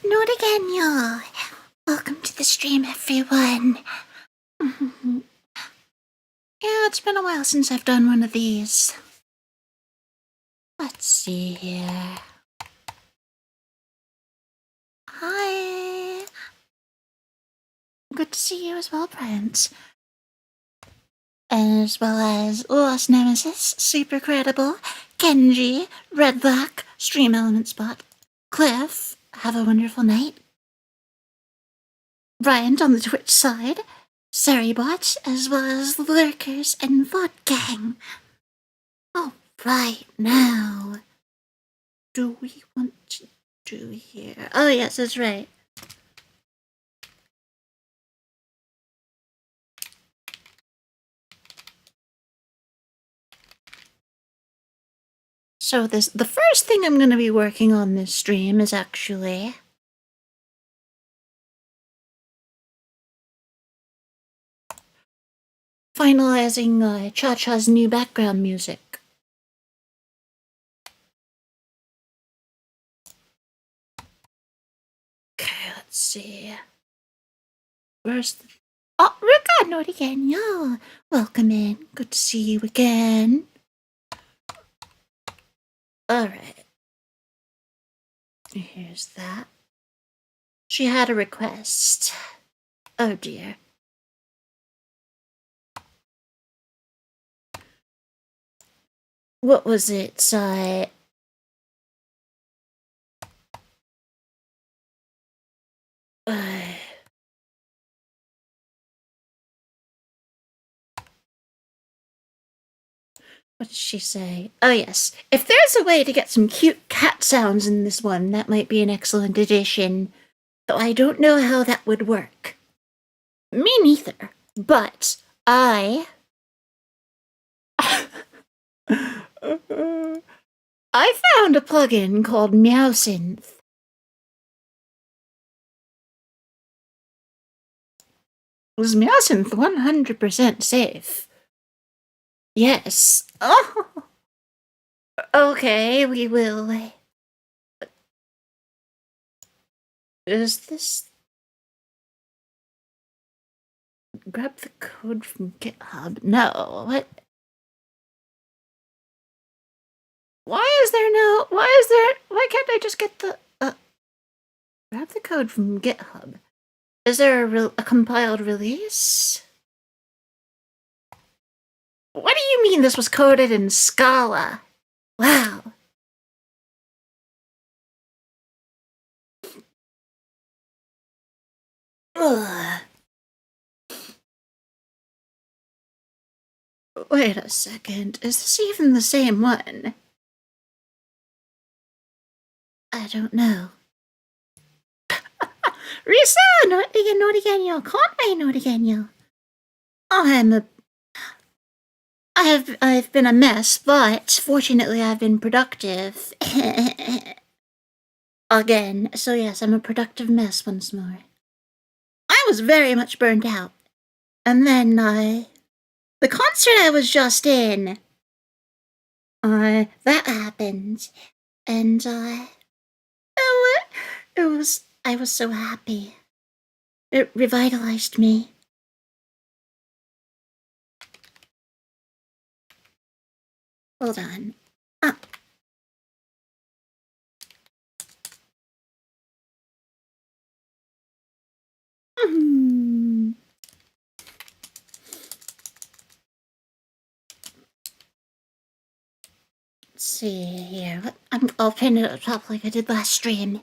Not again, y'all. Welcome to the stream, everyone. Yeah, it's been a while since I've done one of these. Let's see here. Hi. Good to see you as well, Brent. As well as Lost Nemesis, Super Credible, Kenji, Red Black, Stream Element Spot, Cliff, have a wonderful night. Bryant on the Twitch side, Surrybot, as well as the Lurkers and VOD Gang. All right, now, do we want to do here? Oh yes, that's right. So the first thing I'm going to be working on this stream is actually finalizing Cha-Cha's new background music. Okay, let's see. Where's the... Oh, Rika, not again, y'all. Welcome in. Good to see you again. Alright. Here's that. She had a request. Oh dear. What was it? What did she say? Oh yes, if there's a way to get some cute cat sounds in this one, that might be an excellent addition. Though I don't know how that would work. Me neither, but I found a plugin called MeowSynth. Was MeowSynth 100% safe? Yes. Oh. Okay, we will. Is this... Grab the code from GitHub? No, what? Why can't I just get the... grab the code from GitHub. Is there a compiled release? What do you mean this was coded in Scala? Wow. Ugh. Wait a second, is this even the same one? I don't know. Risa, not again, y'all. Can't not again, y'all. I've been a mess, but fortunately I've been productive. Again, so yes, I'm a productive mess once more. I was very much burnt out. And then, the concert I was just in, that happened. And, I was so happy. It revitalized me. Hold on. Let's see here. I'll pin it up top like I did last stream.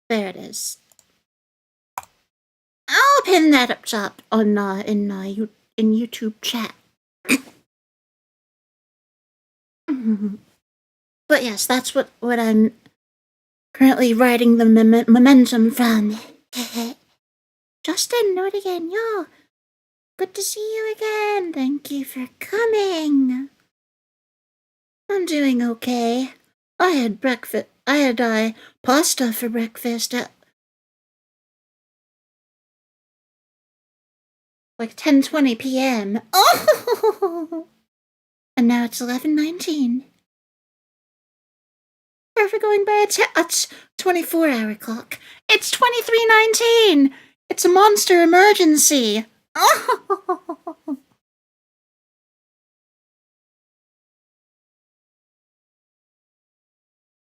There it is. I'll pin that up top on in YouTube chat. But yes, that's what I'm currently writing the momentum from. Justin, know it again, y'all. good to see you again. Thank you for coming. I'm doing okay. I had breakfast. I had pasta for breakfast at like 10:20 p.m. Oh, and now it's 11:19. We're going by a 24-hour clock. It's 23:19. It's a monster emergency. Oh.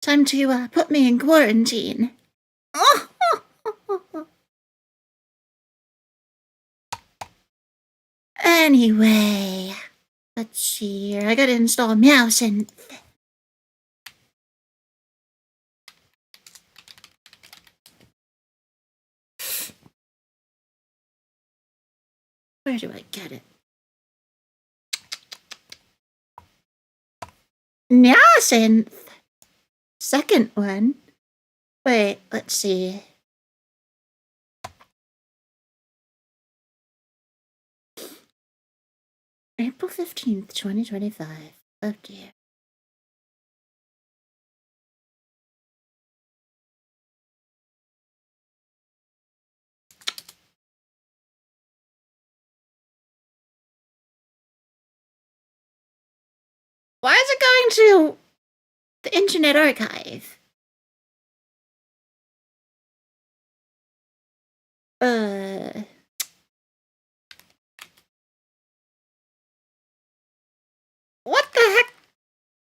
Time to put me in quarantine. Oh. Anyway, let's see here. I gotta install Meowsynth. Where do I get it? Meowsynth. Second one. Wait, let's see. April 15th, 2025. Oh dear. Why is it going to the Internet Archive? What the heck?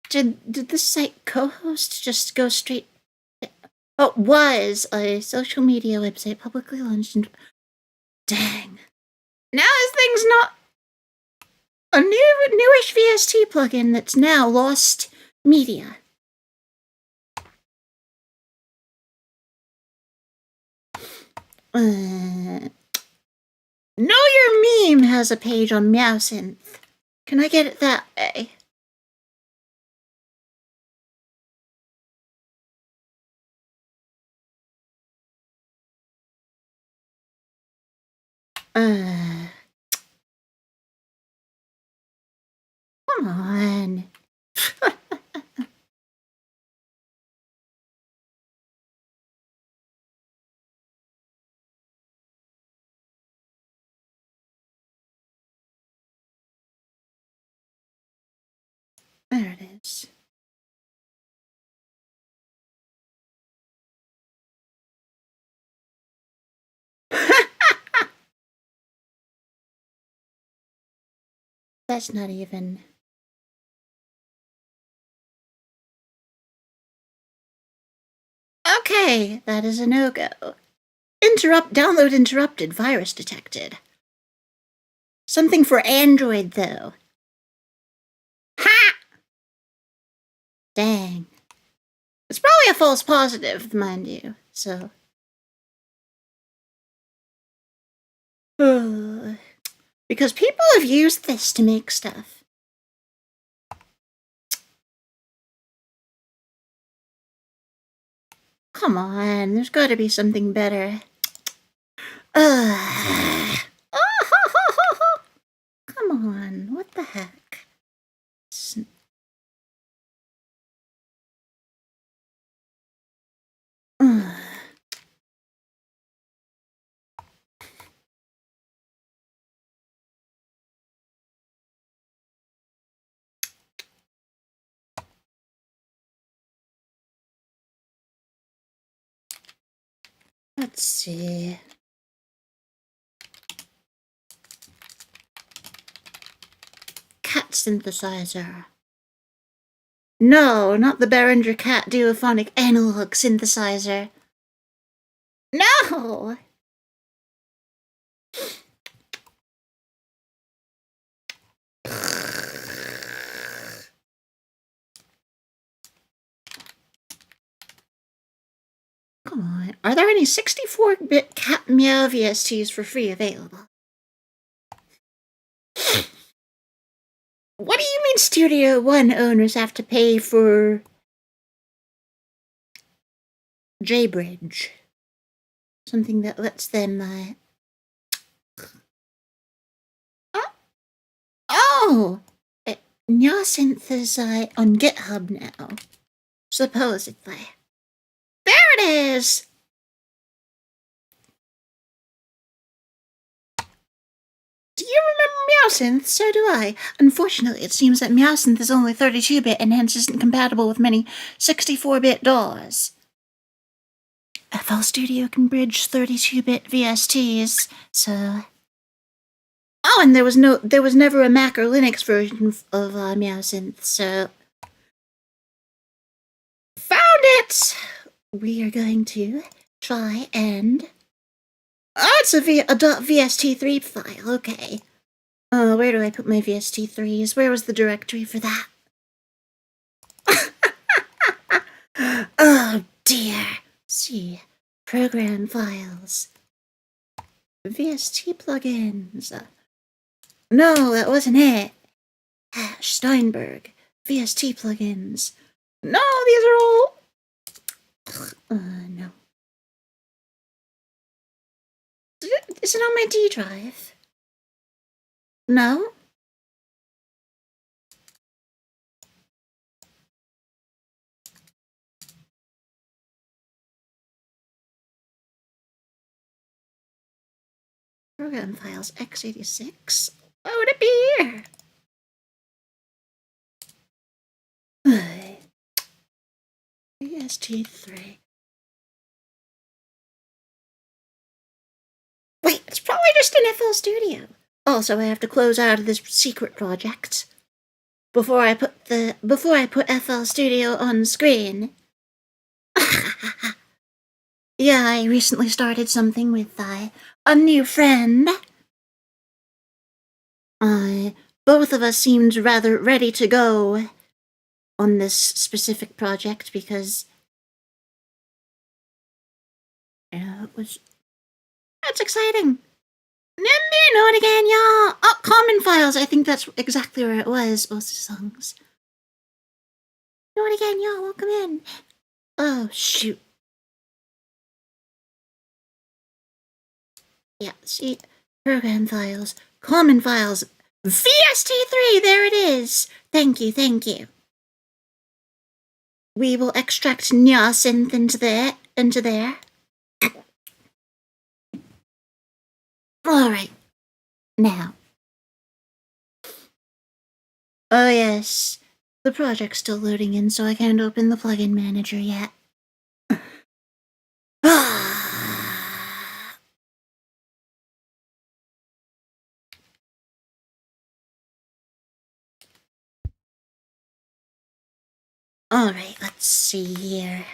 Did this site co-host just go straight? Oh, it was a social media website publicly launched in... Dang. Now this thing's not... A newish VST plugin that's now lost media. Know Your Meme has a page on Meowsynth. Can I get it that way? Come on. There it is. That's not even... Okay, that is a no-go. Download interrupted, virus detected. Something for Android, though. Ha! Dang. It's probably a false positive, mind you, so... Because people have used this to make stuff. Come on, there's gotta be something better. Come on, what the heck? Let's see. Cat synthesizer. No, not the Behringer Cat duophonic analog synthesizer. No! Come on. Are there any 64-bit Cat Meow VSTs for free available? What do you mean Studio One owners have to pay for JBridge? Something that lets them Oh! Neosynth is on GitHub now. Supposedly. There it is! Do you remember Meowsynth? So do I. Unfortunately, it seems that Meowsynth is only 32-bit and hence isn't compatible with many 64-bit DAWs. FL Studio can bridge 32-bit VSTs, so... Oh, and there was never a Mac or Linux version of Meowsynth, so... Found it! We are going to try and... Oh, it's a .vst3 file, okay. Where do I put my VST3s? Where was the directory for that? Oh, dear. See, program files. VST plugins. No, that wasn't it. Steinberg. VST plugins. No, these are all... no. Is it on my D drive? No? Program files x86. Why would it be here? VST3. Wait, it's probably just an FL Studio. Also, I have to close out of this secret project before I put FL Studio on screen. Yeah, I recently started something with a new friend. Both of us seemed rather ready to go on this specific project because that's exciting. Nimby, know it again, y'all. Oh, Common Files. I think that's exactly where it was. Both the songs. Know it again, y'all. Welcome in. Oh, shoot. Yeah, see, program files, common files, VST3, there it is. Thank you, thank you. We will extract Neosynth into there. Alright, now. Oh yes, the project's still loading in, so I can't open the plugin manager yet. Alright, let's see here.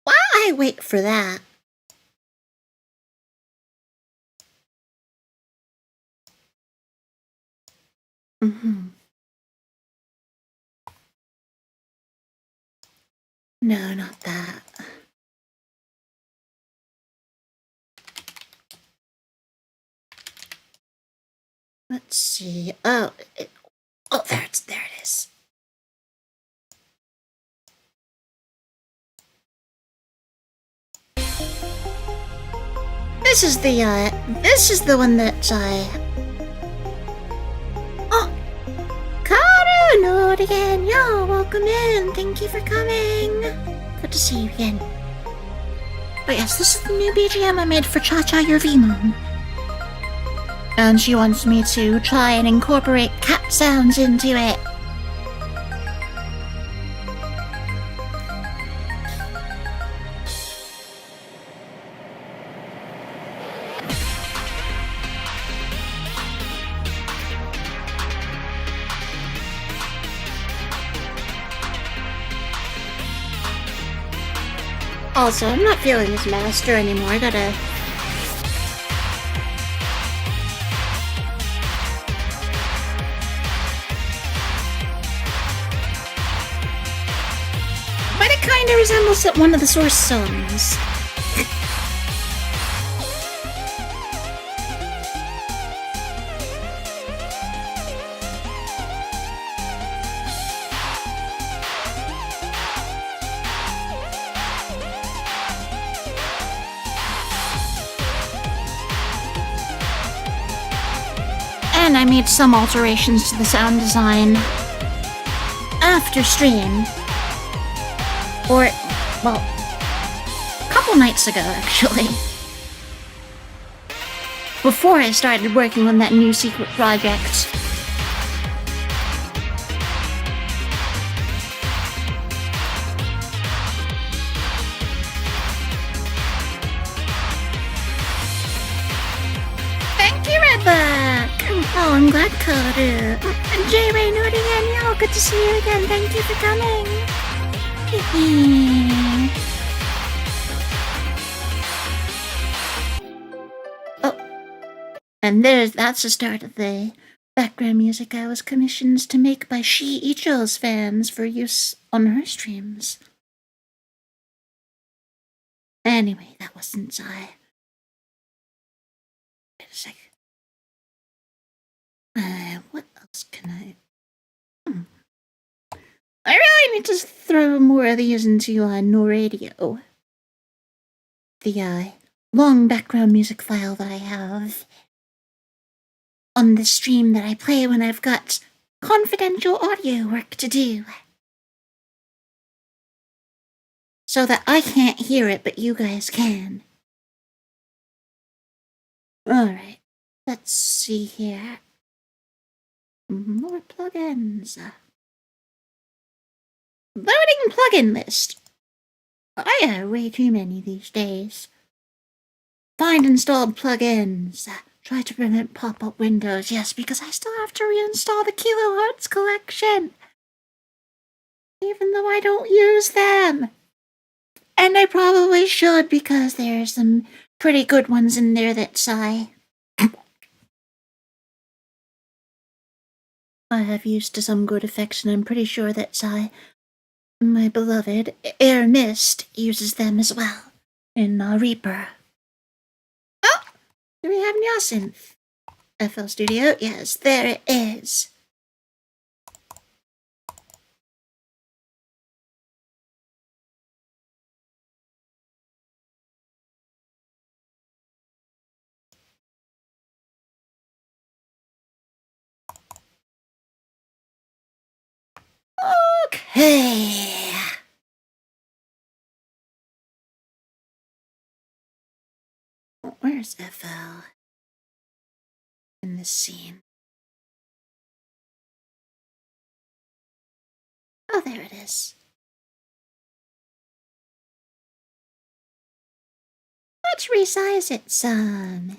While I wait for that... No, not that. Let's see. Oh, there it is. This is the one that Oh! Karu, know it again. Yo, welcome in. Thank you for coming. Good to see you again. But yes, this is the new BGM I made for Cha-Cha Your V-Mom. And she wants me to try and incorporate cat sounds into it. Also, I'm not feeling this master anymore. I gotta... But it kinda resembles one of the source songs. and I made some alterations to the sound design after stream. Or, well, a couple nights ago, actually. Before I started working on that new secret project. Thank you, Redback! Oh, I'm glad Carter. And J-Ray Nori Band, y'all, good to see you again. Thank you for coming. And that's the start of the background music I was commissioned to make by She Icho's fans for use on her streams. Anyway, that wasn't I. Wait a sec. What else can I... I really need to throw more of these into No Radio. The long background music file that I have on the stream that I play when I've got confidential audio work to do. So that I can't hear it, but you guys can. Alright, let's see here. More plugins. Loading plugin list. I have way too many these days. Find installed plugins. Try to prevent pop-up windows. Yes, because I still have to reinstall the Kilohertz collection. Even though I don't use them. And I probably should, because there are some pretty good ones in there that I have used to some good effects, and I'm pretty sure that my beloved Air Mist uses them as well in Reaper. Oh! Do we have Nyasinth? FL Studio? Yes, there it is. Okay. Where's FL in this scene? Oh, there it is. Let's resize it some.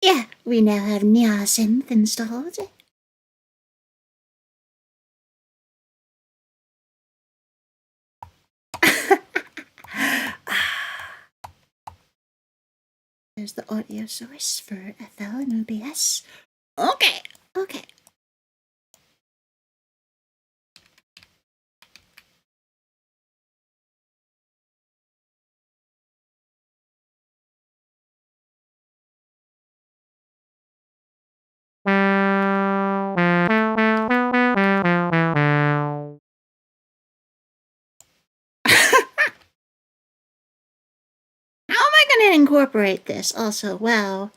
Yeah, we now have Nyasinth installed. There's the audio source for FL and OBS. Okay. How am I going to incorporate this also? Wow.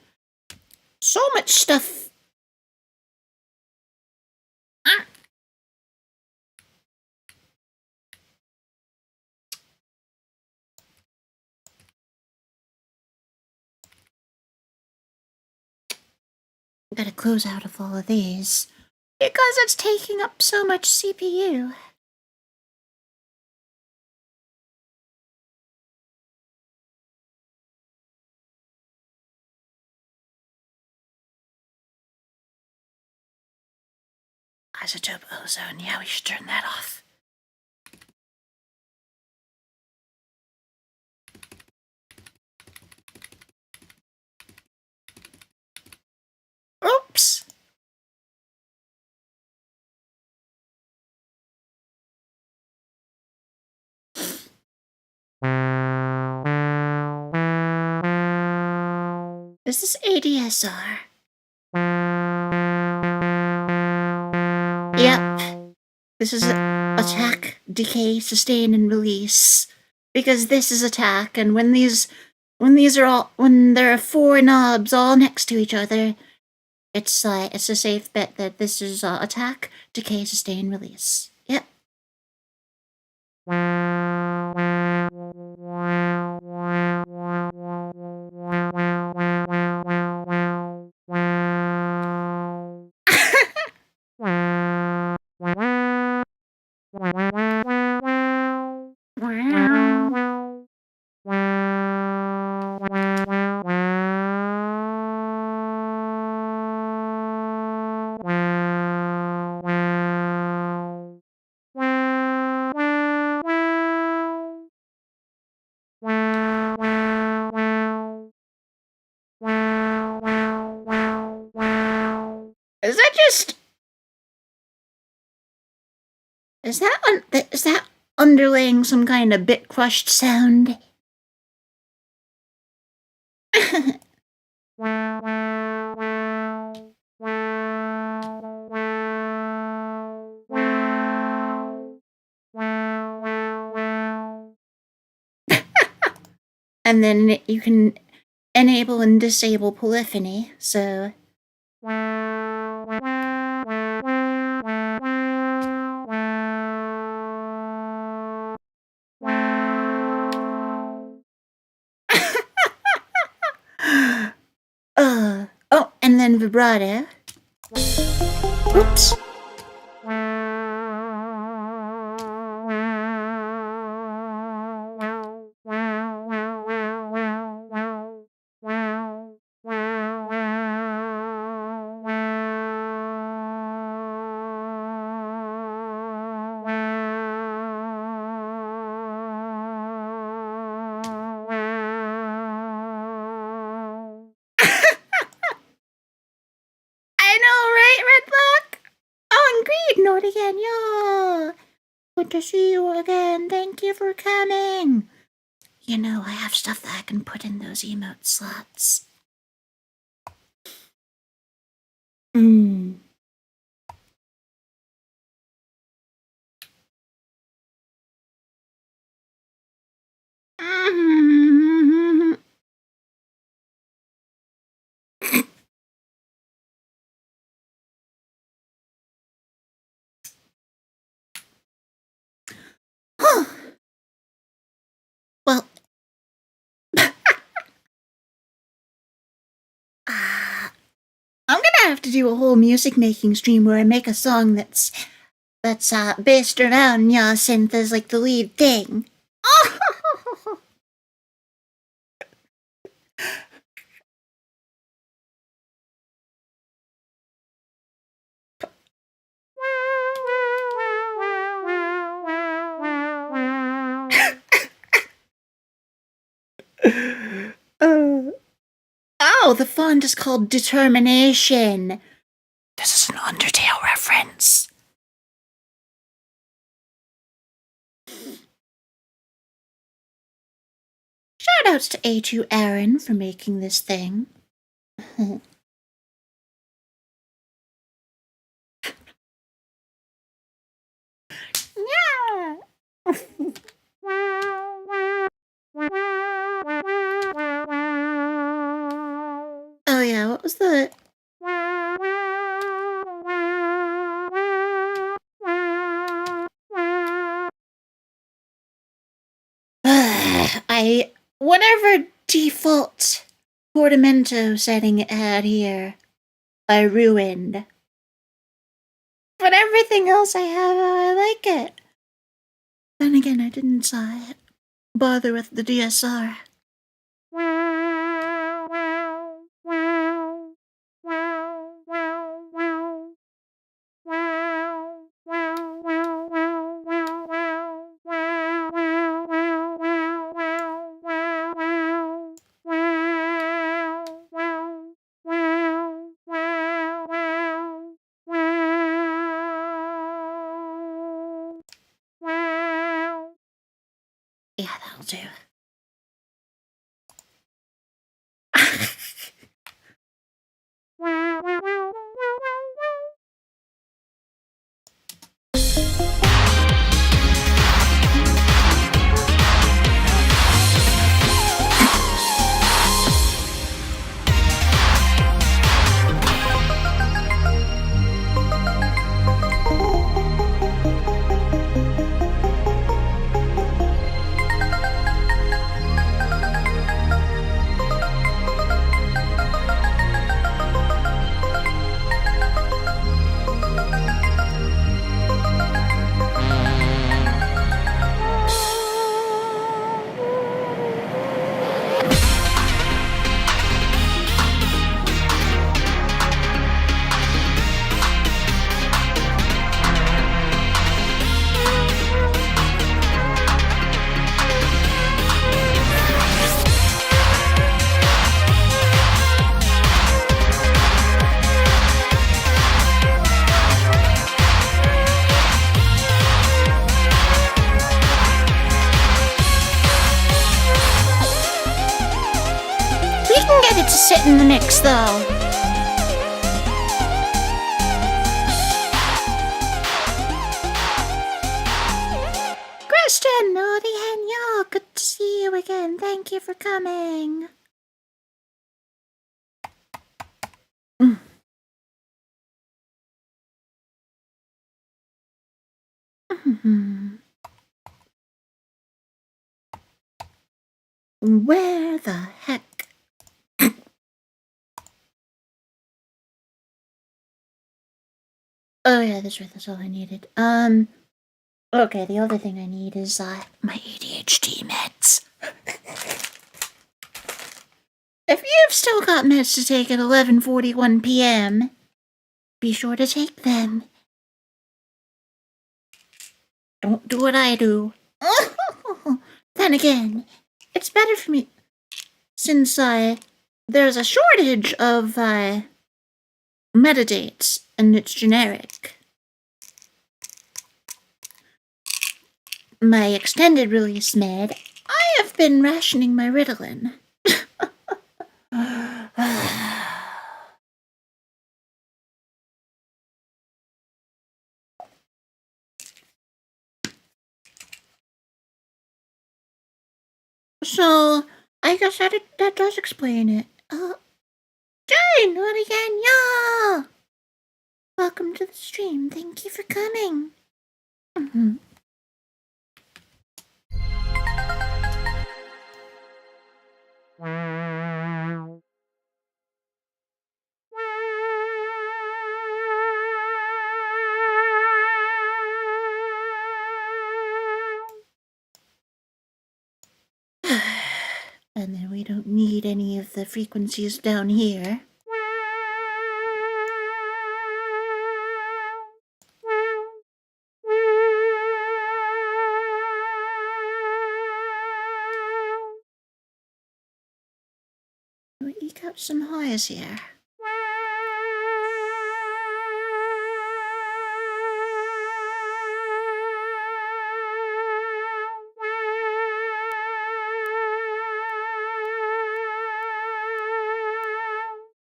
So much stuff. Gotta close out of all of these. Because it's taking up so much CPU. Isotope ozone. Yeah, we should turn that off. Oops. Is this ADSR? Yep. This is attack, decay, sustain, and release. Because this is attack, and when these when there are four knobs all next to each other, it's a safe bet that this is attack, decay, sustain, release. Yep. Is that just is that underlaying some kind of bit crushed sound? And then you can enable and disable polyphony, so oh, and then vibrato. Oops. I know, right, Red Black? Oh, and Green Note again, yeah. Good to see you again. Thank you for coming. You know, I have stuff that I can put in those emote slots. Mm. Mm-hmm. Well, I'm gonna have to do a whole music making stream where I make a song that's based around synth as like the lead thing. Oh, the font is called Determination. This is an Undertale reference. Shoutouts to VTuberEN for making this thing. Yeah. Oh yeah, what was the I whatever default portamento setting it had here, I ruined. But everything else I have, I like it. Then again, I didn't bother with the DSR. Yeah, that'll do. to sit in the mix, though. Kristen, Nori and y'all, good to see you again. Thank you for coming. Where the heck? Oh yeah, that's right, that's all I needed. Okay, the other thing I need is, my ADHD meds. If you've still got meds to take at 11:41 p.m., be sure to take them. Don't do what I do. Then again, it's better for me since there's a shortage of metadates and it's generic. My extended release med, I have been rationing my Ritalin. So, I guess that does explain it. Jane, what again, y'all? Welcome to the stream. Thank you for coming. And then we don't need any of the frequencies down here. We eke out some highs here.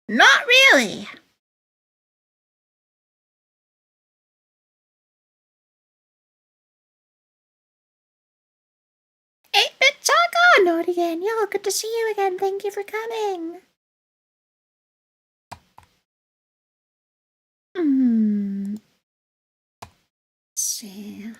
Not really. 8-bit Taco, Nori again. Y'all, good to see you again. Thank you for coming. Let's see.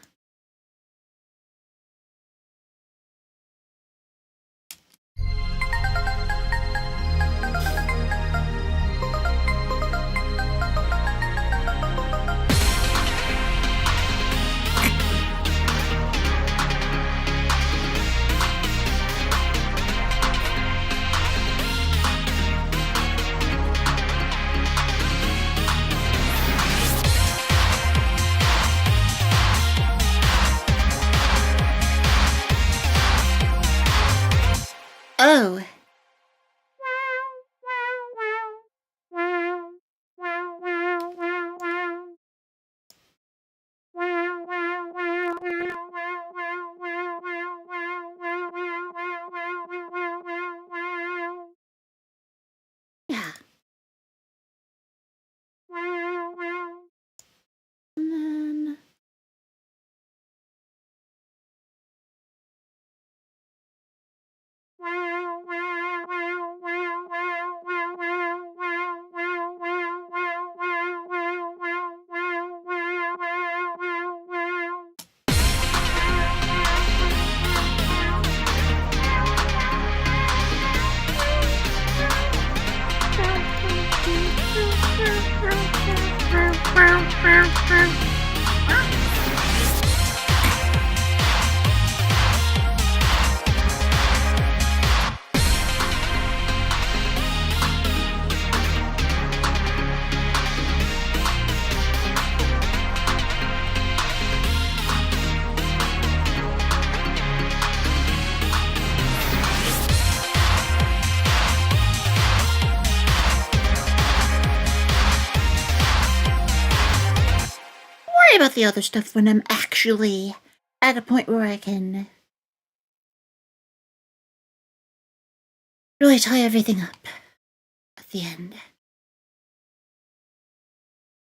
Oh. Yeah. And then... about the other stuff when I'm actually at a point where I can really tie everything up. at the end.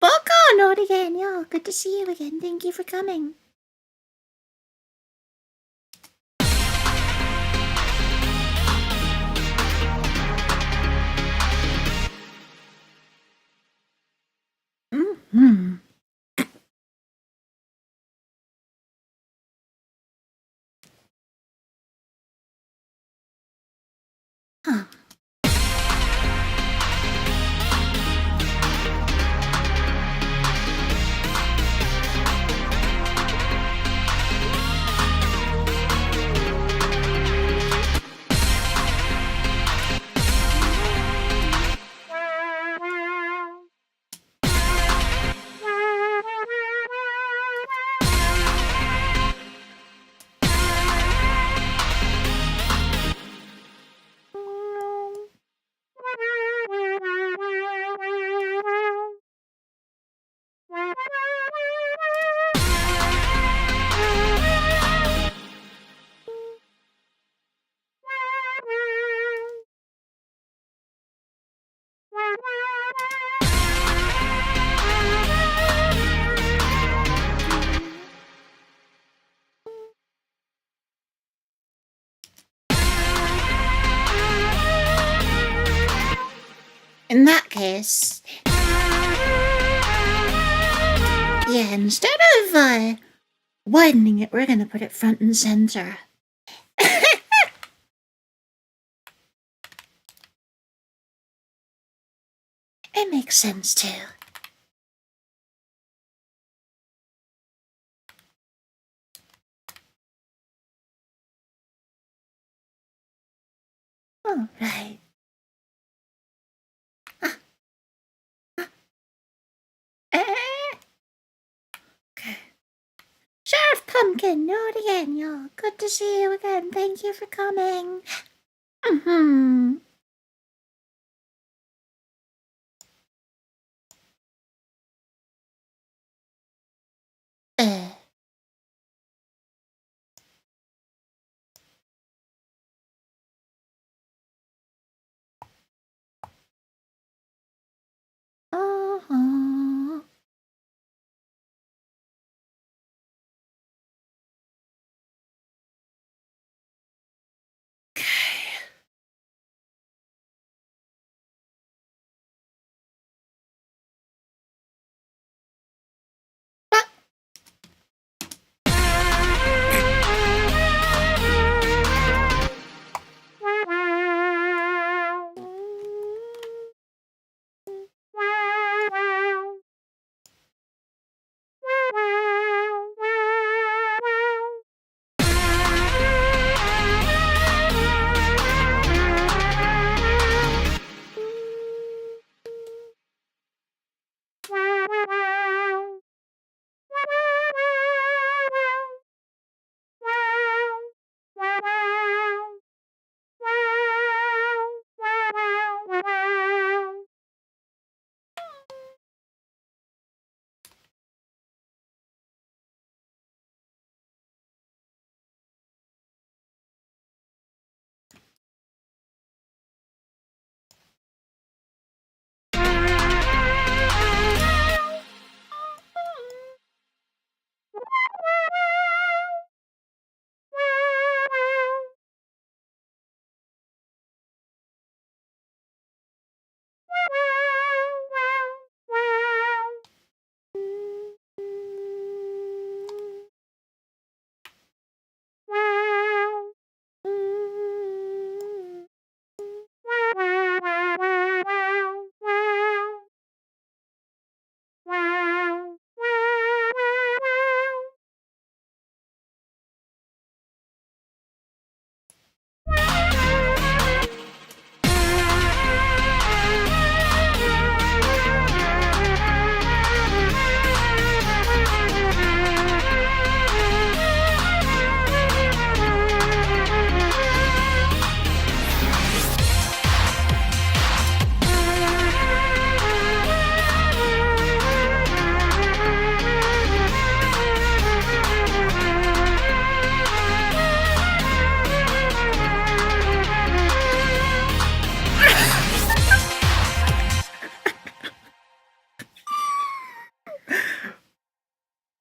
Welcome, Nori again, y'all. Good to see you again. Thank you for coming. Mm-hmm. Huh. In that case, yeah, instead of widening it, we're gonna put it front and center. It makes sense too. All right. Okay. Sheriff Pumpkin, Nori again, y'all. Good to see you again. Thank you for coming. Mm-hmm. Uh. Uh-huh. Okay.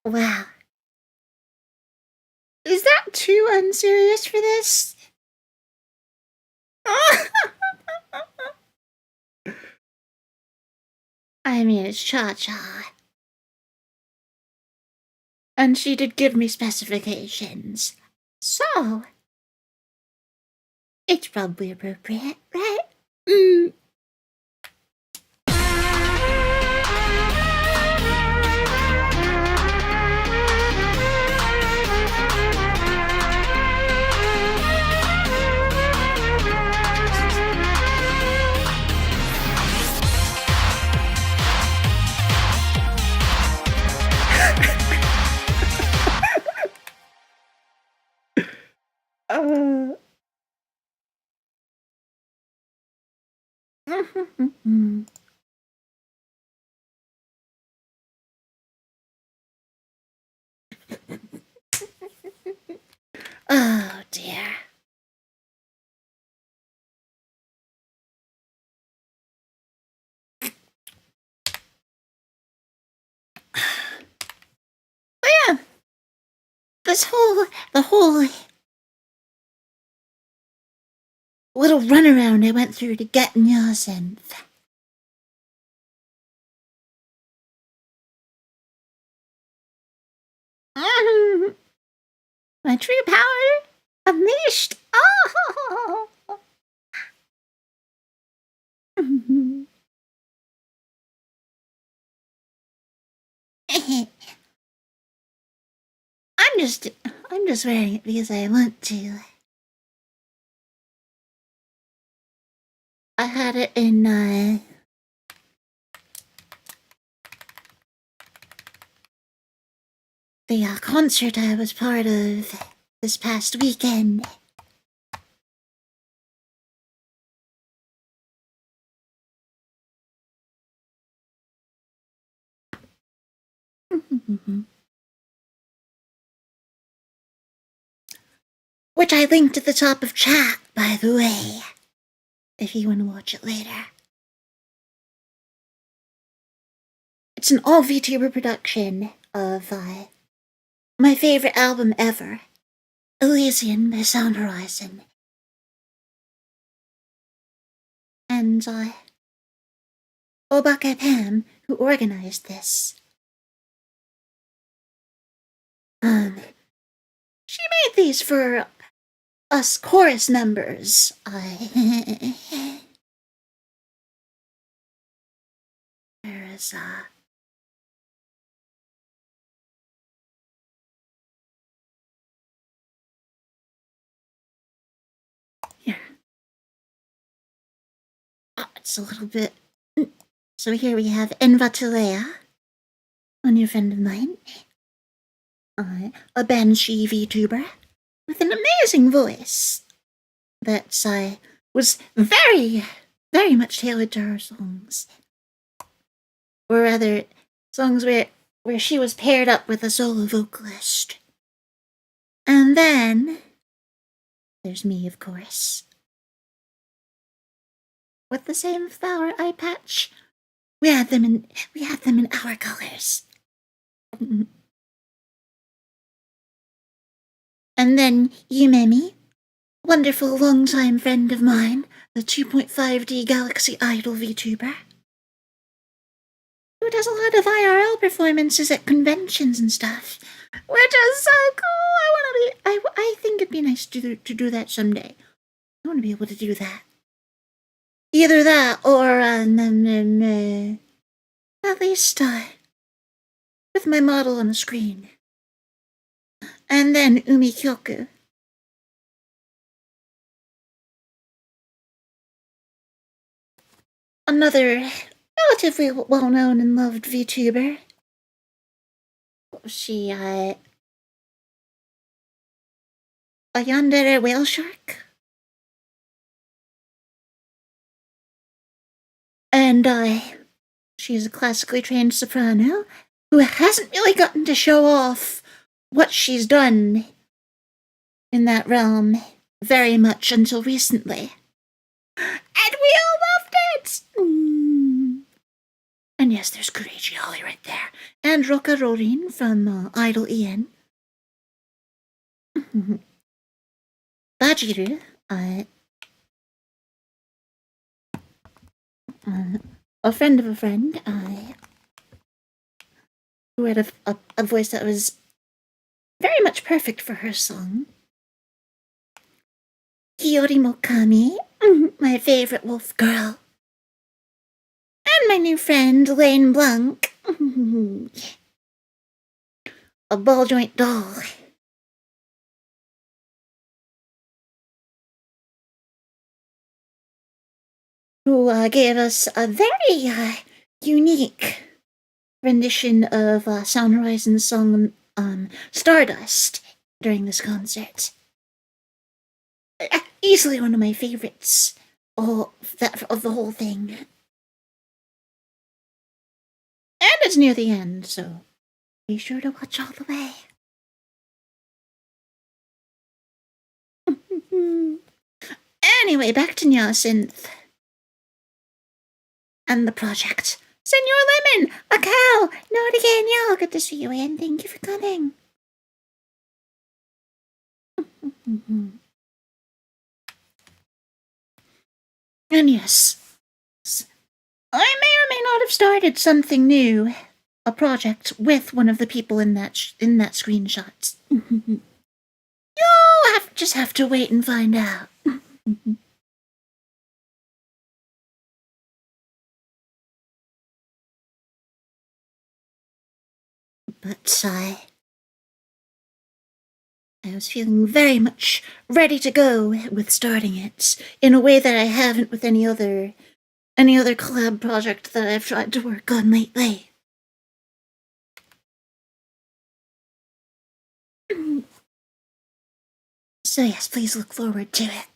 Wow. Is that too unserious for this? I mean, it's Cha-Cha. And she did give me specifications. So, it's probably appropriate, right? Mm. Oh dear. But yeah, the whole little runaround I went through to get in your synth. My true power unleashed. Oh. I'm just wearing it because I want to. I had it in the concert I was part of this past weekend. Which I linked at the top of chat, by the way, if you want to watch it later. It's an all VTuber production of my favorite album ever, Elysian by Sound Horizon. And Obaka Pam, who organized this, she made these for us chorus members. There is here. Oh, it's a little bit. So here we have Envatalea, a new friend of mine, a Banshee VTuber with an amazing voice that was very, very much tailored to her songs. Or rather, songs where she was paired up with a solo vocalist. And then there's me, of course, with the same flower eye patch. We had them in our colors. And then Yumemi, wonderful longtime friend of mine, the 2.5D Galaxy Idol VTuber, who does a lot of IRL performances at conventions and stuff, which is so cool. I think it'd be nice to do that someday. I want to be able to do that. Either that or at least with my model on the screen. And then Umi Kyoku. Another relatively well-known and loved VTuber. She, a yandere whale shark. And, she's a classically trained soprano who hasn't really gotten to show off what she's done in that realm very much until recently. And we all loved it! And yes, there's Courage Holly right there. And Roka Rorin from Idol EN. Bajiru, a friend of a friend, who had a voice that was very much perfect for her song. Hiyori Mokami, my favorite wolf girl. And my new friend, Lane Blanc. A ball joint doll. Who gave us a very unique rendition of Sound Horizon's song Stardust during this concert. Easily one of my favorites of the whole thing. And it's near the end, so be sure to watch all the way. Anyway, back to Nyasinth and the project. Senor Lemon, a cow, not again, y'all. Good to see you, Anne. Thank you for coming. And yes, I may or may not have started something new, a project with one of the people in that screenshot. You'll just have to wait and find out. But I was feeling very much ready to go with starting it in a way that I haven't with any other collab project that I've tried to work on lately. So yes, please look forward to it.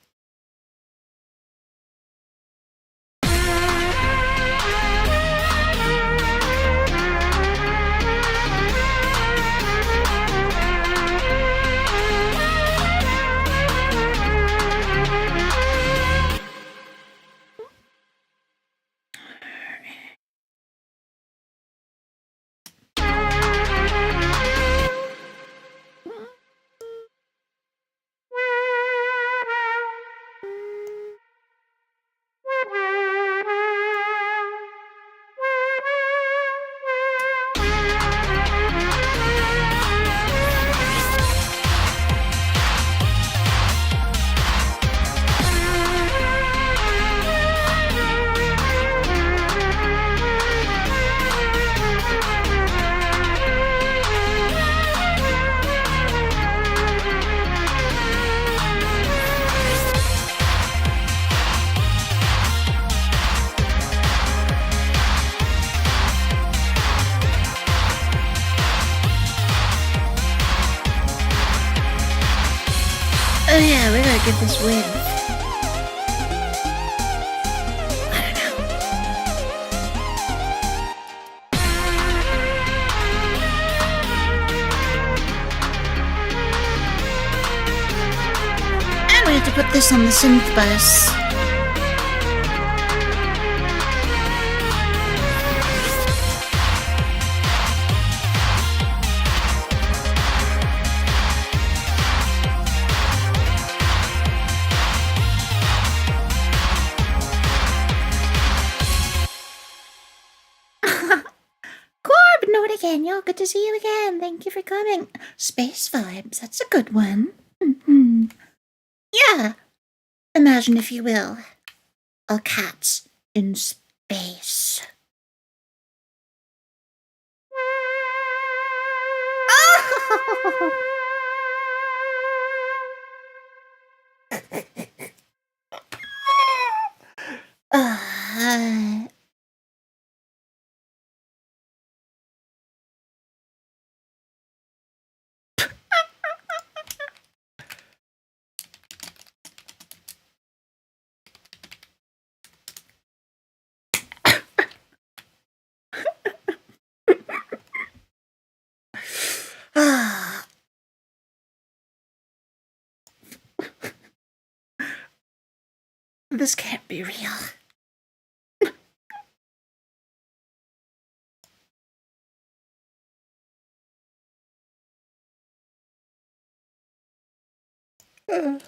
Oh yeah, we gotta get this win. I don't know. And we have to put this on the synth bus. Good to see you again. Thank you for coming. Space vibes, that's a good one. Yeah. Imagine, if you will, a cat in space. This can't be real. I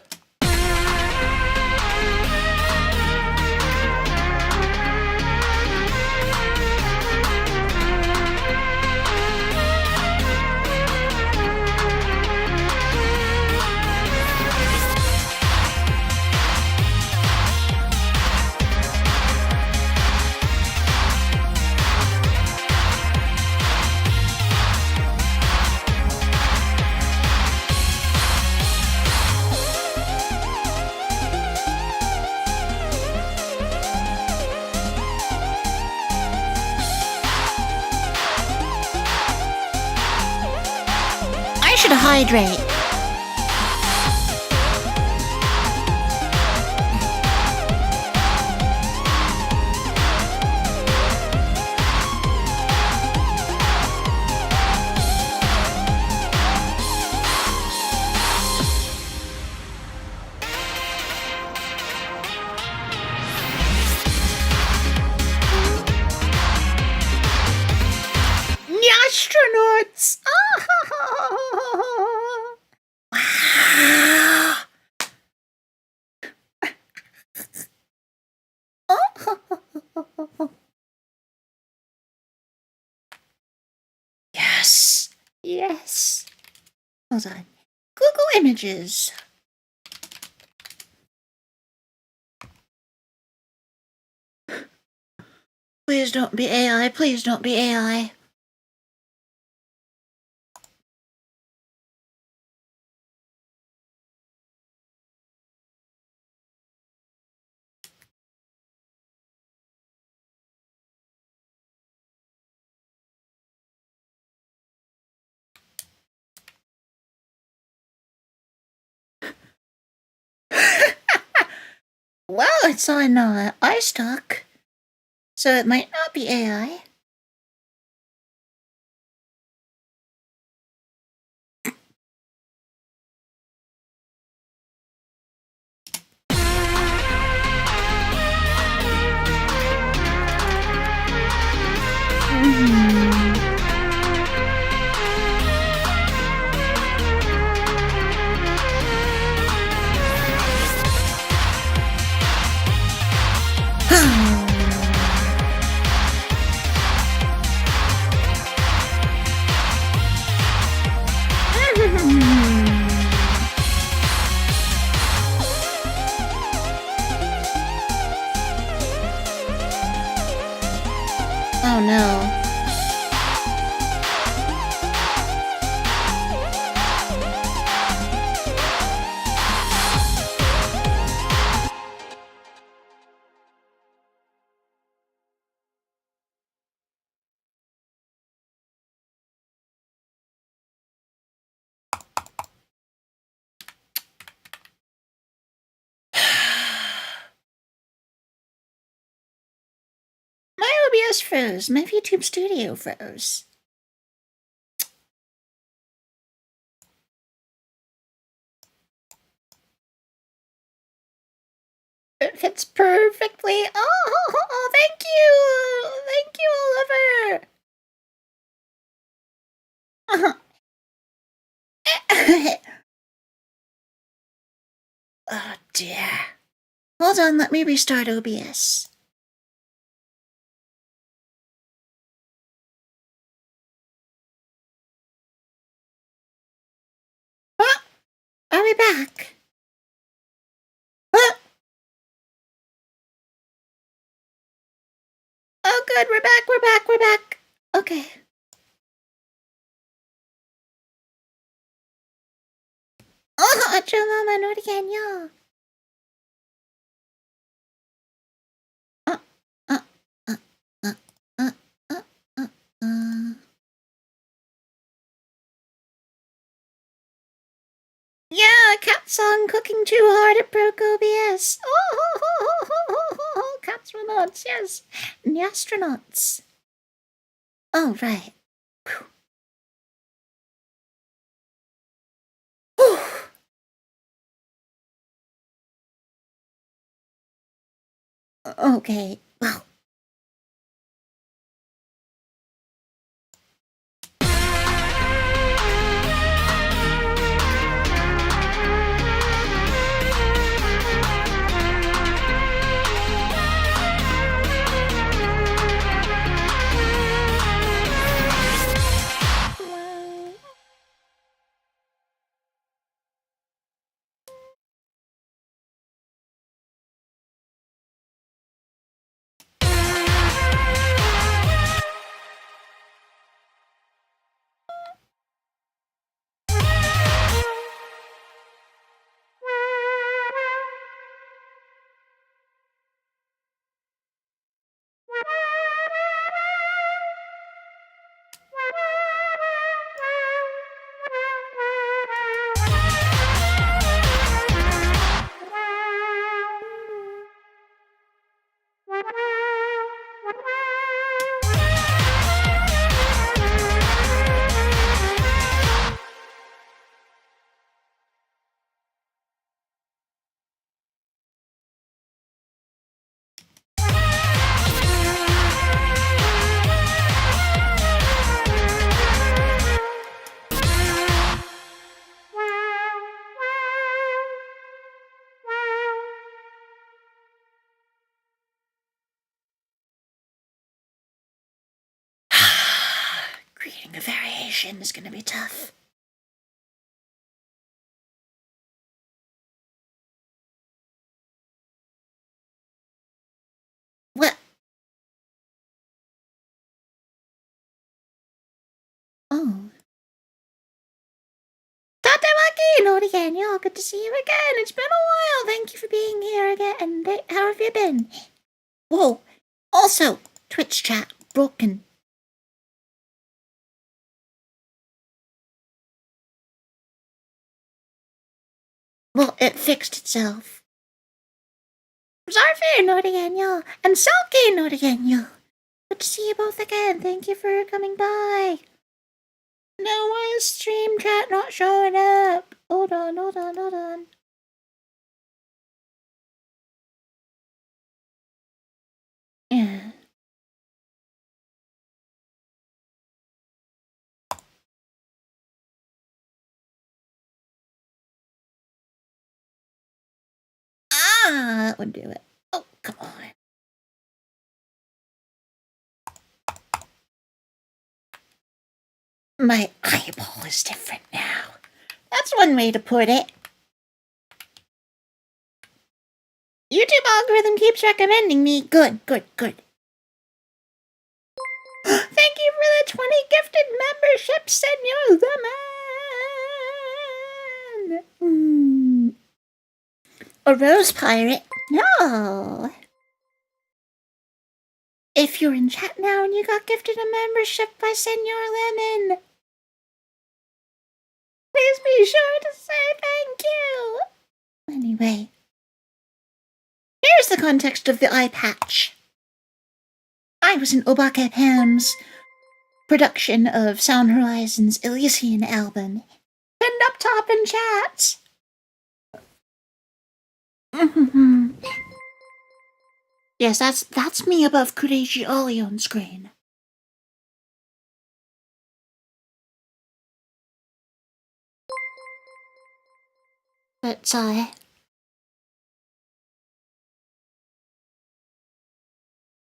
should hydrate. Astronauts! Yes. Yes. Hold on. Google Images. Please don't be AI. Please don't be AI. Well, it's on iStock, so it might not be AI. Oh no. My OBS froze. My YouTube studio froze. It fits perfectly. Oh, thank you. Thank you, Oliver. Oh dear. Hold on, let me restart OBS. Oh, are we back? Oh good, we're back. Okay. Oh, Mama, Nori again, y'all. Yeah, cat song cooking too hard at broke OBS. Oh, catronauts, yes. And the astronauts. Oh, right. Okay, well. a variation is gonna be tough. What? Oh. Tatewaki, Nori Band, good to see you again. It's been a while. Thank you for being here again. And how have you been? Whoa. Also, Twitch chat broken. Well, it fixed itself. Zarfi, Nori Band, and Selkie, Nori Band. Good to see you both again. Thank you for coming by. No, why is stream chat not showing up? Hold on. Yeah. That would do it. Oh, come on. My eyeball is different now. That's one way to put it. YouTube algorithm keeps recommending me. Good. Thank you for the 20 gifted memberships, Senor Lemon. A rose pirate? No. If you're in chat now and you got gifted a membership by Senor Lemon, please be sure to say thank you. Anyway, here's the context of the eye patch. I was in Obake Pam's production of Sound Horizon's Elysian album. Pinned up top in chat. Yes, that's me above Kureji Ollie on screen. But,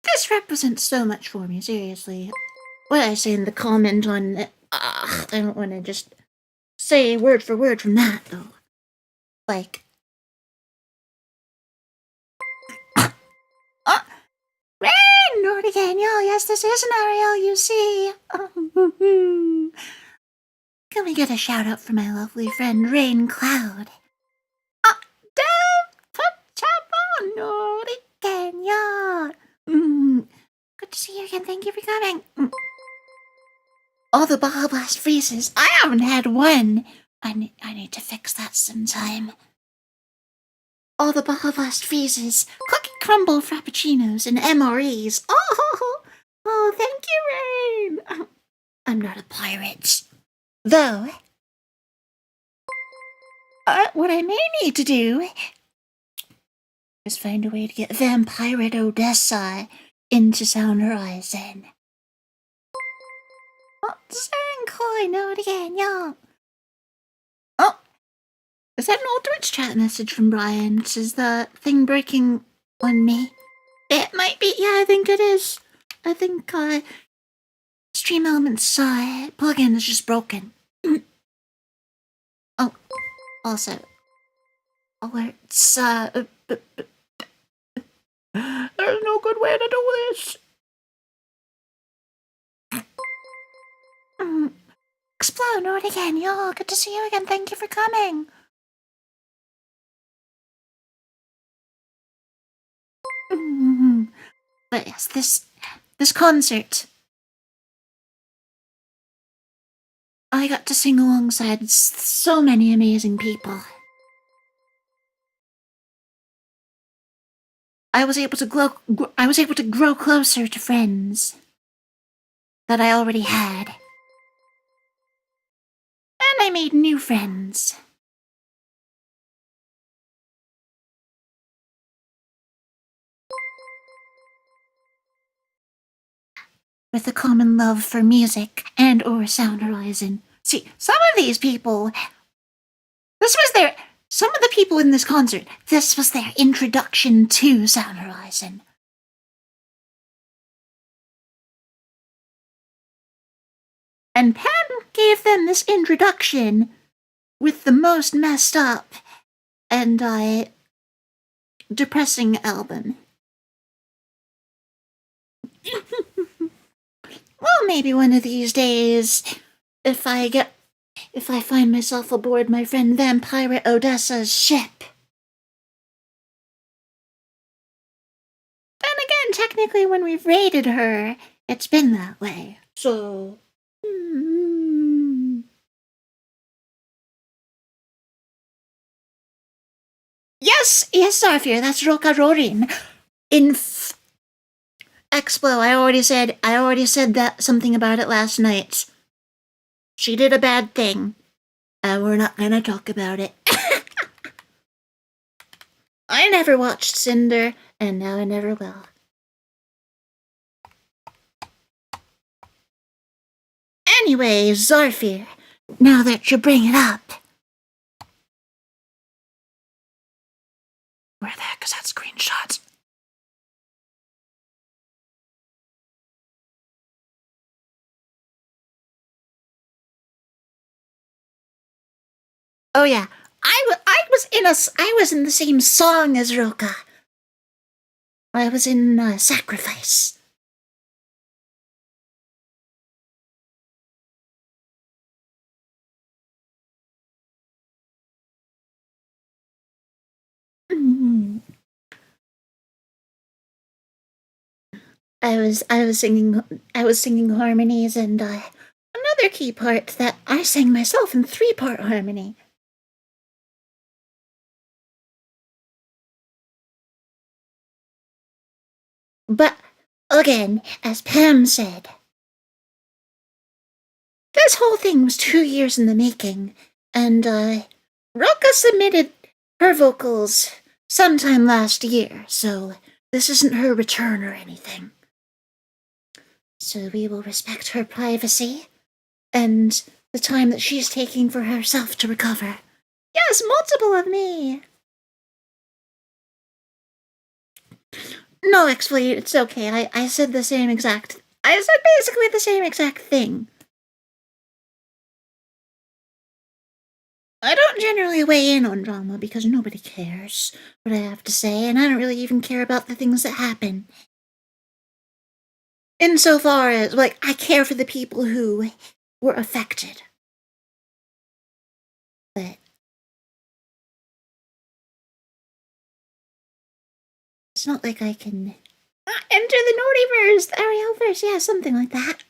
this represents so much for me, seriously. What I say in the comment on it, I don't want to just say word for word from that, though. Like... Rain! Nori Daniel, yes, this is an Arielle, you see. Can we get a shout out for my lovely friend Rain Cloud? Nori Daniel. Good to see you again, thank you for coming. Oh, the Baja Blast freezes. I haven't had one. I need to fix that sometime. Oh, the Baja Blast freezes. Cookie crumble frappuccinos and MREs. Oh, thank you, Rain. I'm not a pirate. Though, what I may need to do is find a way to get Vampirate Odessa into Sound Horizon. Oh, Zankoi, no it again, y'all. Oh, is that an old Twitch chat message from Brian? It says the thing breaking on me. It might be, yeah, I think it is. I think, Stream Elements, plugin is just broken. Oh, also, alerts, there's no good way to do this. Explode, Nord again, y'all. Good to see you again. Thank you for coming. But yes, this concert, I got to sing alongside so many amazing people. I was able to grow closer to friends that I already had. And I made new friends. With a common love for music and or Sound Horizon. See, some of these people, some of the people in this concert, this was their introduction to Sound Horizon. And Pam gave them this introduction with the most messed up and depressing album. Well, maybe one of these days, if I find myself aboard my friend Vampire Odessa's ship. Then again, technically when we've raided her, it's been that way. So... Yes, Sarfir, that's Roka Rorin. In Expo, I already said that something about it last night. She did a bad thing. And we're not gonna talk about it. I never watched Cinder, and now I never will. Anyway, Zarfir, now that you bring it up. Where the heck is that screenshot? Oh yeah, I was in the same song as Roka. I was in Sacrifice. I was singing harmonies, and another key part that I sang myself in 3-part harmony. But again, as Pam said, this whole thing was 2 years in the making, and Roka submitted her vocals sometime last year, so this isn't her return or anything. So we will respect her privacy and the time that she's taking for herself to recover. Yes, multiple of me! No, actually, it's okay. I said the same exact... I said basically the same exact thing. I don't generally weigh in on drama because nobody cares what I have to say, and I don't really even care about the things that happen. Insofar as, like, I care for the people who were affected. But it's not like I can enter the Noriverse, the Arielleverse, yeah, something like that.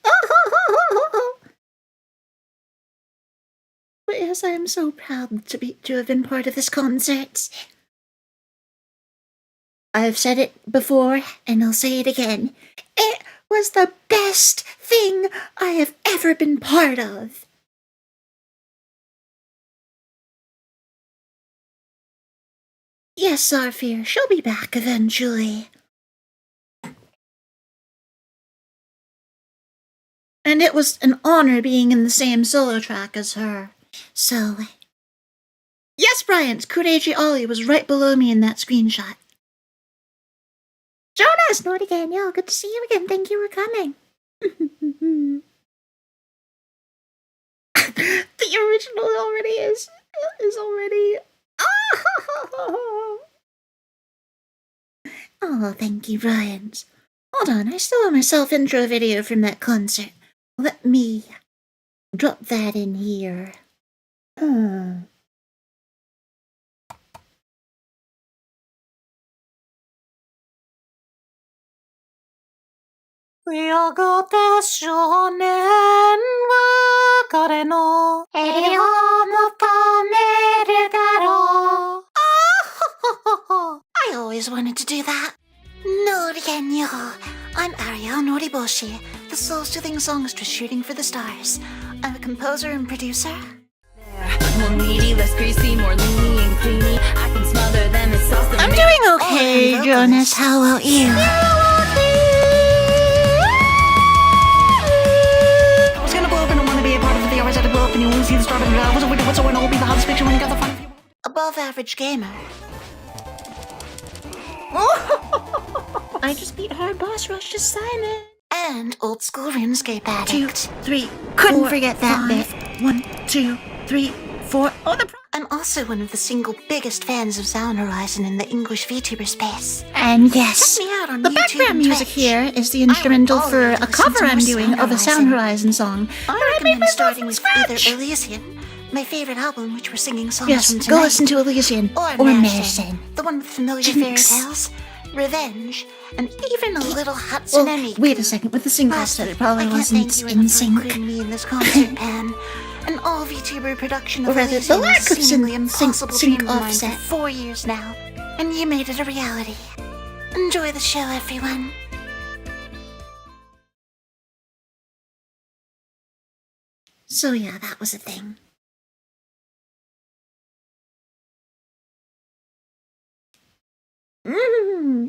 But yes, I am so proud to have been part of this concert. I've said it before, and I'll say it again. It was the best thing I have ever been part of. Yes, Zarfir, she'll be back eventually. And it was an honor being in the same solo track as her. So... Yes, Bryant, Kureji Ollie was right below me in that screenshot. Jonas, not again, yo, good to see you again, thank you for coming. The original already is already... Oh, thank you, Bryant. Hold on, I still have my self-intro video from that concert. Let me drop that in here.やがて少年は彼の栄養を求めるだろう。I always wanted to do that. Nori Band, I'm Arielle Noriboshi, the soul-soothing songstress shooting for the stars. I'm a composer and producer. More needy, less greasy, more leany and cleany. I can smother them in sauce. I'm doing okay, Jonas. How about you? I was gonna blow up and I wanna be a part of the hours at a blow up and you only see the start of it. What's a winner will be the hottest picture when you got the fun. Above average gamer. I just beat Hard Boss Rush to Simon. And old school RuneScape addict. 2, 3, Couldn't 4, forget that 5. 1, 2, 3, 4. Oh, I'm also one of the single biggest fans of Sound Horizon in the English VTuber space. And yes, Check me out on the YouTube background and music Twitch. here is the instrumental I for would a always listen cover to I'm more doing Sound of a Sound Horizon. Horizon song. I made recommend myself starting from with scratch. either Elysian, my favorite album, which we're singing songs Yes, from go tonight, listen to Elysian or or Medicine, Medicine. the one with familiar fairy Jinx. tales, Revenge, and even a little Hatsune Well, Miku. wait a second, with the synchros that it probably I can't wasn't thank you in enough for sync. including me in this concert, Pan. An all VTuber production Or of rather, Elysian the lack is of seemingly sync impossible dream of mine offset. for 4 years now, and you made it a reality. Enjoy the show, everyone. So yeah, that was a thing.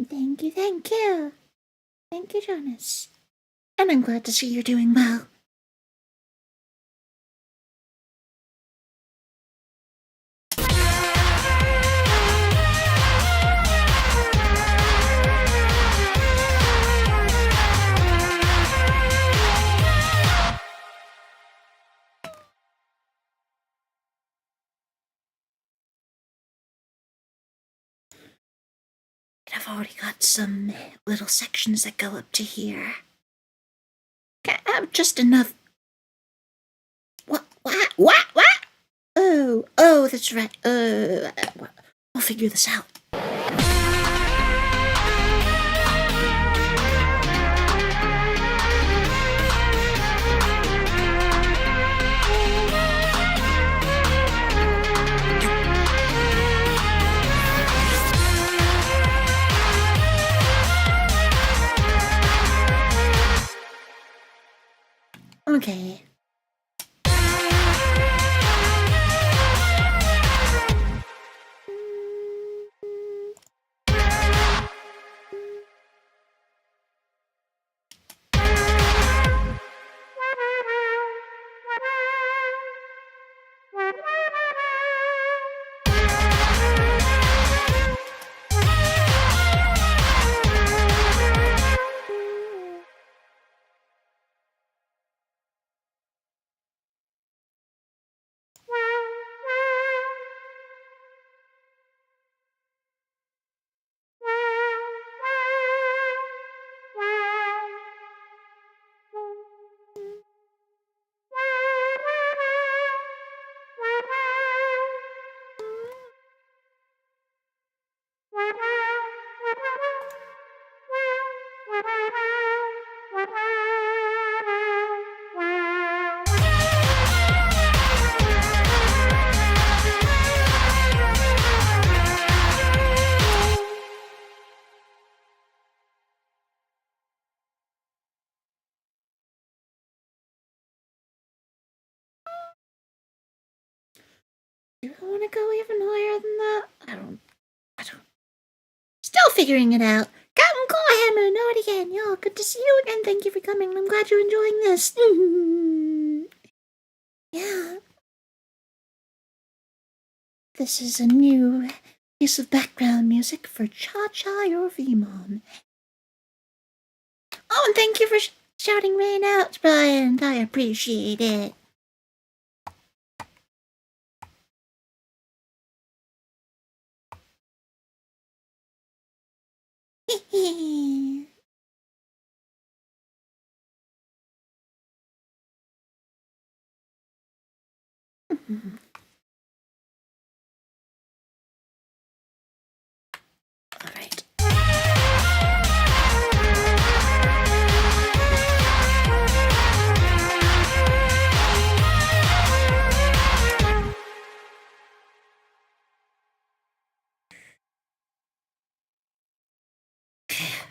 Thank you, thank you. Thank you, Jonas. And I'm glad to see you're doing well. I've already got some little sections that go up to here. Can I have just enough? What? Oh, that's right. I'll figure this out. Okay. Do I want to go even higher than that? I don't. Still figuring it out. Captain Clawhammer, know it again. Yo, good to see you again. Thank you for coming. I'm glad you're enjoying this. Yeah. This is a new piece of background music for Cha-Cha Your V-Mom. Oh, and thank you for shouting rain out, Brian. I appreciate it. All right.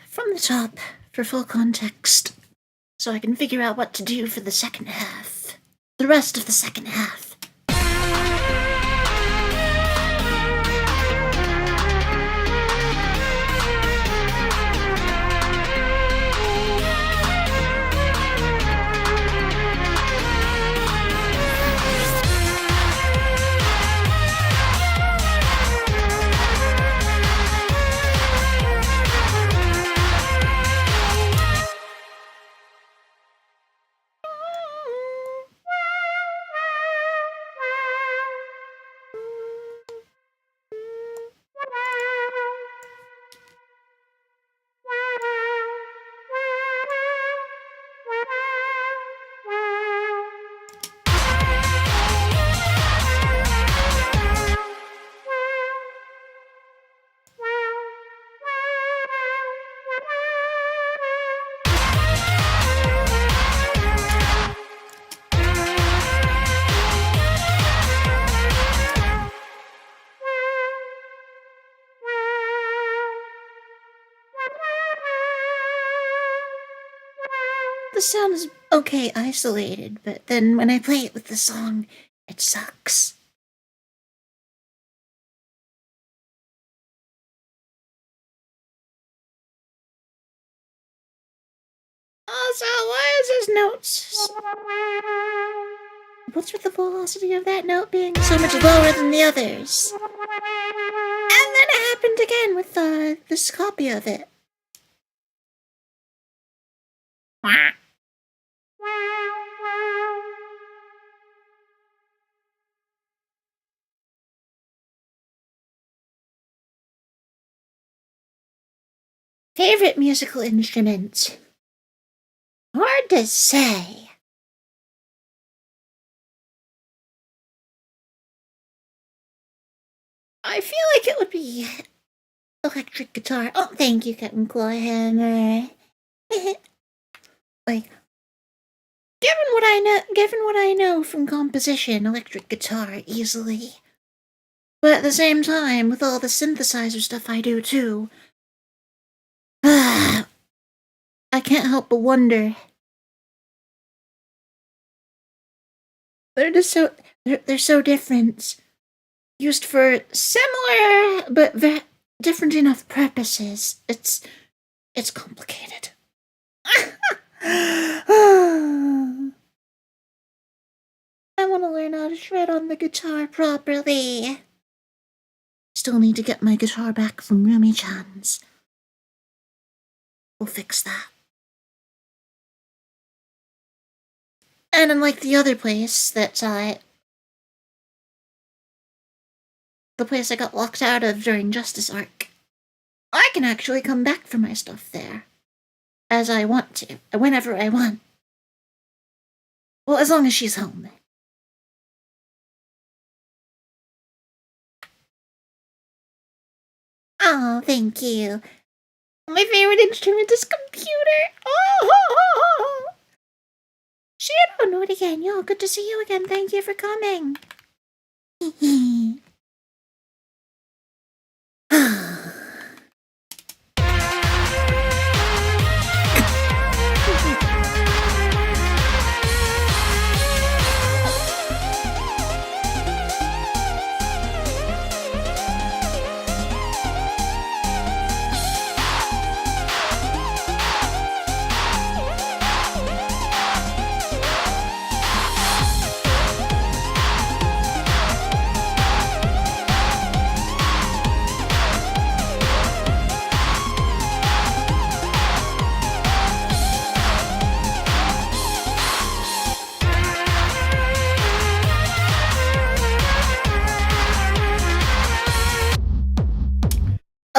From the top, for full context, so I can figure out what to do for the second half. The rest of the second half. The sound is okay isolated, but then when I play it with the song, it sucks. Also, why is this note? What's with the velocity of that note being so much lower than the others? And then it happened again with this copy of it. Favorite musical instrument? Hard to say. I feel like it would be electric guitar. Oh, thank you, Captain Clawhammer. Like, given what I know from composition, electric guitar easily. But at the same time, with all the synthesizer stuff I do too, I can't help but wonder. They're so different. Used for similar but different enough purposes. It's complicated. I want to learn how to shred on the guitar properly. Still need to get my guitar back from Rumi-chan's. We'll fix that. And unlike the other place the place I got locked out of during Justice Arc, I can actually come back for my stuff there. As I want to, whenever I want. Well, as long as she's home. Oh, thank you. My favorite instrument is computer. Oh! Shadow, Nori again. Yo, good to see you again. Thank you for coming.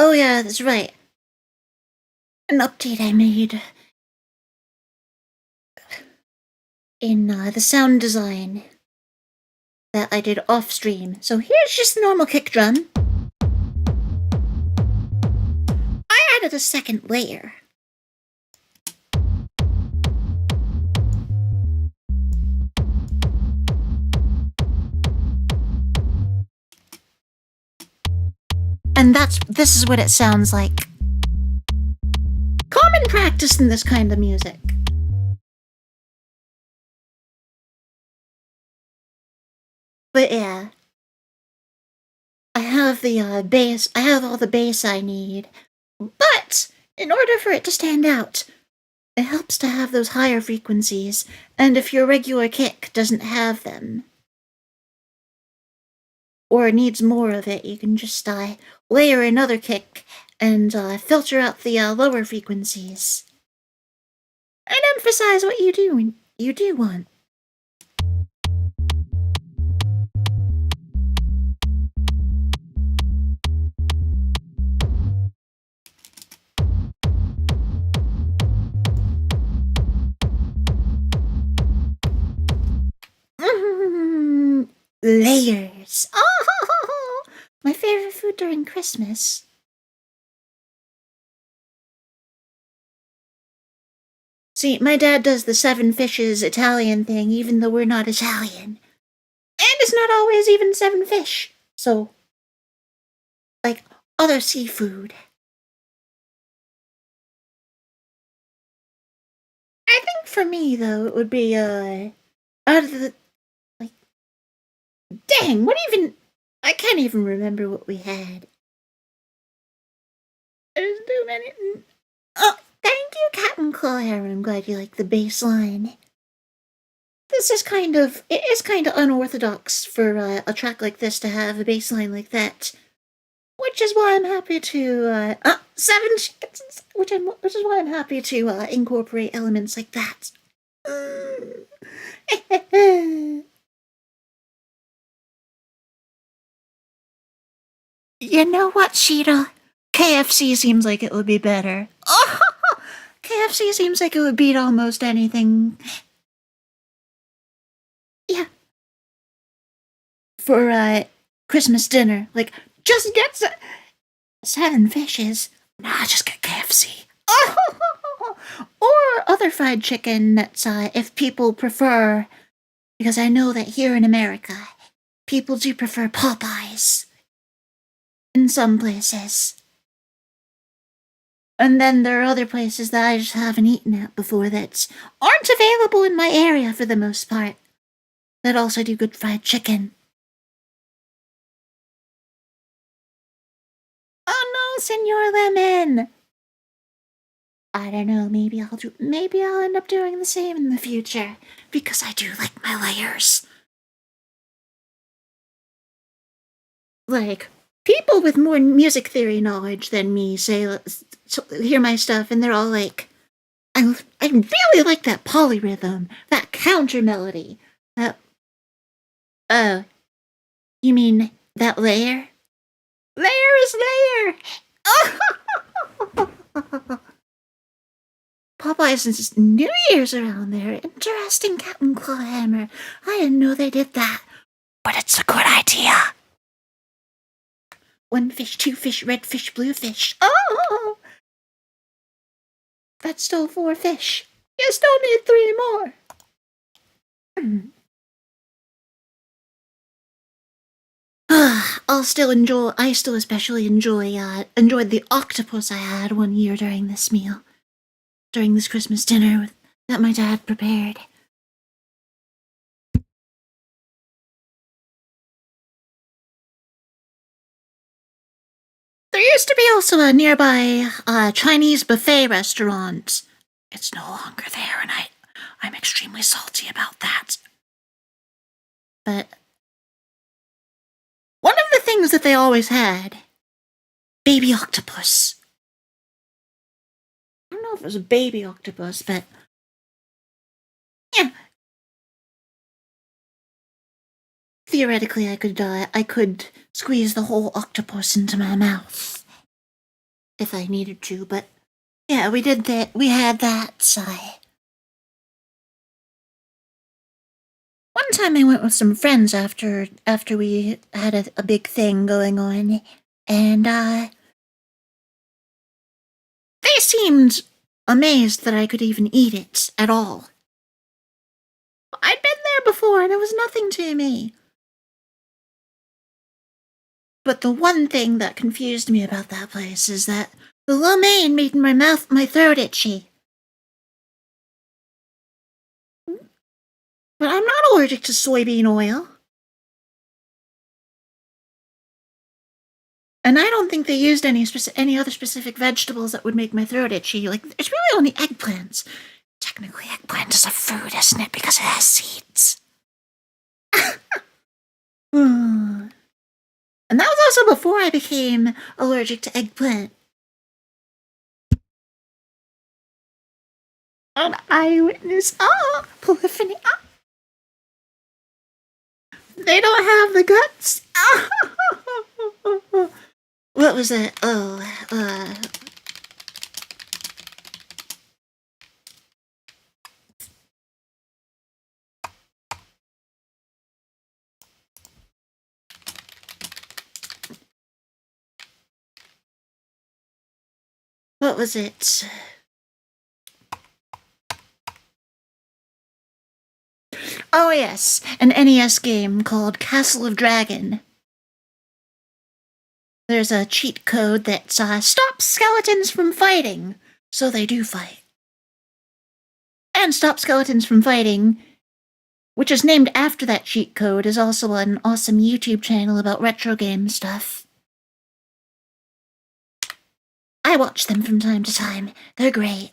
Oh yeah, that's right. An update I made in the sound design that I did off stream. So here's just the normal kick drum. I added a second layer. And this is what it sounds like. Common practice in this kind of music. But yeah, I have the bass. I have all the bass I need. But in order for it to stand out, it helps to have those higher frequencies. And if your regular kick doesn't have them, or needs more of it, you can just layer another kick and filter out the lower frequencies. And emphasize what you do want. Layers. Oh, my favorite food during Christmas. See, my dad does the 7 fishes Italian thing, even though we're not Italian. And it's not always even 7 fish. So, like, other seafood. I think think for me, though, it would be, out of the, like, dang, I can't even remember what we had. There's too many. Oh, thank you, Captain Claire. I'm glad you like the bass line. It is kind of unorthodox for a track like this to have a bass line like that. Which is why I'm happy to, seven chickens, which is why I'm happy to, incorporate elements like that. You know what, Sheeta? KFC seems like it would be better. Oh, KFC seems like it would beat almost anything. Yeah. For, Christmas dinner. Like, just get 7 fishes. Nah, just get KFC. Or other fried chicken that's, if people prefer, because I know that here in America, people do prefer Popeyes. In some places. And then there are other places that I just haven't eaten at before that aren't available in my area for the most part, that also do good fried chicken. Oh no, Senor Lemon! I don't know, maybe I'll end up doing the same in the future, because I do like my layers. Like, people with more music theory knowledge than me hear my stuff and they're all like, I really like that polyrhythm, that counter melody. Oh, you mean that layer? Layer is layer! Popeyes is New Year's around there. Interesting, Captain Clawhammer. I didn't know they did that. But it's a good idea. 1 fish, 2 fish, red fish, blue fish. Oh! That's still 4 fish. You still need 3 more. I still especially enjoyed the octopus I had one year during this meal. During this Christmas dinner that my dad prepared. There used to be also a nearby Chinese buffet restaurant. It's no longer there, and I'm extremely salty about that. But one of the things that they always had, baby octopus. I don't know if it was a baby octopus, but yeah. Theoretically, I could squeeze the whole octopus into my mouth if I needed to, but yeah, we did that. We had that side. One time I went with some friends after we had a big thing going on, and they seemed amazed that I could even eat it at all. I'd been there before, and it was nothing to me. But the one thing that confused me about that place is that the lo mein made my throat itchy. But I'm not allergic to soybean oil. And I don't think they used any other specific vegetables that would make my throat itchy. Like, it's really only eggplants. Technically, eggplant is a food, isn't it? Because it has seeds. And that was also before I became allergic to eggplant. An eyewitness. Oh, polyphony. Oh. They don't have the guts. What was that? What was it? Oh yes, an NES game called Castle of Dragon. There's a cheat code that stops skeletons from fighting, so they do fight. And Stop Skeletons from Fighting, which is named after that cheat code, is also an awesome YouTube channel about retro game stuff. I watch them from time to time. They're great.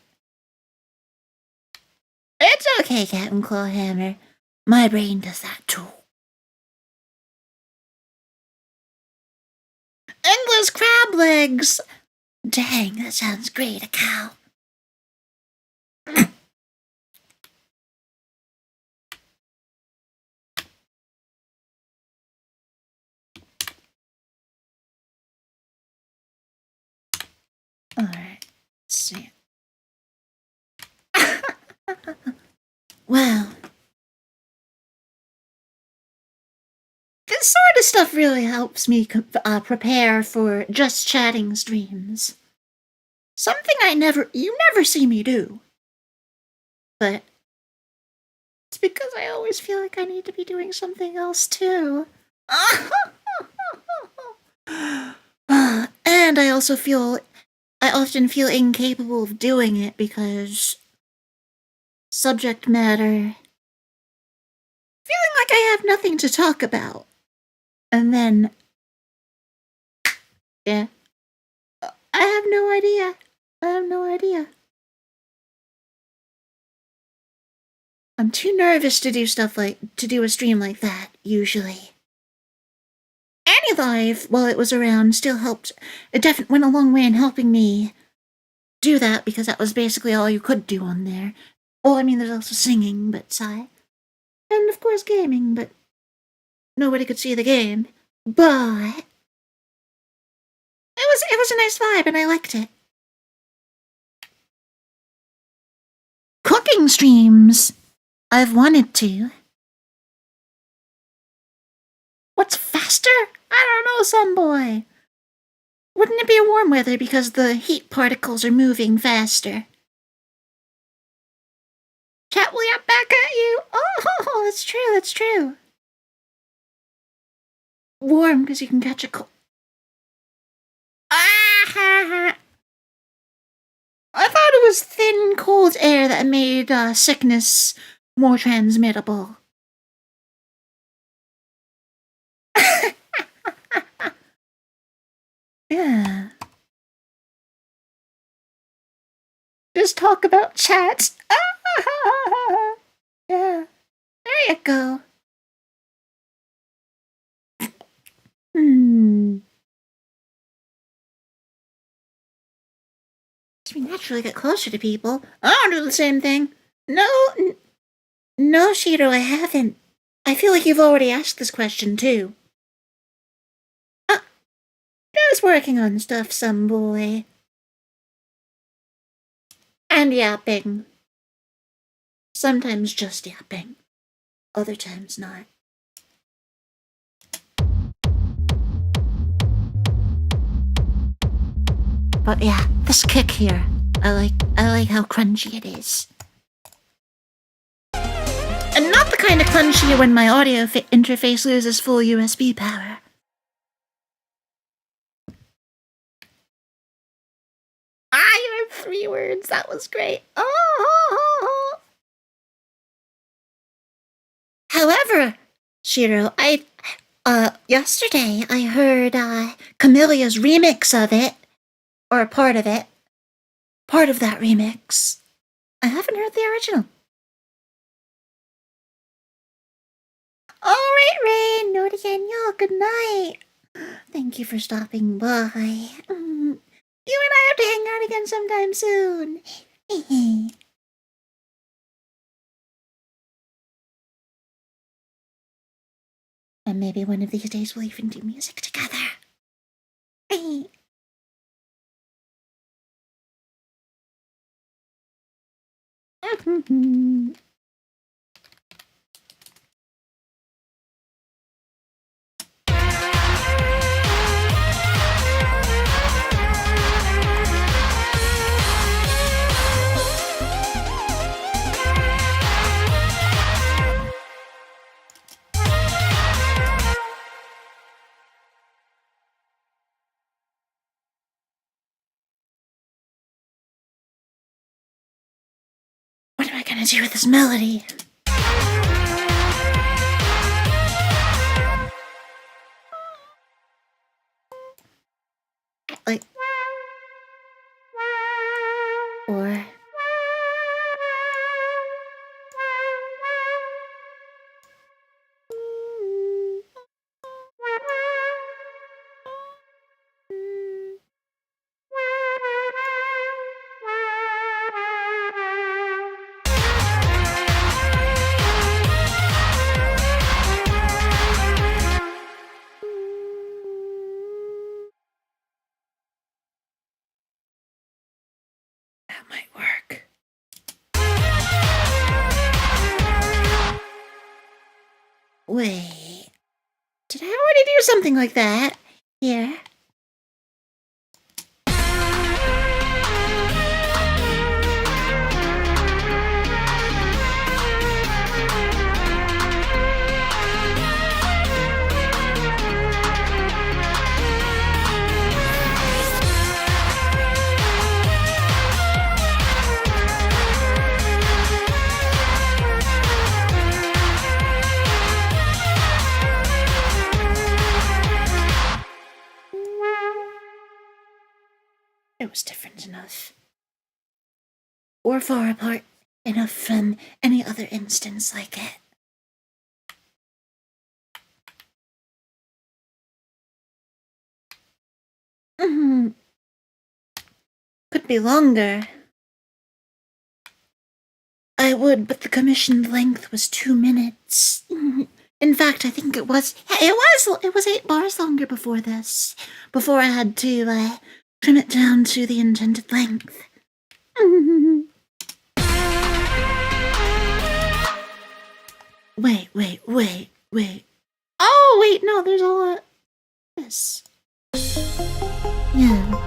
It's okay, Captain Clawhammer. My brain does that too. Endless crab legs! Dang, that sounds great, a cow. Alright, let's see. Well, this sort of stuff really helps me prepare for just chatting streams. Something you never see me do. But it's because I always feel like I need to be doing something else too. And I often feel incapable of doing it because subject matter. Feeling like I have nothing to talk about. And then, yeah, I have no idea. I'm too nervous to do a stream like that, usually. Any Live, while it was around, still helped. It definitely went a long way in helping me do that because that was basically all you could do on there. Well, I mean, there's also singing, but sigh. And of course gaming, but nobody could see the game. But it was a nice vibe and I liked it. Cooking streams. I've wanted to. What's faster? I don't know, some boy. Wouldn't it be warm weather because the heat particles are moving faster? Chat will yap back at you. Oh, that's true. Warm because you can catch a cold. I thought it was thin, cold air that made sickness more transmittable. Yeah. Just talk about chat. Yeah. There you go. We naturally get closer to people. I'll do the same thing. No, Shiro, I haven't. I feel like you've already asked this question, too. Just working on stuff, some boy. And yapping. Sometimes just yapping. Other times not. But yeah, this kick here. I like how crunchy it is. And not the kind of crunchy when my audio interface loses full USB power. You have 3 words. That was great. Oh. However, Shiro, yesterday I heard Camillea's remix of it, or a part of it. Part of that remix. I haven't heard the original. Alright, Rain, Nori and y'all, good night. Thank you for stopping by. You and I have to hang out again sometime soon. And maybe one of these days we'll even do music together. What am I gonna gonna do with this melody? Like, or that might work. Wait, did I already do something like that? Here. It was different enough. Or far apart enough from any other instance like it. Could be longer. I would, but the commissioned length was 2 minutes. In fact, I think it was 8 bars longer before this. Before I had to trim it down to the intended length. Wait. Oh, wait, no, there's a lot. This. Yeah.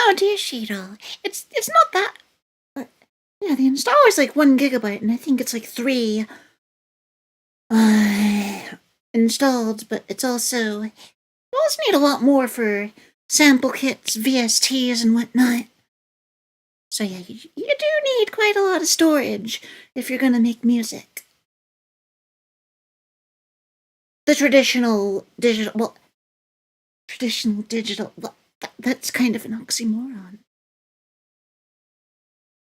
Oh dear Sheetal. It's not that. Yeah, the installer is like 1 gigabyte, and I think it's like 3 installed. But it's also you also need a lot more for sample kits, VSTs, and whatnot. So yeah, you do need quite a lot of storage if you're gonna make music. The traditional digital, that's kind of an oxymoron.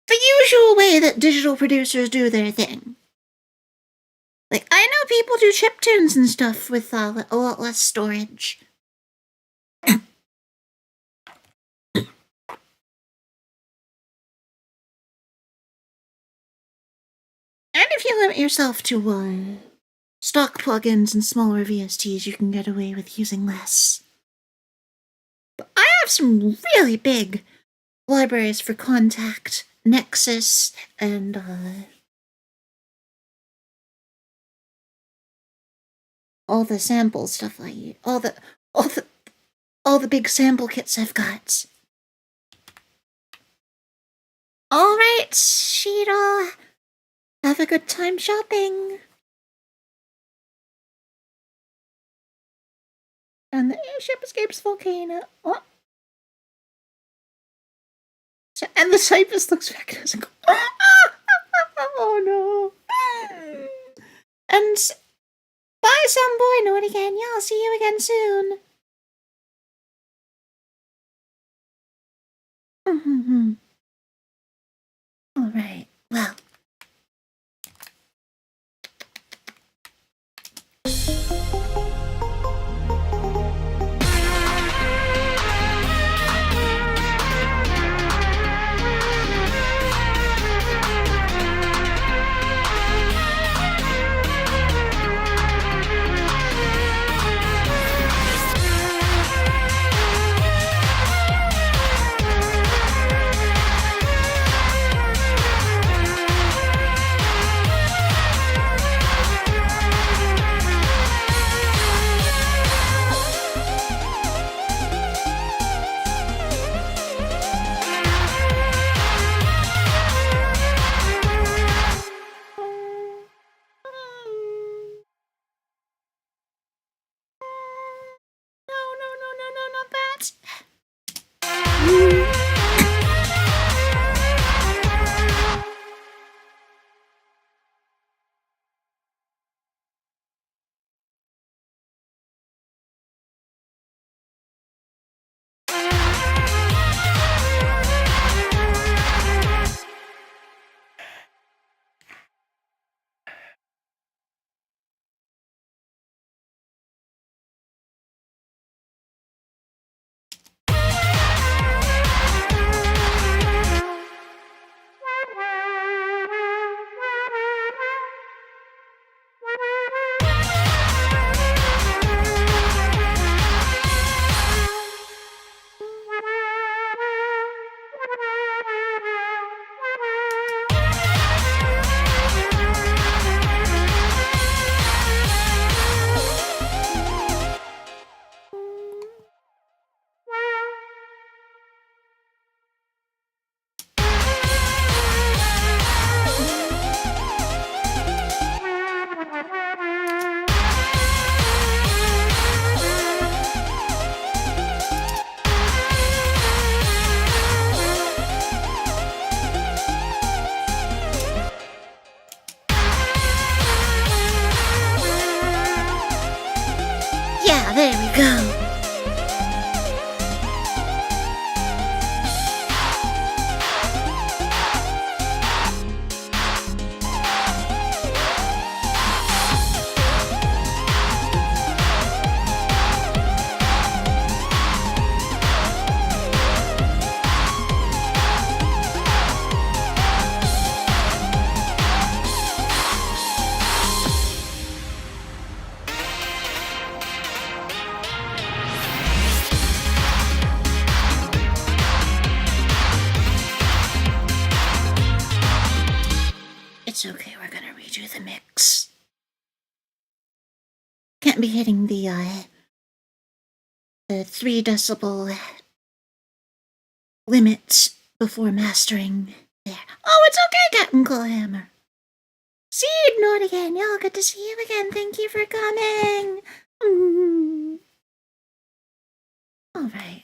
The usual way that digital producers do their thing. Like, I know people do chiptunes and stuff with a lot less storage. And if you limit yourself to stock plugins and smaller VSTs, you can get away with using less. But I have some really big libraries for Contact, Nexus, and all the sample stuff all the big sample kits I've got. All right, Sheetal. Have a good time shopping. And the airship escapes volcano. Oh. And the Cypress looks back at us and goes, oh no. And bye, some boy, Nori again. Yeah, I'll see you again soon. Mm-hmm. All right. Well. Yeah, there we go. It's okay, we're gonna redo the mix. Can't be hitting the 3 decibel limit before mastering there. Oh, it's okay, Captain Clawhammer. Seed Nord again. Y'all, good to see you again. Thank you for coming. All right.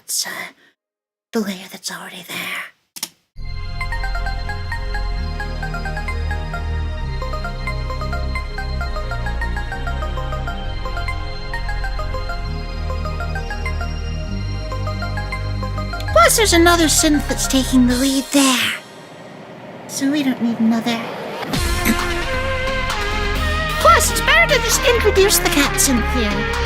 that's the layer that's already there. Plus, there's another synth that's taking the lead there. So we don't need another. Plus, it's better to just introduce the cat synth here.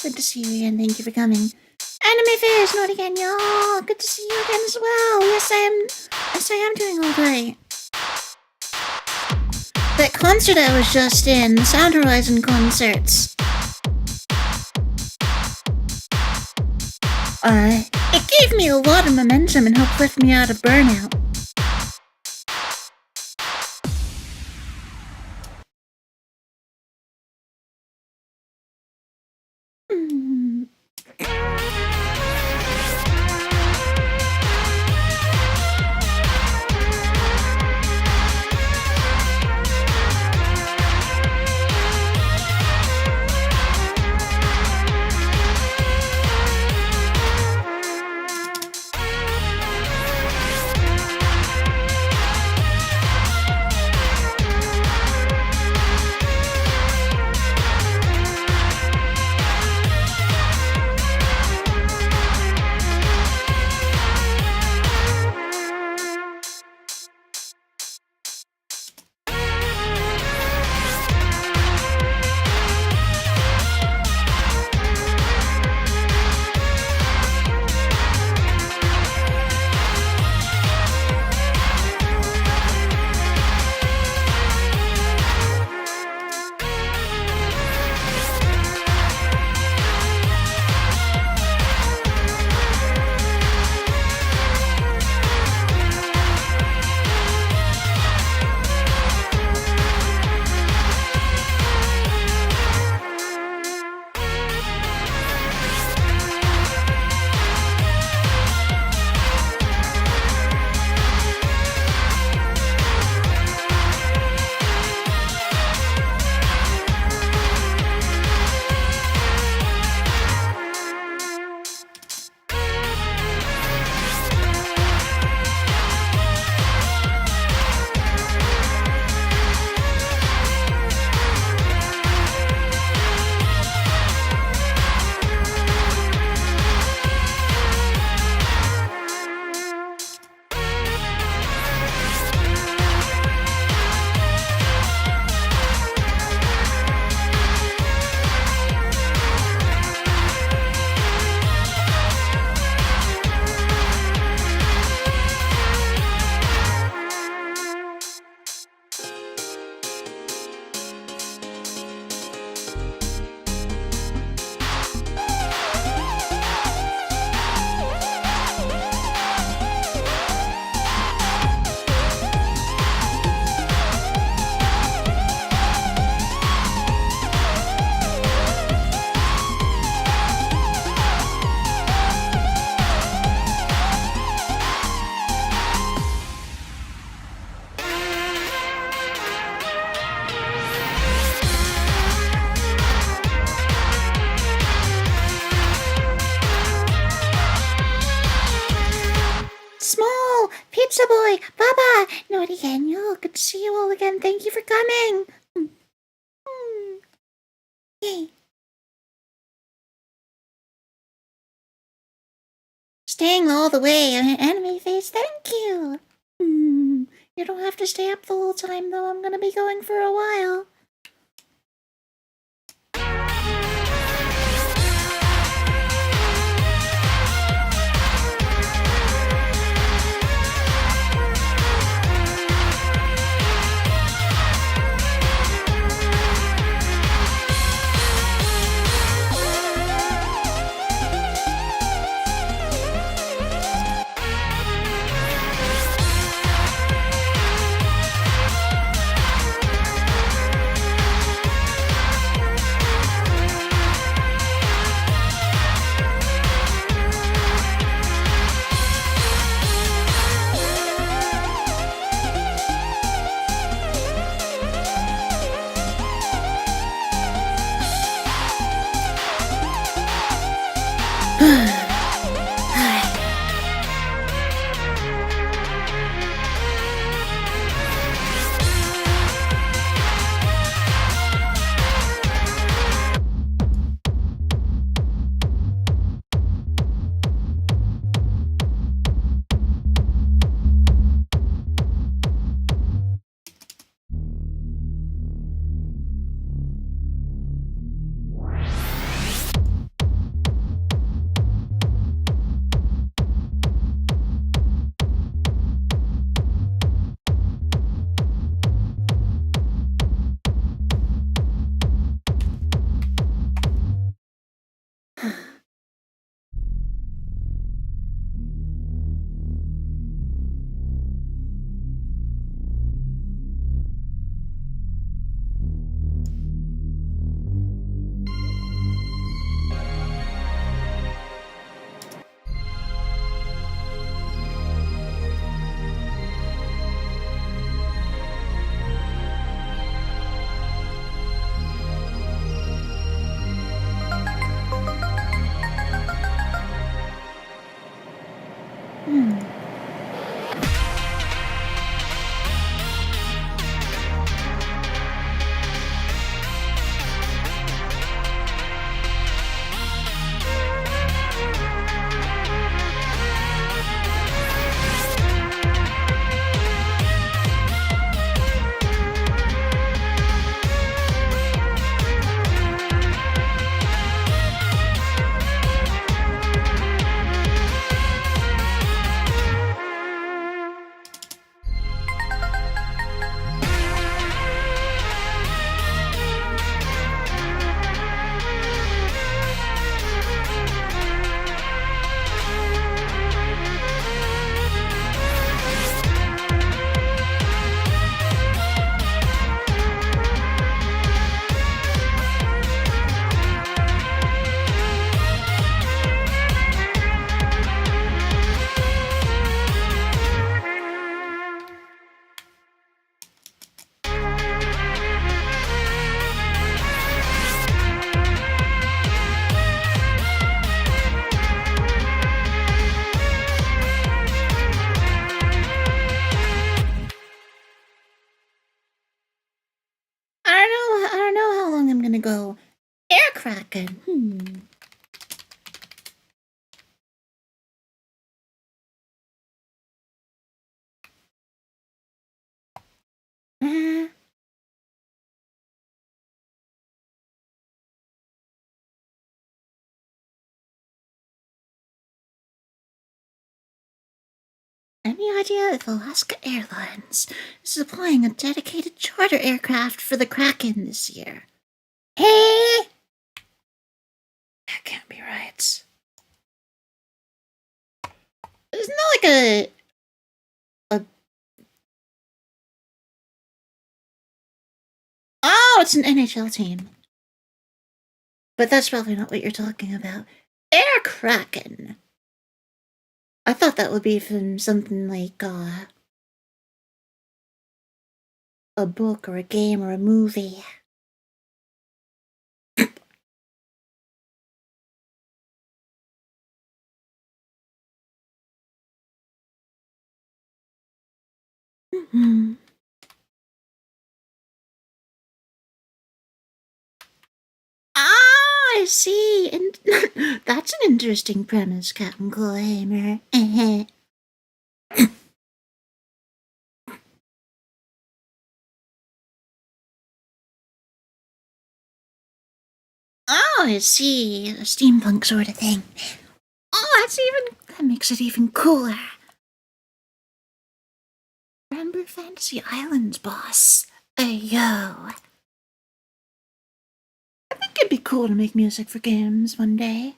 Good to see you again. Thank you for coming. Anime Face, not again, y'all. Good to see you again as well. Yes, I am doing all right. That concert I was just in, the Sound Horizon concerts. It gave me a lot of momentum and helped lift me out of burnout. Pizza Boy, Baba, Nori again, y'all. Good to see you all again. Thank you for coming. Yay. Staying all the way, Anime Face, thank you. You don't have to stay up the whole time, though. I'm gonna be going for a while. Hmm. I don't know how long I'm gonna go air cracking. Uh, Any idea if Alaska Airlines is supplying a dedicated charter aircraft for the Kraken this year? Hey! That can't be right. Isn't that like a Oh, it's an NHL team. But that's probably not what you're talking about. Air Kraken. I thought that would be from something like a book or a game or a movie. Mhm. Ah, I see. And that's an interesting premise, Captain Colehammer. Oh, I see. A steampunk sort of thing. Oh, that makes it even cooler. Remember Fantasy Islands, boss? Yo. I think it'd be cool to make music for games one day.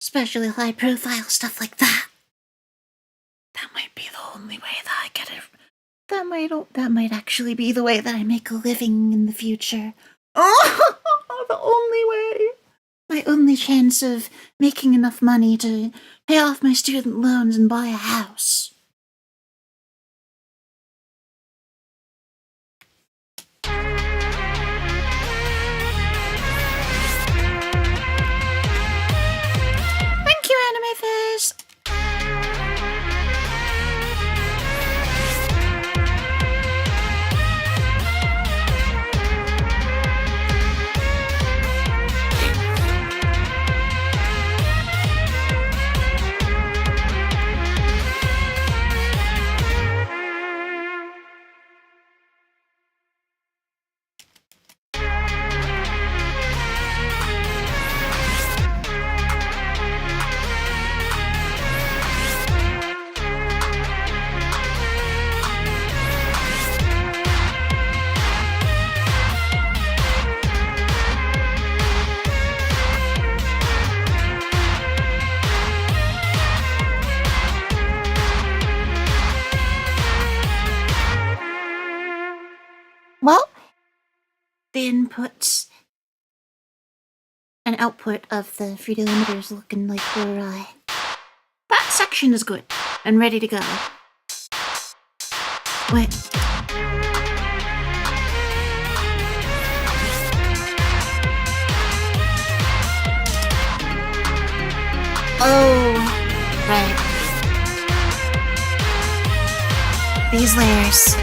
Especially high profile stuff like that. That might be the only way that I get it. That might actually be the way that I make a living in the future. Oh, the only way. My only chance of making enough money to pay off my student loans and buy a house. Thank you, Anime Face. Well, the inputs and output of the 3D limiter is looking like we're, that section is good and ready to go. Wait. Oh, right. these layers.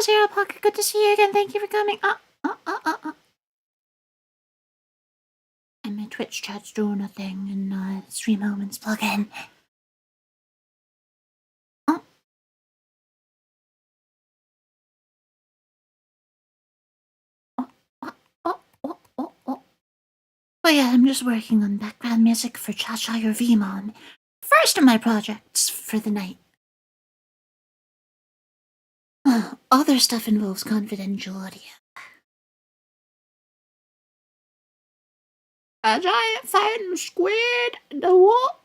Zero Pocket, good to see you again. Thank you for coming. And my Twitch chat's doing a thing, and Stream Moments plug in. Oh yeah, I'm just working on background music for Cha-Cha Your V-Mom. First of my projects for the night. Other stuff involves confidential audio. A giant fighting squid in the wall.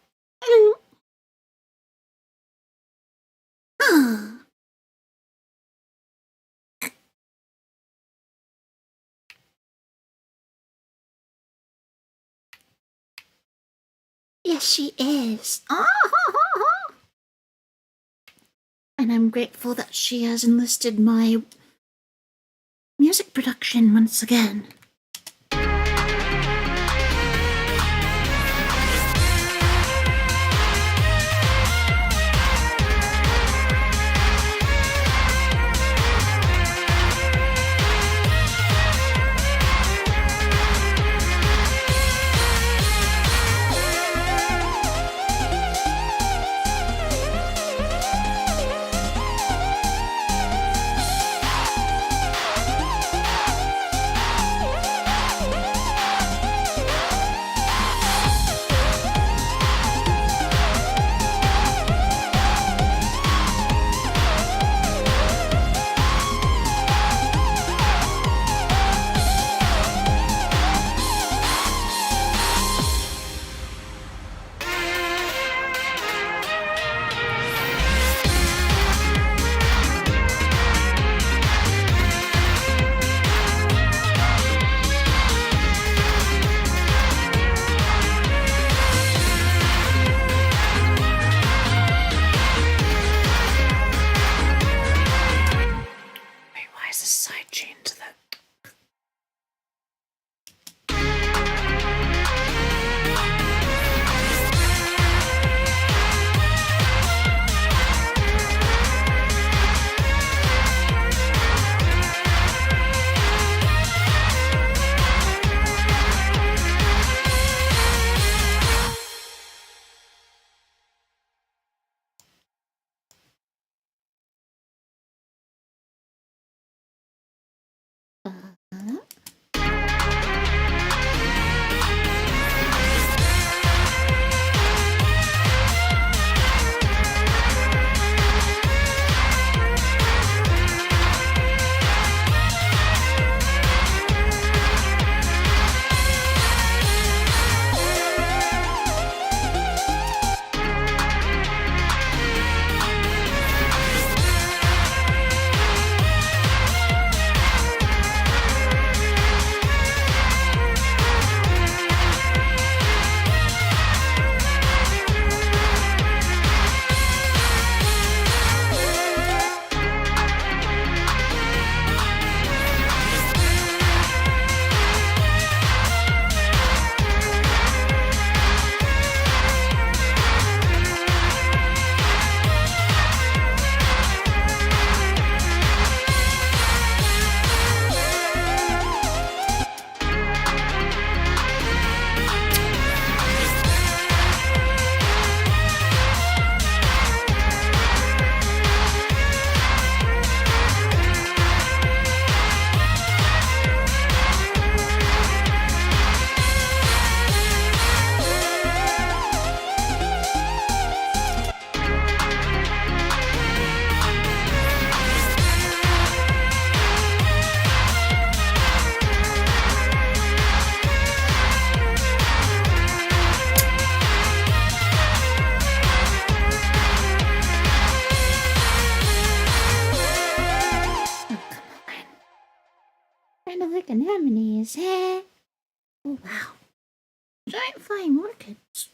Yes, she is. And I'm grateful that she has enlisted my music production once again. Oh, wow. Giant flying orchids.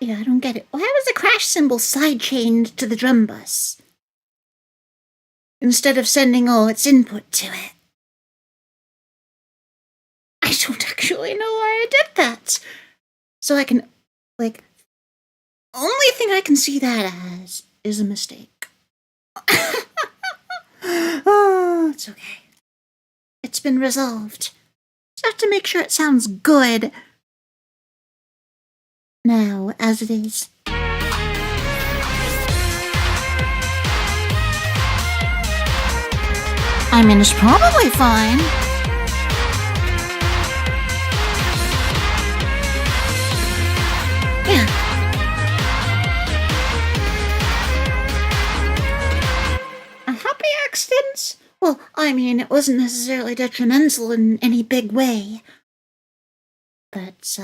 Yeah, I don't get it. Why was the crash cymbal side-chained to the drum bus? Instead of sending all its input to it. I don't actually know why I did that. So I can, only thing I can see that as is a mistake. Oh, it's okay. It's been resolved. Just have to make sure it sounds good now, as it is. I mean, it's probably fine. Yeah. A happy accident? Well, I mean, it wasn't necessarily detrimental in any big way. But,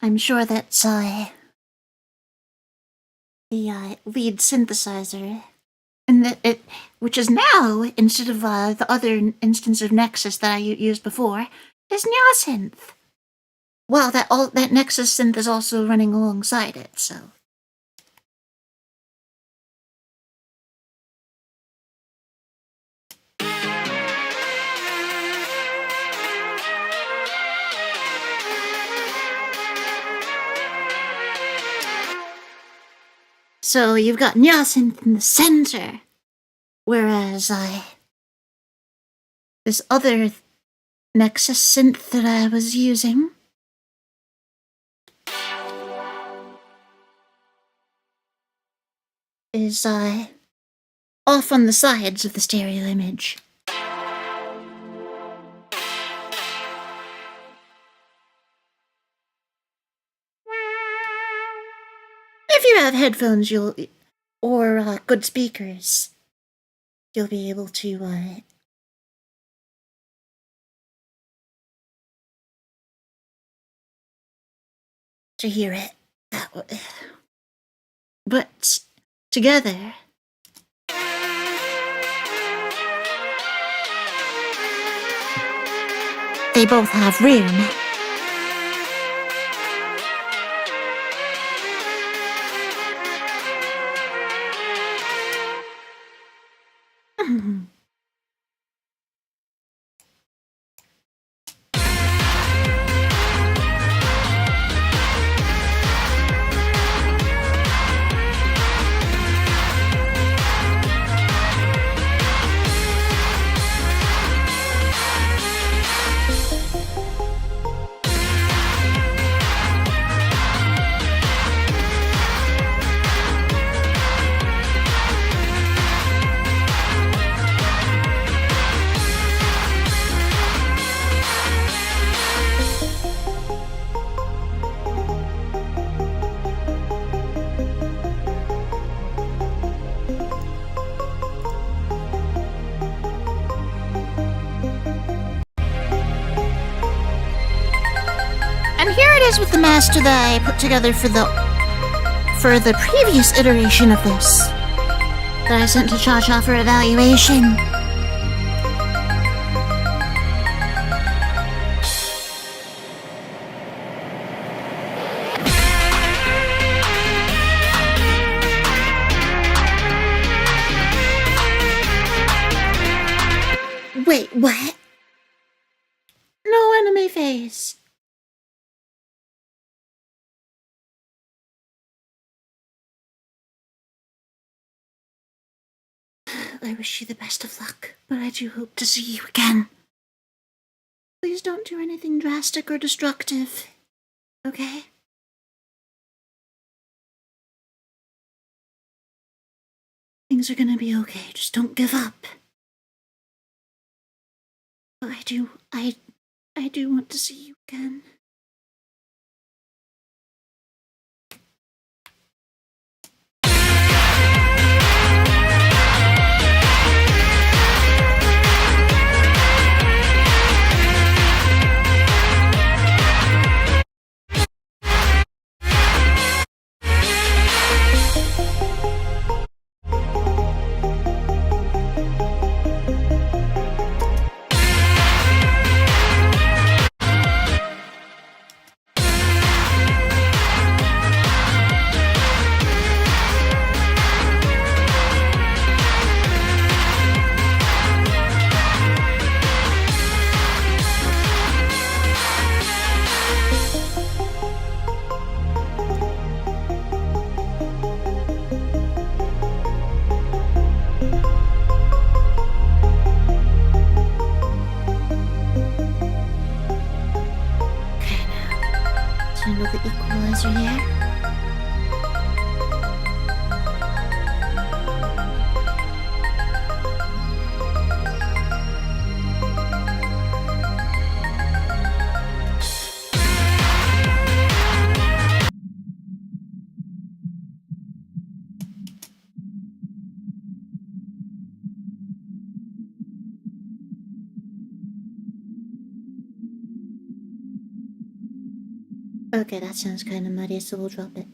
I'm sure that, the, lead synthesizer, and which is now, instead of, the other instance of Nexus that I used before, is Synth. Well, that Nexus synth is also running alongside it, so. So you've got Synth in the center, whereas this other Nexus synth that I was using is off on the sides of the stereo image. If you have headphones, or good speakers, you'll be able to hear it that way. but together. They both have room. With the master that I put together for the previous iteration of this that I sent to Cha-Cha for evaluation. Wait, what? No anime face. I wish you the best of luck, but I do hope to see you again. Please don't do anything drastic or destructive, okay? Things are gonna be okay, just don't give up. But I do want to see you again. Handle the equalizer here. Okay, that sounds kind of muddy, so we'll drop it.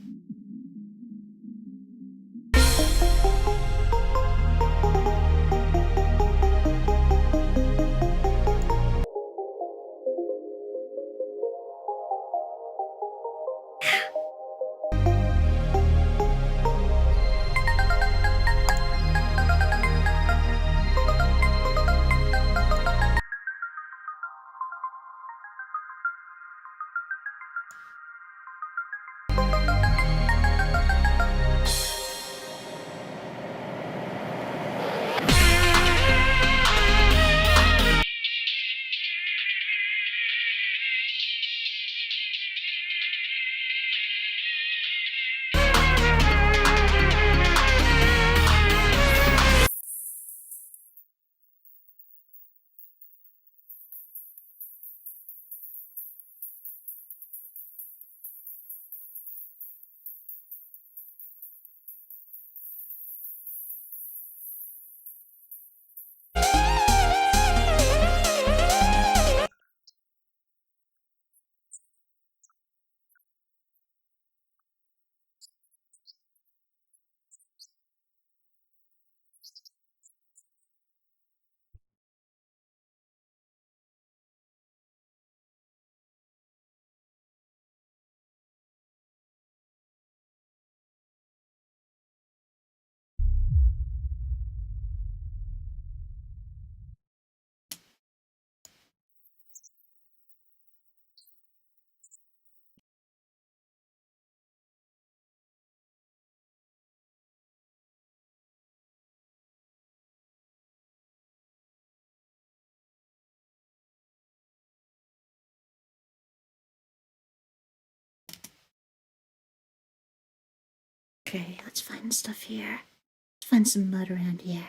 Okay, let's find stuff here. Let's find some mud around here.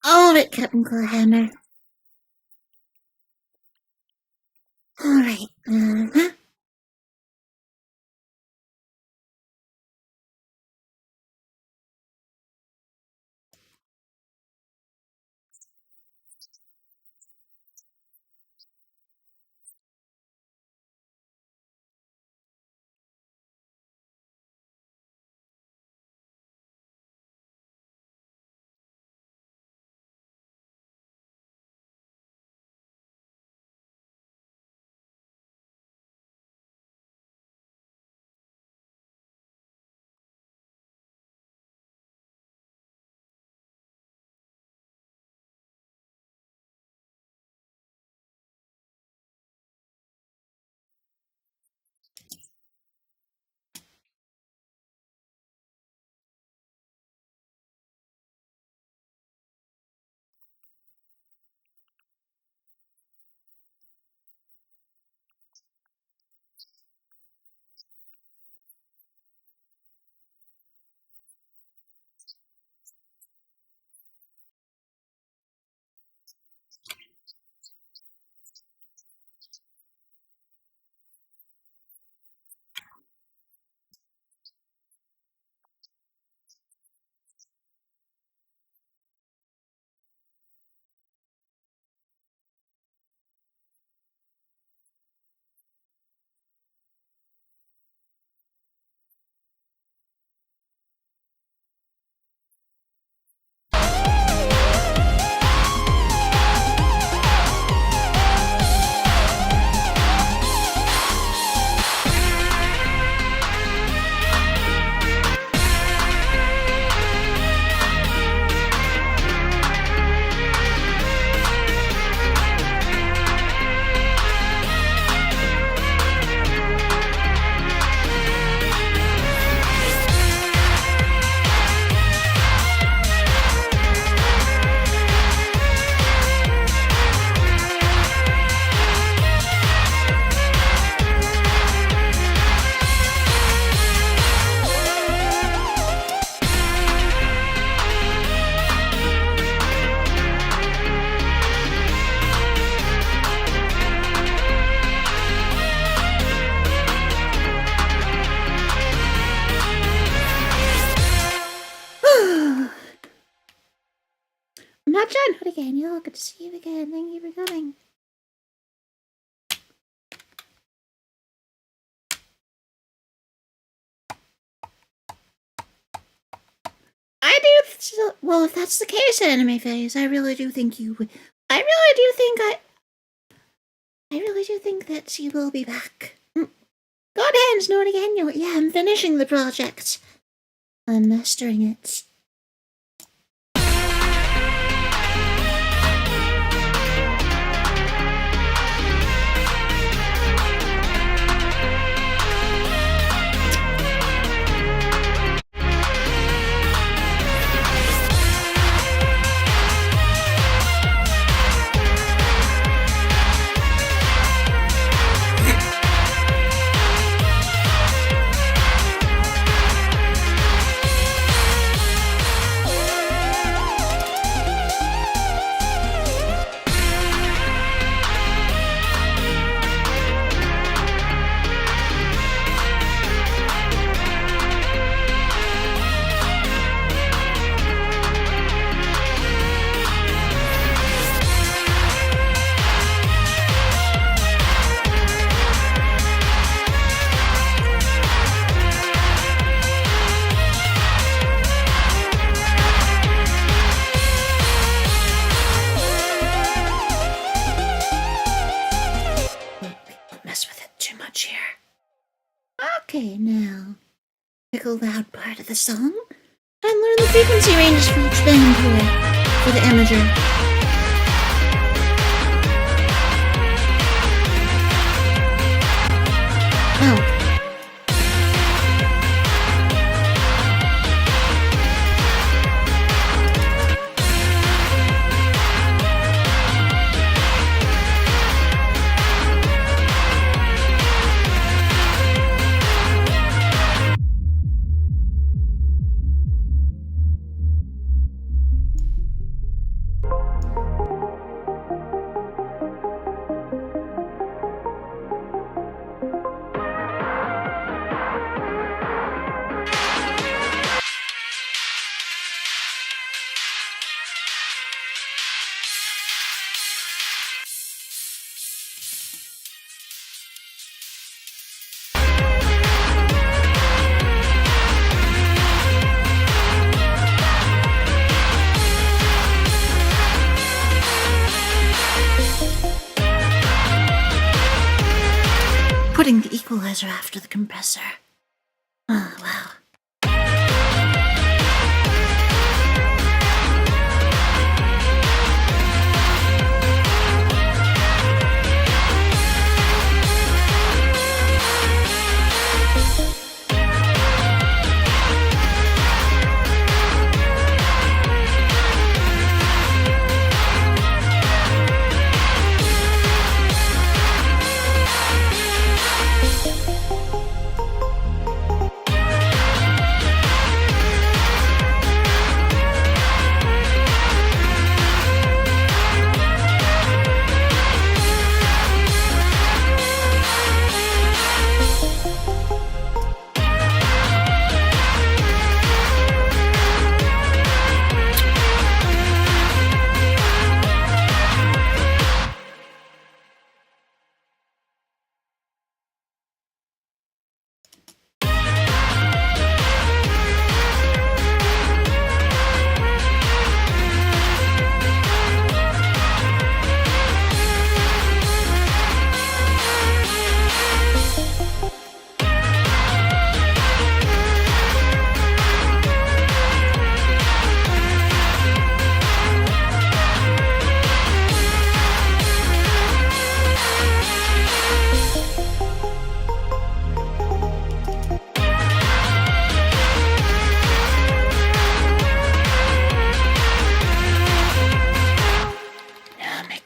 All right, Captain Clawhammer. All right. I'm not John Hood again. You'll good to see you again. Thank you for coming. I do. Well, if that's the case, Anime Phase, I really do think you. I really do think that you will be back. God hands, know it again. Yeah, I'm finishing the project. I'm mastering it. Okay, now pick a loud part of the song and learn the frequency ranges for each band here for the amateur. putting the equalizer after the compressor. Oh, wow.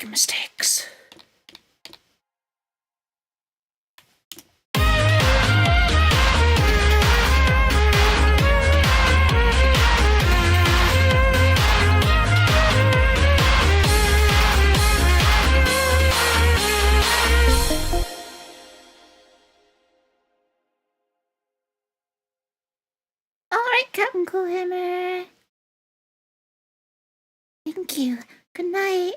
Mistakes. All right, Captain Coolhammer. Thank you. Good night.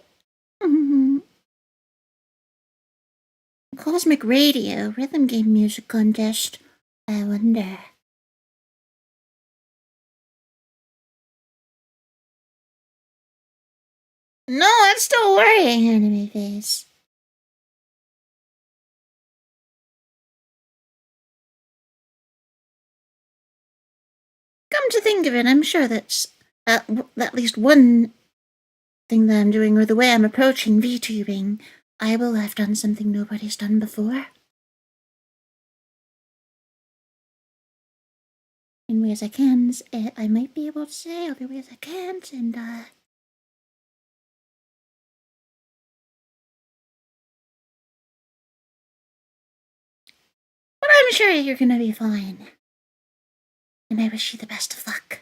Cosmic Radio Rhythm Game Music Contest. I wonder. No, it's still worrying anime face. Come to think of it, I'm sure that's at least one thing that I'm doing, or the way I'm approaching VTubing. I will have done something nobody's done before. In ways I can, I might be able to say, other ways I can't, and but I'm sure you're gonna be fine. And I wish you the best of luck.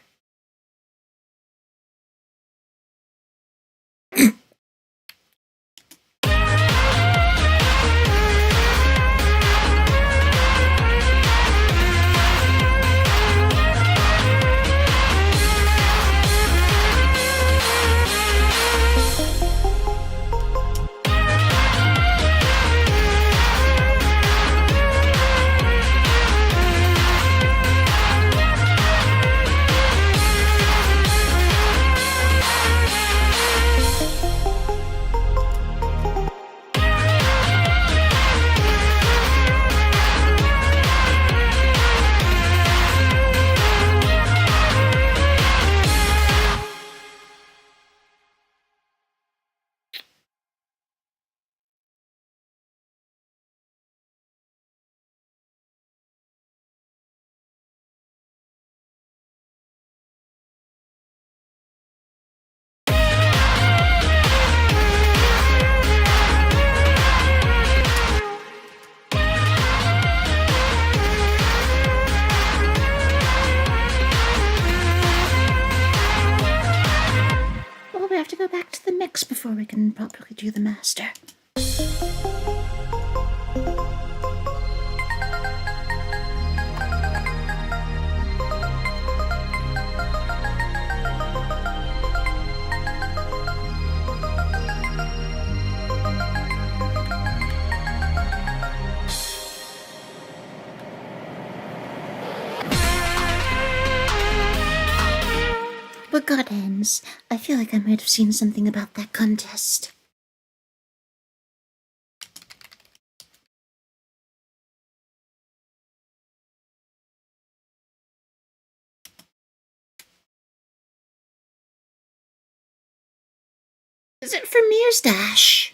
We have to go back to the mix before we can properly do the master. But God ends, I feel like I might have seen something about that contest. Is it from Mustache?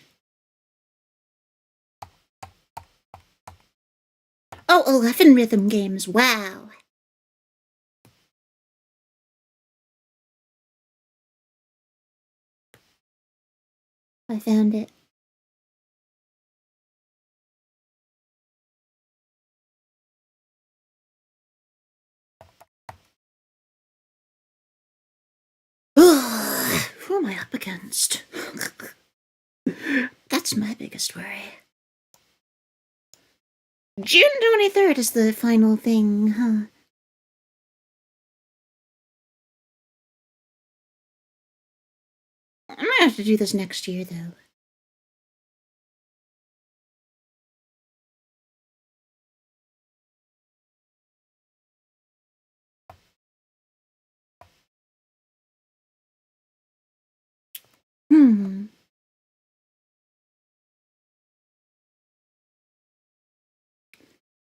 Oh, 11 rhythm games. Wow. I found it. Who am I up against? That's my biggest worry. June 23rd is the final thing, huh? I'm gonna have to do this next year, though.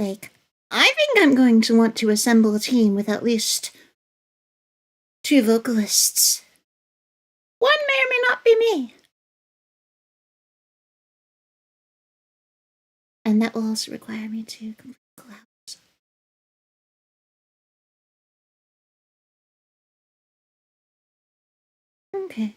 Like, I think I'm going to want to assemble a team with at least 2 vocalists. One may or may not be me. And that will also require me to complete collabs. Okay.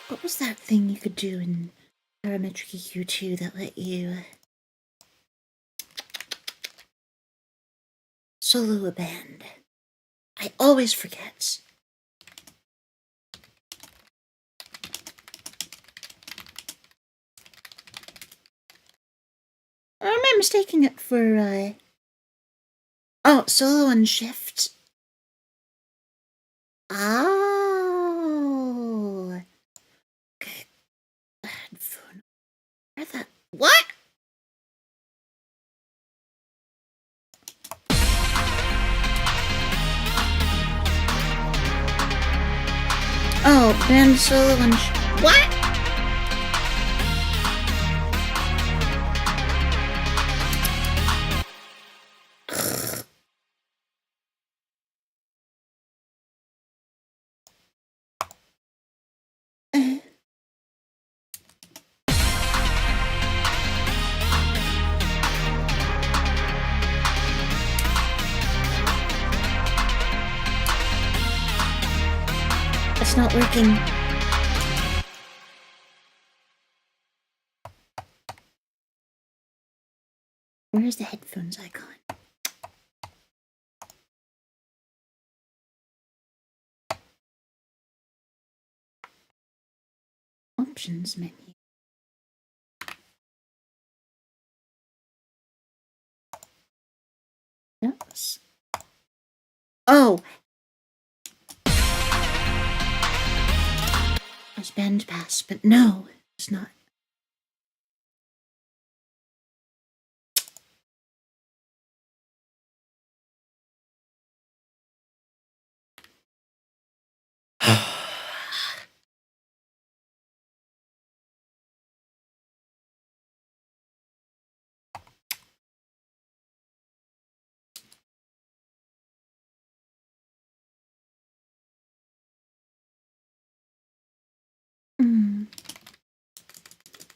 What was that thing you could do in parametric EQ too that let you solo a band. I always forget. Or am I mistaking it for, oh, solo and shift? Oh. Okay. Headphone. Where the... What? Oh, band solo and what? It's not working. Where's the headphones icon? Options menu. Yes. Oh! There's band pass, but no, it's not.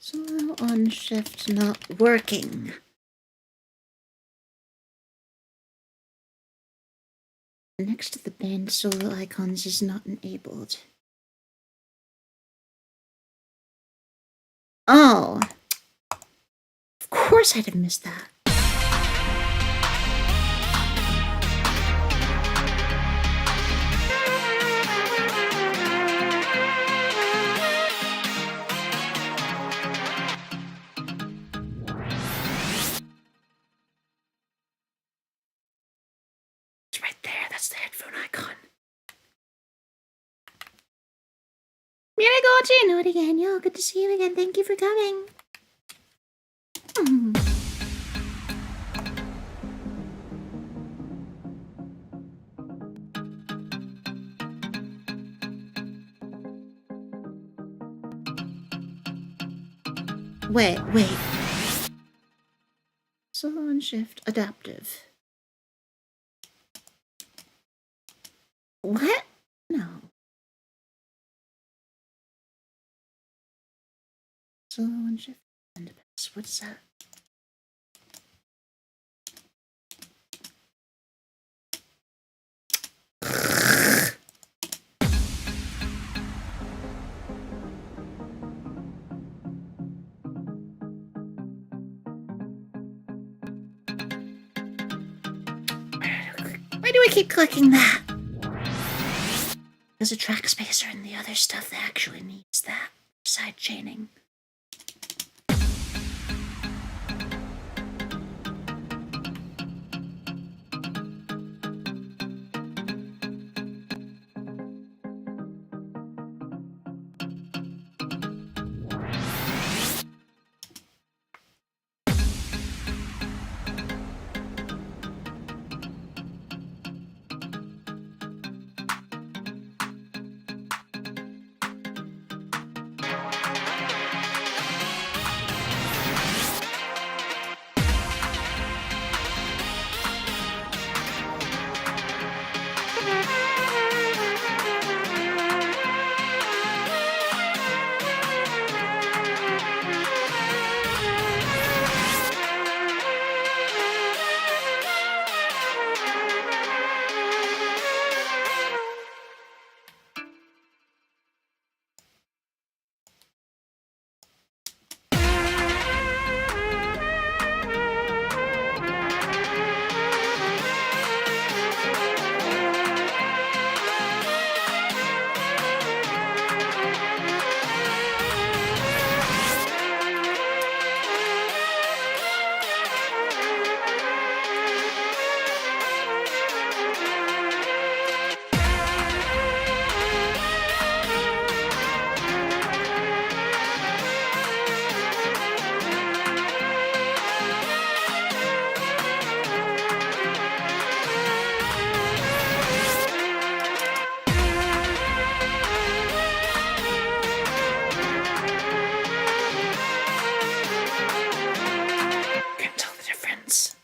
Solo on shift not working. Next to the band solo icons is not enabled. Oh. Of course I'd have missed that. It's right there. That's the headphone icon. Miragochi, Nori again. Yo, good to see you again. Thank you for coming. Wait. Solo and shift adaptive. What? No. Solo and shift and pass. What's that? Why do I keep clicking that? There's a track spacer and the other stuff that actually needs that side chaining. sense.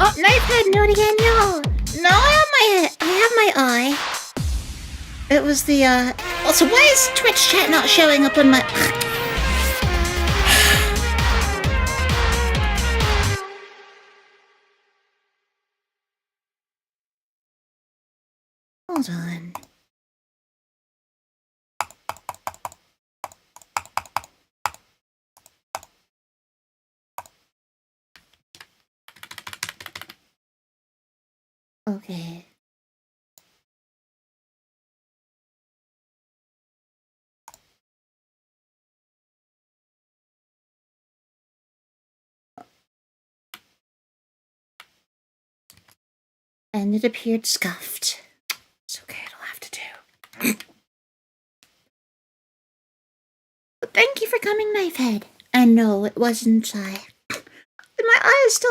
Oh, knife head, no it again, no. No, I have my eye. It was the, Also, why is Twitch chat not showing up on my... Hold on. Okay. And it appeared scuffed. It's okay, it'll have to do. But thank you for coming, Knifehead. And no, it wasn't I. My eye is still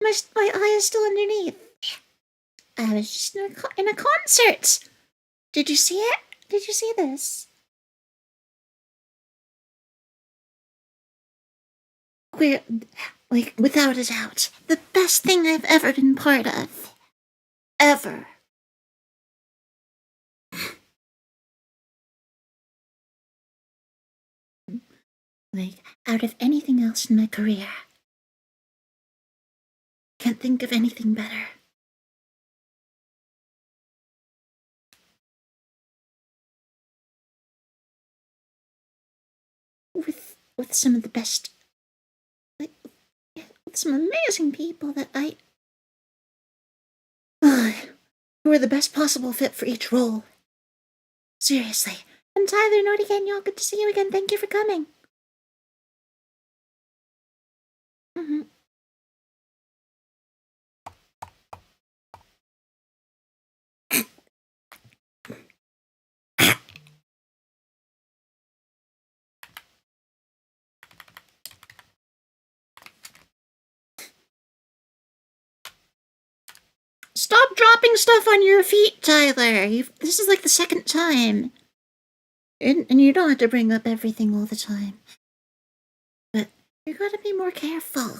my eye is still underneath. I was just in a concert. Did you see it? Did you see this? We're, like, without a doubt, the best thing I've ever been part of. Ever. Like, out of anything else in my career. Can't think of anything better. With some of the best, like, with some amazing people that who are the best possible fit for each role. Seriously. And Tyler, Nori again, y'all, good to see you again. Thank you for coming. Stop dropping stuff on your feet, Tyler. This is like the second time. And you don't have to bring up everything all the time. But you gotta be more careful.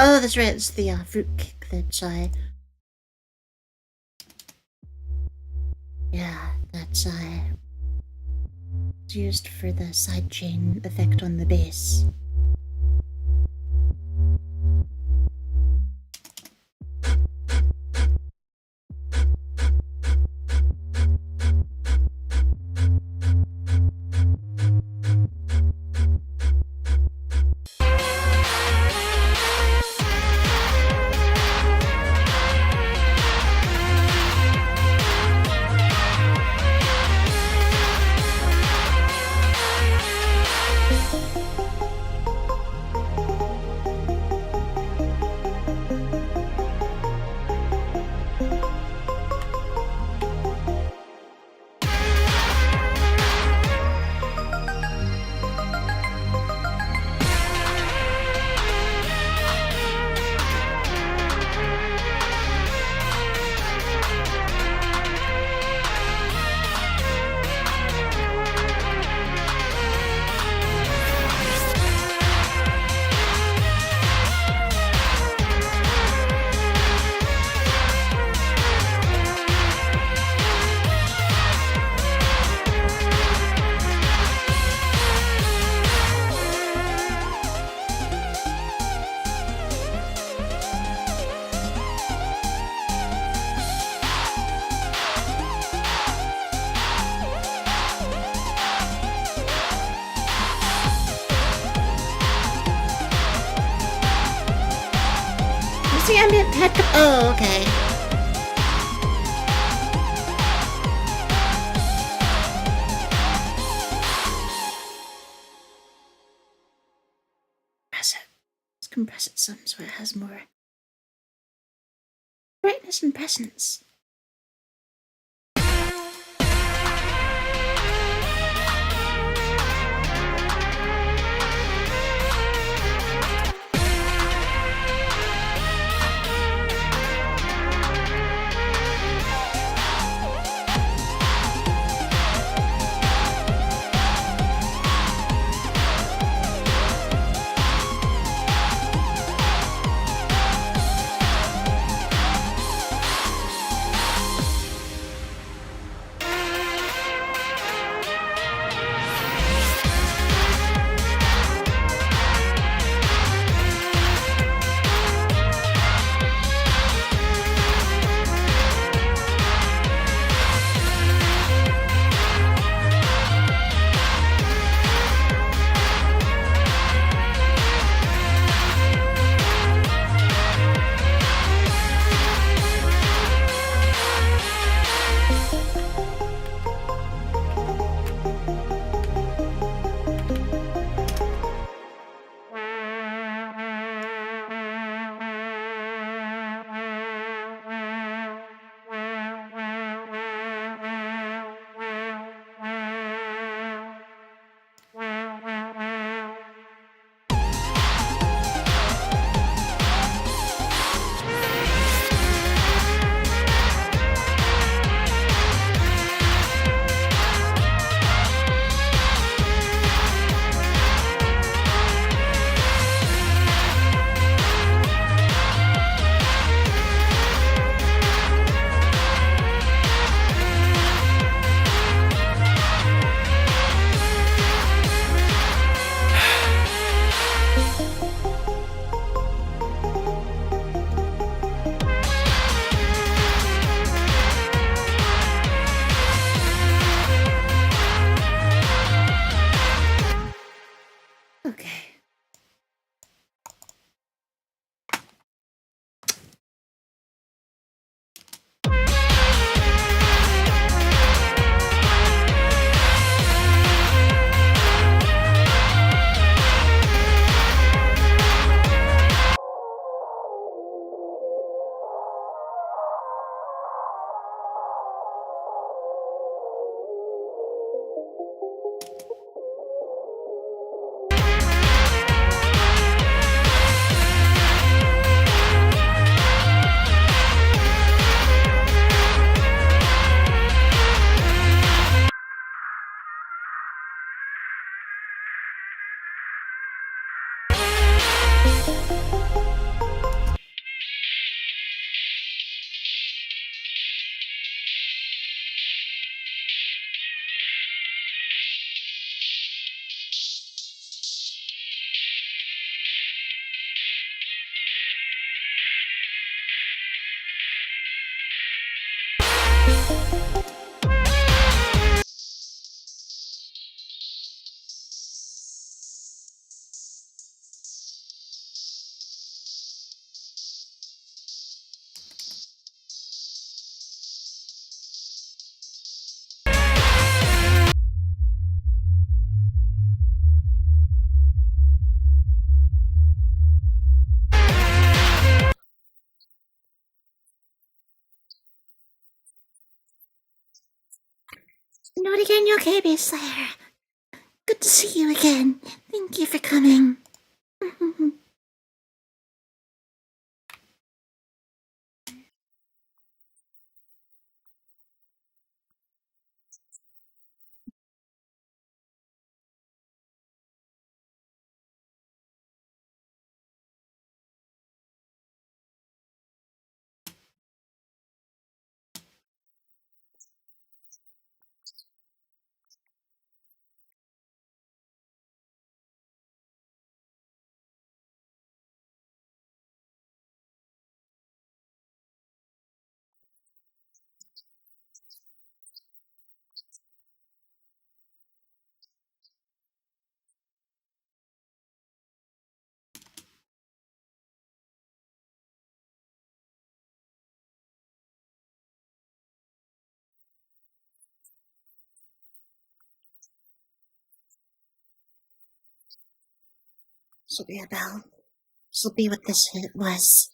Oh, that's right. It's the fruitcake that yeah, that's it's used for the sidechain effect on the bass. The ambient head. Oh, okay. Compress it. Let's compress it some so it has more brightness and presence. Not again, you okay, Base Slayer? Good to see you again. Thank you for coming. She'll be a bell. She'll be what this hit was.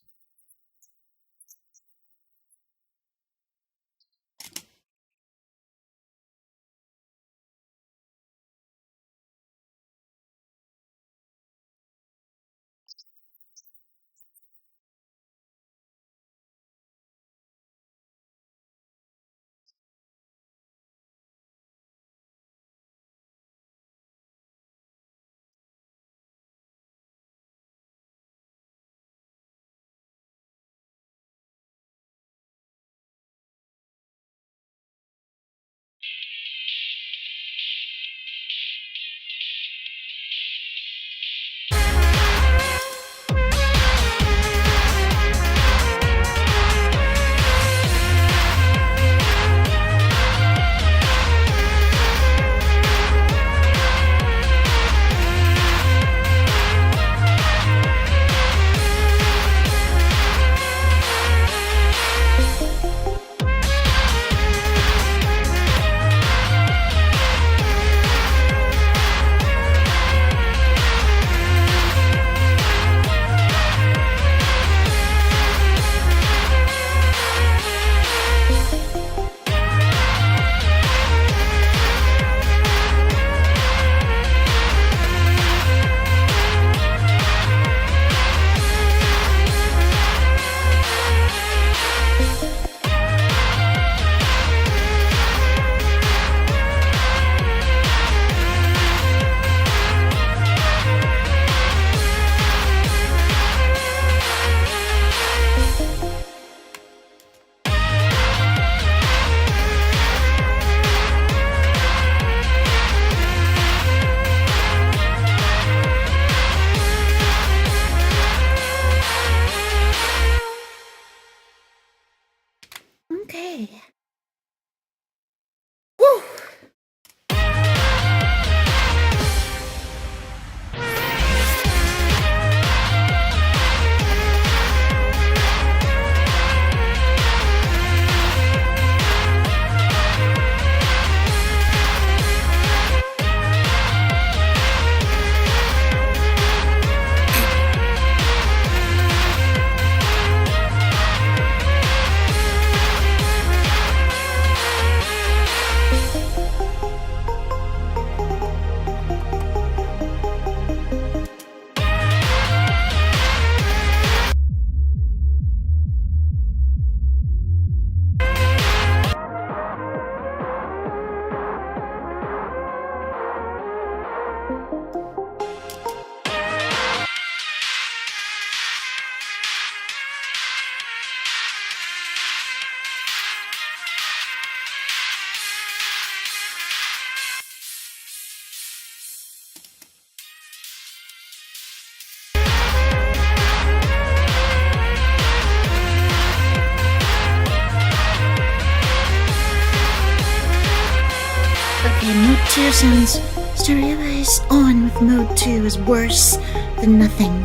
Okay, mode 2 sounds stereoized on with mode 2 is worse than nothing.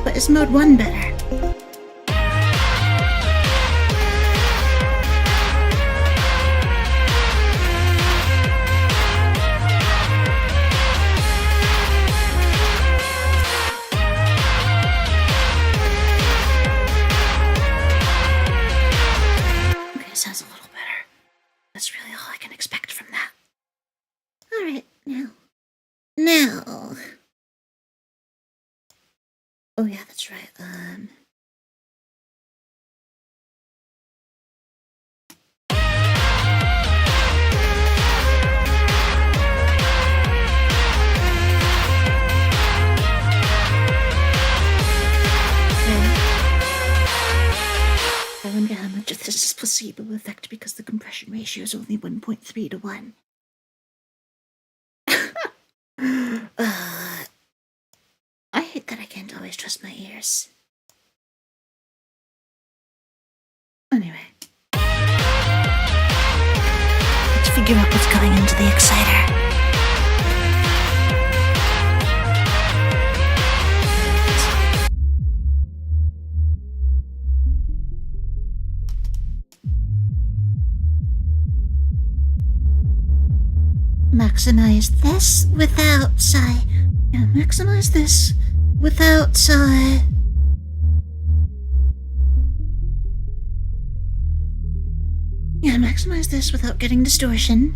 But is mode 1 better? Okay, sounds a little better. That's really all I can expect from that. Alright, now. Oh yeah, that's right. I wonder how much of this is placebo effect because the compression ratio is only 1.3 to 1. I hate that I can't always trust my ears. Anyway. Let's figure out what's going into the exciter. Maximize this without sigh. Yeah, maximize this without sigh. Yeah, maximize this without getting distortion.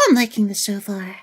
I'm liking this so far.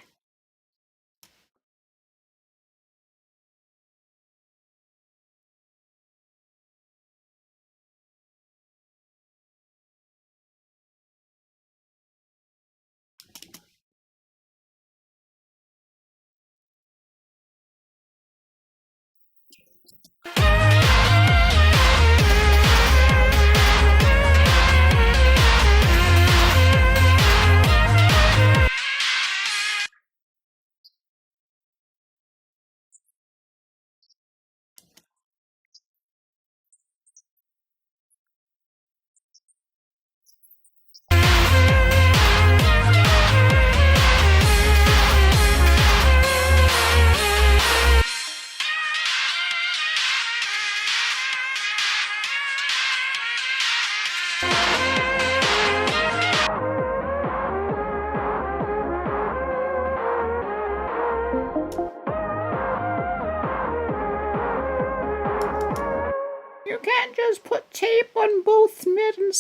You can't just put tape on both mid and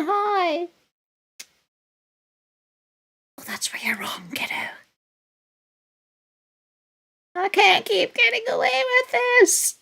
high. Well, that's where you're wrong, kiddo. I can't keep getting away with this.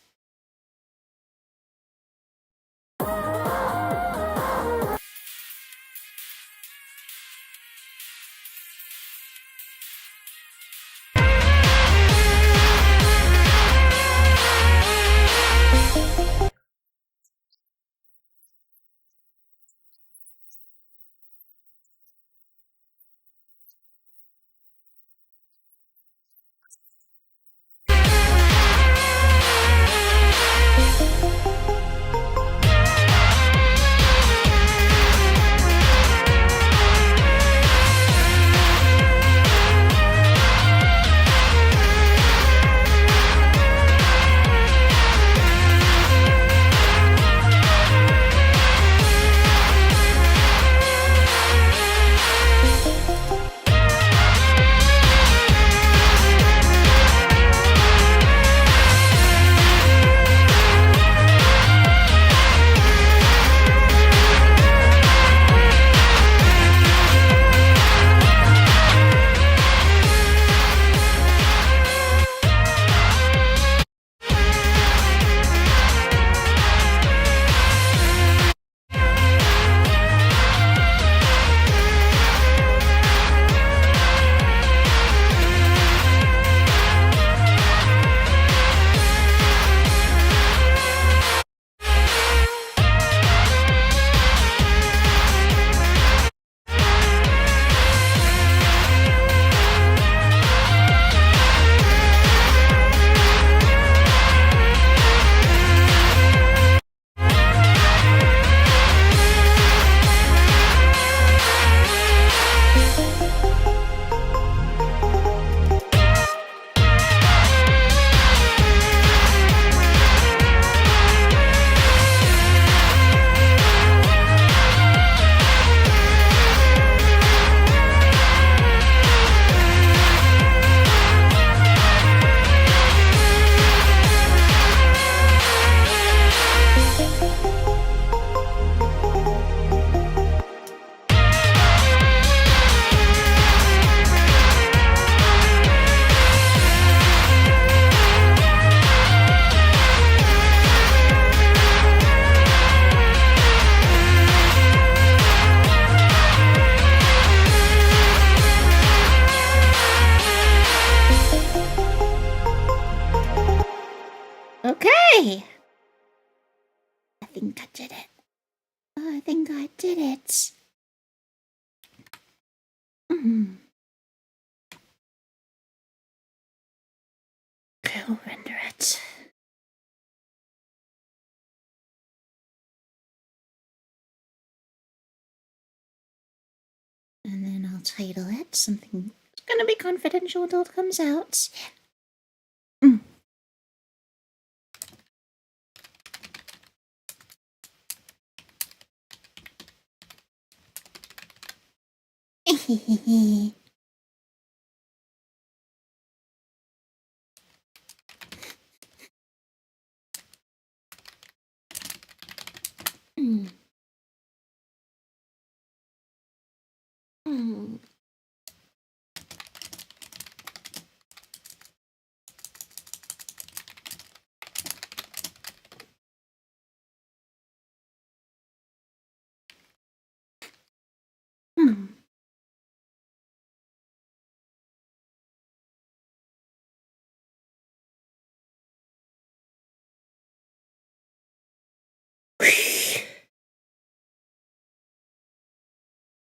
think I did it. I think I did it. Okay, we'll render it. And then I'll title it something that's gonna be confidential until it comes out.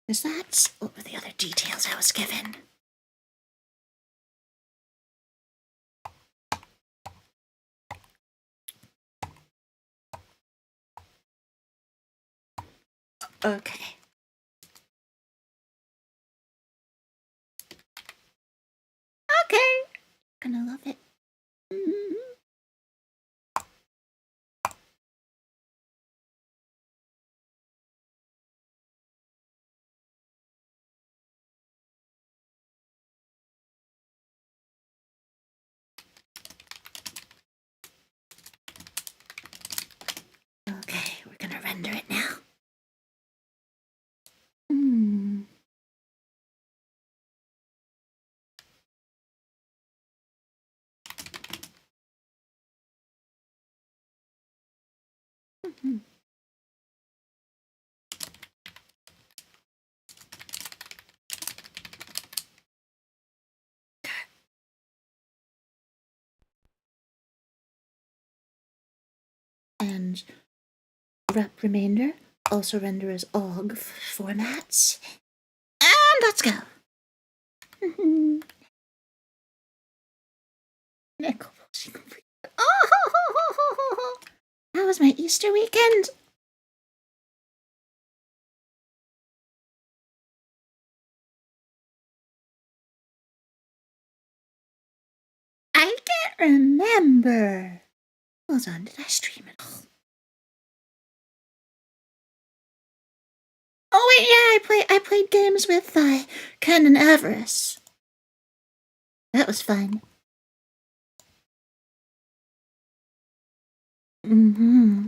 Is that? What were the other details I was given? Okay. Okay. Gonna love it. Okay, we're gonna render it now. And rep remainder, also render as OGG formats. And let's go. Oh, that was my Easter weekend. I can't remember. Hold on, did I stream it all? Oh wait, yeah, I played games with Ken and Avarice. That was fun. Mm-hmm.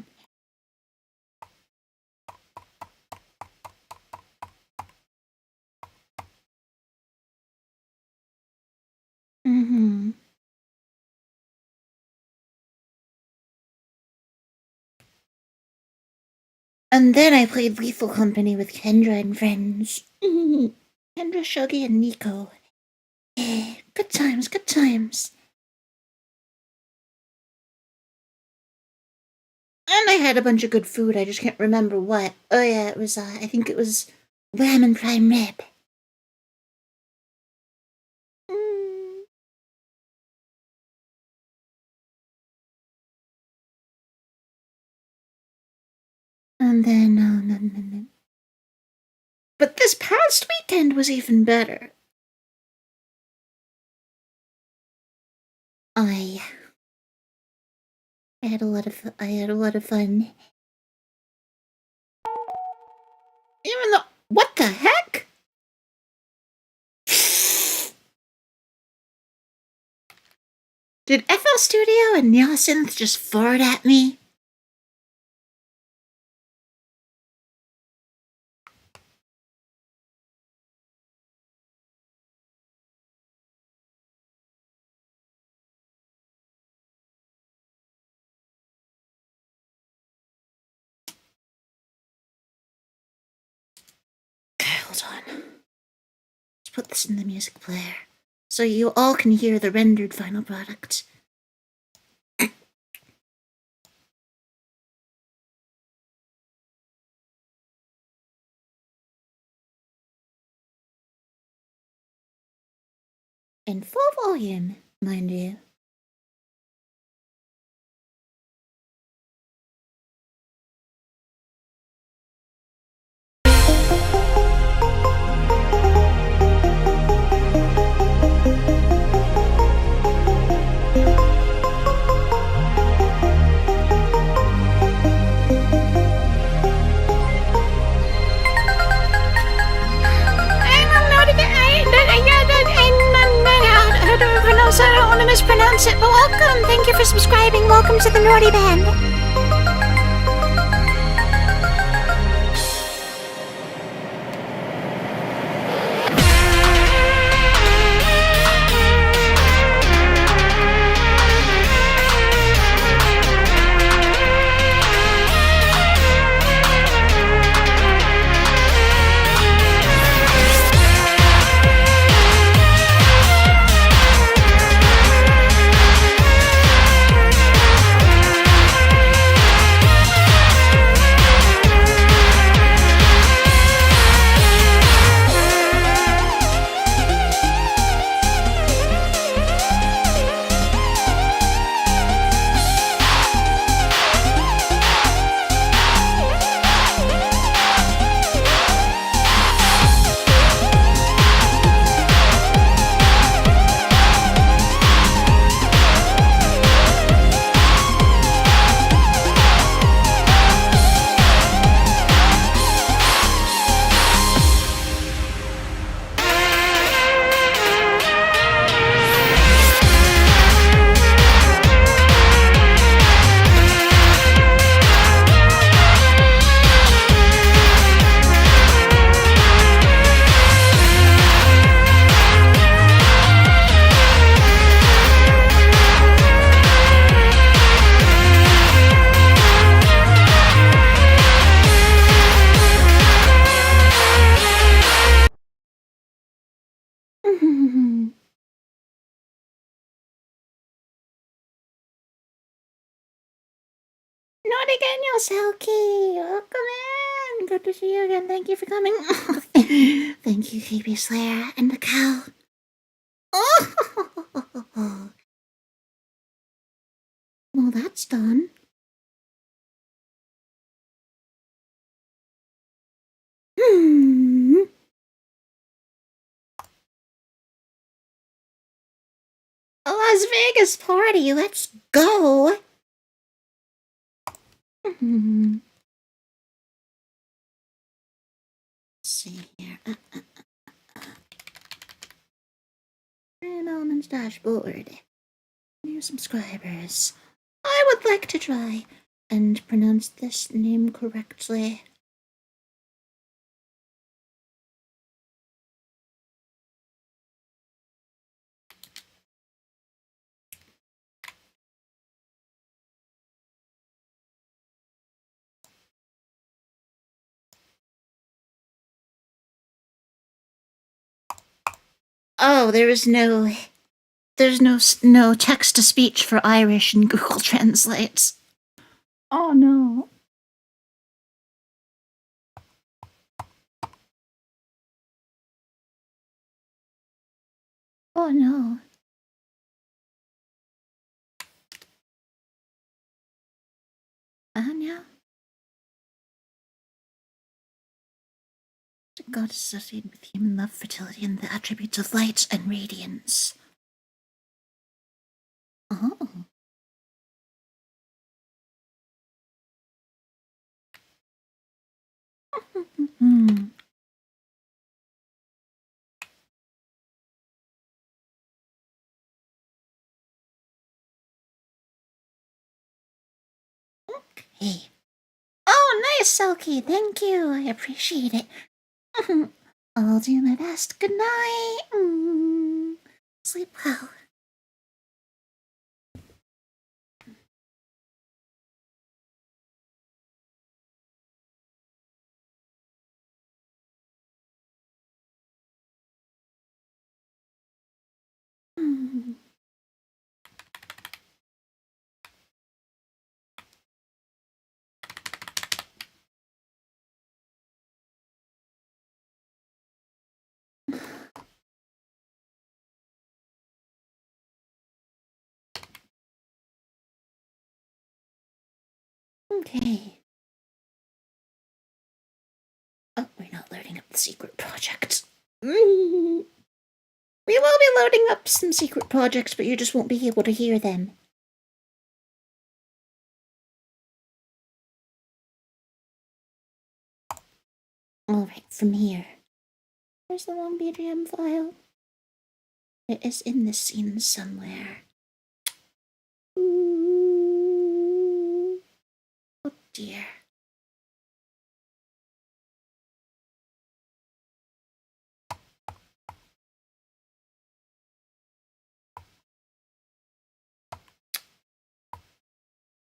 Mm-hmm. And then I played Lethal Company with Kendra and friends. Kendra, Shuggy, and Nico. Good times, good times. And I had a bunch of good food, I just can't remember what. Oh yeah, it was, I think it was lamb and prime rib. And then, but this past weekend was even better. I had a lot of fun. Even though, what the heck? Did FL Studio and Neosynth just fart at me? Okay, hold on. Let's put this in the music player so you all can hear the rendered final product. In full volume, mind you. I don't want to mispronounce it, but welcome! Thank you for subscribing. Welcome to the Nori Band. Not again, Yoselki. Welcome in. Good to see you again. Thank you for coming. Thank you, Phoebe Slayer and the cow. Oh, well, that's done. Hmm. A Las Vegas party. Let's go. Hmm. Let's see here. Elements dashboard. New subscribers. I would like to try and pronounce this name correctly. Oh, there's no text to speech for Irish in Google Translates. Oh no. Oh no. Yeah. God is associated with human love, fertility, and the attributes of light and radiance. Oh. Hmm. Okay. Oh, nice, Selkie. Thank you. I appreciate it. I'll do my best. Good night. Sleep well. Okay. Oh, we're not loading up the secret project. We will be loading up some secret projects, but you just won't be able to hear them. Alright, from here. Where's the long BGM file? It is in this scene somewhere. Ooh. Oh dear.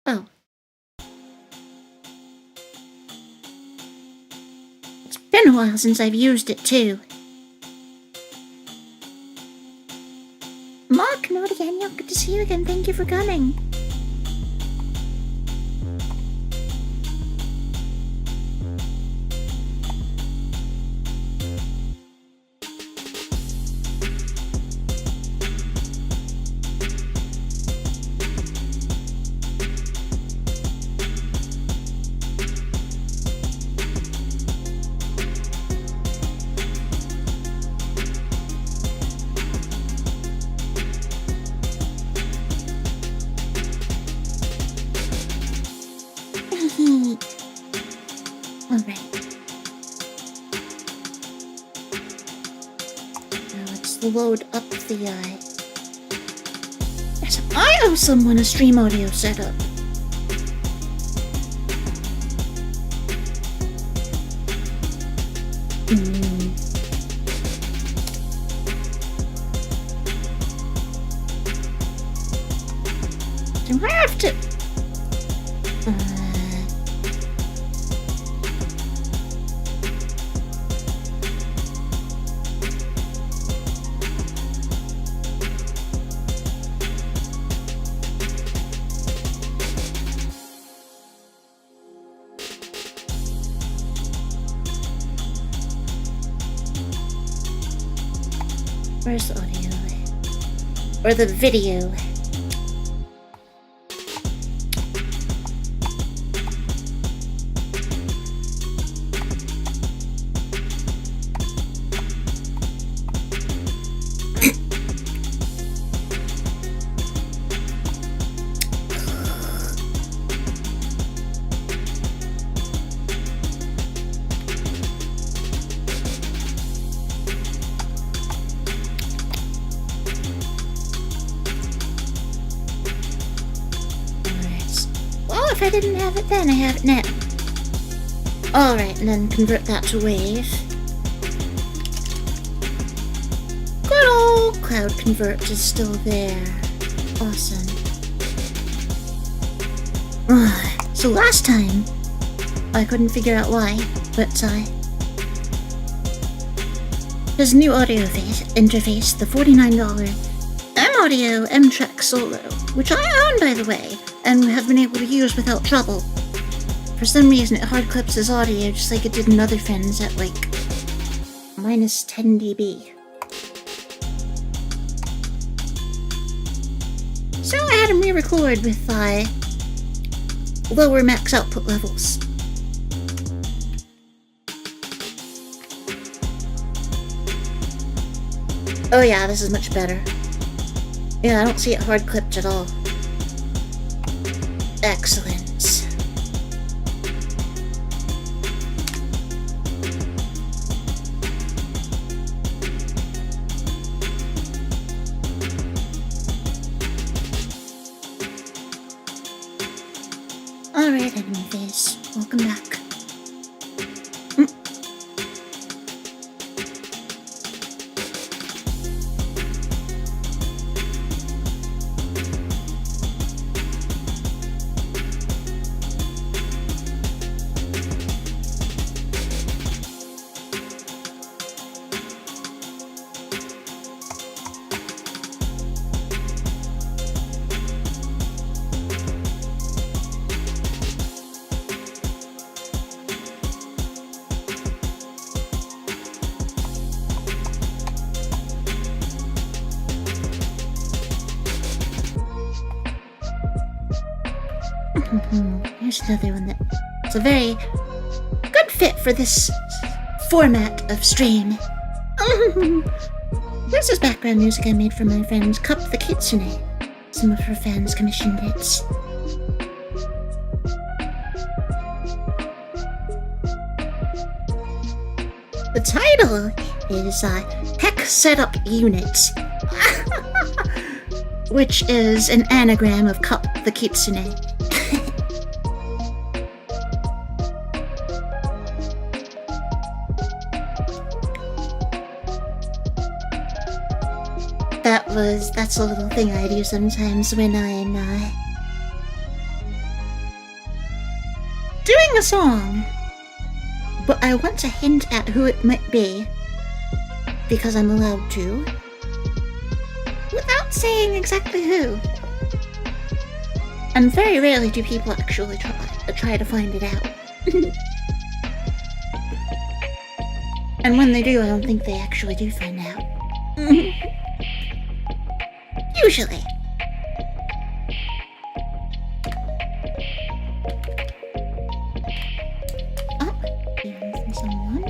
Oh. It's been a while since I've used it too. Mark, Nori Band, good to see you again. Thank you for coming. Alright. Now let's load up the Yes, I owe someone a stream audio setup. Do I have to... Where's the audio? Or the video? If I didn't have it then, I have it now. Alright, and then convert that to wave. Good old cloud convert is still there. Awesome. So last time, I couldn't figure out why, but there's a new audio interface, the $49 M-Audio M-Track Solo, which I own, by the way, and have been able to use without trouble. For some reason, it hard clips his audio just like it did in other fins at like minus 10 dB. So I had him re-record with lower max output levels. Oh yeah, this is much better. Yeah, I don't see it hard clipped at all. Excellent. Alright, enemy face. Welcome back. another one that's a very good fit for this format of stream. This is background music I made for my friend Cup the Kitsune. Some of her fans commissioned it. The title is Heck Setup Unit, which is an anagram of Cup the Kitsune. That's a little thing I do sometimes when I'm doing a song, but I want to hint at who it might be, because I'm allowed to, without saying exactly who. And very rarely do people actually try to find it out. And when they do, I don't think they actually do find out. Usually. Oh, hearing from someone.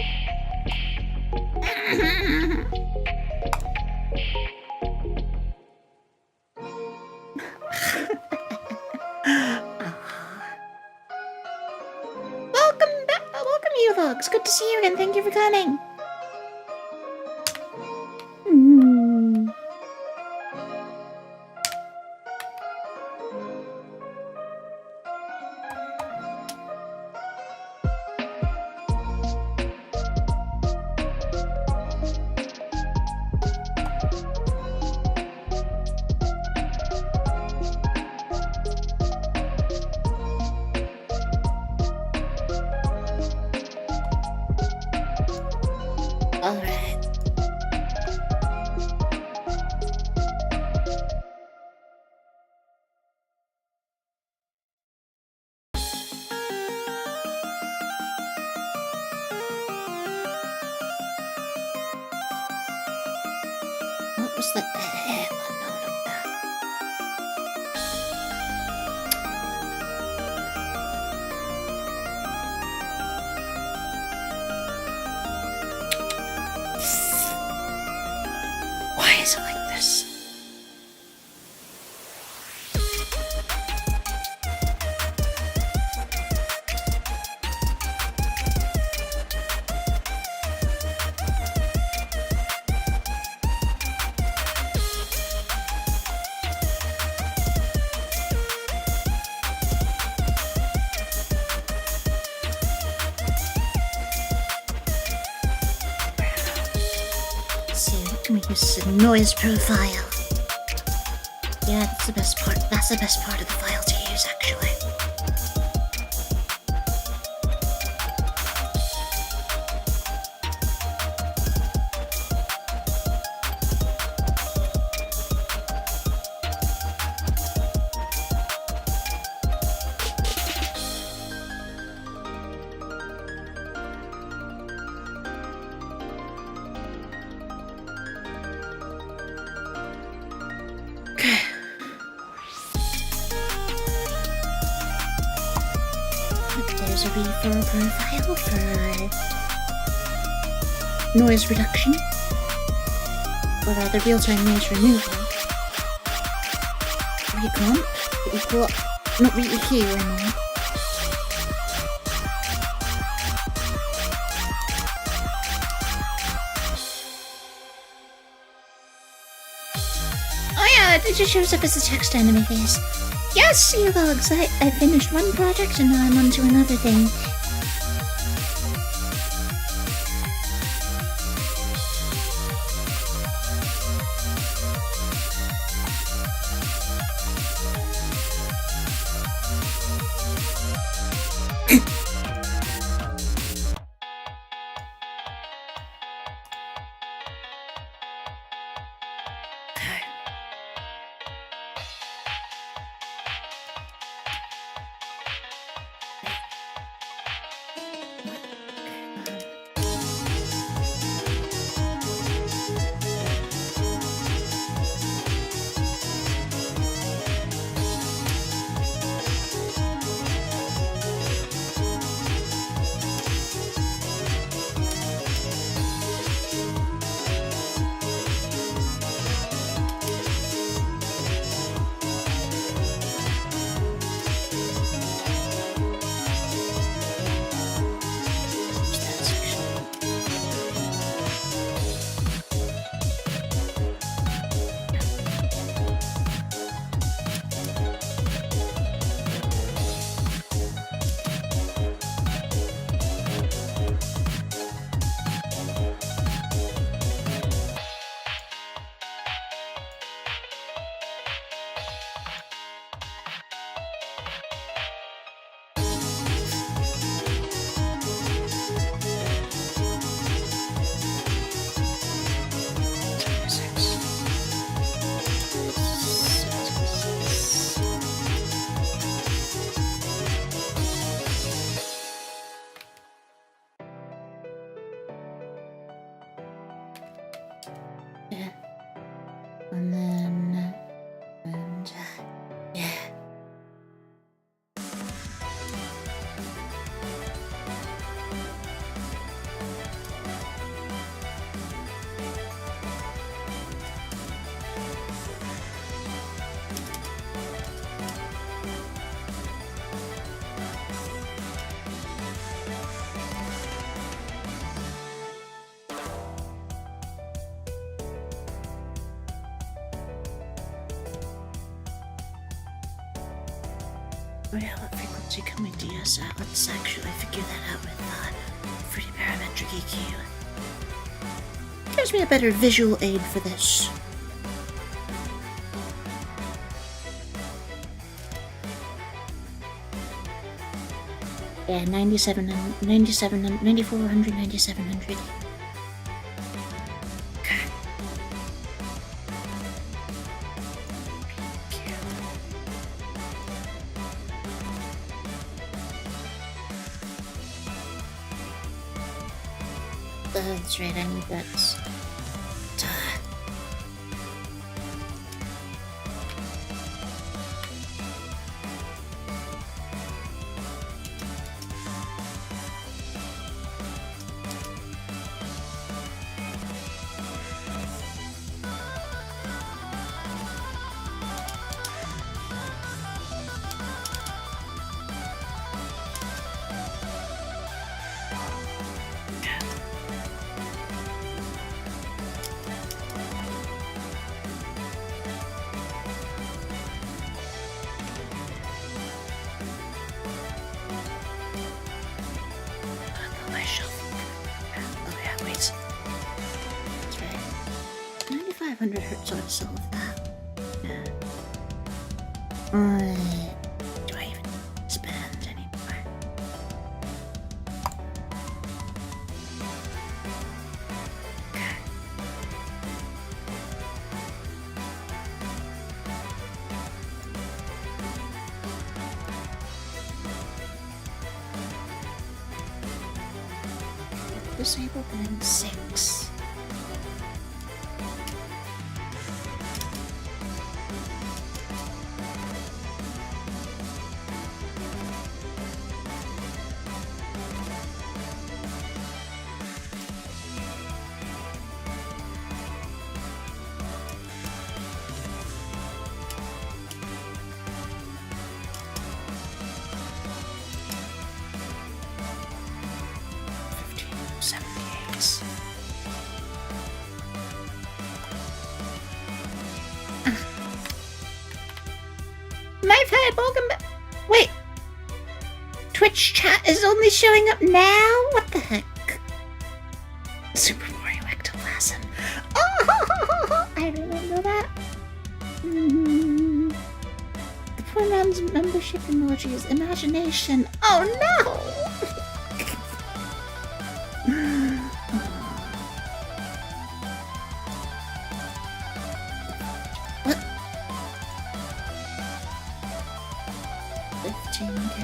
Welcome back. Welcome, you folks. Good to see you again. Thank you for coming. What was that? Why is it like this? Can we use a noise profile? Yeah, that's the best part. That's the best part of the file to use, actually. There's a reverb profile for noise reduction, or rather real-time noise removal. Recomp, equal, not really here anymore. Oh yeah, it just shows up as a text anime face. Yes, Earlogs, I finished one project and now I'm on to another thing. Yeah. And then... yeah. Oh yeah, what frequency can we DS at? Let's actually figure that out with free parametric EQ. Gives me a better visual aid for this. Yeah, 9400, 9700. That's right, I need that. Oh yeah, wait. That's right. 9500 hertz ought to solve that. Yeah. Do I even spend anymore? Okay. Disable band 6. My bad, welcome back. Wait. Twitch chat is only showing up now? What the heck? Super Mario ectoplasm. Oh, I remember that. The pronouns membership emoji is imagination. Oh no! What? 15K.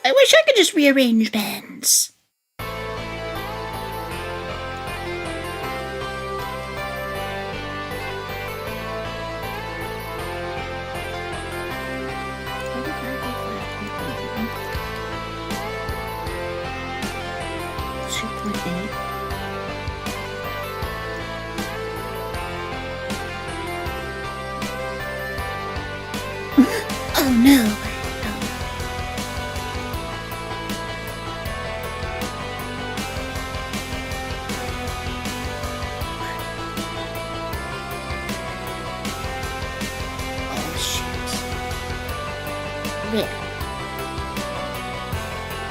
I wish I could just rearrange bands. Oh no! Oh shoot! Really?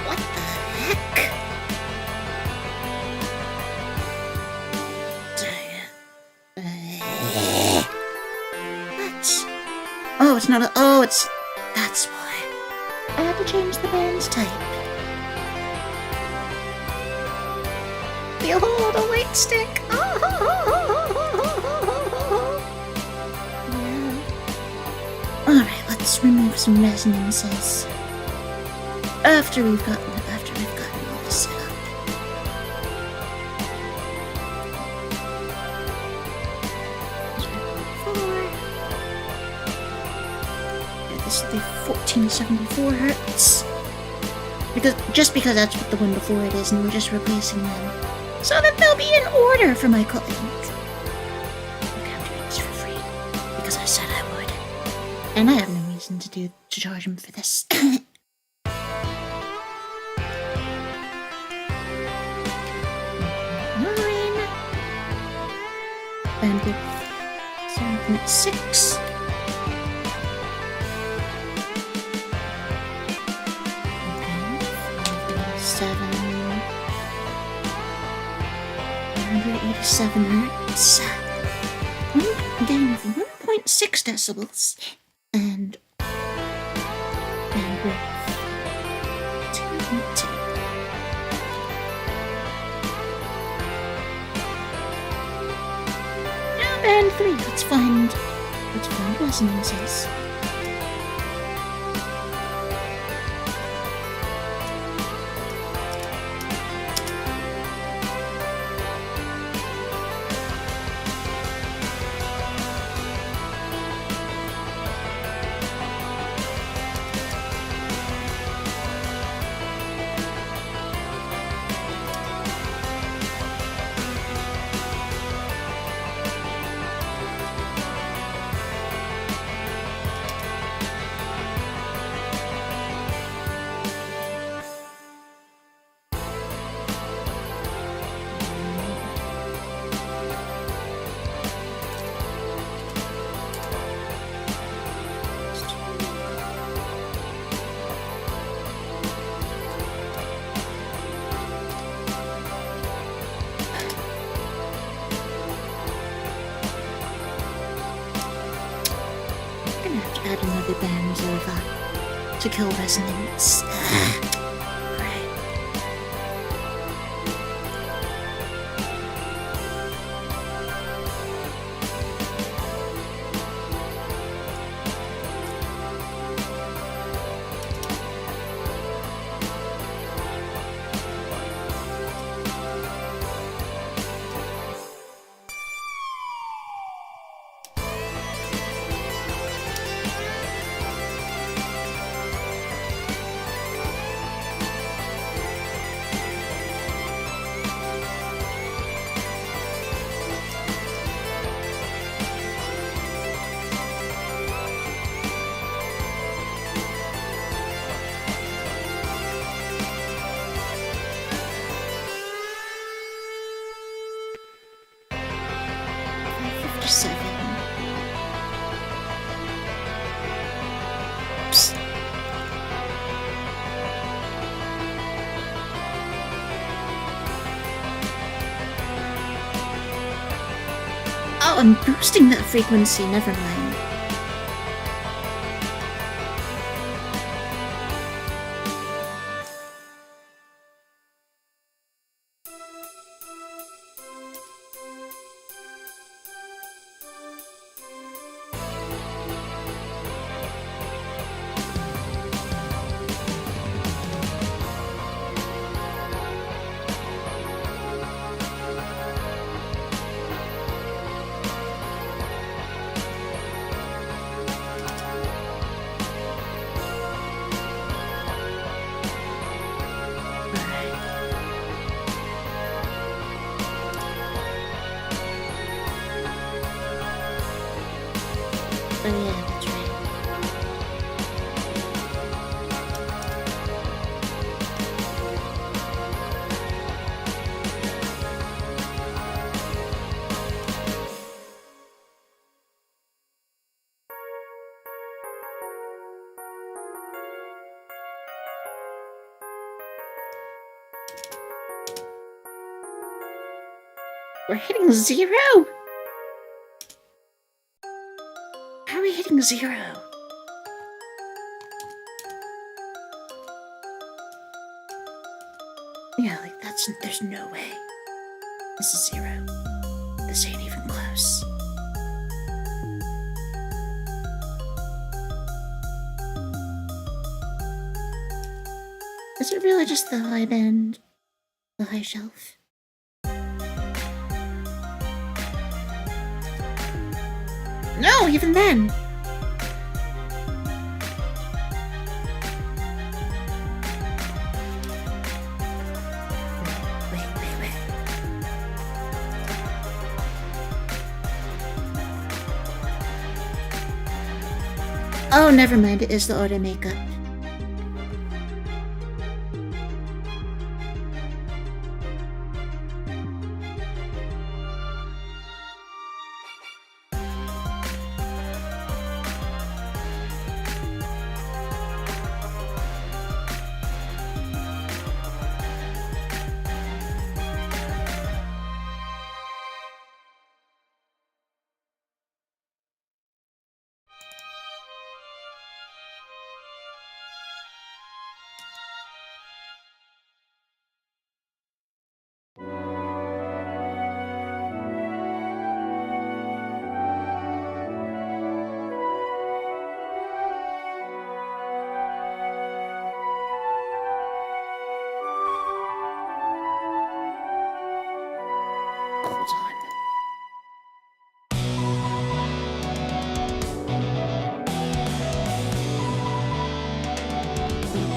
What the heck? What? Oh, it's not a. Oh, it's. That's why. I had to change the band's type. Behold, a weight stick! Yeah. Alright, let's remove some resonances. After we've gotten all this set up. This will be 1474 hertz. Because that's what the one before it is, and we're just replacing them. So that they'll be in order for my client. Okay, I'm doing this for free. Because I said I would. And I have no reason to charge him for this. 9. Bandwidth 7.6. Seven hertz. Gain of 1.6 decibels. And bandwidth 2.2. Now band 3. Let's find resonances. Add another band to kill resonance. Right. Oh, I'm boosting that frequency, never mind. We're hitting 0? How are we hitting 0? Yeah, like there's no way. This is 0. This ain't even close. Is it really just the high band? The high shelf? No, even then! Wait. Oh, never mind, it is the auto makeup.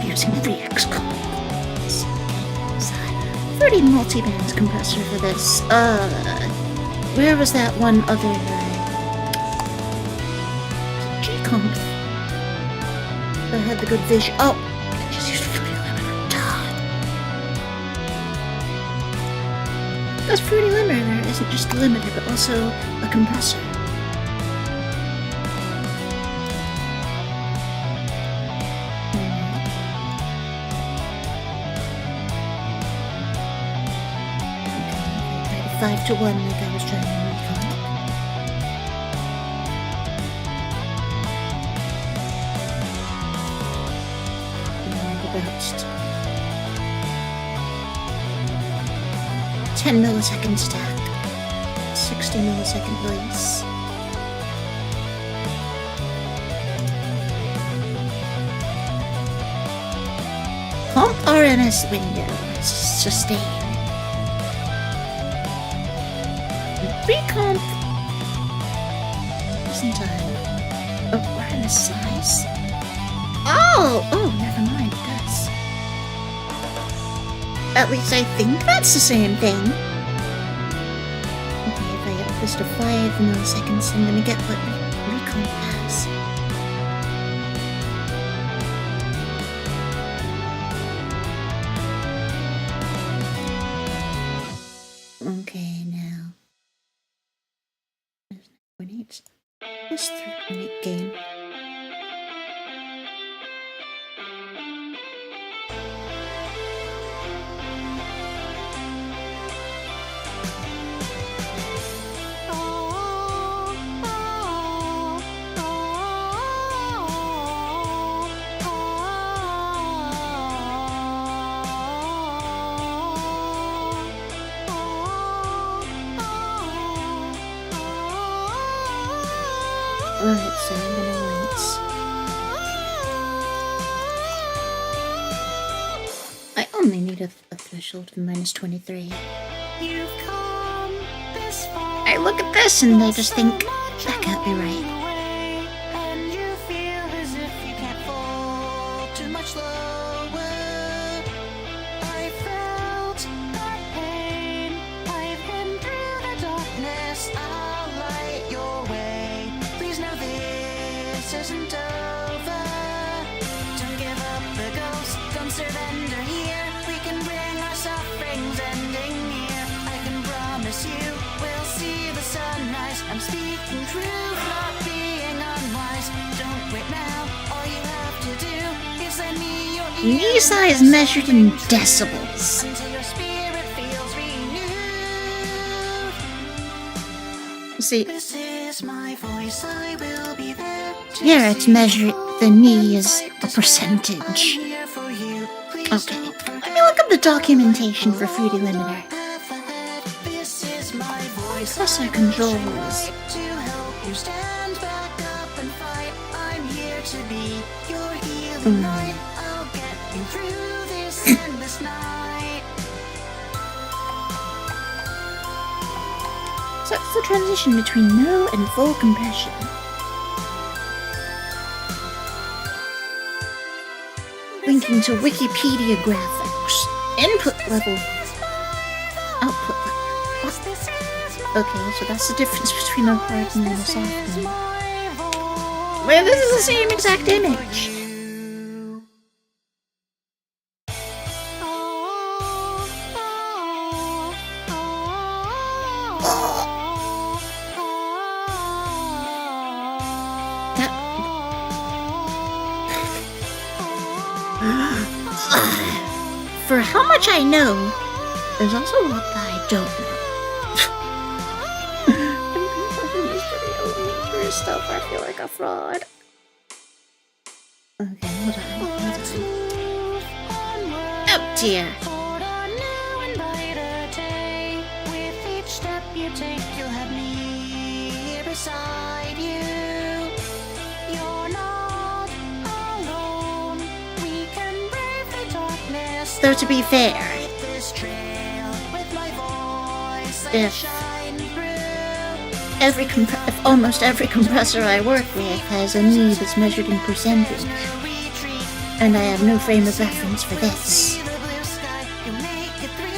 Using VX combos. Pretty multi-band compressor for this. Where was that one other G-comp that had the good vision? Oh, I just used Fruity Limiter. Duh. Because Fruity Limiter isn't just a limiter, but also a compressor. Okay, 5 to 1 like I was trying to recon. About 10 millisecond stack, 60 millisecond release. Comp RMS window, sustain. Recomp. Isn't time. Oh, RMS size. Oh, never mind, it does. At least I think that's the same thing. Okay, if I up this to 5 milliseconds, I'm gonna get what recomp has. Okay, now. 9.8. This 3.8 gain. Alright, so I'm gonna rinse. I only need a threshold of -23. You've come this far. I look at this and I just think, that can't be right. And you feel as if you can't fall too much lower. I felt that pain. I've been through the darkness. I'll light your way. Please know this isn't over. Don't give up the ghost. Don't surrender here. We can bring our sufferings ending near. I can promise you we'll see the sunrise. I'm speaking truth, not being unwise. Don't quit now. All you have to do is lend me your ear. Knee size measured in decibels. Until your spirit feels renewed. See, This is my voice, I will be there to here it's see measured, the knee is a percentage. I'm here for you. Please Okay, don't let me look up the documentation for Fruity Limiter. path ahead. This is my voice. Compressor I will controls. shine bright to help you stand back up and fight. I'm here to be your healing light. I'll get you through this endless night. So it's the transition between no and full compression. Linking to Wikipedia graphics. Input level. Output level. What? Okay, so that's the difference between a hard and a soft one. Wait, this is the same exact image. For how much I know, there's also a lot that I don't know. Stuff, I feel like a fraud. Okay, hold on. Oh dear. Hold on now and brighter day. With each step you take, you'll have me here beside you. You're not alone. We can brave the darkness. Though to be fair, Light this trail with my voice. I If- shine through. if almost every compressor I work with has a knee that's measured in percentage, and I have no frame of reference for this.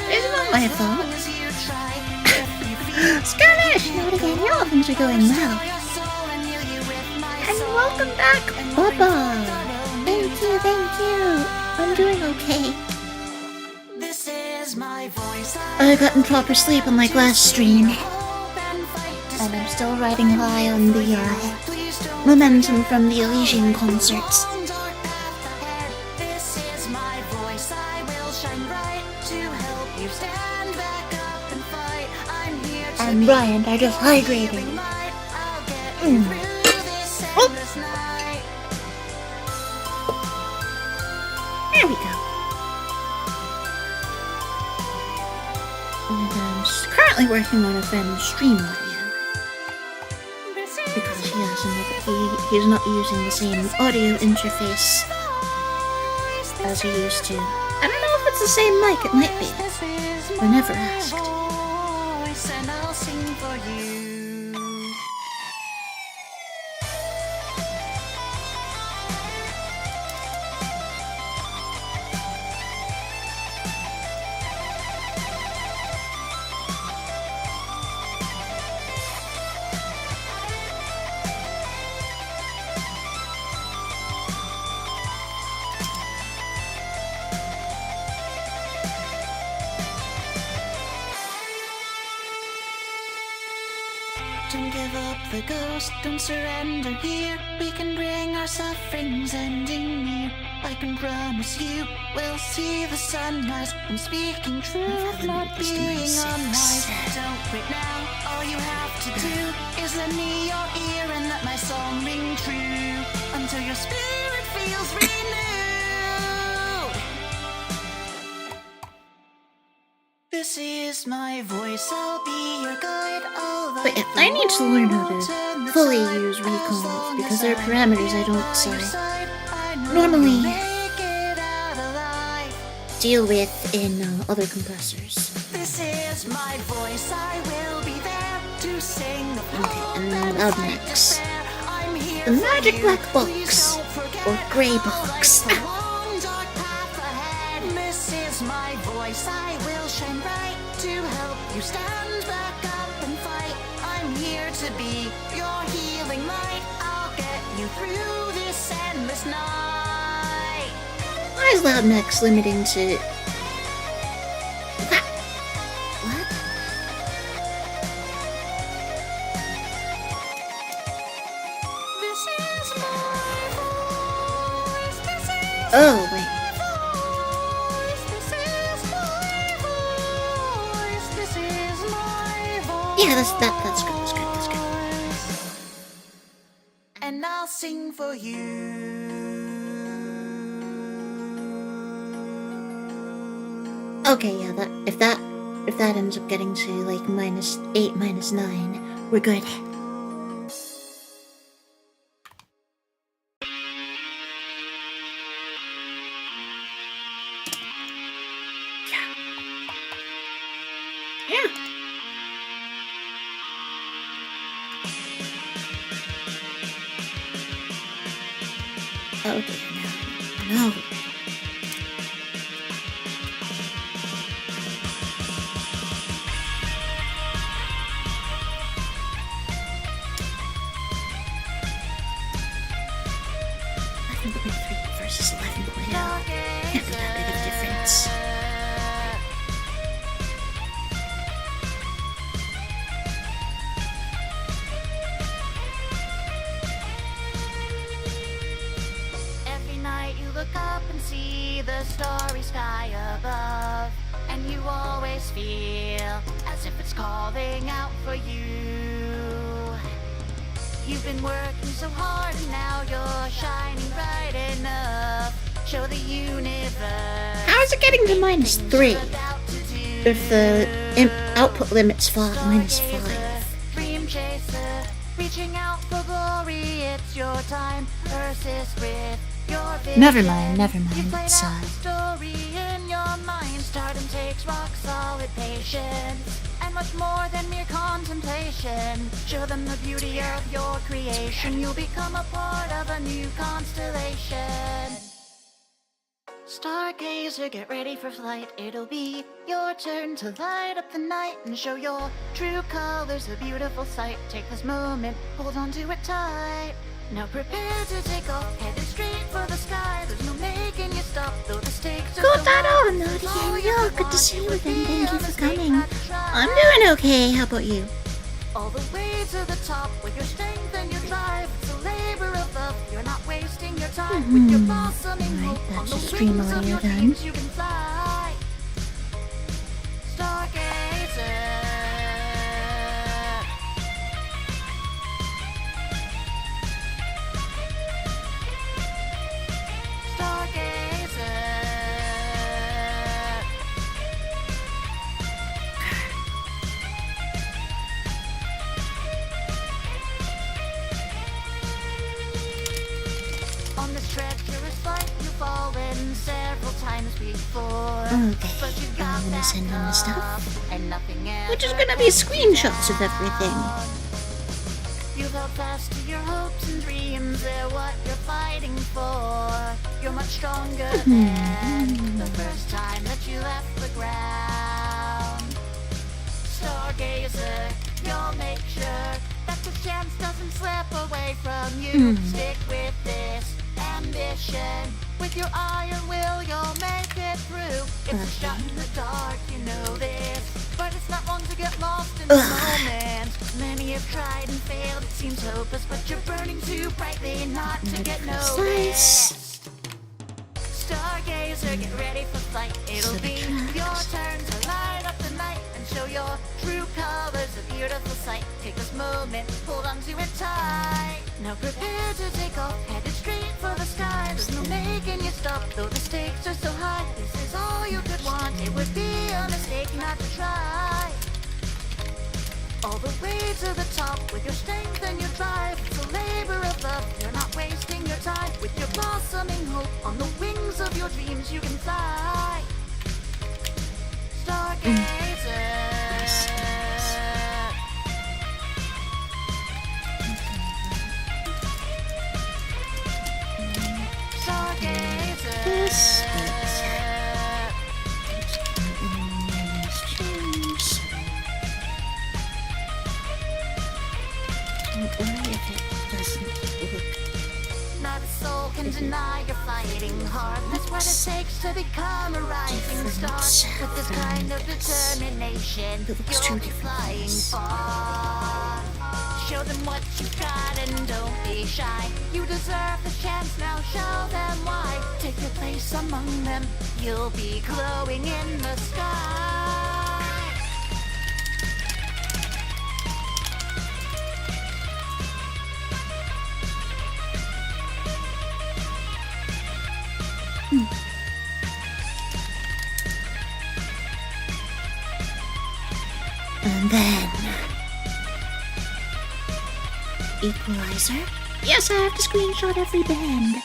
It's not my fault. Skirmish! Not again, y'all things are going well. And welcome back, Bubba! Thank you. I'm doing okay. This is my voice. I got in proper sleep on my last stream, and I'm still riding high on the momentum from the Elysian concerts. This is my voice. I will shine bright to help you stand back up and fight. I'm here to And Brian, I just hydrated. light. I'll get you through this endless night. There we go. And I'm currently working on a friend's stream audio. Because he has he's not using the same audio interface as he used to. I don't know if it's the same mic, it might be. I never asked. Voice, and I'll sing for you. Don't give up the ghost, don't surrender here. We can bring our sufferings ending near. I can promise you we'll see the sunrise. I'm speaking truth, not being unwise. Don't quit now, all you have to do is lend me your ear and let my song ring true until your spirit feels renewed. This is my voice, I'll be your guide. But yeah, I need to learn how to fully use recalls because there are parameters I don't normally deal with in other compressors. This is my voice, I will be there to sing the Okay, and then up next, the magic black box, or gray box. This is my voice, I will shine bright to help you stand back up and fight. I'm here to be your healing light. I'll get you through this endless night. Why is Loudmax limiting to... What? This is my voice. This is Oh, wait. Yeah, that's good, that's good. waiting for you. Okay, yeah, if that ends up getting to like -8, -9, we're good. Yeah. Oh dear, no. Versus 11.0. Can't be that big of a difference. Every night you look up and see the starry sky above, and you always feel as if it's calling out for you. You've been working so hard and now you're shining bright enough. Show the universe. How is it getting to -3 if the output limit's -5? Dream chaser, reaching out for glory. It's your time. Persist with your vision. Never mind. You played out the story in your mind. Stardom takes rock solid patience and much more than mere contemplation. Show them the beauty of your creation. You'll become a part of a new constellation. Stargazer, get ready for flight. It'll be your turn to light up the night and show your true colors, a beautiful sight. Take this moment, hold on to it tight. Now prepare to take off, headed straight for the sky. There's no making you stop, though the stakes are Good so high. on, Nori and yo, good to see you again. Thank you for coming. I'm doing okay. How about you? All the way to the top with your strength and your drive. It's a labor of love. You're not wasting your time with your blossoming Alright, hope. On that's the the stream wings of audio your done. dreams you can fly. Stargazer. On this treacherous flight, you've fallen several times before. Okay, But you got I'm gonna back send in the stuff. up, and nothing else. Which is gonna be screenshots of everything. You've held fast to your hopes and dreams. They're what you're fighting for. You're much stronger than the first time that you left the ground. Stargazer, you'll make sure that the chance doesn't slip away from you. Stick with this ambition. With your iron will, you'll make it through. It's a shot in the dark, you know this. But it's not one to get lost in the moment. Many have tried and failed, it seems hopeless. But you're burning too brightly not to get noticed. Stargazer, get ready for flight. It'll be your turn to light up the night and show your true colors, a beautiful sight. Take this moment, hold on to it tight. Now prepare to take off, headed straight for the sky. There's no making you stop, though the stakes are so high. This is all you could want, it would be a mistake not to try. All the way to the top with your strength and your drive. It's a labor of love, you're not wasting your time. With your blossoming hope, on the wings of your dreams you can fly. Stargazer. This Don't worry if it doesn't look. Not a soul can deny you're fighting hard. That's what it takes to become a rising star. With this kind of determination, you'll be flying far. Show them what you've got and don't be shy. You deserve the chance, now show them why. Take your place among them, you'll be glowing in the sky. And then equalizer. Yes, I have to screenshot every band.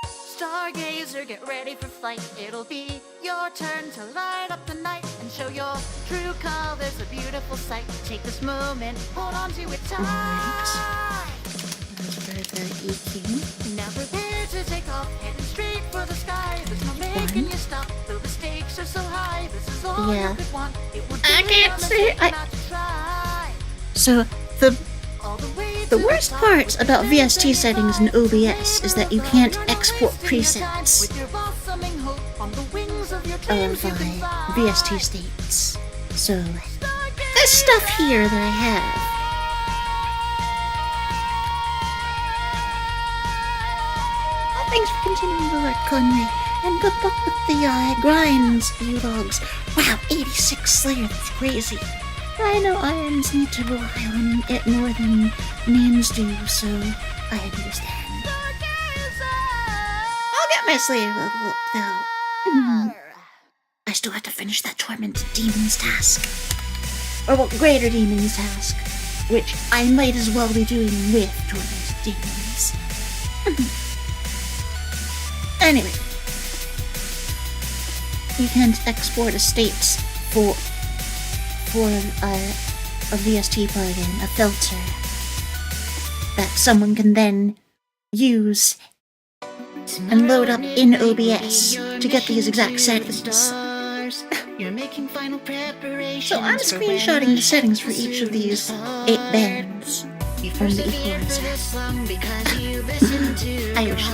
Stargazer, get ready for flight. It'll be your turn to light up the night and show your true colors, a beautiful sight. Take this moment, hold on to it tight. Right. That's for the EQ. Now prepare to take off, heading straight for the sky. There's no making you stop, though the stakes are so high. This is all Yeah. you could want. It would I be can't a see. mistake not to try. So All the way the to worst top part with about your VST friends settings in and your OBS is that you can't export presets with your blossoming hope on the wings of your of dreams you can fly. VST states. So this stuff here that I have. Well, thanks for continuing the work, Conway, and good luck with the grinds, you dogs. Wow, 86 Slayer, that's crazy. I know irons need to rely on it more than names do, so I understand. I'll get my Slayer level up, though. I still have to finish that Tormented Demons task. Or, well, Greater Demons task, which I might as well be doing with Tormented Demons. Anyway. You can't export estates for a VST plugin, a filter, that someone can then use and load up in OBS to get these exact settings. You're making final preparations. So I'm screenshotting the settings for each of these 8 bands from the equalizer. I wish I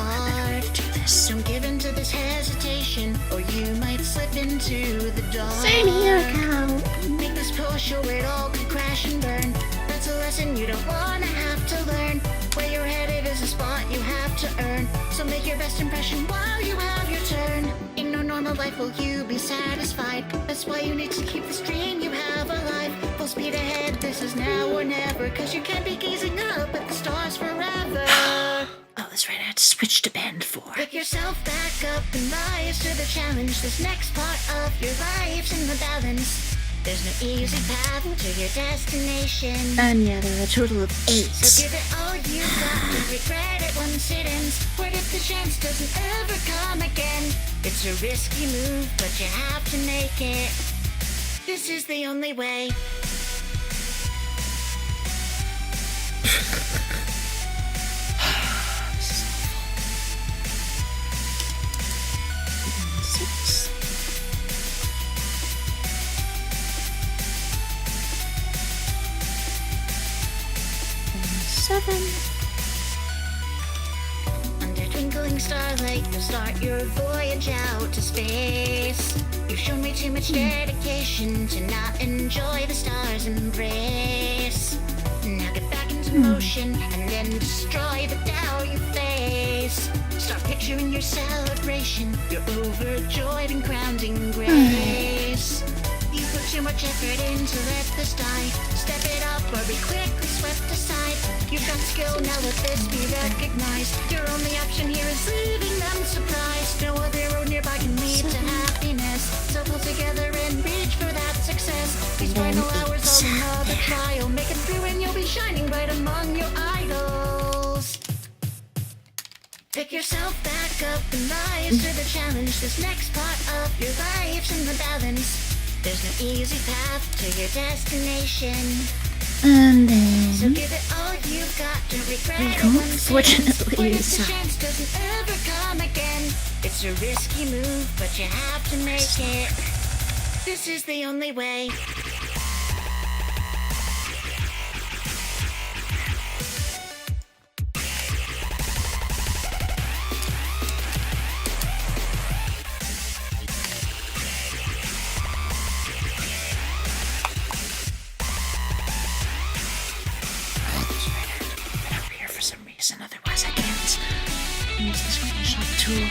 had to do this. Don't give in to this hesitation, or you might slip into the dark. Same here, cow. Make this push or it all could crash and burn. That's a lesson you don't wanna have to learn. Where you're headed is a spot you have to earn. So make your best impression while you have your turn. In no normal life will you be satisfied. That's why you need to keep this dream you have alive. Full speed ahead, this is now or never. Cause you can't be gazing up at the stars forever. Oh, that's right, I had to switch to band 4. Pick yourself back up and rise to the challenge. This next part of your life's in the balance. There's no easy path to your destination. And yeah, there are a total of 8. So give it all you got, don't regret it once it ends. What if the chance doesn't ever come again? It's a risky move, but you have to make it. This is the only way. Six. 7. Under twinkling starlight, you'll start your voyage out to space. You've shown way too much dedication to not enjoy the stars' embrace. Now get back into motion and then destroy the doubt you face. Start picturing your celebration. You're overjoyed and crowned in grace. You put too much effort in to let this die. Step it up or be quickly swept aside. You've got skill, now let this be recognized. Your only option here is leaving them surprised. No other road nearby can lead to happiness. So pull together and reach for that success. These final hours all another trial. Make it through and you'll be shining bright among your idols. Pick yourself back up and rise to the challenge. This next part of your life's in the balance. There's no easy path to your destination. And then So give it all you've got, don't regret it don't, once fortunately, it ends. What if the so- chance doesn't ever come again? It's a risky move, but you have to make it. This is the only way. up here for some reason, otherwise I can't use the screenshot tool.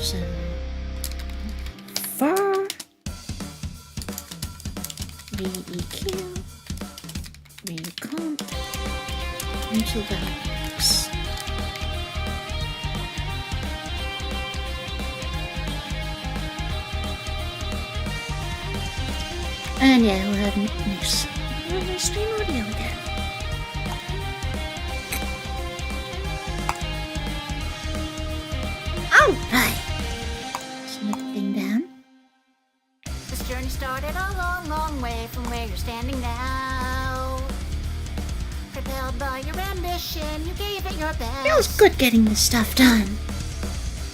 some fur, VEQ, recomp, into values. And yeah, we'll have new stream audio again. Alright. Slow the thing down. This journey started a long, long way from where you're standing now. Propelled by your ambition, you gave it your best. Feels good getting this stuff done.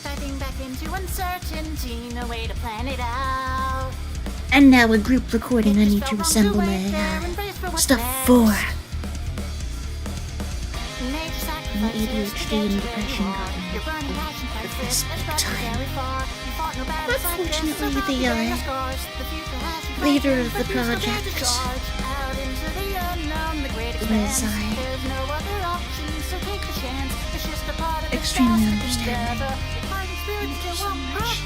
Diving back into uncertainty, no way to plan it out. And now a group recording I need to assemble my stuff for. My ADHD and depression got me with this big time. Unfortunately, the leader of the project was extremely understanding. Thank you so much.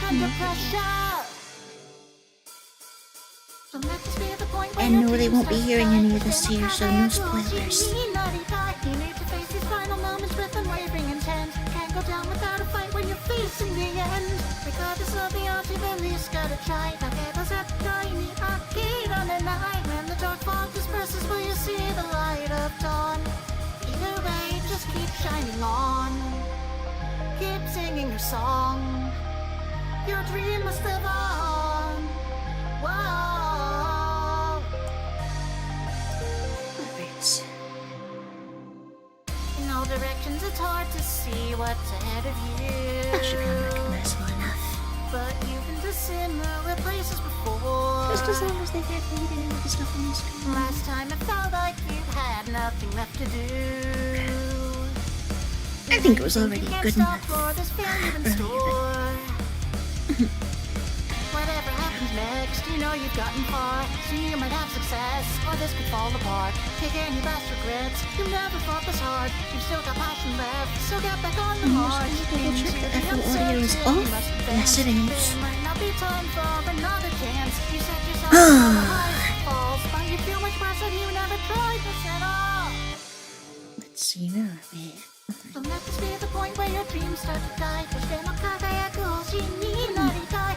And no, they won't be hearing any of this here, so no spoilers. Keep singing your song. Your dream must live on. Whoa. Alright. In all directions, it's hard to see what's ahead of you. That should be recognizable enough. But you've been to similar places before. Just as long as they get reading all the stuff on the screen. Last time it felt like you had nothing left to do. I think it was already Can't good stop enough. for this failure in Earlier store. Whatever happens next, you know you've gotten far. So you might have success, or this could fall apart. Take any last regrets, you never fought this hard. You've still got passion left, so get back on the march. Double check the FL audio is off. Yes, it is. There might not be time for another chance. You set yourself on the highest falls, but you feel much worse if you never tried this at all. Let's see, where are we? Don't let this be the point where your dreams start to die.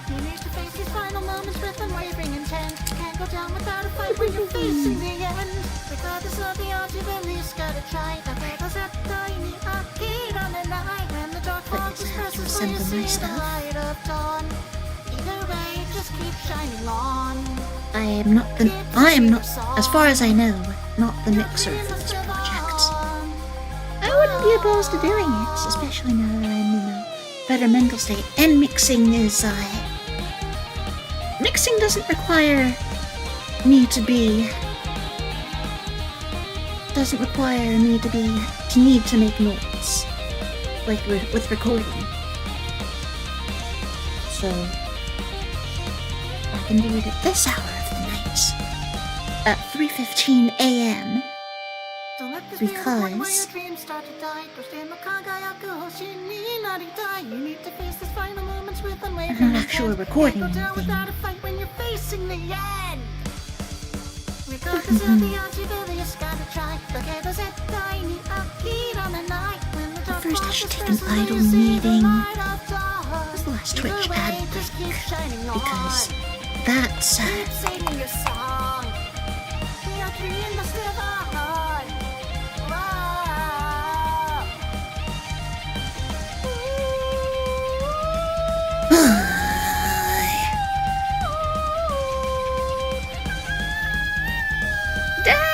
You need to face these final moments with unwavering intent. Can't go down without a fight when you're facing the end. Regardless of the odds, you've at least gotta try. When the dark fog disperses, so you see the light of dawn. Either way, just keep shining on. I am not, as far as I know, not the mixer for this project. I wouldn't be opposed to doing it, especially now that I'm in a better mental state. And mixing is, mixing doesn't require me to need to make noise, like with recording. So, I can do it at this hour of the night, at 3:15 a.m. Because I'm not actually recording anything. But first I should take an idle meeting. What's the last Twitch ad break? Because that's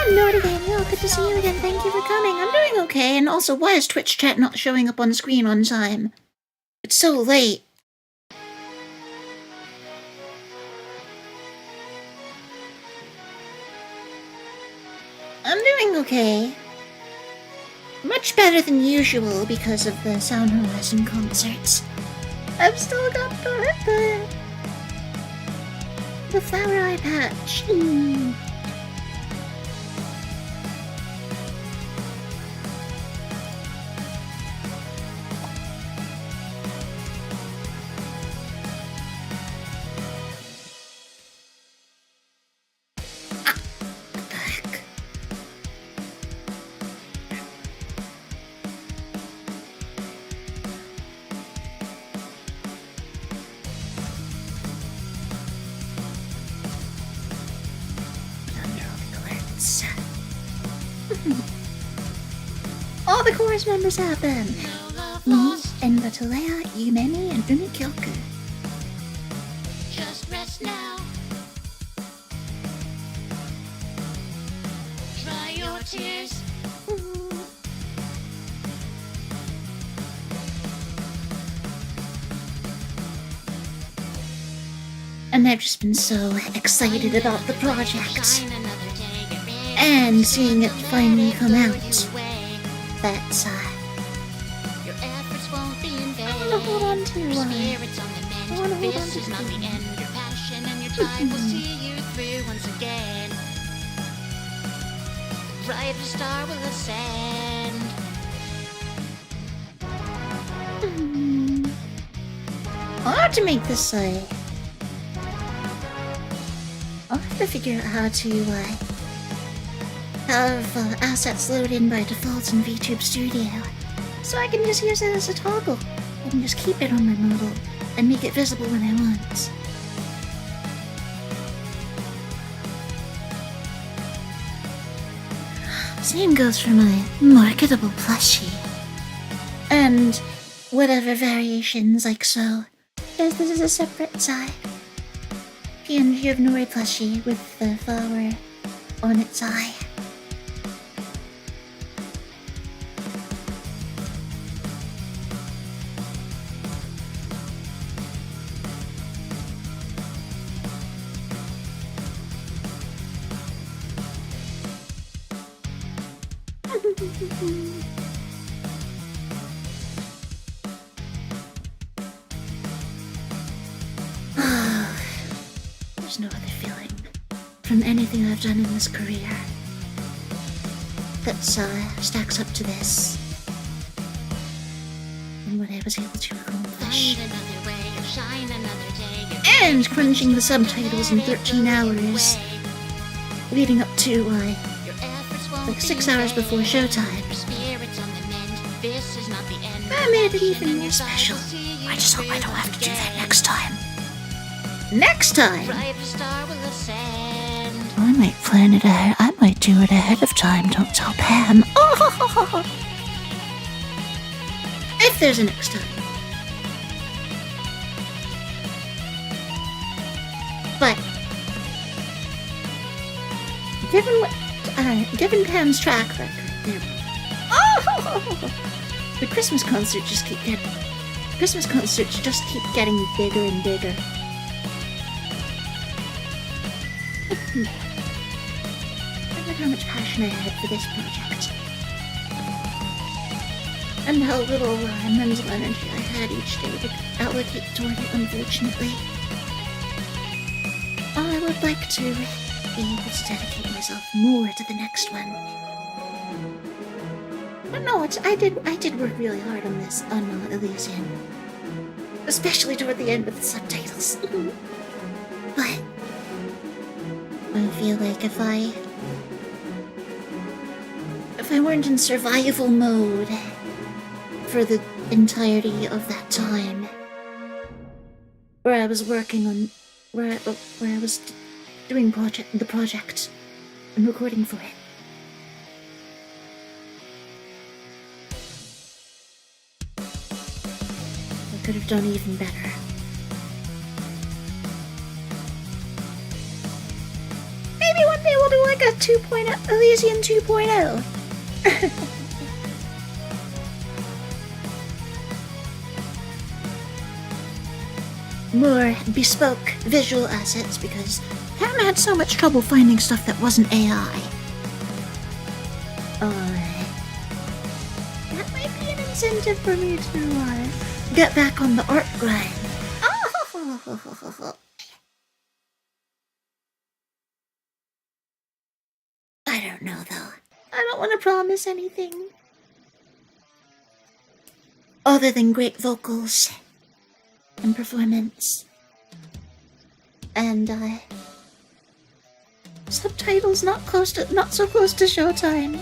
Nori Band, good to see you again. Thank you for coming. I'm doing okay. And also, why is Twitch chat not showing up on screen on time? It's so late. I'm doing okay. Much better than usual because of the Sound Horizon concerts. I've still got the flower eye patch. All the chorus members have them. No love Me, lost, and Batalea, Yumeni, and Unikyoku. just rest now. Dry your tears. And I've just been so excited about the project Shine another day, get ready. and seeing it finally come Throw out. you away. that Your efforts won't be in vain. I wanna hold on to Your spirit's on the I wanna mend. hold on This to is not the something. end. Your passion and your drive will see you through once again. The brightest star will ascend. I'll have to make this I'll have to figure out how to have assets load in by default in VTube Studio, so I can just use it as a toggle. I can just keep it on my model and make it visible when I want. Same goes for my marketable plushie. And whatever variations like so. This is a separate side. PNG of Nori plushie with the flower on its eye. There's no other feeling from anything I've done in this career that stacks up to this and what I was able to accomplish. Find another way or shine another day. Get And crunching the subtitles in 13 hours, leading up to Your efforts won't like be 6 in hours before vain. showtime. Your spirit's on the mend. This is not the end. That made it even And more your drive special. will see you I just hope I through don't have once to do that again. next time. Next time! Brightest star will ascend. I might plan it ahead. I might do it ahead of time. Don't tell Pam. If there's a next time. But given Pam's track record, the Christmas concerts just keep getting bigger and bigger. Remember how much passion I had for this project, and how little mental energy I had each day to allocate toward it, unfortunately. I would like to be able to dedicate myself more to the next one. But no, I did work really hard on this, on Elysian. Especially toward the end with the subtitles. But I feel like if I weren't in survival mode for the entirety of that time, where I was working on, where I was doing the project and recording for it, I could have done even better. Maybe one day we'll do like a 2.0, Elysian 2.0. More bespoke visual assets because Pam had so much trouble finding stuff that wasn't AI. That might be an incentive for me to get back on the art grind. I don't know though. I don't want to promise anything other than great vocals and performance and subtitles not so close to showtime.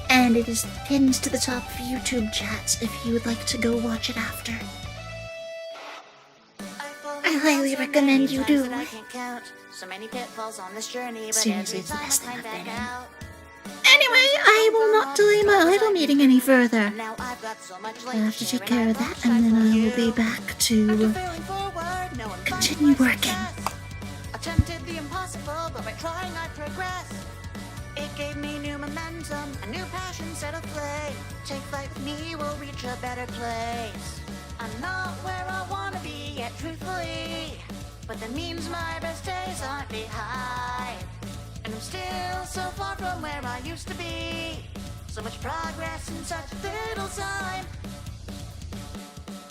And it is pinned to the top of YouTube chats if you would like to go watch it after. I highly recommend you do. So many pitfalls on this journey, but Seriously, every it's the time best I thing I've climb been back in. out. Anyway, I will not delay my idol meeting any further. Now I've got so much I light have to share take care of and that, I've and then tried I for will be you. back After to failing forward, now I'm continue finding my working. success. Attempted the impossible, but by trying I progress. It gave me new momentum, a new passion set aflame. Take flight with me, we'll reach a better place. I'm not where I wanna be yet, truthfully, but that means my best days aren't behind. And I'm still so far from where I used to be. So much progress in such little time.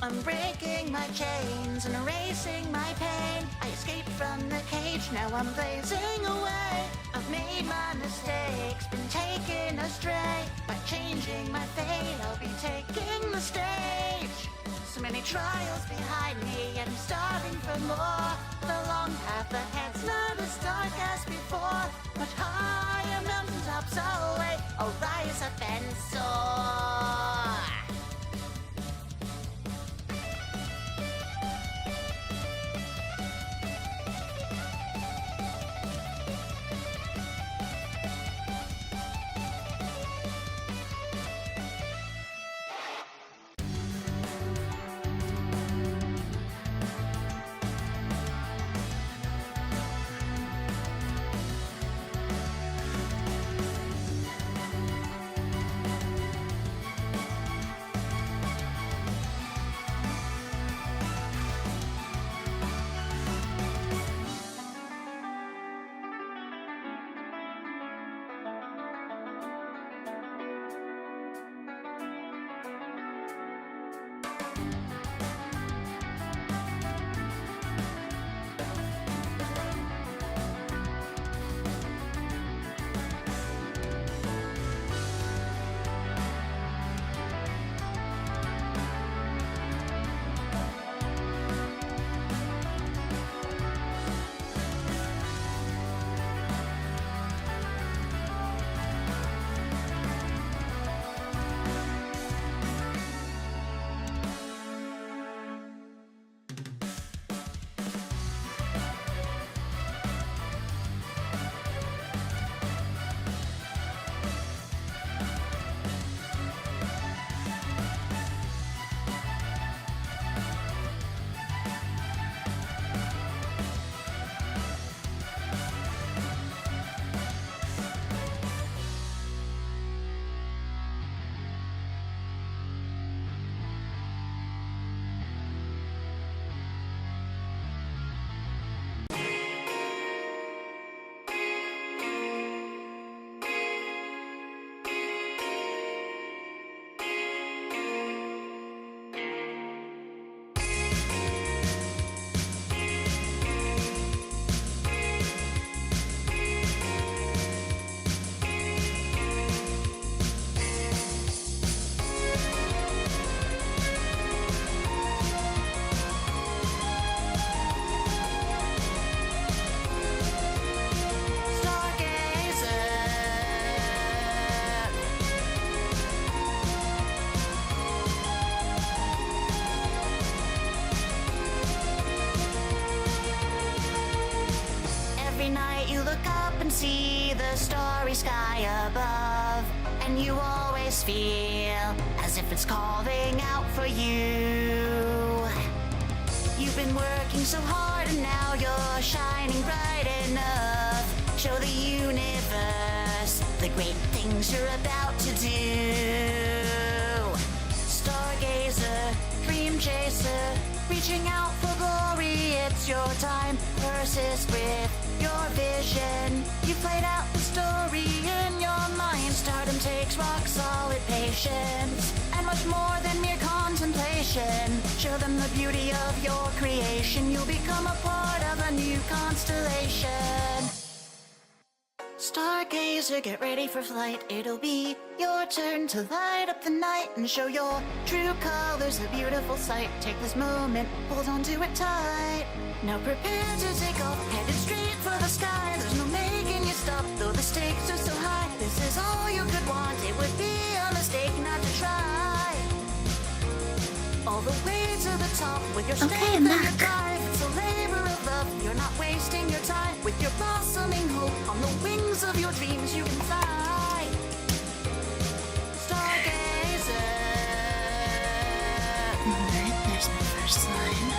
I'm breaking my chains and erasing my pain. I escaped from the cage, now I'm blazing away. I've made my mistakes, been taken astray. By changing my fate, I'll be taking the stage. So many trials behind me, and I'm starting for more. The long path ahead's not as dark as before. Much higher mountaintops away, I'll rise up and soar. Every night you look up and see the starry sky above, and you always feel as if it's calling out for you. You've been working so hard and now you're shining bright enough. Show the universe the great things you're about to do. Stargazer, dream chaser, reaching out for glory, it's your time. Persist with your vision. You played out the story in your mind. Stardom takes rock solid patience and much more than mere contemplation. Show them the beauty of your creation. You'll become a part of a new constellation. Stargazer, get ready for flight. It'll be your turn to light up the night and show your true colors, a beautiful sight. Take this moment, hold on to it tight. Now prepare to take off, headed straight for the sky. There's no making you stop, though the stakes are so high. This is all you could want, it would be a mistake not to try. All the way to the top with your strength I'm and your back. drive. It's a With your blossoming hope on the wings of your dreams, you can fly. Stargazer. Alright, there's my first line.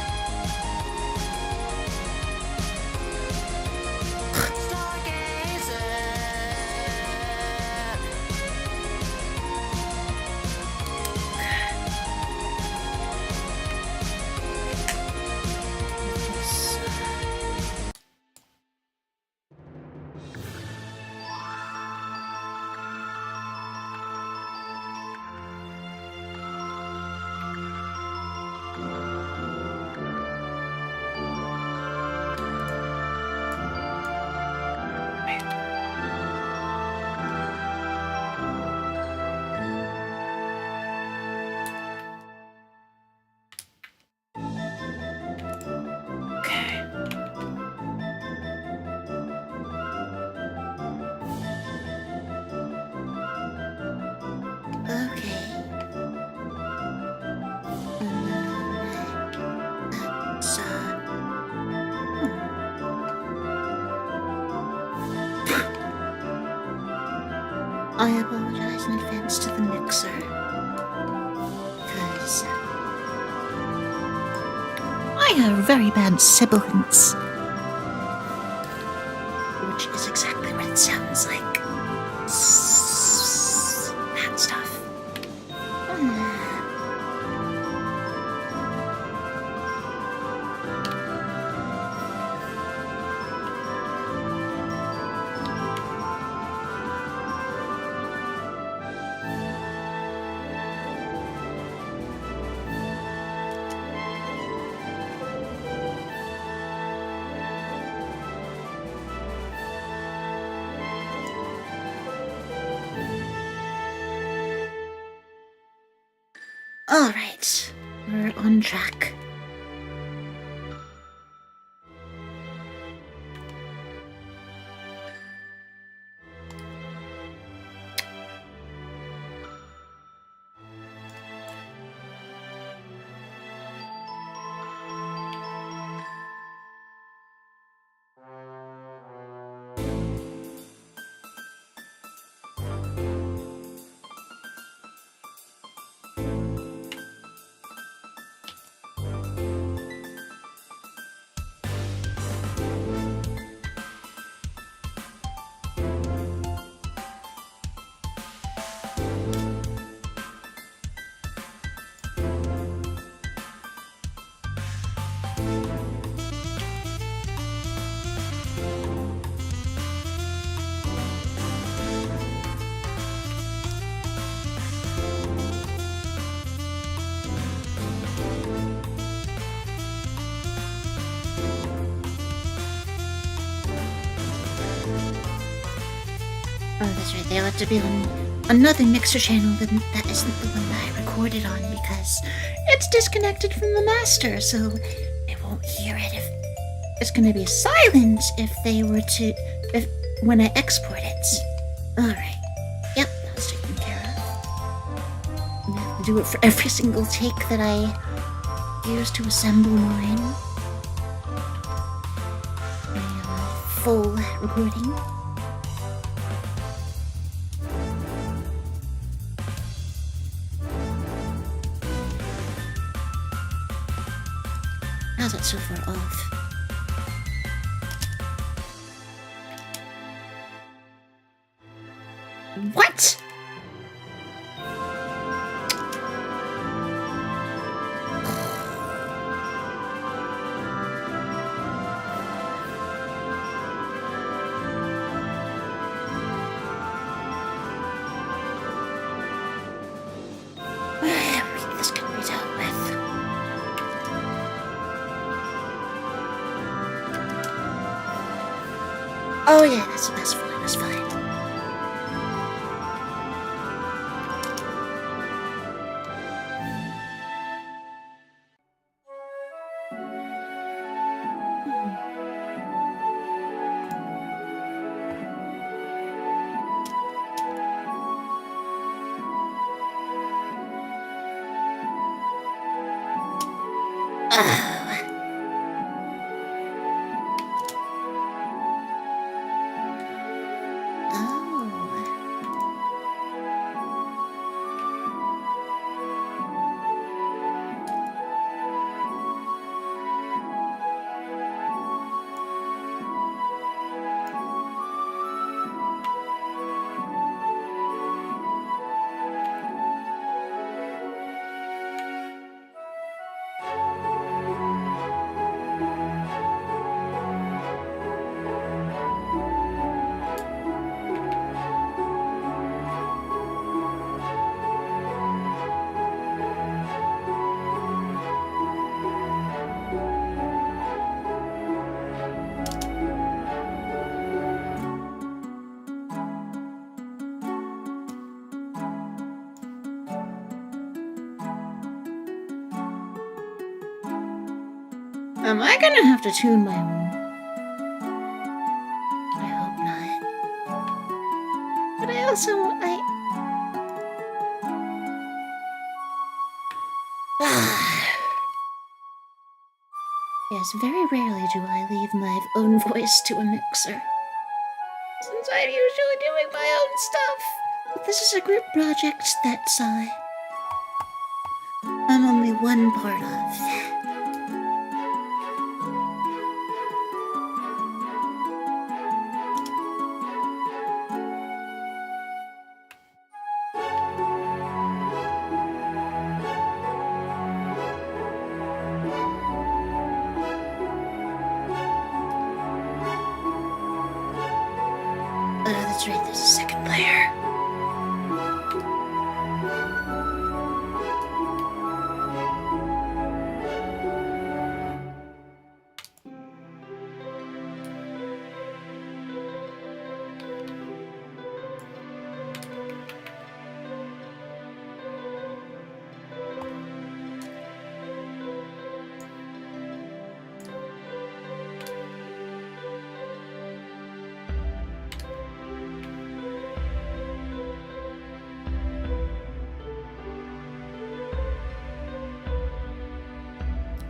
I apologize in advance to the mixer, because I have very bad sibilance, which is exactly what it sounds like. That stuff. Alright, we're on track. Oh, that's right, they ought to be on another mixer channel that isn't the one that I recorded on, because it's disconnected from the master, so they won't hear it. If it's gonna be silent if they were to, when I export it. Alright, yep, that's taken care of. I'm gonna have to do it for every single take that I use to assemble mine. A full recording. How's that so far off? What? This can be dealt with. Oh yeah, that's fine, that's fine. Am I gonna have to tune my own? I hope not. But I also, Yes, very rarely do I leave my own voice to a mixer, since I'm usually doing my own stuff. But this is a group project that's, I'm only one part of. That's right, there's a second player.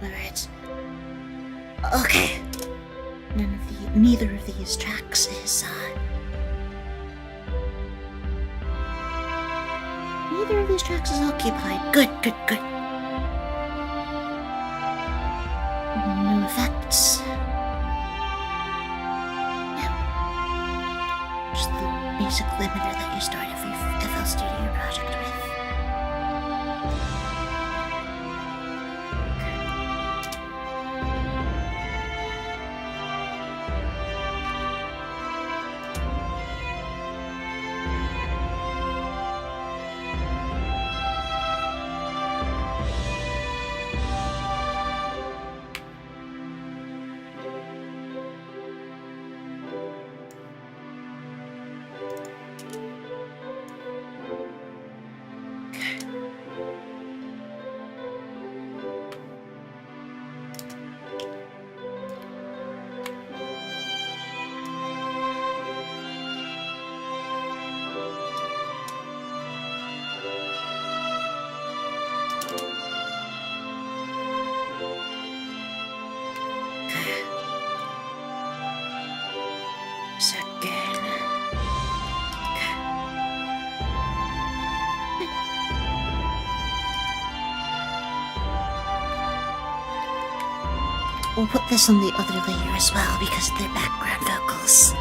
Alright. Okay. Neither of these tracks is, neither of these tracks is occupied. Good. No effects. Yep. Just the basic limiter that you start every FL Studio project with. We'll put this on the other layer as well because they're background vocals.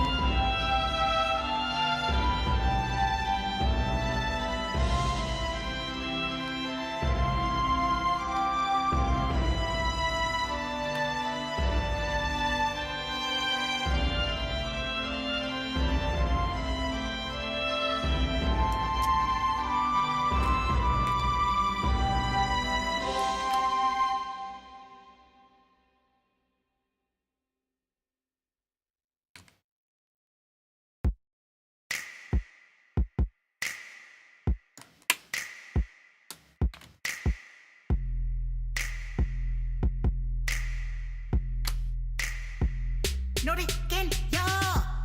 Nori, Ken, yo!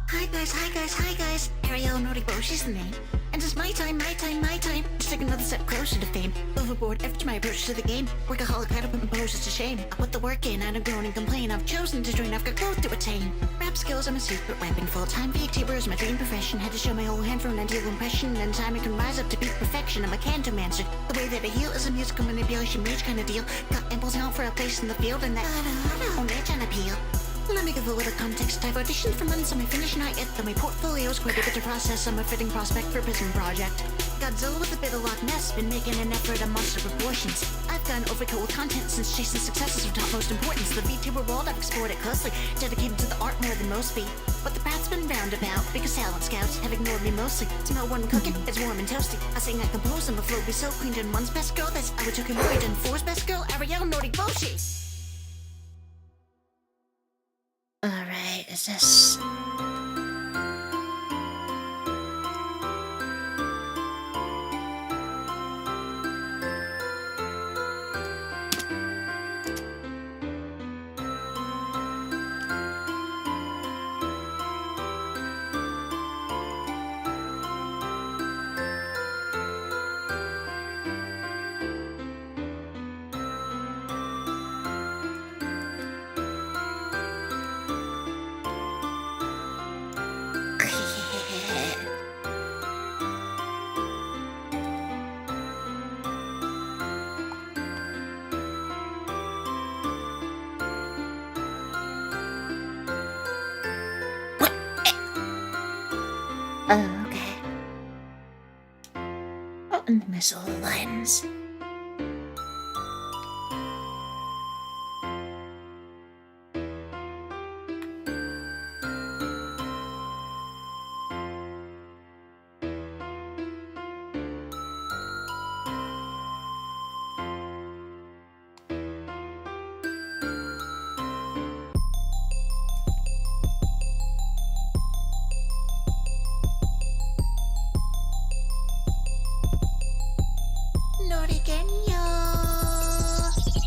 Hi guys. Arielle Noriboshi's the name. And it's my time. To take another step closer to fame. Overboard after my approach to the game. Workaholic, had to put my poses to shame. I put the work in, I don't groan and complain. I've chosen to join, I've got growth to attain. Rap skills, I'm a secret weapon. Full-time VTuber is my dream profession. Had to show my whole hand for an ideal impression. And time I can rise up to beat perfection. I'm a cantomancer. The way that I heal is a musical manipulation rage kind of deal. Got impulse out for a place in the field, and that on edge and appeal. Let me give a little context. I've auditioned for months on my finish not yet, though my portfolio's quite a bit to process. I'm a fitting prospect for a prison project. Godzilla with a bit of Loch Ness, been making an effort on monster proportions. I've gone overkill with content since chasing success is of topmost importance. The VTuber world, I've explored it closely, dedicated to the art more than most be. But the path's been roundabout, because talent scouts have ignored me mostly. Smell one cooking, it's warm and toasty. I sing, I compose, and the flow be so clean. And one's best girl, that's I would took him right. And four's best girl, Arielle Noriboshi. Alright, is this... Oh, okay. Oh, and the missile lines.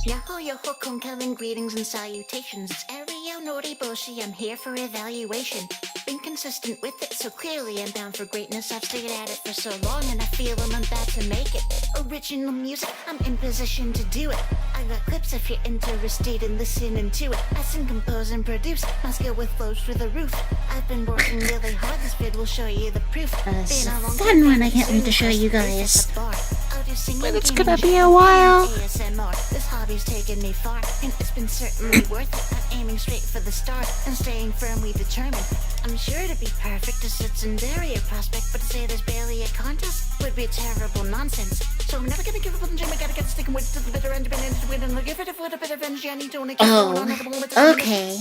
Yaho yoho konkelin greetings and salutations. It's Arielle Noriboshi, I'm here for evaluation. Been consistent with it, so clearly I'm bound for greatness. I've stayed at it for so long and I feel I'm about to make it. Original music, I'm in position to do it. I got clips if you're interested in listening to it. I sing, compose, and produce. My skill with flows through the roof. I've been working really hard, this vid will show you the proof. It's a fun one I can't wait to show you guys. But it's gonna be a while. This hobby's taken me far, and it's been certainly worth it. I'm aiming straight for the stars and staying firmly determined. I'm sure to be perfect is its very a prospect, but to say there's barely a contest would be terrible nonsense. So I'm never gonna give up on the dream. I gotta get sticking with it to the bitter end, been into it, and I'll give it a little bit of energy. I need to only keep going on at the moment. Okay.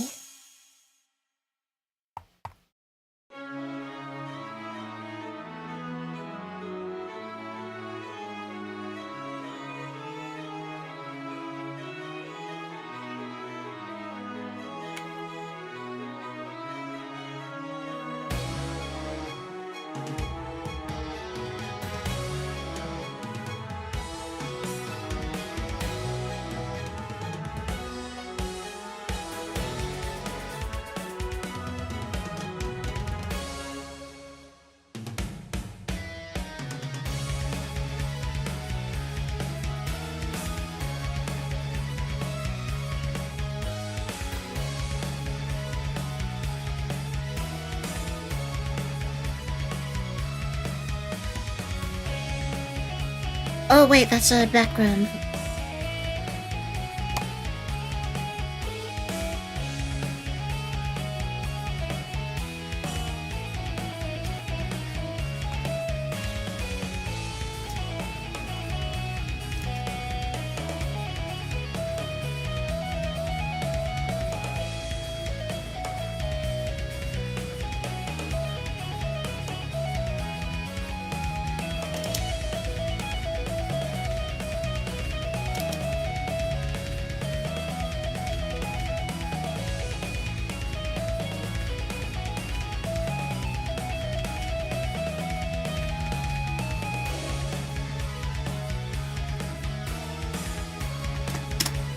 Oh wait, that's a background.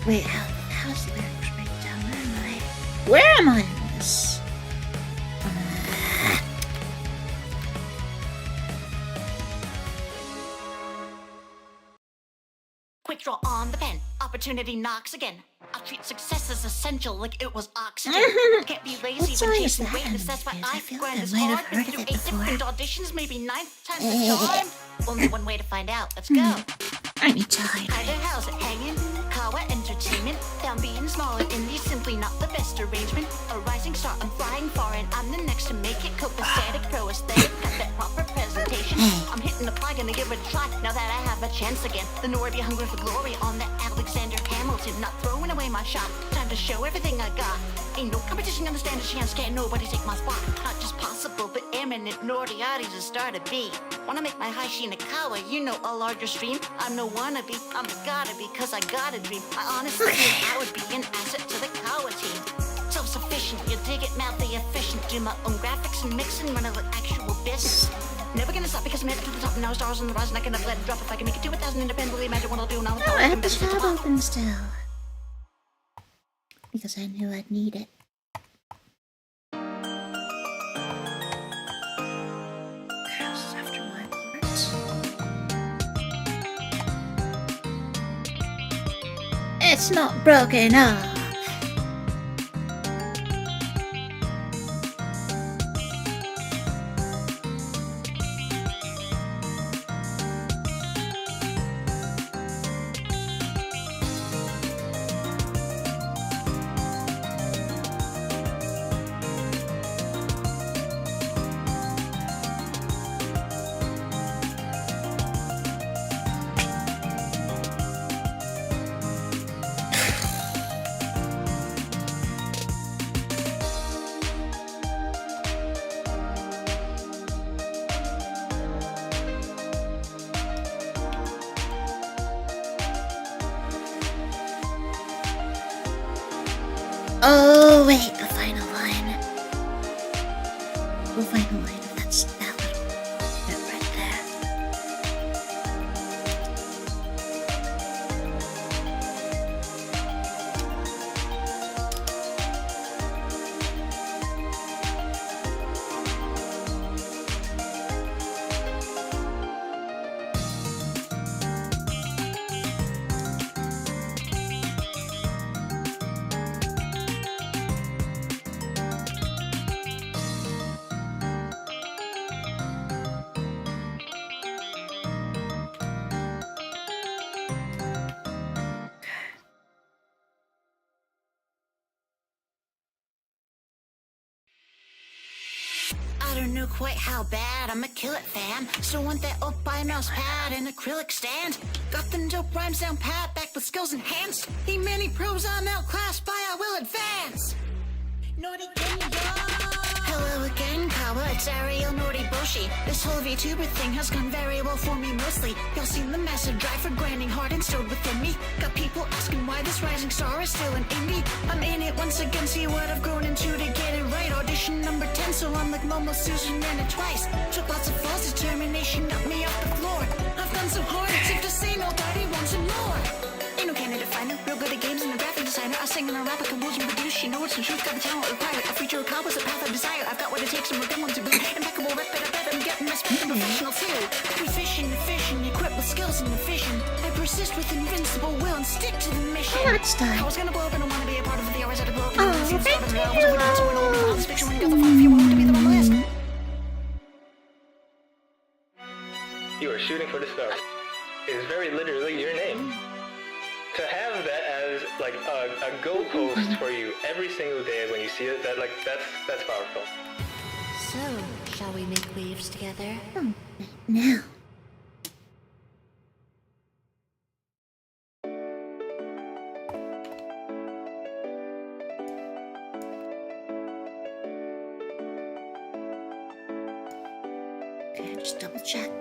Wait, how's the lyrics breakdown? Where am I in this? Quick draw on the pen. Opportunity knocks again. I'll treat success as essential, like it was oxygen. Can't be lazy What when song is chasing that? greatness. That's why Because I I feel grind like I as might have hard. Been heard of through it 8 before. different auditions, maybe 9 times the charm. Only one way to find out. Let's go. I need to hydrate. Either how's it hanging? Kawa Entertainment. Down being small and indie, simply not the best arrangement. A rising star, I'm flying far, and I'm the next to make it. Copacetic, pro aesthetic, got that proper presentation. I'm hitting the plug, gonna give it a try. Now that I have a chance again, the Nori be hungry for glory on the Alexander Hamilton. Not throwing away my shot. Time to show everything I got. Ain't no competition, understand the chance. Can't nobody take my spot. Not just possible, but imminent. Noriati's a star to be. Wanna make my high Shinakawa, you know, a larger stream. I'm no wannabe, I'm a gotta be, cause I got a dream. I honestly think I would be an asset to the Kawa team. Self-sufficient, you dig it, mouthy efficient. Do my own graphics and mix and run an actual business. Never gonna stop because I'm headed to the top and now stars on the rise and I can never let it drop. If I can make it to 1,000 independently, imagine what I'll do now. Oh, I have the tab open still. Because I knew I'd need it. Curls after my parts. It's not broken up. Oh, wait, the final line. The final line, if that's that little bit right there. I don't know quite how bad, I'm a kill it fan. Still want that up by mouse pad and acrylic stand. Got them dope rhymes down pat, back with skills enhanced. He many pros I'm outclassed by, I will advance. Nori Band. Hello again, Kawa, it's Arielle Noriboshi. This whole VTuber thing has gone very well for me mostly. Y'all seen the massive drive for grinding hard instilled within me. Got people asking why this rising star is still an indie. I'm in it once again, see what I've grown into to get it right. Audition number 10, so I'm like Momo Susan and it twice. Took lots of false determination, knocked me off the floor. I've gone so hard, it's safe to say nobody wants it more. Ain't no candidate finder, real good at games and a graphic designer. I sing and I rap, I compose and produce. She knows the truth, got the talent required. A future accomplished, a path I desire. I've got what it takes and we're going to boot. Impeccable rep, but I bet I'm getting my speed professional too. Proficient, efficient, equipped with skills and efficient. I persist with invincible will and stick to the mission. Oh, it's done. I was gonna blow up and I wanna be a part of the hours that I blow up. Oh, When thank you. you. When you got the fun, if you want to be the one list. You are shooting for the stars. It is very literally your name. To have that as like a goalpost for you every single day when you see it, that's powerful. So, shall we make waves together? Now. Okay, just double check.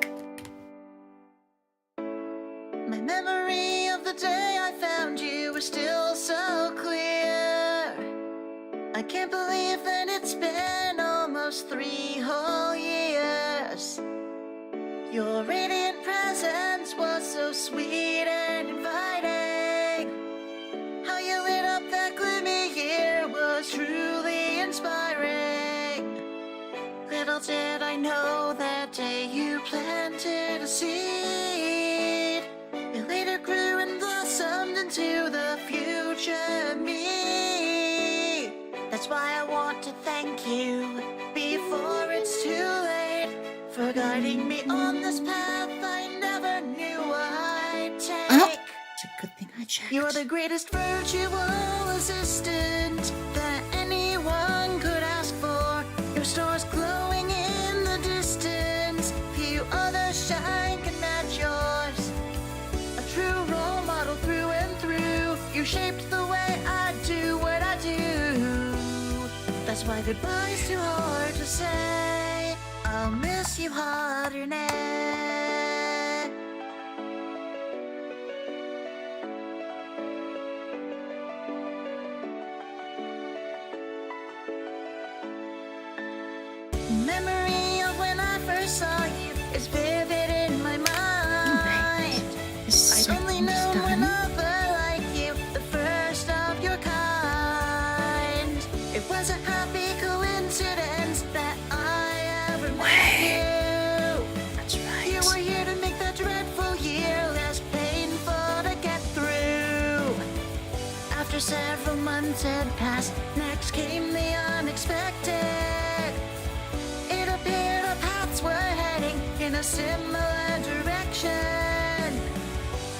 My memory of the day I found you is still so clear. I can't believe that it's been almost 3 whole years. Your radiant presence was so sweet and inviting. How you lit up that gloomy year was truly inspiring. Little did I know that day you planted a seed. It later grew and blossomed into the future me. That's why I want to thank you before it's too late for guiding me on this path I never knew I'd take. Oh, it's a good thing I checked. You're the greatest virtual assistant that anyone could ask for. Your star's glowing in the distance. Few others shine can match yours. A true role model through and through. You shaped the way I do what I do. That's why goodbye's too hard to say. I'll miss you harder now. Memory of when I first saw you is vivid in my mind. This I'd only segment's known one done. other like you, the first of your kind. It was a happy coincidence that I ever met you. That's right. You were here to make that dreadful year less painful to get through. After several months had passed, next came the unexpected. It appeared our paths were heading in a similar direction.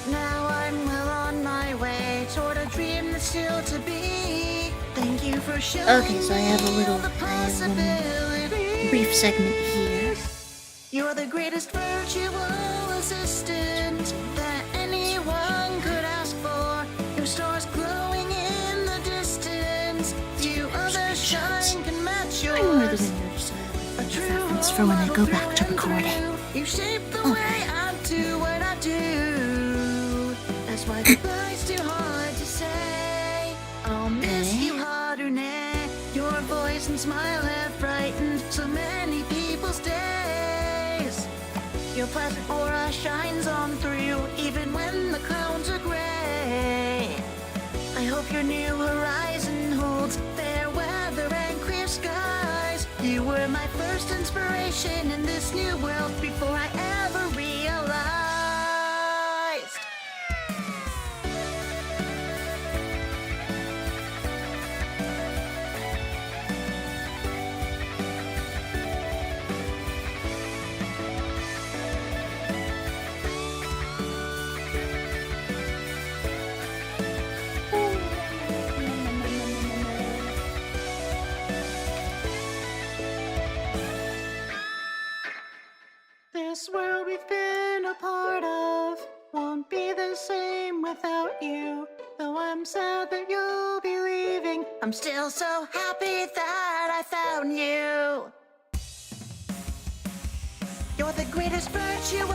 Now I'm well on my way toward a dream that's still to be. Thank you for showing Okay, so I have a little- me the I have one possibilities. brief segment here. You're the greatest virtual assistant that anyone could ask for. Your star's glowing in the distance. Few others shine can match I know where the yours. windows A are. true Reference for when I go back to role model recording. through and through. You shape the Okay. way I do what I do. That's why goodbye's too hard to say. I'll miss Okay. you harder face and smile have frightened so many people's days. Your pleasant aura shines on through, even when the clouds are gray. I hope your new horizon holds fair weather and clear skies. You were my first inspiration in this new world before I ever realized. This world we've been a part of won't be the same without you. Though I'm sad that you'll be leaving, I'm still so happy that I found you. You're the greatest virtual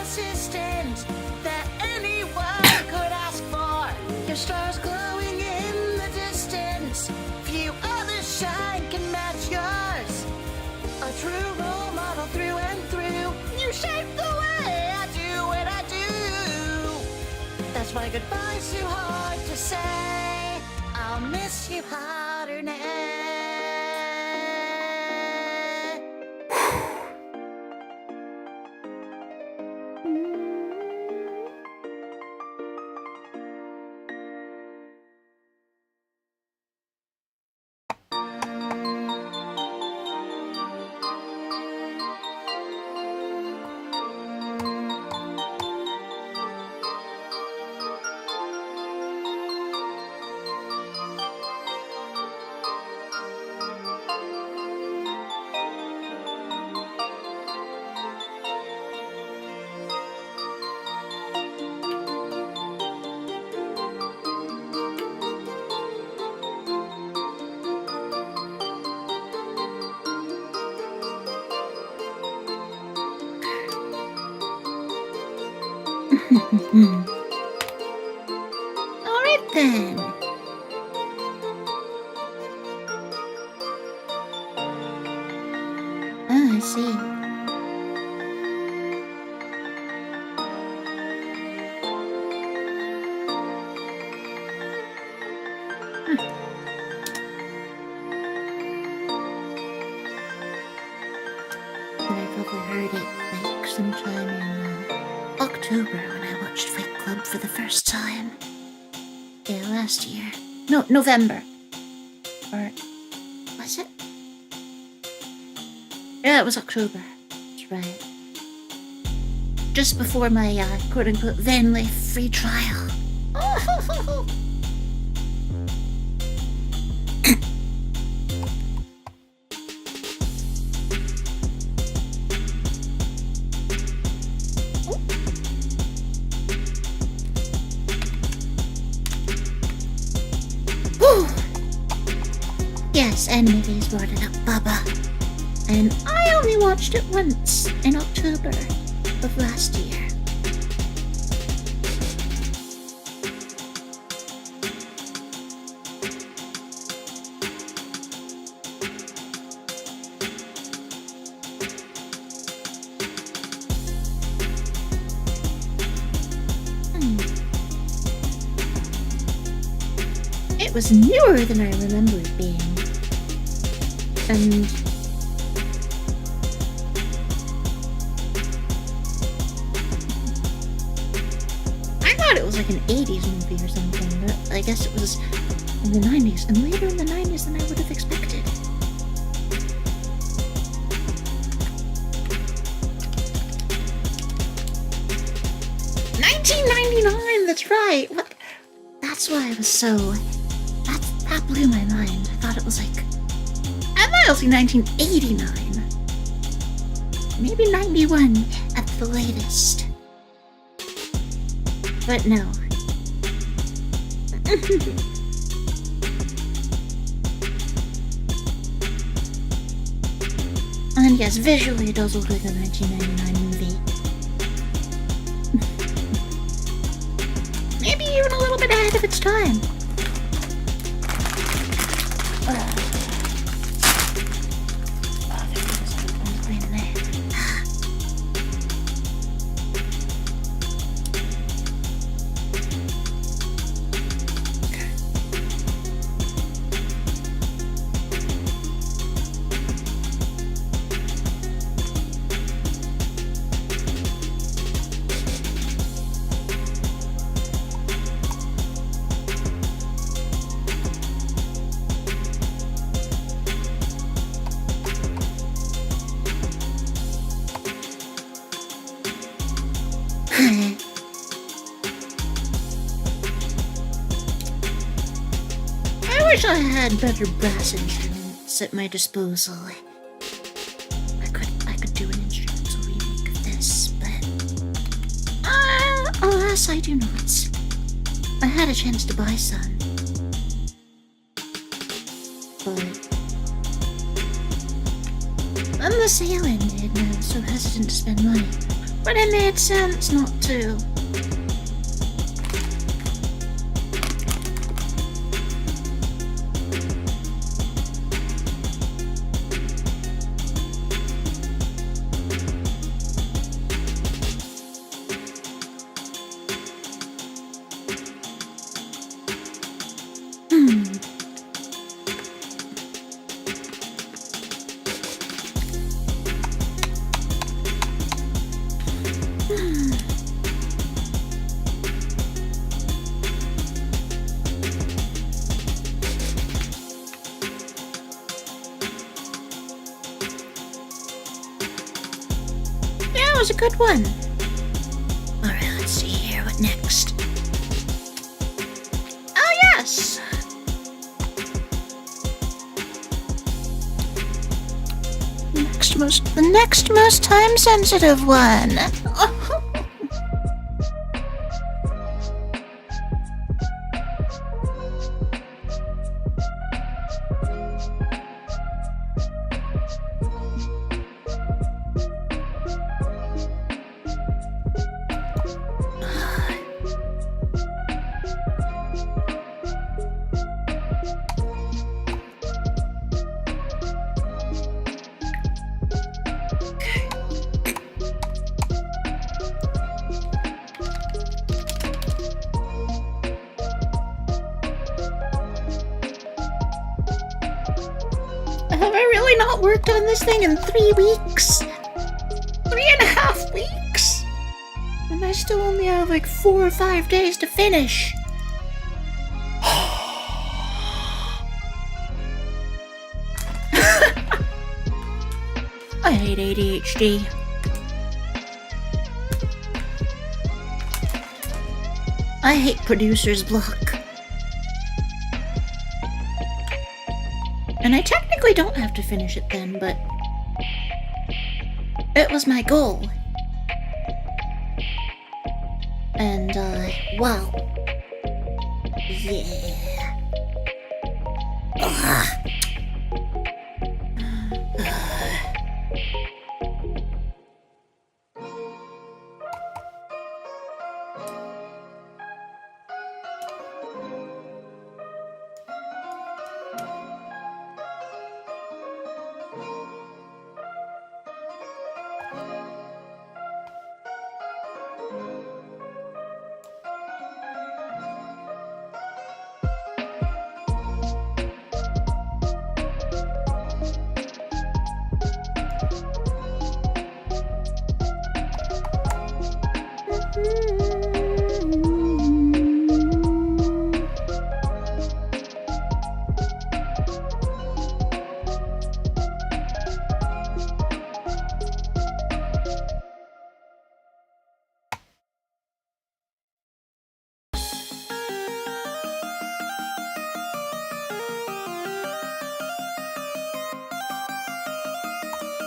assistant that anyone could ask for. Your stars glowing in the distance, few others shine can match yours. A true role model through and through. You shape the way I do what I do. That's why goodbye's too hard to say. I'll miss you harder now. Alright then. Oh, I see. And I probably heard it like sometime in October when I watched Fight Club for the first time. Yeah, last year. No, November. Or was it? Yeah, it was October. That's right. Just before my quote-unquote van life free trial. Yes, Animaties brought it up, Baba. And I only watched it once in October of last year. It was newer than I remember it being. And I thought it was like an 80s movie or something, but I guess it was in the 90s, and later in the 90s than I would have expected. $19.99, that's right! What? That's why I was so... That blew my mind. I thought it was like... I thought it was like 1989. Maybe 91 at the latest. But no. And yes, visually it does look like a 1999 movie. Maybe even a little bit ahead of its time. wish I had better brass instruments at my disposal. I could do an instrumental remake of this, but alas, I do not. I had a chance to buy some, but then the sale ended, and I was so hesitant to spend money. But it made sense not to. Yeah, it was a good one. Alright, let's see here. What next? Oh, yes! The next most time-sensitive one. Have I really not worked on this thing in 3 weeks? 3.5 weeks? And I still only have like 4 or 5 days to finish. I hate ADHD. I hate producer's block. And I technically don't have to finish it then, but it was my goal. And, wow. Yeah. Ugh.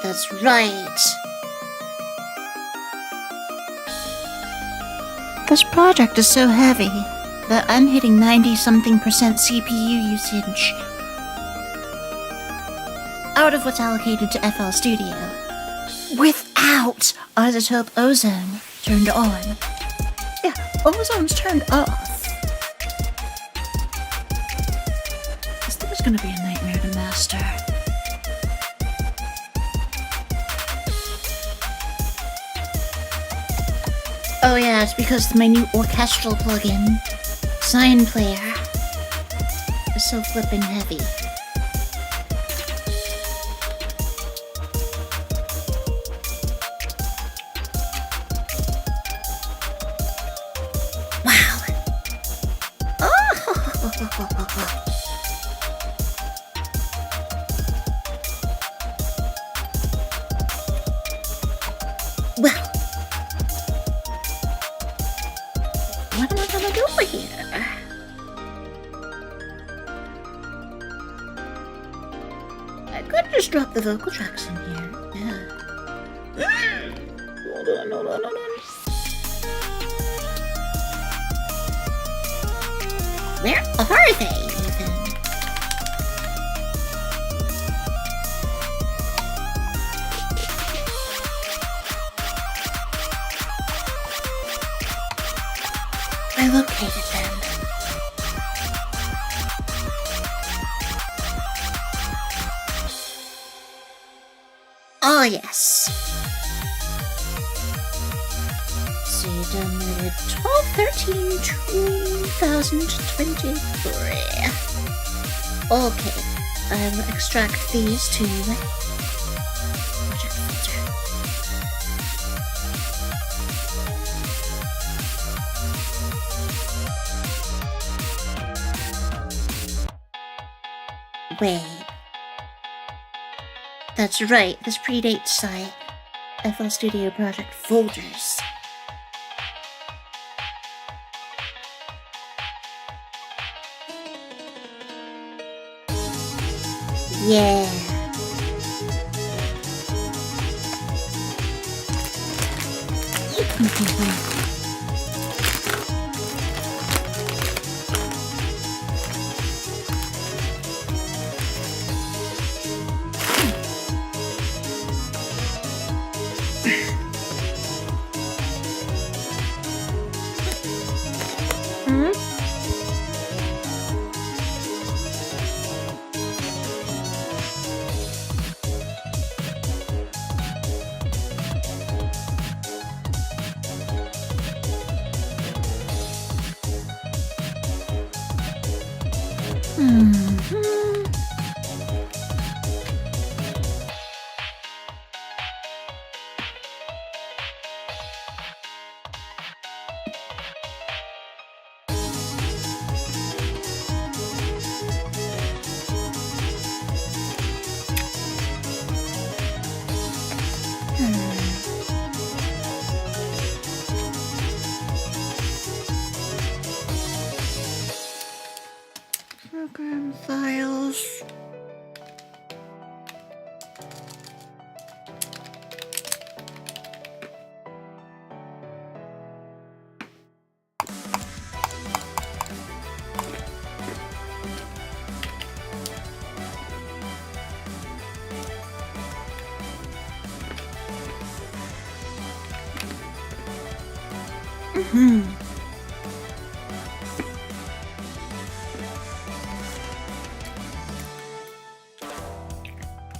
That's right. This project is so heavy that I'm hitting 90-something% CPU usage out of what's allocated to FL Studio, without isotope ozone turned on. Yeah, ozone's turned off. This thing's gonna be a nightmare to master. Oh yeah, it's because my new orchestral plugin, Sign Player, is so flippin' heavy. Wow. Oh. Well. What am I gonna do here? I could just drop the vocal tracks in here. Yeah. Hold on. Where are they, even? I located them. Oh, yes. So you downloaded 12/13/2023. Okay, I will extract these to project filter. Wait. That's right, this predates FL Studio project folders. Yeah. Program files.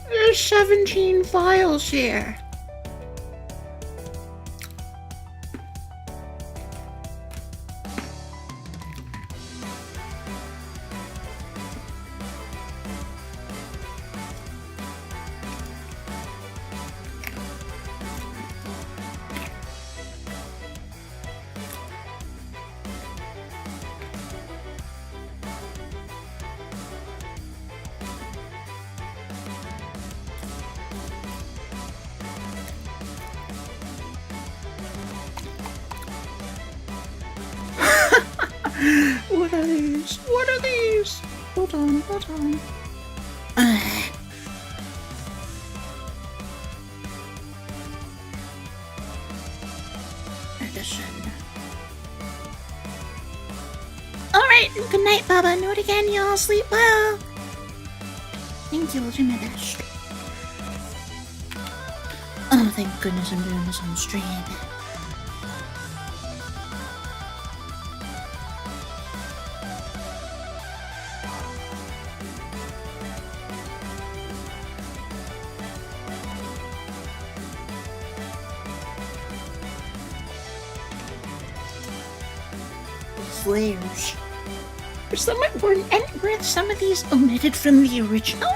There's 17 files here. What are these? What are these? Hold on. Edition. Alright, good night, Baba. Know it again, y'all. Sleep well. Thank you, will do my best. Oh, thank goodness I'm doing this on stream. Layers. Were some of these omitted from the original?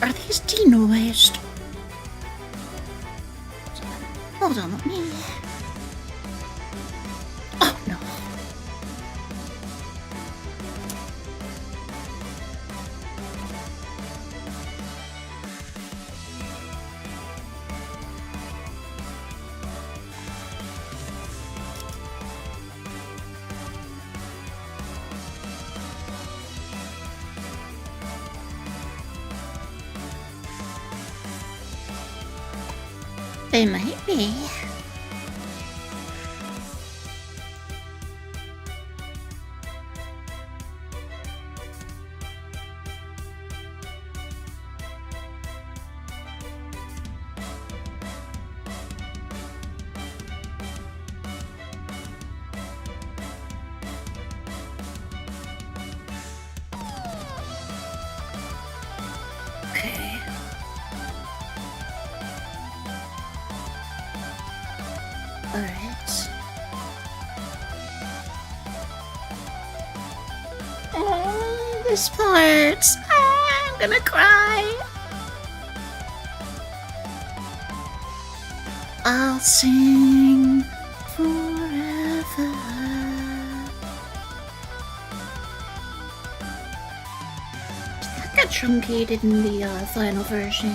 Are these denoised? Hold on, let me... Oh, no. They might be. Okay. Alright. Oh, this part. I'm gonna cry. I'll sing forever. That got truncated in the final version.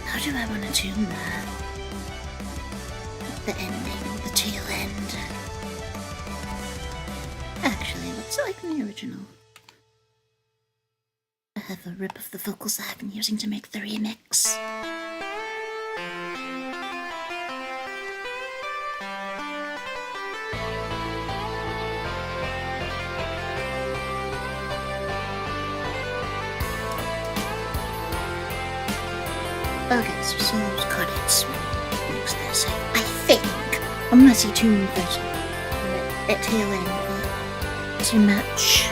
How do I want to tune that? The ending, the tail end. Actually, what's it like in the original? I have a rip of the vocals that I've been using to make the remix. Okay, so those credits mix this. I think I'm gonna see tune version at tail end to match,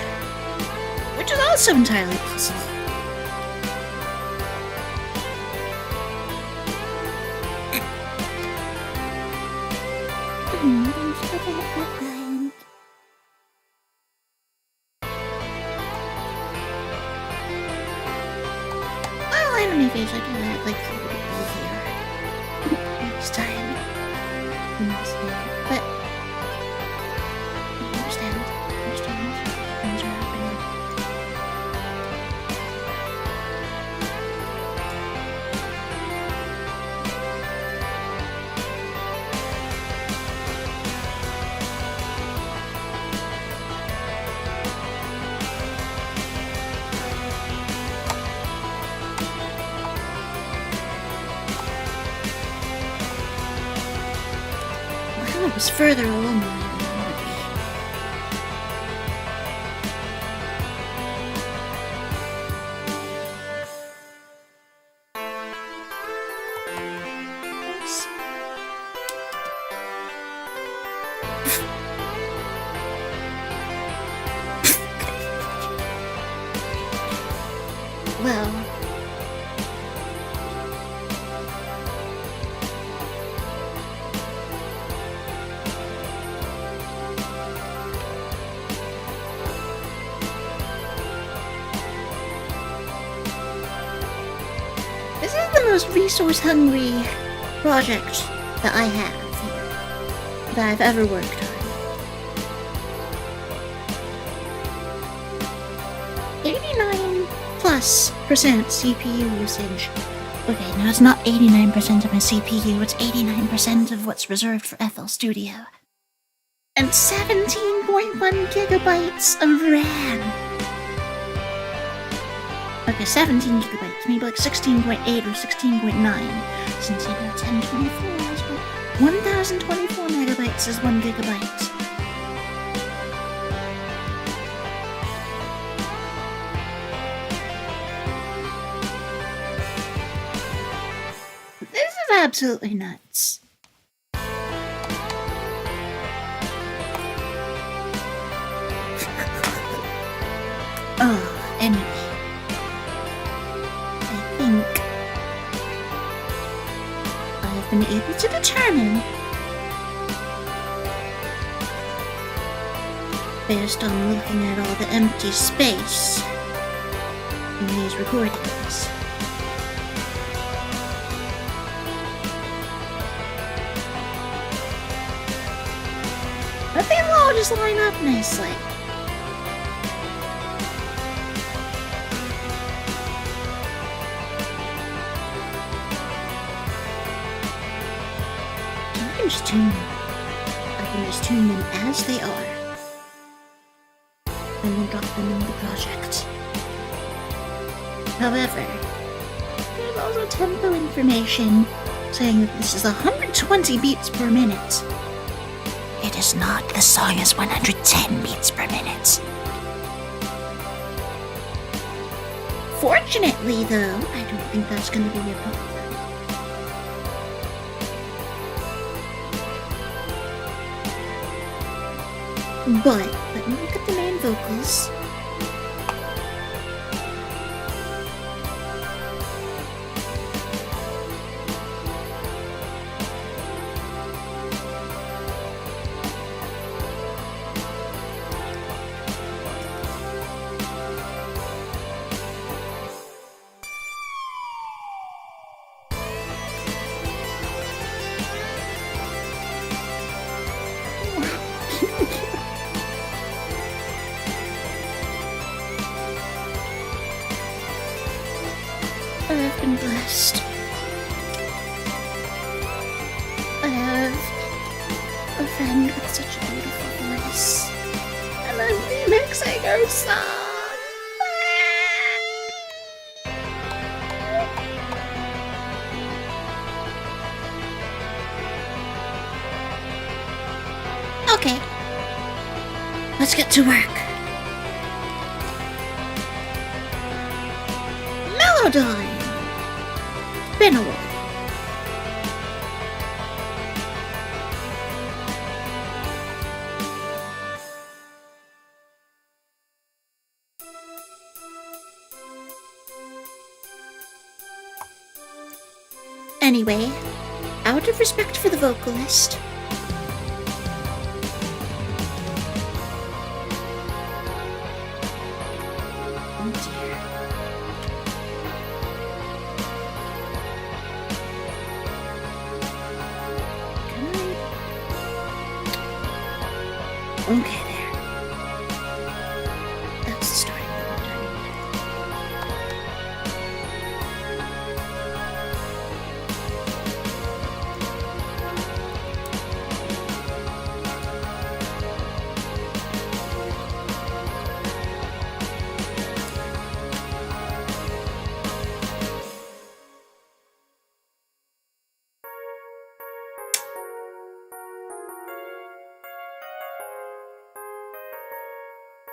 which is also entirely possible. Well, I don't know if I do that like here next time. But I understand things are happening. It was further along than I wanted to be. Well, this is the most resource-hungry project that I have here, that I've ever worked on. 89+% CPU usage. Okay, now it's not 89% of my CPU, it's 89% of what's reserved for FL Studio. And 17.1 gigabytes of RAM. Okay, 17 gigabytes, maybe like 16.8 or 16.9, since you know 1024 is 1024 megabytes is 1 gigabyte. absolutely nuts. Oh, anyway. I think I've been able to determine, based on looking at all the empty space in these recordings, I think they'll all just line up nicely. I can just tune them. I can just tune them as they are, and then drop them in the project. However, there's also tempo information saying that this is 120 beats per minute. It is not. The song is 110 beats per minute. Fortunately, though, I don't think that's going to be a problem. But let me look at the main vocals. I've been blessed. I have a friend with such a beautiful voice, and I'm remixing her song. Okay, let's get to work. Melodyne. Been a while. Anyway, out of respect for the vocalist, oh dear. Okay, there. That's the starting point I need.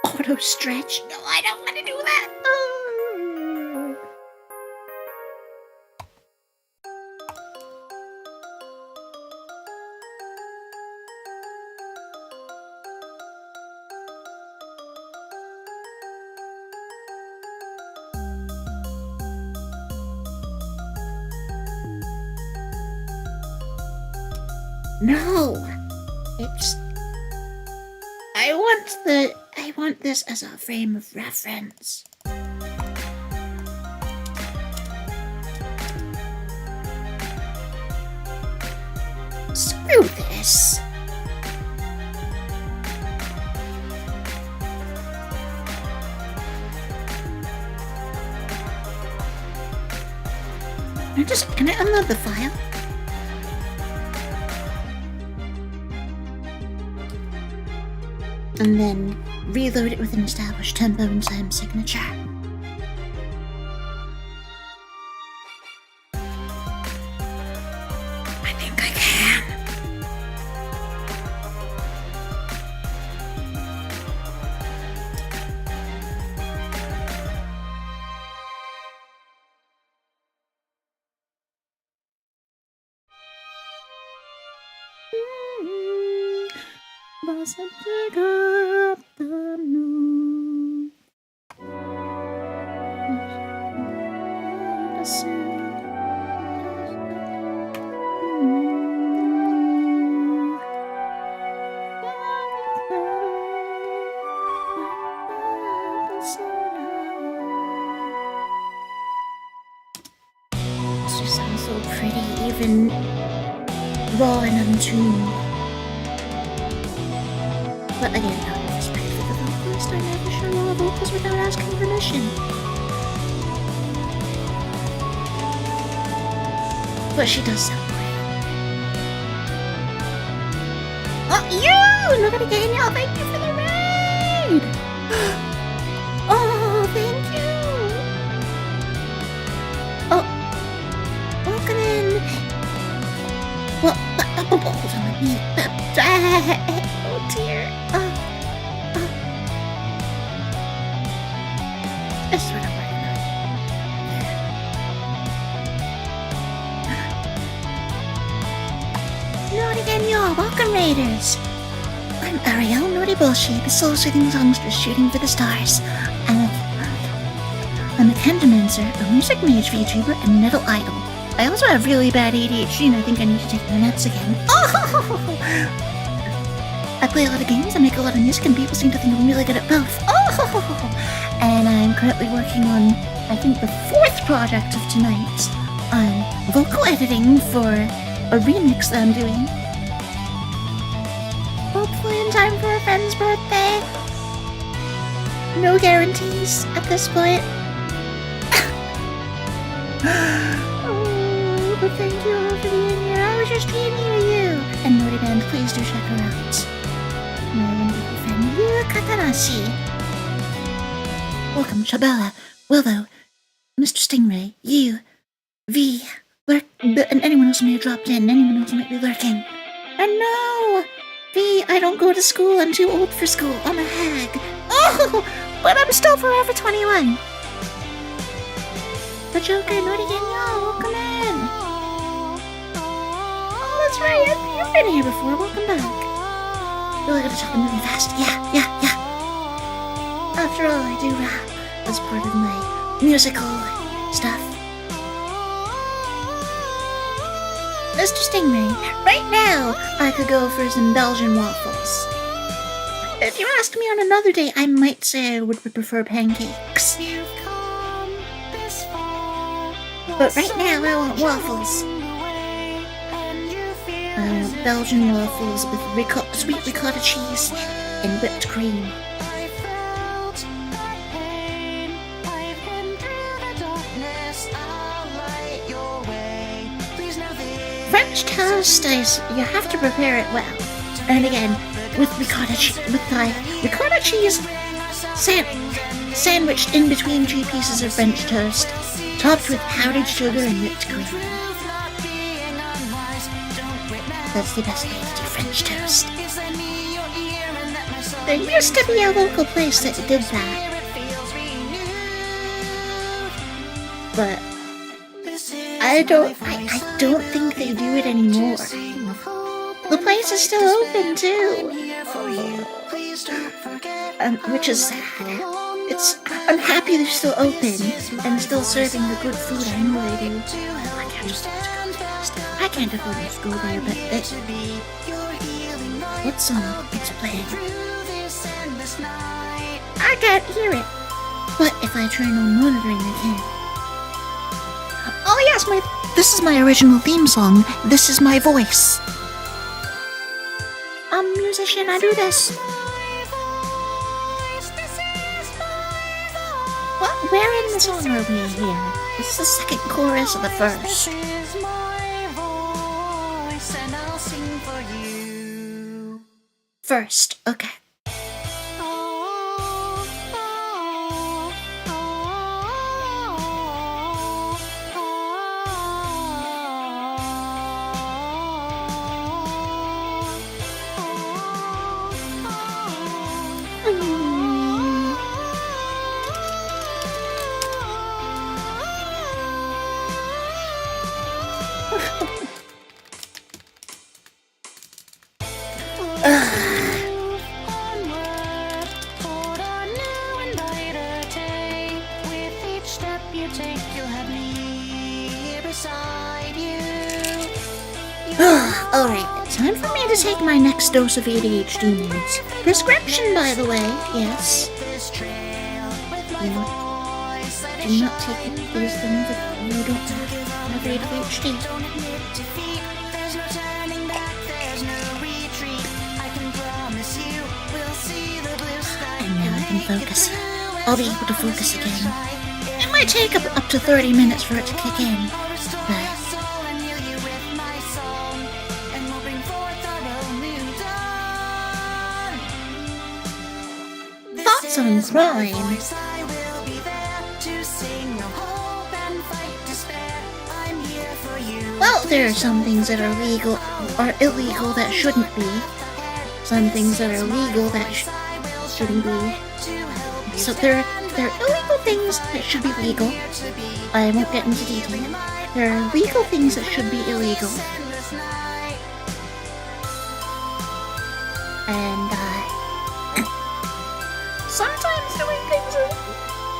Auto stretch? No, I don't want to do that. No, it's. I want this as a frame of reference. Screw this. Can I unload the file? And then reload it with an established tempo and time signature. Mustn't dig up the moon. She sounds so pretty, even raw and untuned. But again, out of respect for the vocalist, I never share raw vocals without asking permission. But she does sound great. Oh, you! Nobody getting y'all. Thank you for the raid! Oh, thank you! Oh, welcome in. Well, hold on, let me. Oh dear. This is what I'm working on. Not again, y'all. Welcome, Raiders. I'm Arielle Noriboshi, the soul-soothing songstress shooting for the stars. I'm a candomancer, a music mage VTuber, and metal idol. I also have really bad ADHD, and I think I need to take my meds again. Oh! I play a lot of games, I make a lot of music, and people seem to think I'm really good at both. Oh! And I'm currently working on, I think, the 4th project of tonight. Vocal editing for a remix that I'm doing. Hopefully in time for a friend's birthday. No guarantees at this point. Oh, but thank you all for being here. I was just dreamy with you. And Nori Band, please do check her out. My wonderful friend, Yu Katarashi. Welcome, Shabella, Willow, Mr. Stingray, you, V, Lurk, and anyone else who may have dropped in, anyone else who might be lurking. And no! V, I don't go to school, I'm too old for school, I'm a hag. Oh, but I'm still forever 21. The Joker, Nori Danielle, welcome in. Oh, that's right, you've been here before, welcome back. Really gotta tell them really fast, yeah. After all, I do rap as part of my musical stuff. Mr. Stingray, right now, I could go for some Belgian waffles. If you asked me on another day, I might say I would prefer pancakes. But right now, I want waffles. I want Belgian waffles with sweet ricotta cheese and whipped cream. French toast, you have to prepare it well. And again, with ricotta cheese sandwiched in between 2 pieces of French toast, topped with powdered sugar and whipped cream. That's the best way to do French toast. There used to be a local place that did that. But I don't think they do it anymore. The place is still open too. Which is sad. I'm happy they're still open and still serving the good food I know they do. I can't afford to go there, but what song it's playing? I can't hear it. But if I turn on monitoring, I can. Oh yes, this is my original theme song. This is my voice. I'm a musician, I do this. Where in the song are we here? This is the second chorus of the first. This is my voice, and I'll sing for you. First, okay. take my next dose of ADHD meds. Prescription, by the way, yes. Do not take these things if you don't have ADHD. And now I can focus. I'll be able to focus again. It might take up to 30 minutes for it to kick in, but thoughts on crime. Well, there are some things that are legal or illegal that shouldn't be. Some things that are legal that shouldn't be. So there are illegal things that should be legal. I won't get into detail. There are legal things that should be illegal. And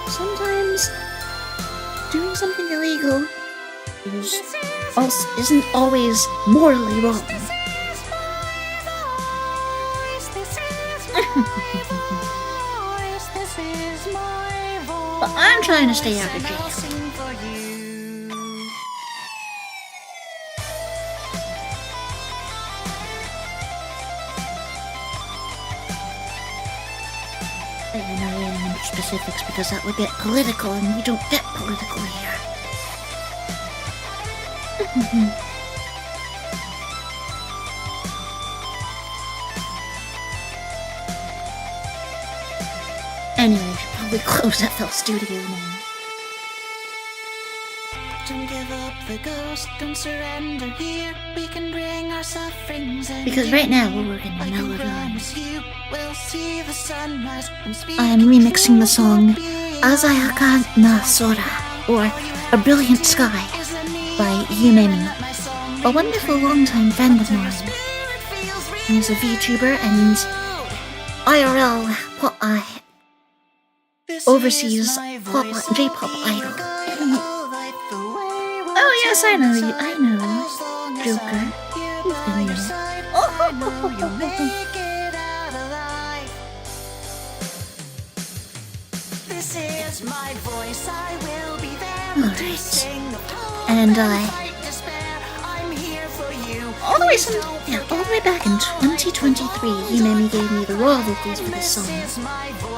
sometimes doing something illegal isn't always morally wrong. But I'm trying to stay out of jail. And I'm not getting into specifics because that would get political, and we don't get political here. Anyway, I should probably close FL Studio now. Don't give up the ghost, don't surrender here. We can bring our sufferings and Because right now we're working on I can Melody. promise you we'll see the sunrise and speak I am remixing the song Azayaka na Sora, or A Brilliant Sky, by Yumemi, a wonderful longtime friend of mine. He's a VTuber and IRL overseas J-pop idol. Oh yes, I know you. I know Joker. He's been there. This is my voice, I will be there to Alright. sing of hope And and despair. I'm here for you. all the way back in 2023, Yumemi gave me the raw vocals for this song.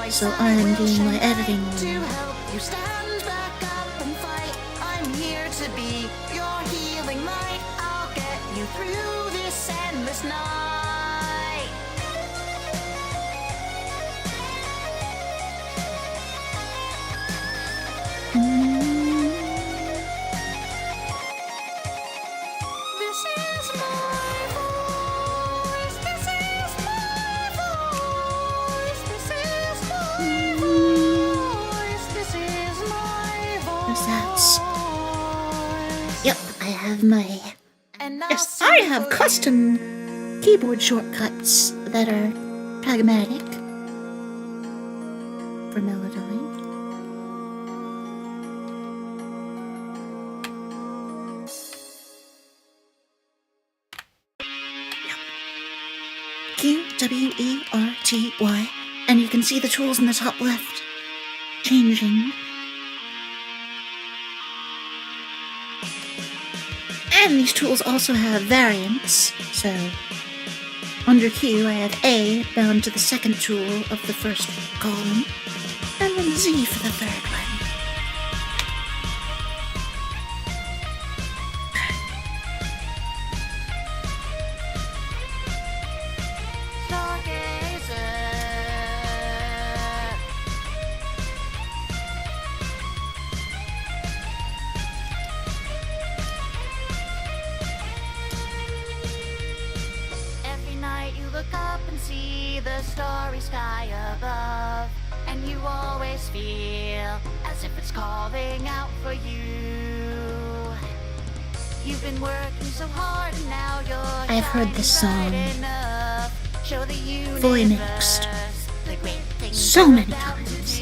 So I am doing my editing To now. help you stand back up and fight. I'm here to be your healing light. I'll get you through this endless night. This is my voice. This is my voice. This is my voice. This is my voice. That's Yep, I have my And Yes, I have custom keyboard shortcuts that are pragmatic for Melodyne. QWERTY, and you can see the tools in the top left changing. And these tools also have variants, so under Q I have A bound to the second tool of the first column, and then Z for the third one. Every night you look up and see the starry sky above, and you always feel as if it's calling out for you. You've been working so hard and now you're I've heard this song fully mixed so many times,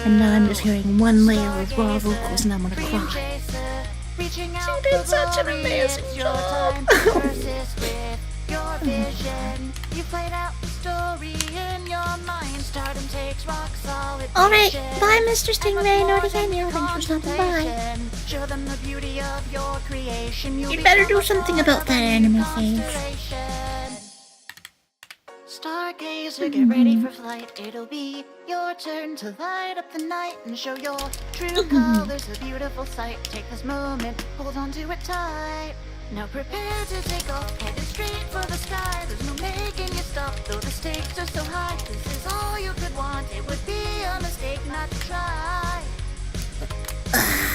and now I'm just hearing one layer of raw vocals and I'm gonna cry. She did such an amazing job. vision. You played out the story in your mind. Stardom takes rock solid. Alright, vision. bye, Mr. Stingray. And Nori more than Daniel. Thanks for stopping by. contemplation. Show them the beauty of your creation. You'd better do something about that anime face. Stargazer, get ready for flight. It'll be your turn to light up the night and show your true colors. A beautiful sight. Take this moment, hold on to it tight. Now prepare to take off, headed straight for the sky. There's no making you stop, though the stakes are so high. This is all you could want. It would be a mistake not to try.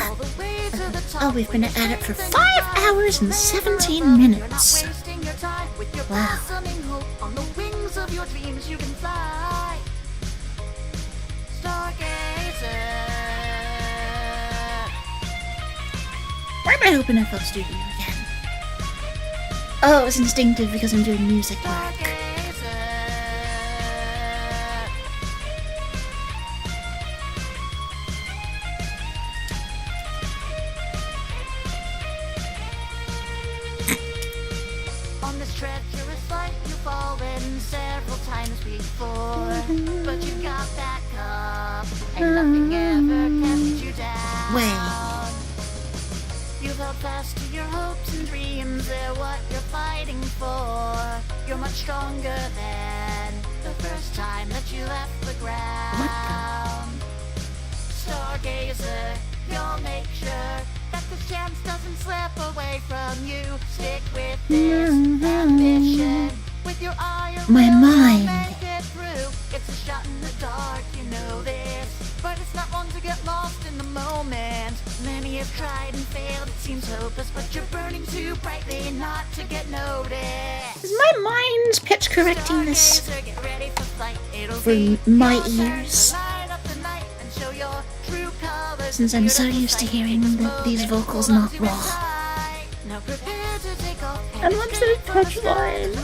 All the way to the top. Oh, we've been at it for 5 hours and 17 minutes. You're not wasting your time with your Wow. blossoming hope. On the wings of your dreams you can fly. Stargazer. Why am I open FL Studio again? Oh, it was instinctive because I'm doing music work. On this treacherous flight, you've fallen several times before, but you got back up, and nothing ever kept you down. Wait. You've held fast to your hopes and dreams, they're what you're fighting for. You're much stronger than the first time that you left the ground. Stargazer, you'll make sure that this chance doesn't slip away from you. Stick with this ambition. With your eye, you My will mind. make it through. It's a shot in the dark, you know this, but it's not one to get lost in the moment. Many have tried and failed, it seems hopeless, but you're burning too brightly not to get noticed. Is my mind pitch correcting this Stargazer, get ready for flight. It'll for be my your turn ears? to light up the night and show your true colors. Since I'm so used to hearing these vocals not raw. Now prepare to take off. And what's the touch line?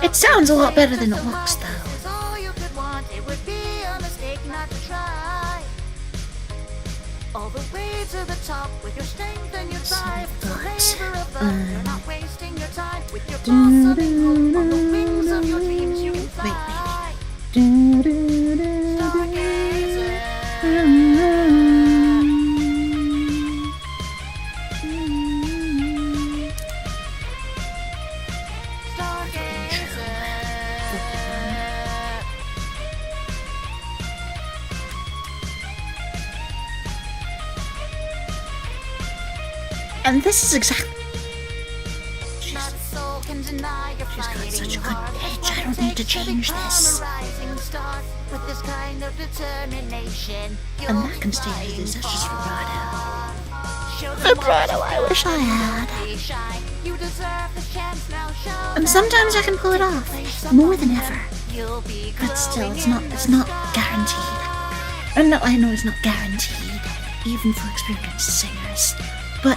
It sounds a lot better than it looks, though. This is all you could want. It would be a mistake not to try. All the way to the top with your strength and your drive. It's a labor of love. You're not wasting your time with your blossoming hope. On the wings of your dreams you can fly. And this is exactly. Not a soul can deny your She's got fighting such a good heart. pitch, I don't need to change this. A rising star with this kind of determination. And that can stay as it is, that's just vibrato. Show them Vibrato, what I you wish I had. really shine. You deserve the chance now. Show And them sometimes I can pull it off, more than ever. you'll be But still, glowing it's in not the guaranteed. sky. And no, I know it's not guaranteed, even for experienced singers. But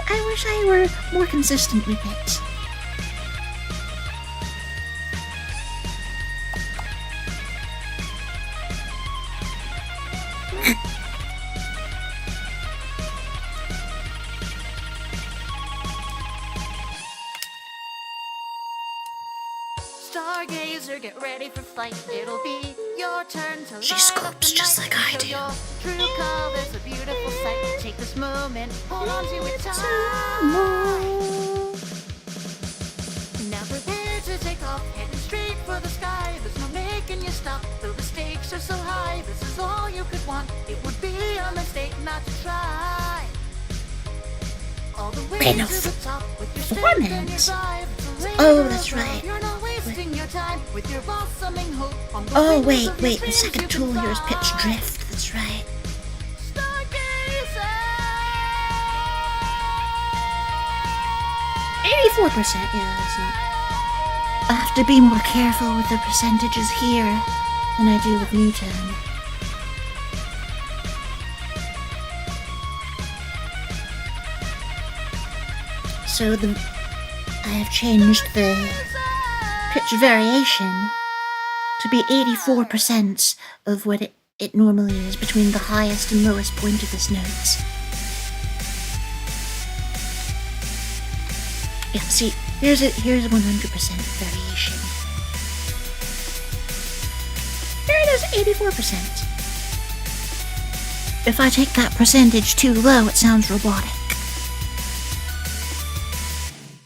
I wish I were more consistent with it. Stargazer, get ready for flight. It'll be your turn to She light up scopes the just night like I and do. show your true colors, a beautiful sight. Take this moment, hold on to it tight. Now prepare to take off, heading straight for the sky. There's no making you stop, though the stakes are so high. This is all you could want. It would be a mistake not to try. All the way Wait, no, to the top with your strength and your performance. drive. It's a Oh, labor that's of love. right. You're not wasting your time with your blossoming hope on the Oh, wings wait, of your the dreams second you can tool here is pitch fly. drift, that's right. Stargazer. 84%, yeah, that's not. I have to be more careful with the percentages here than I do with Newton. So I have changed the pitch variation to be 84% of what it normally is between the highest and lowest point of this note. Yeah, see, Here's 100% variation. Here it is, 84%. If I take that percentage too low, it sounds robotic.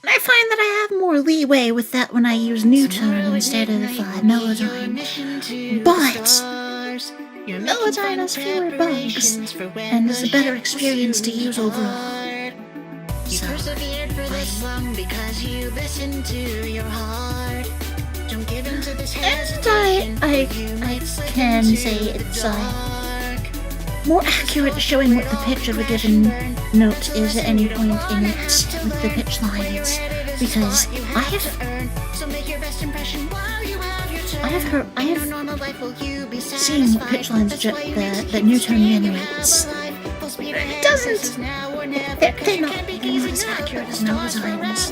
And I find that I have more leeway with that when I use new tone instead of Melodyne. But Melodyne has fewer bugs and is a better experience to use overall. You persevered for this long because you listened to your heart. Don't give in to this hesitation. I can say it's more accurate at showing what the pitch of a given note is at any point in it with the pitch lines, because I have seen what pitch lines the new tone generates. It doesn't. They're not as accurate as Melodyne's.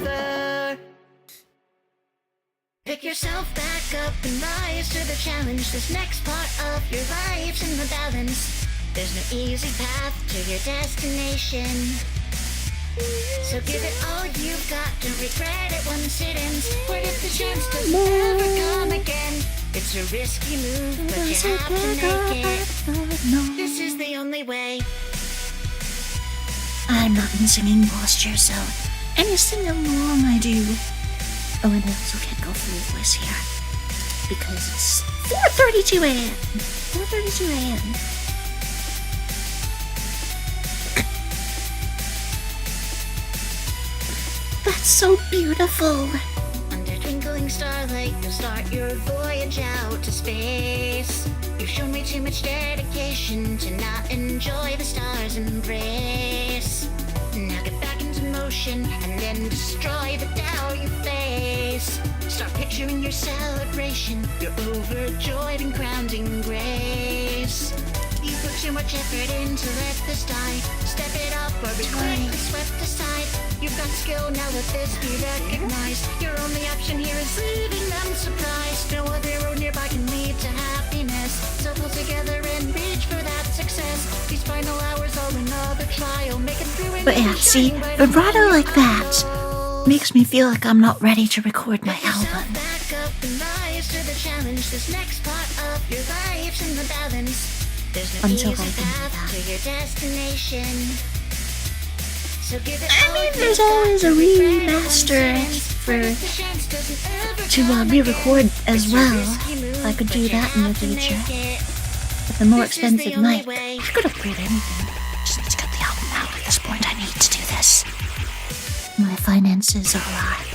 Pick yourself back up and rise to the challenge. This next part of your life's in the balance. There's no easy path to your destination. So give it all you've got, don't regret it once it ends. What if the chance doesn't ever come again? It's a risky move, but you have to make it. This is the only way. I'm not in singing posture, so any singing along I do. Oh, and I also can't go full voice here because it's 4:32 a.m. 4:32 a.m. That's so beautiful. Under twinkling starlight, you'll start your voyage out to space. You've shown way too much dedication to not enjoy the stars' embrace. Now get back into motion and then destroy the doubt you face. Start picturing your celebration. You're overjoyed and crowned in grace. You put too much effort in to let this die. Step it up or be quickly swept aside. You've got skill, now let this be recognized. Your only option here is leaving them surprised. No other road nearby can lead to happiness. So pull together and reach for that success. These final hours are another trial. Make it through. But yeah, see, vibrato like that makes me feel like I'm not ready to record my album. Back up and rise to the challenge. This next part of your life's in the balance. There's no Until easy I think path that. to your destination. So give it I all mean, you've there's got, always a don't regret it once remaster it ends. for What if the chance doesn't ever to come re-record again? as It's a well. risky move, I could but do you that in the have to future. make it. With a more This is the expensive only mic. way. I could upgrade anything. Just need to get the album out at this point. I need to do this. My finances are high.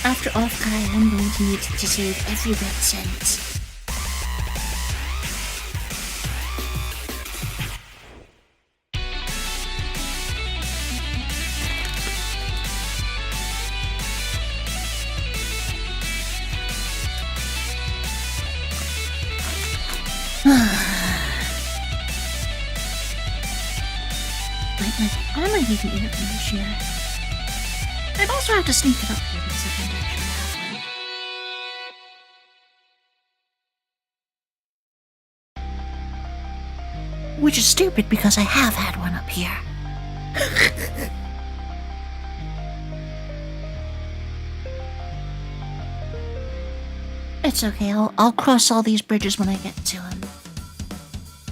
After off-kai, I'm going to need to save every red cent. I might need an air conditioner. I'd also have to sneak it up here because I don't actually have one. Which is stupid because I have had one up here. It's okay, I'll cross all these bridges when I get to them.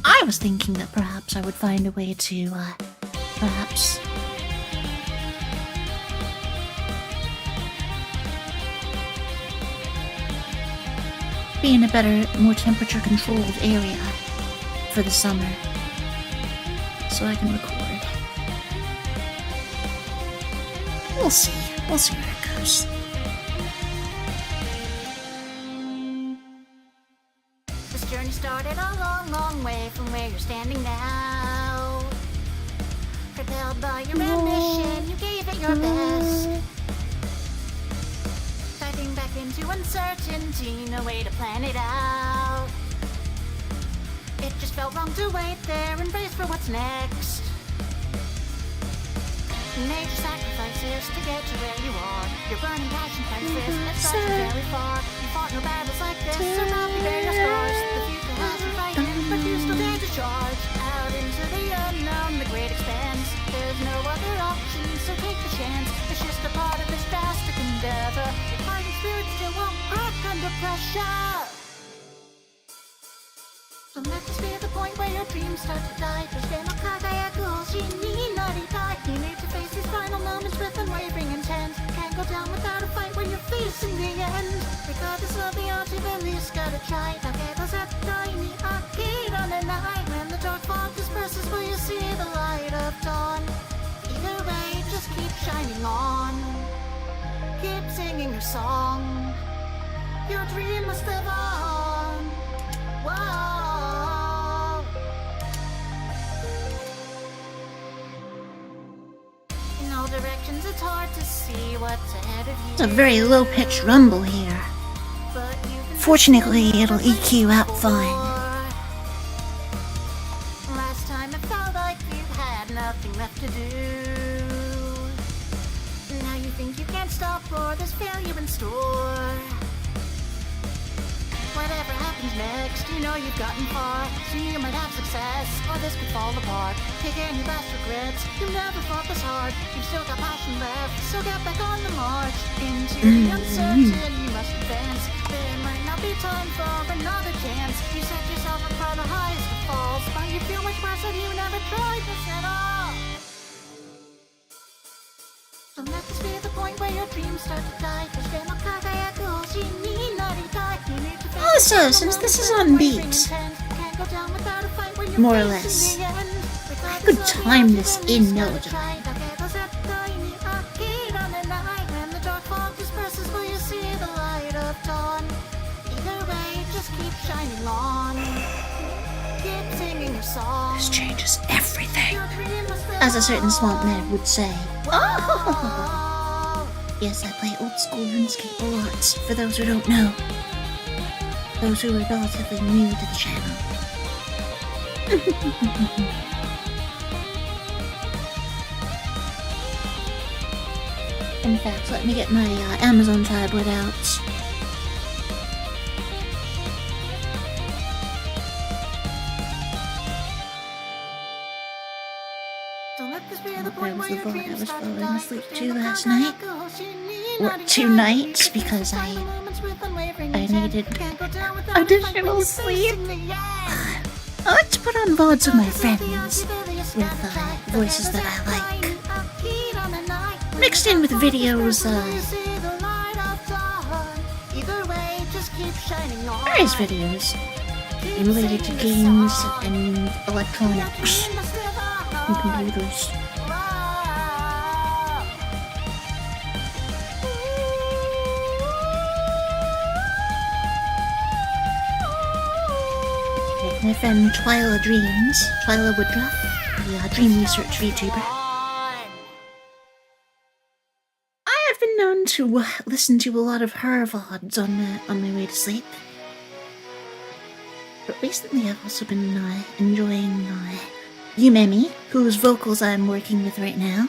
I was thinking that perhaps I would find a way to, perhaps be in a better, more temperature-controlled area for the summer, so I can record. We'll see where it goes. This journey started a long, long way from where you're standing now. Propelled by your ambition, you gave it your best. Diving back into uncertainty, no way to plan it out. It just felt wrong to wait there and brace for what's next. Major sacrifices to get to where you are. Your burning passion priceless, it's such very far. You fought no battles like this, so now you bear your scars. The future has you frightened, but you still dare to charge out into to the unknown, the great expanse. There's no other option, so take the chance. It's just a part of this drastic endeavor. Your fighting spirit still won't crack under pressure. Don't let this be the point where your dreams start to die. You need to face these final moments with unwavering intent. Can't go down without a fight when you're facing the end. Regardless of the odds, you've at least gotta try. When the dark fog disperses, will you see the light of dawn? Either way, just keep shining on. Keep singing your song. Your dream must live on. Whoa. In all directions, it's hard to see what's ahead of you. It's a very low-pitched rumble here. But you can Fortunately, it'll EQ out fine. Last time it felt like you had nothing left to do. Now you think you can't stop, or there's failure in store. Whatever happens next, you know you've gotten far. So you might have success, or this could fall apart. Take any last regrets, you never fought this hard. You've still got passion left, so get back on the march. Into the uncertain, you must advance. There might not be time for another chance. You set yourself up for the highest of falls, but you feel much worse if you never tried this at all. Don't let this be the point where your dreams start to die. Also, since this is on beat, more or less, I could time this in melody. This changes everything, as a certain swamp man would say. Oh! Yes, I play old school RuneScape a lot, for those who don't know. Those who are relatively new to the channel. In fact, let me get my Amazon tablet out. That was the VOD I was falling asleep to last night. Or 2 nights, because I needed additional sleep. I like to put on VODs with my friends, with voices that I like. Mixed in with videos, various videos related to games and electronics and computers. My friend Twyla Dreams, Twyla Woodruff, the Dream Research VTuber. I have been known to listen to a lot of her VODs on my way to sleep. But recently I've also been enjoying Yumemi, whose vocals I'm working with right now.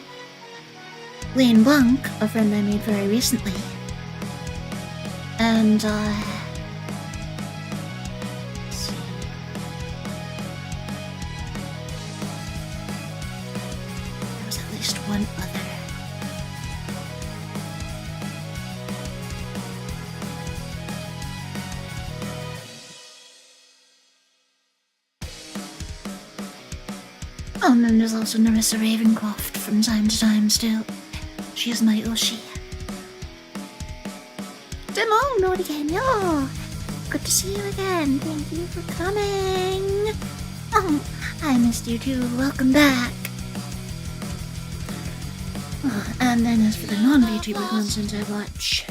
Lane Blanc, a friend I made very recently. And one other. Oh, and then there's also Narissa Ravencroft from time to time still. She is my Oshi. Demo, Nori Band, good to see you again. Thank you for coming. Oh, I missed you too. Welcome back. And then as for the non-VTuber content I watch,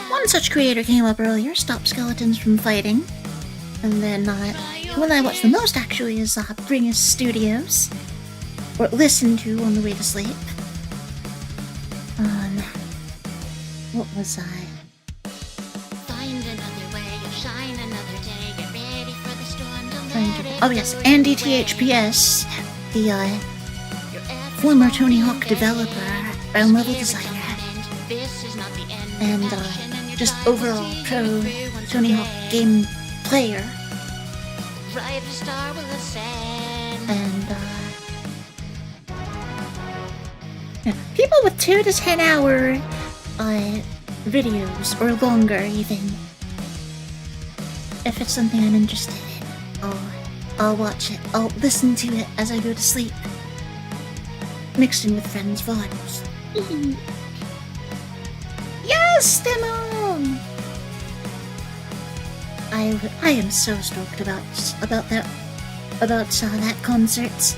one such creator came up earlier, Stop Skeletons from Fighting. And then one I watch the most actually is Bringus Studios, or listen to on the way to sleep. What was I? Find another way, shine another day, get ready for the storm, don't let it Oh yes, Andy THPS, the former Tony Hawk developer, realm level designer, and just overall pro Tony Hawk game player, brightest star will ascend. And, yeah, people with 2 to 10 hour videos, or longer even. If it's something I'm interested in, I'll watch it. I'll listen to it as I go to sleep. Mixed in with friends' vibes. Yes, Demon! I am so stoked about that concert.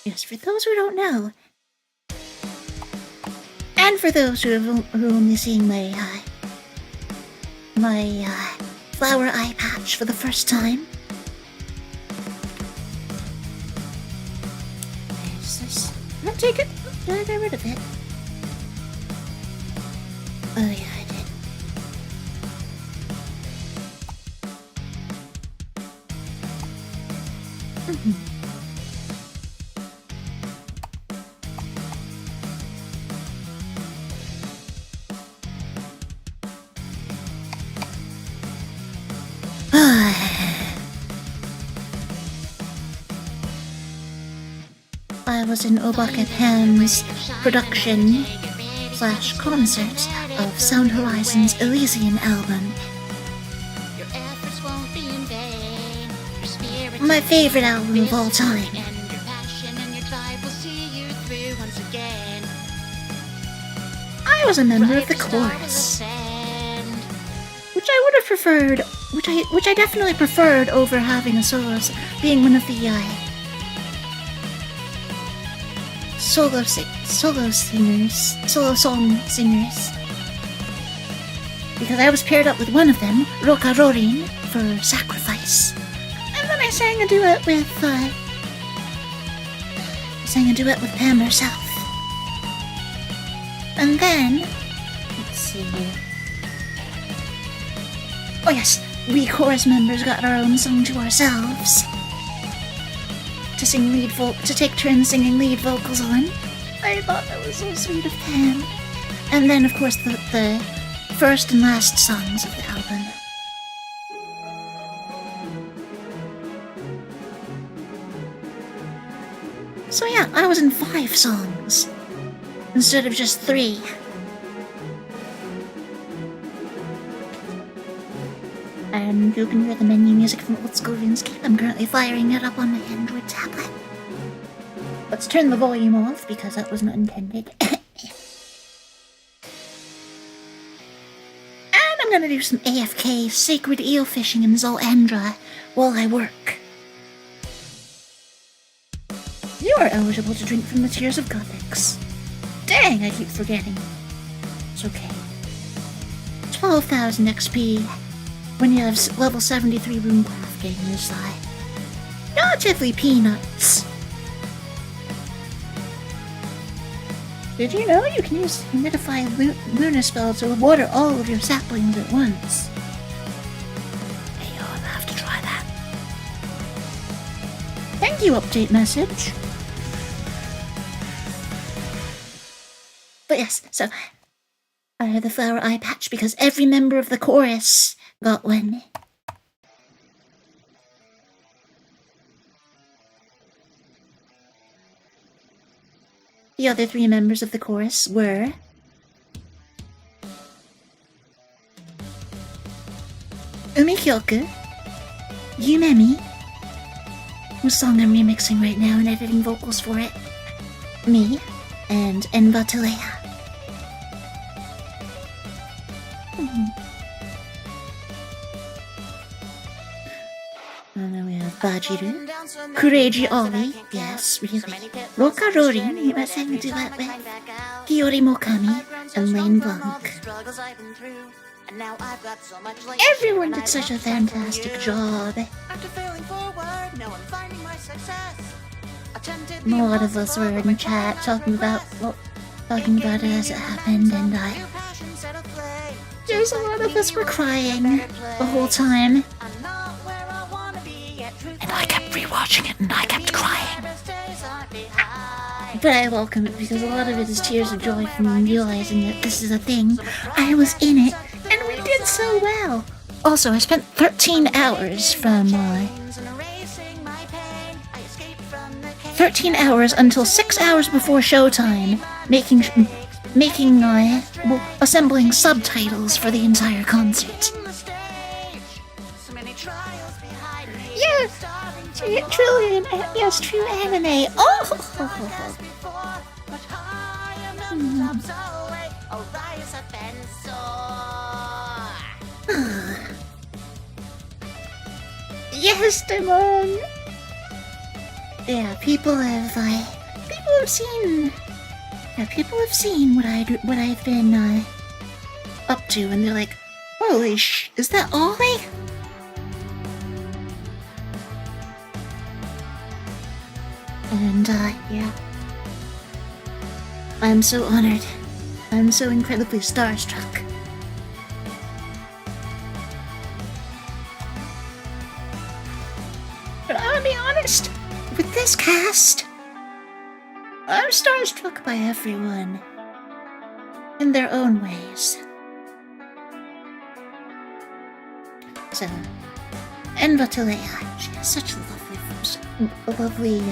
Yes, for those who don't know, and for those who are only seeing my flower eye patch for the first time. Where's this? I'll take it. Did I get rid of it? Oh yeah, I did. I was in Obaka Pam's production / concert of Sound Horizon's Elysian album. Your efforts won't be in vain. Your spirit My favorite album of all time. and your passion and your drive will see you through once again. I was a member of the Brightest star will chorus, ascend. which I would have preferred, which I definitely preferred over having a solo, being one of the solo song singers, because I was paired up with one of them, Roka Rorin, for Sacrifice, and then I sang a duet with Pam herself, and then let's see. Oh yes, we chorus members got our own song to ourselves. To take turns singing lead vocals on. I thought that was so sweet of Pam. And then, of course, the first and last songs of the album. So yeah, I was in 5 songs instead of just 3. And you can hear the menu music from Old School RuneScape. I'm currently firing it up on my Android tablet. Let's turn the volume off because that was not intended. And I'm gonna do some AFK sacred eel fishing in Zolandra while I work. You are eligible to drink from the Tears of Gothics. Dang, I keep forgetting. It's okay. 12,000 XP. When you have level 73 rune crafting is relatively peanuts. Did you know you can use humidify Luna spell to water all of your saplings at once? Hey, I'll have to try that. Thank you, update message. But yes, so I have the flower eye patch because every member of the chorus got one. The other 3 members of the chorus were Umikyoku, Yumemi, whose song I'm remixing right now and editing vocals for it, me, and Envatalea. And then we have Bajiru, Kureji Oli, yes, really, Roka Rorin, who I sang a duet with, Hiyori Mokami, and Lane Blanc. Everyone did such a fantastic job. A lot of us were in chat talking about it as it happened, and there's a lot of us were crying the whole time. And I kept rewatching it and I kept crying. But I welcome it because a lot of it is tears of joy from realizing that this is a thing. I was in it and we did so well. Also, I spent 13 hours from 13 hours until 6 hours before showtime, assembling subtitles for the entire concert. Yeah, true anime. Oh. Yes, Demon. Yeah, people have seen what I've been up to, and they're like, "Holy is that Ollie?" And yeah, I'm so honored. I'm so incredibly starstruck. But I'll be honest, with this cast, I'm starstruck by everyone in their own ways. So, and Batalea, she has such a lovely,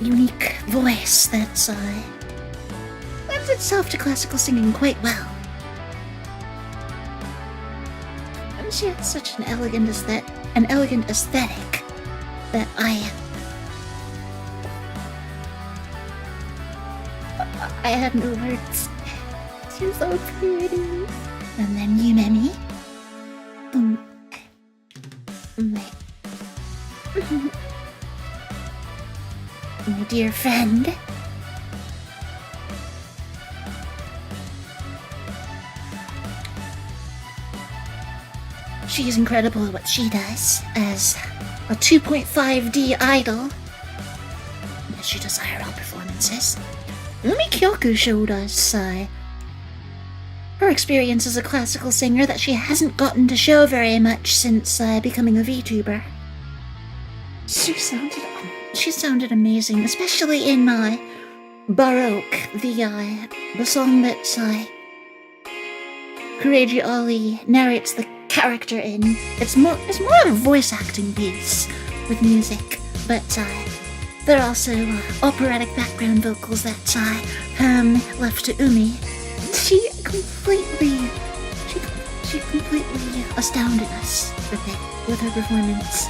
unique voice that lends itself to classical singing quite well. And she has such an elegant aesthetic that I have no words. She's so pretty. And then Yumemi. My dear friend. She is incredible at what she does as a 2.5D idol. Yes, she does IRL performances. Umi Kyoku showed us her experience as a classical singer that she hasn't gotten to show very much since becoming a VTuber. She sounded amazing, especially in Baroque, the song that Kureiji Ali narrates the character in. It's more of a voice acting piece with music, but there are also operatic background vocals that left to Umi. She completely astounded us with her performance.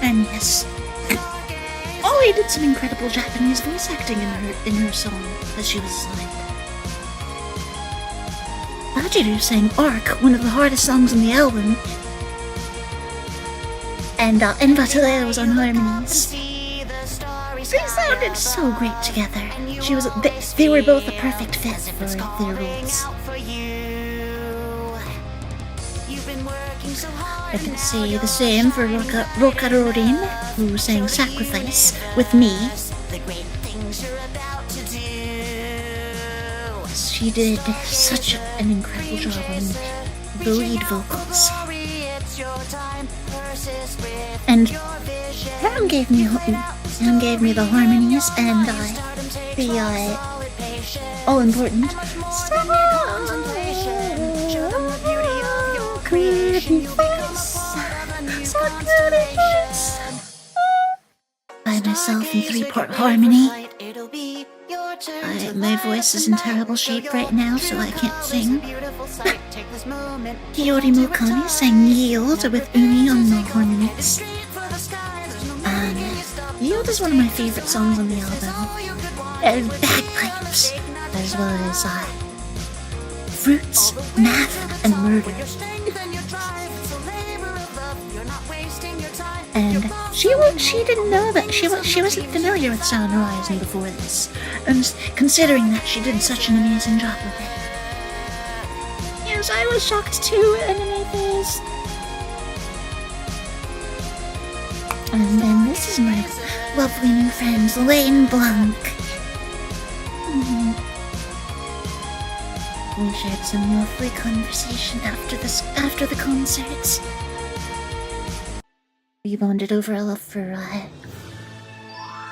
And yes, Ollie did some incredible Japanese voice acting in her song that she was assigned. Bajiru sang Arc, one of the hardest songs on the album, and Batalea was on harmonies. They sounded so great together. They were both a perfect fit for their roles. I can say the same for Rokarorin, who sang Sacrifice with me. She did such an incredible job on the lead vocals. And Ham gave me the harmonies and the all-important by myself in 3-part harmony. My voice is in terrible shape right now, so I can't sing. Hiyori Mukami sang Yield with Umi on the harmonies. Yield is one of my favorite songs on the album. And bagpipes, as well as fruits, math, and murder. And she didn't know that she wasn't familiar with Harmonizing before this, and considering that she did such an amazing job with it. Yes, I was shocked too, anime phase. And then this is my lovely new friend, Lane Blanc. We shared some lovely conversation after the concerts. We bonded over a love for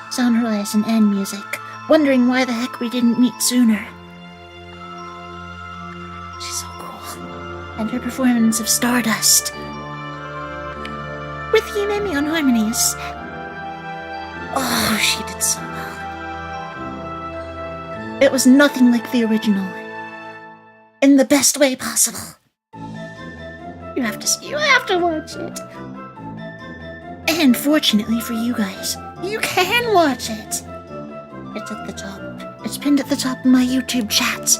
Sound Horizon and music, wondering why the heck we didn't meet sooner. and her performance of Stardust with Yumemi on harmonies. Oh, she did so well. It was nothing like the original, in the best way possible. You have to watch it. And fortunately for you guys, you can watch it. It's at the top. It's pinned at the top of my YouTube chat.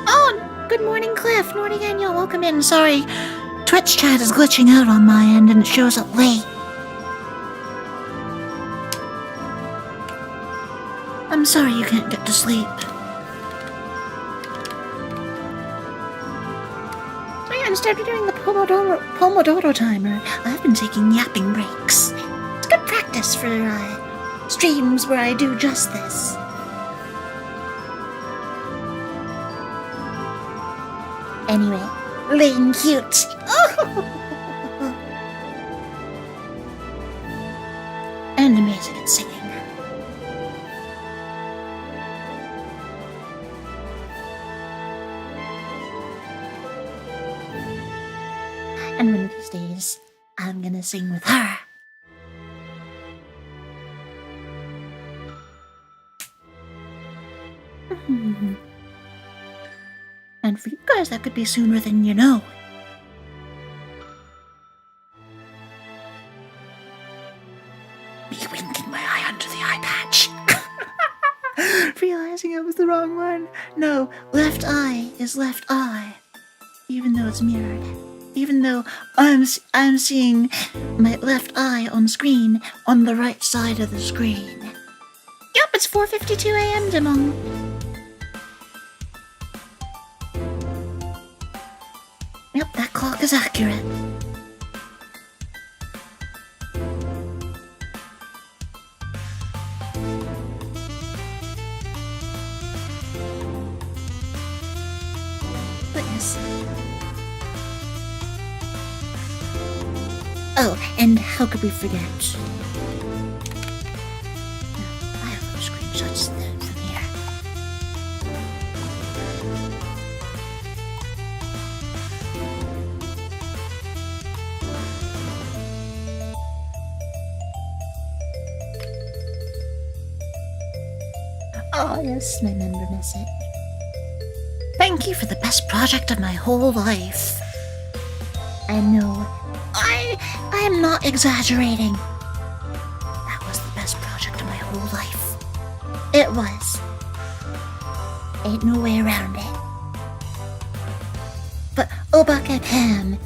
Oh, good morning, Cliff. Nori Daniel, welcome in. Sorry, Twitch chat is glitching out on my end and it shows up late. I'm sorry you can't get to sleep. So yeah, I started doing the Pomodoro timer. I've been taking yapping breaks. It's good practice for streams where I do just this. Anyway, laying cute. And amazing at singing. And one of these days, I'm gonna sing with her. And for you guys, that could be sooner than you know. Me winking my eye under the eye patch. Realizing it was the wrong one. No, left eye is left eye. Even though it's mirrored. Even though I'm seeing my left eye on screen on the right side of the screen. Yep, it's 4:52 a.m. Demon. Yep, that clock is accurate. Goodness. Oh, and how could we forget? I have no screenshots from here. Oh, yes, my member message. Thank you for the best project of my whole life. I know. I am not exaggerating. That was the best project of my whole life. It was. Ain't no way around it. But Obake Pam.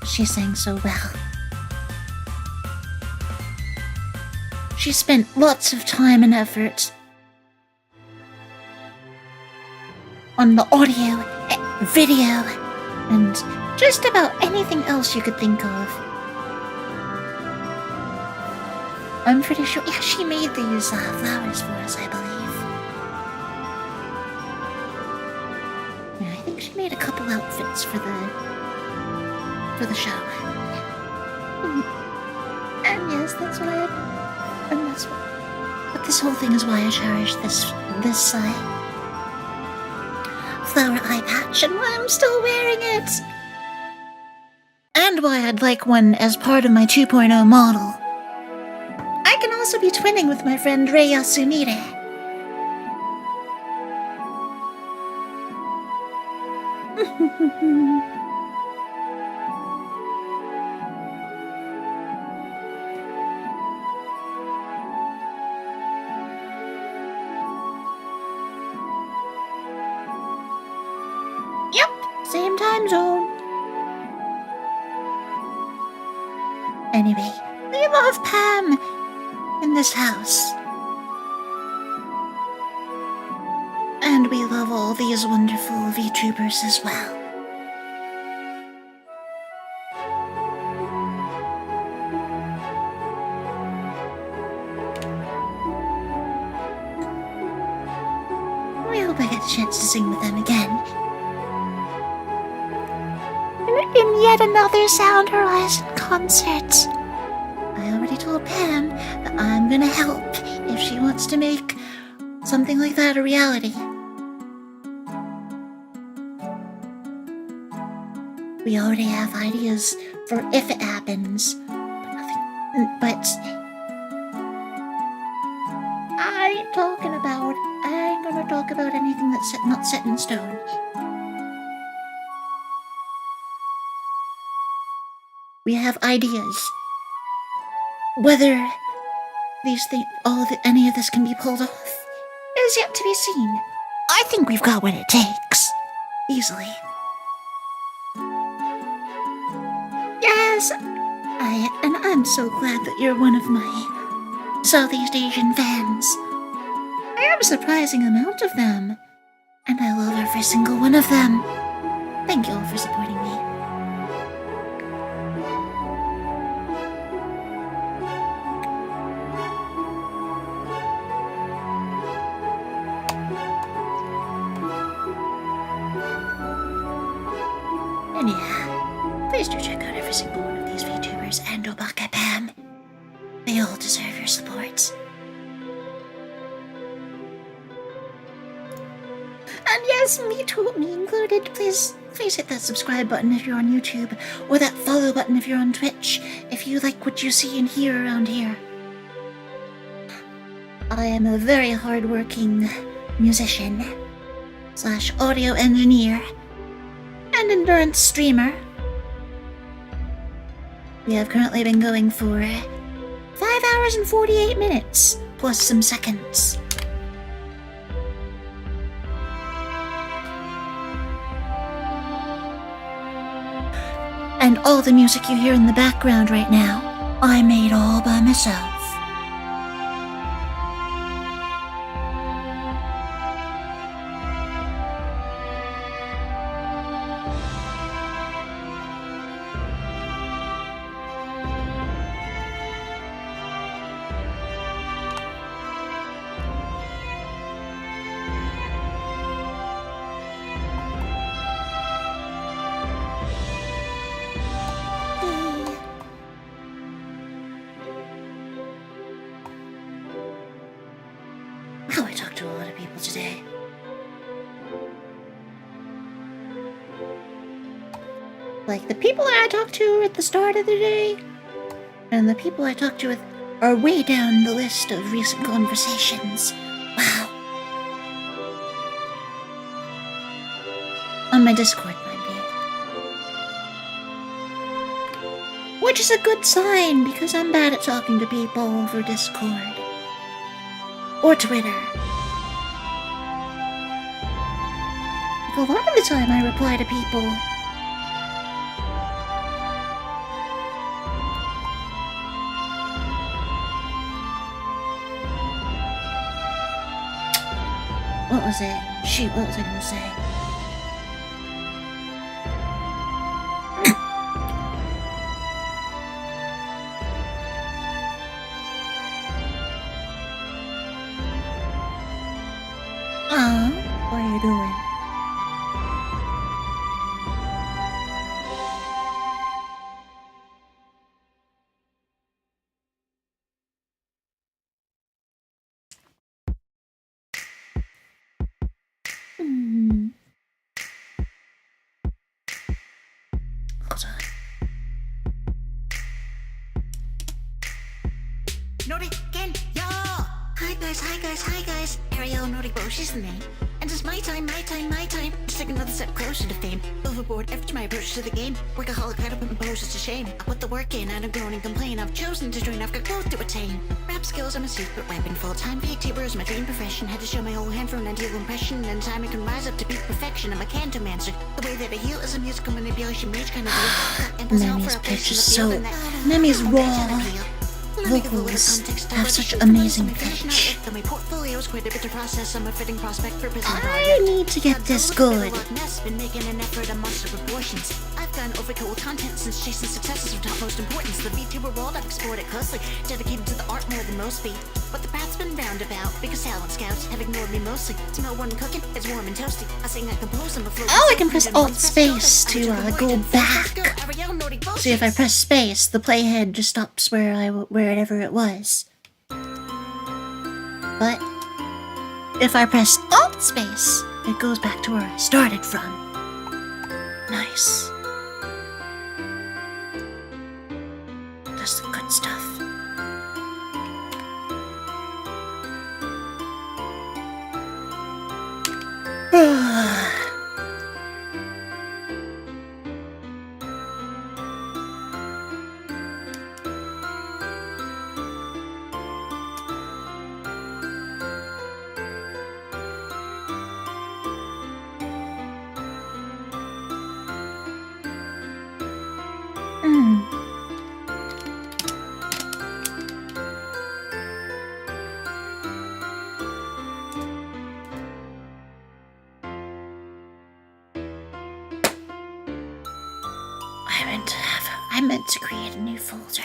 She sang so well. She spent lots of time and effort on the audio, video, and just about anything else you could think of. I'm pretty sure, yeah, she made these flowers for us, I believe. Yeah, I think she made a couple outfits for the show. And yes, that's what but this whole thing is why I cherish this flower eye patch and why I'm still wearing it. And why I'd like one as part of my 2.0 model. I can also be twinning with my friend Rei Yasunire. Same time zone. Anyway, we love Pam in this house. And we love all these wonderful VTubers as well. We hope I get a chance to sing with them again. in yet another Sound Horizon concert. I already told Pam that I'm gonna help if she wants to make something like that a reality. We already have ideas for if it happens, but I ain't gonna talk about anything that's not set in stone. We have ideas. Whether these things, any of this can be pulled off is yet to be seen. I think we've got what it takes. Easily. Yes, I'm so glad that you're one of my Southeast Asian fans. I have a surprising amount of them, and I love every single one of them. Thank you all for supporting me. And yeah, please do check out every single one of these VTubers and Obaka Pam. They all deserve your support. And yes, me too, me included. Please hit that subscribe button if you're on YouTube, or that follow button if you're on Twitch, if you like what you see and hear around here. I am a very hardworking musician / audio engineer and endurance streamer. We have currently been going for 5 hours and 48 minutes, plus some seconds. And all the music you hear in the background right now, I made all by myself. Wow, I talked to a lot of people today. Like, the people that I talked to at the start of the day, and the people I talked to are way down the list of recent conversations. Wow. On my Discord, mind you. Which is a good sign, because I'm bad at talking to people over Discord. Or Twitter. Like, a lot of the time I reply to people. What was it? Shoot, what was I gonna say? What are you doing? Hold on. Nori Gen, yo! Hi guys. Arielle Noriboshi's the name. And it's my time to take another step closer to fame. Overboard after my approach to the game. Workaholic, I don't put my poses to shame. I put the work in, I don't groan and complain. I've chosen to join, I've got growth to attain. Rap skills are my secret weapon. Full-time VTuber is my dream profession. Had to show my whole hand for an ideal impression. And in time I can rise up to peak perfection. I'm a cantomancer. The way that I heal is a musical manipulation mage kind of deal. Nemi's pitch is so... Nemi's raw vocals have such amazing pitch. I need to get this good. Been making an effort of monster proportions. I've gone overkill with content since chasing successes of topmost importance. The VTuber world, I've explored it closely, dedicated to the art more than most be. but the path's been roundabout because talent scouts have ignored me mostly. Smell one cooking, it's warm and toasty. I sing, I compose, and the flow. Oh, I can press Alt Space to go back. Arielle Noriboshi. See, if I press space, the playhead just stops wherever it was. But if I press Alt Space, it goes back to where I started from. Nice. That's the good stuff. I meant to create a new folder.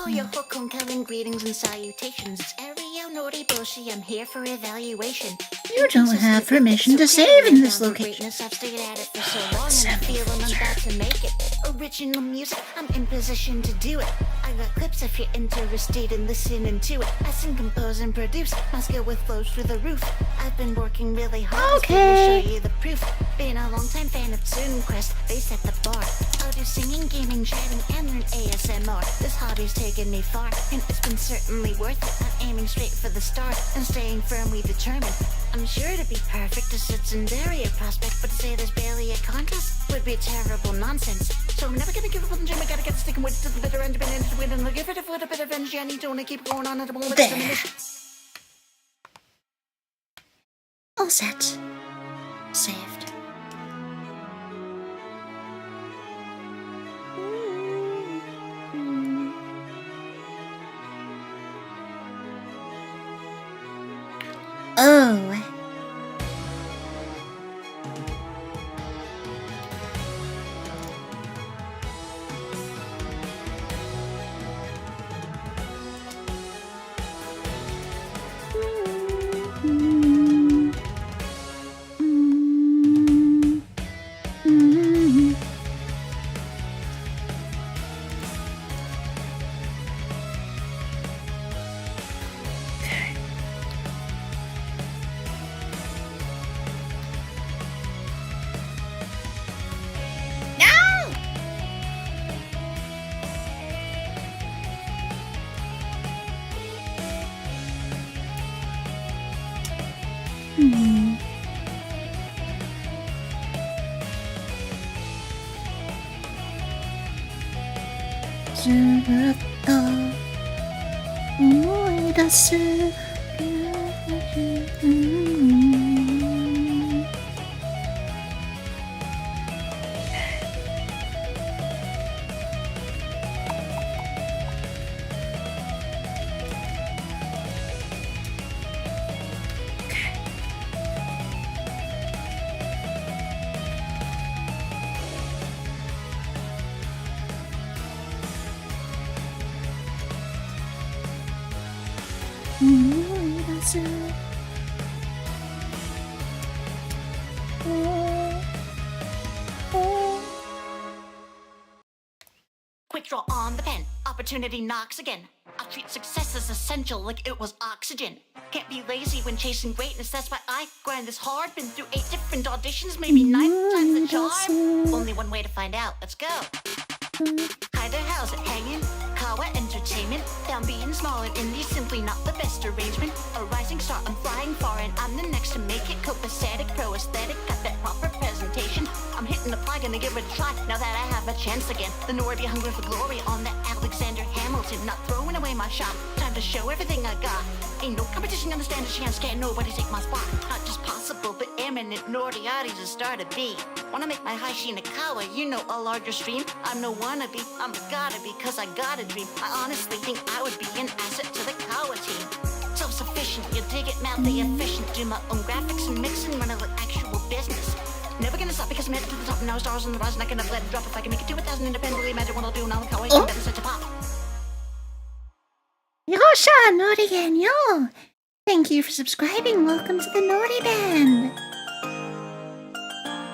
Yo-ho, compelling greetings and salutations. It's Arielle Noriboshi. I'm here for evaluation. You don't have permission to save in this location. I've stayed at it for so long and I'm feeling I'm about to make it. Original music, I'm in position to do it. I got clips if you're interested in listening to it. I sing, compose, and produce. My skill with flows through the roof. I've been working really hard to show you the proof. Been a long time fan of Student Quest. They set the bar. I'll do singing, gaming, chatting, and learn ASMR. This hobby's taken me far, and it's been certainly worth it. I'm aiming straight for the stars and staying firmly determined. I'm sure to be perfect is a secondary prospect, but to say there's barely a contest would be terrible nonsense. So I'm never gonna give up on the gym. I gotta get sticking with it to the bitter end, been into it, and I'll give it a little bit of energy. I need to wanna keep going on at the moment. All set. Saved. Oh. Quick draw on the pen. Opportunity knocks again. I treat success as essential like it was oxygen. Can't be lazy when chasing greatness, that's why I grind this hard. Been through 8 different auditions, maybe 9 times the charm. Only one way to find out, let's go. Hi there, how's it hanging? Kawa Entertainment. Down being small and indie, simply not the best arrangement. A rising star, I'm flying far and I'm the next to make it. Copacetic, pro-aesthetic, got that proper presentation. I'm hitting the plug, gonna give it a try now that I have a chance again. The Nori be hungry for glory on that Alexander Hamilton. Not throwing away my shot, time to show everything I got. Ain't no competition, understand a chance, can't nobody take my spot. Not just possible, but eminent Noriari's a star to be. Wanna make my high Shinakawa, you know, a larger stream. I'm no wannabe, I'm a gotta be, cause I got a dream. I honestly think I would be an asset to the Kawa team. Self-sufficient, you dig it, madly efficient. Do my own graphics and mix and run it like actual business. Never gonna stop because I'm headed to the top and now stars on the rise and I can never let it drop. If I can make it to 1,000 independently, imagine what I'll do now. Kawa, that is such a pop. Yosha, Nori and yo! Thank you for subscribing. Welcome to the Nori Band.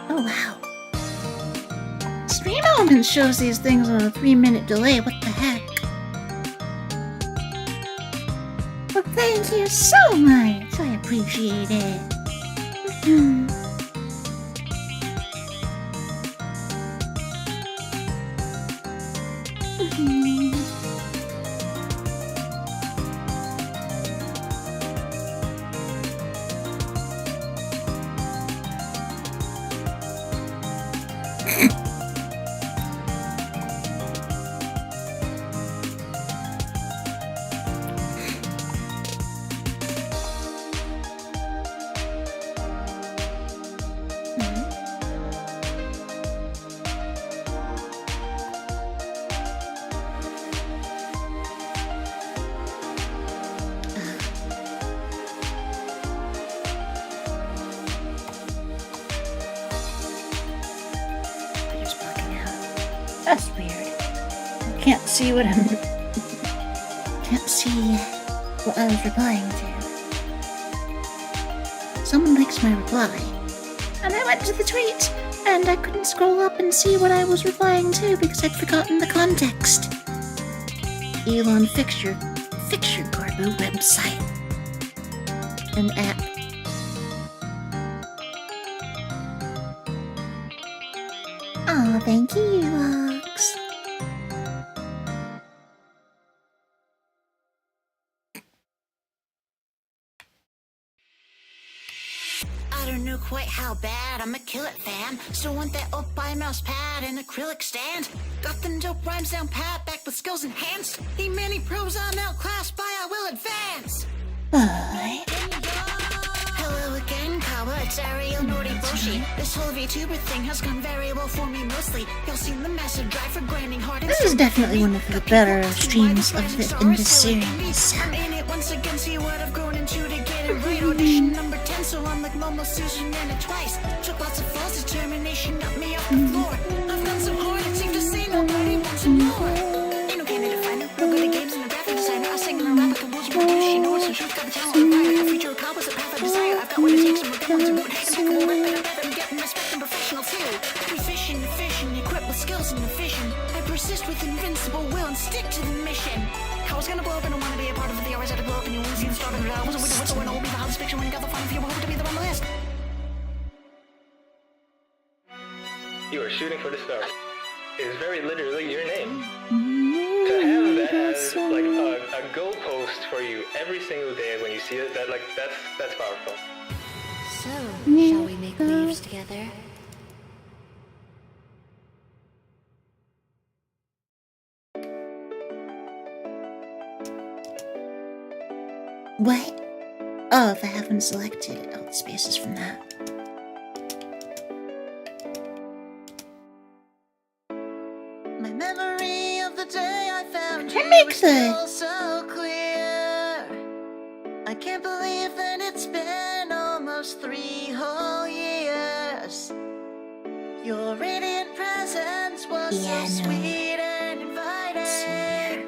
Oh wow. Stream Elements shows these things on a 3-minute delay. What the heck? Well, thank you so much. I appreciate it. That's weird. I can't see what I'm... Can't see what I was replying to. Someone likes my reply. And I went to the tweet, and I couldn't scroll up and see what I was replying to because I'd forgotten the context. Elon Fixture Garbo website. An app. Aw, thank you, Lux. I don't know quite how bad, I'm a Kill It fan. Still want that up-by mouse pad and acrylic stand. Got them dope rhymes down pat, back with skills enhanced. E-mini pros I'm outclassed by I will advance. Bye. Hello again, Kawa, it's Arielle Noriboshi. This whole VTuber thing has gone very well for me mostly. Y'all seen the massive drive for grinding hard. This is definitely one of the better streams of in this series. I'm in it once again, see what I've grown into to get it right. Audition number 10, so I'm like Momo Susan and it twice. Took lots of false determination, got me off the floor. I've done so hard, it seems to say nobody wants some more. Ain't no candidate finder, real good at games and a graphic designer. I sing and I rap like a rules producer, she knows some truth, got the talent and fire. A future accomplished a path I desire. I've got what it takes to move on to root. Impeccable rep and I'm getting respect and professional too. Efficient, equipped with skills and vision. I persist with invincible will and stick to the mission. I was gonna blow up and I wanna be a part of it. The hours had to blow up and you won't see the start of it. I wasn't with the whistle when I will be the hottest picture when you got the final view. I hope to be the on the list. You are shooting for the stars. It is very literally your name. To have that as like a goalpost for you every single day when you see it, that's powerful. So, shall we make waves together? What? Oh, if I haven't selected all the spaces from that. My memory of the day I found Can you make is the- still so clear. I can't believe that it's been almost 3 whole years. Your radiant presence was Yeah, so no. sweet and inviting.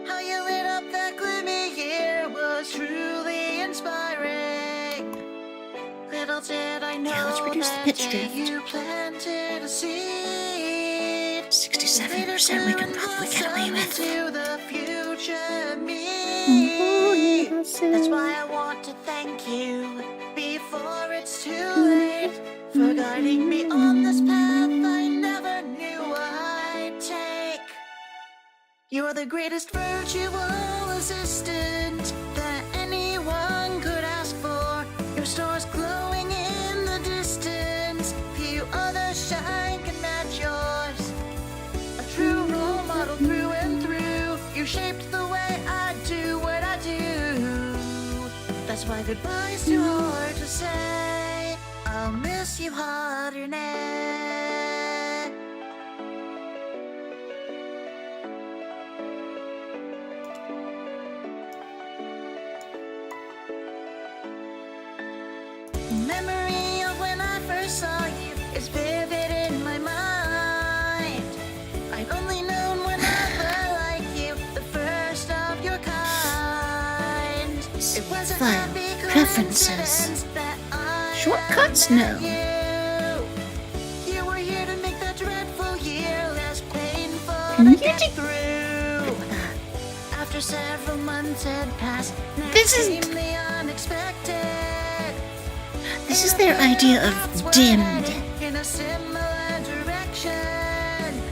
How you lit up that gloomy year was truly inspiring. Little did I know Yeah, let's reduce the that pitch day drift. you planted a seed. 67% we can probably get away with. To the future me. Oh, That's why I want to thank you before it's too late for guiding me on this path I never knew I'd take. You're the greatest virtual assistant that anyone could ask for. Your star's glowing in the distance. Few others shine can match yours. A true role model through and through. You shaped the way I do what I do. That's why goodbye's too hard to say. I'll miss you harder now. Memory of when I first saw you is vivid in my mind. I've only known one other like you, the first of your kind. It was a File. happy Preferences. coincidence that I Shortcuts? met No. you. You were here to make the dreadful year less painful Can to you get do- through. After several months had passed, This next is- came the unexpected. This is their idea of dimmed. In a similar direction.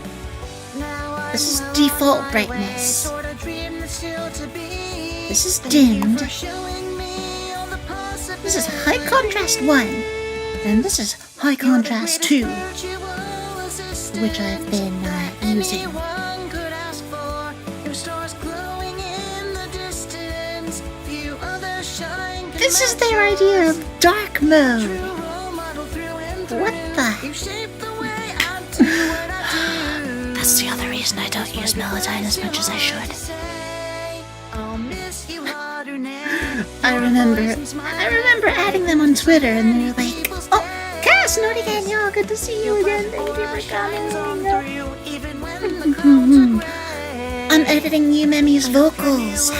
Now This is I'm well default on my brightness. way toward a dream that's still to be. This is Thank you dimmed. for showing me all the This is high contrast 1, and this is high contrast 2, which I've been using. Anyone could ask for. Your stars glowing in the distance. Few others shine. This is their idea of dark mode. What the? You shape the way I do what I do. That's the other reason I don't use Melodine as much as I should. I'll miss you harder now. I remember adding them on Twitter, and they were like, "Oh, Cass, Nori Band, y'all, good to see you again. Thank you for coming." I'm editing Yumemi's vocals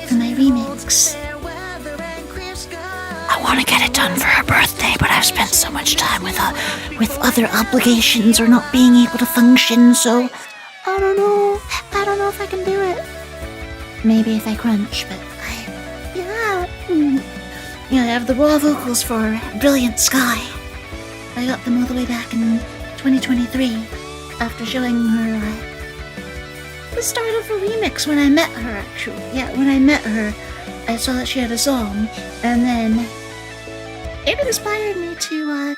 for my remix. I want to get it done for her birthday, but I've spent so much time with other obligations or not being able to function, so I don't know if I can do it. Maybe if I crunch, but I have the raw vocals for Brilliant Sky. I got them all the way back in 2023 after showing her the start of a remix when I met her, actually. Yeah, when I met her, I saw that she had a song, and then it inspired me to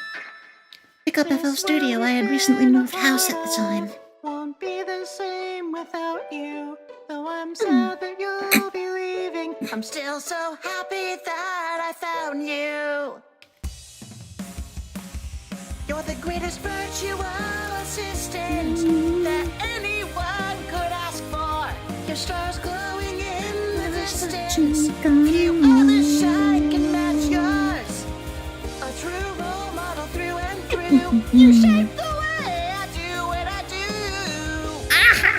pick up FL Studio. I had recently moved house at the time. Won't be the same without you. Though I'm sad that you'll be leaving, I'm still so happy that I found you. You're the greatest virtual assistant that anyone could ask for. Your stars glowing in the distance. Few others shine can match yours. A true role model through and through. You shape the way I do what I do.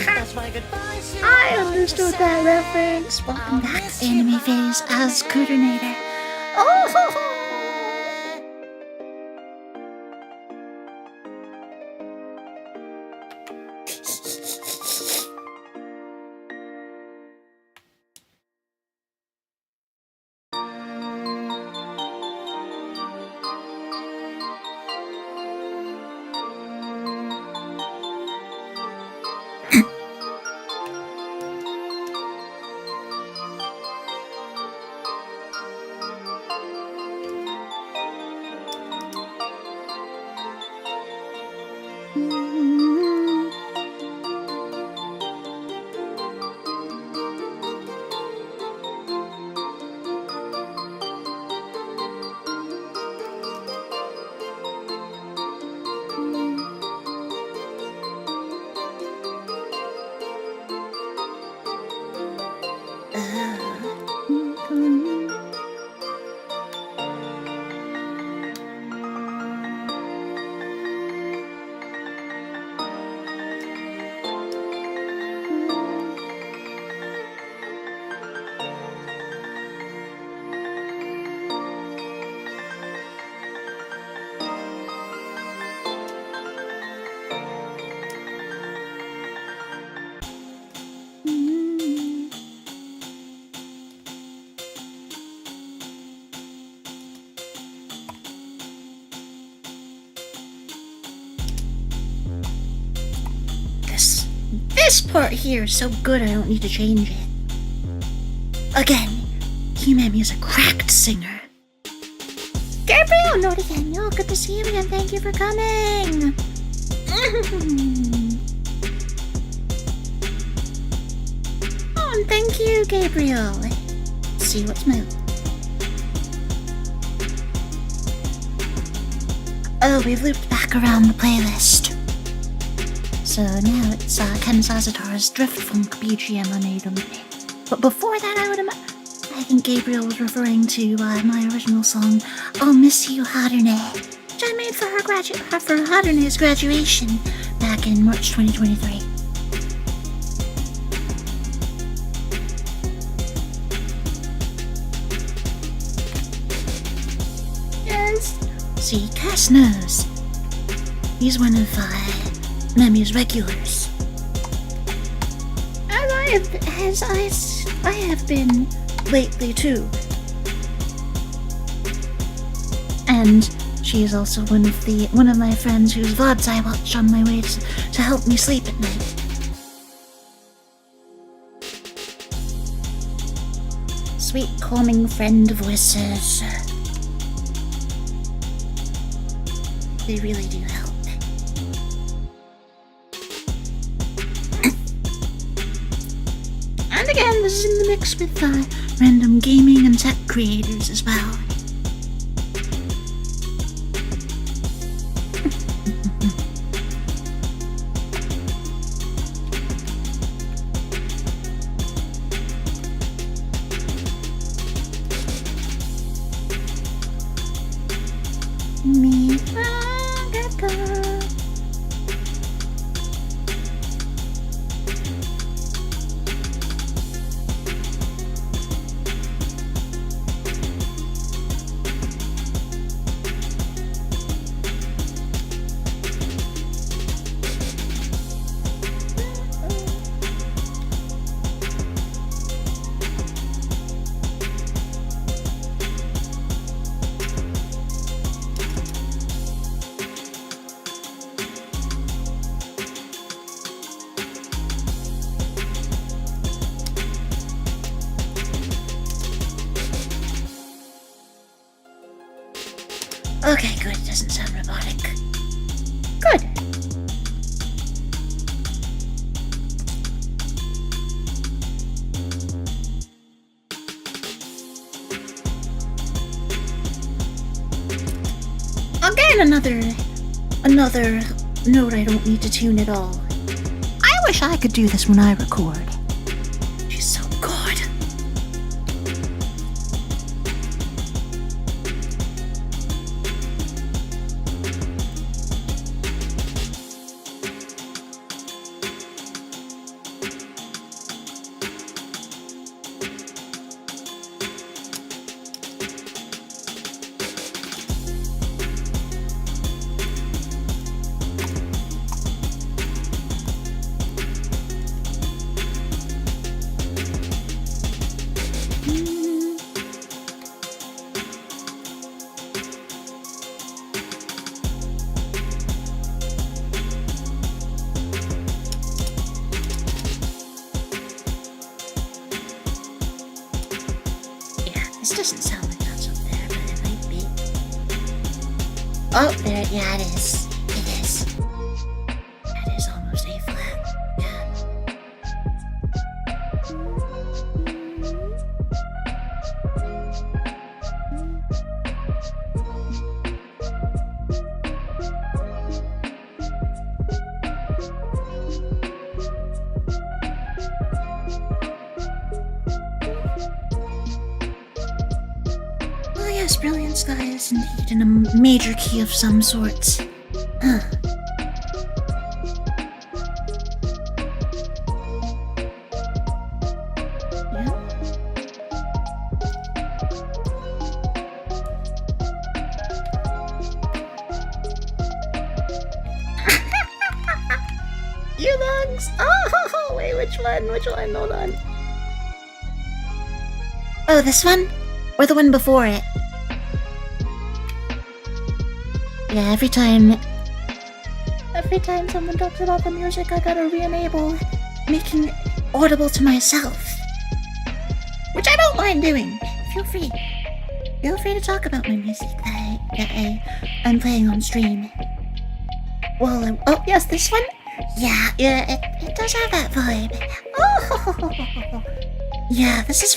That's my goodbyes to I all understood to that say. reference. Welcome I'll back miss to you Anime Phase as Coordinator. Oh! This part here is so good I don't need to change it. Again, Himemi is a cracked singer. Gabriel, Nori Band, y'all, good to see you again. Thank you for coming. Oh, and thank you, Gabriel. Let's see what's my Oh, we've looped back around the playlist. So now it's Ken Sazatar's Drift Funk BGM I made on it. But before that, I think Gabriel was referring to my original song, I'll Miss You Haderne, which I made for Haderne's graduation back in March 2023. Yes. See, Cass knows. He's one of Nemi's regulars. As I have been lately too. And she is also one of my friends whose VODs I watch on my way to help me sleep at night. Sweet calming friend voices. They really do help. And again, this is in the mix with random gaming and tech creators as well. Okay, good. It doesn't sound robotic. Good. Again, another note I don't need to tune at all. I wish I could do this when I record. She's so good. This doesn't sound like that's up there, but it might be. Oh, there, yeah, it is. It is. That is almost A flat. Yeah. Yes, Brilliant Sky is indeed in a major key of some sorts. Huh. Yeah. You lungs! Oh, wait, which one? Hold on. Oh, this one? Or the one before it? Yeah, every time someone talks about the music, I gotta re-enable making it audible to myself. Which I don't mind doing. Feel free to talk about my music that I'm playing on stream. Well, oh yes, this one? Yeah, it does have that vibe. Oh, yeah, this is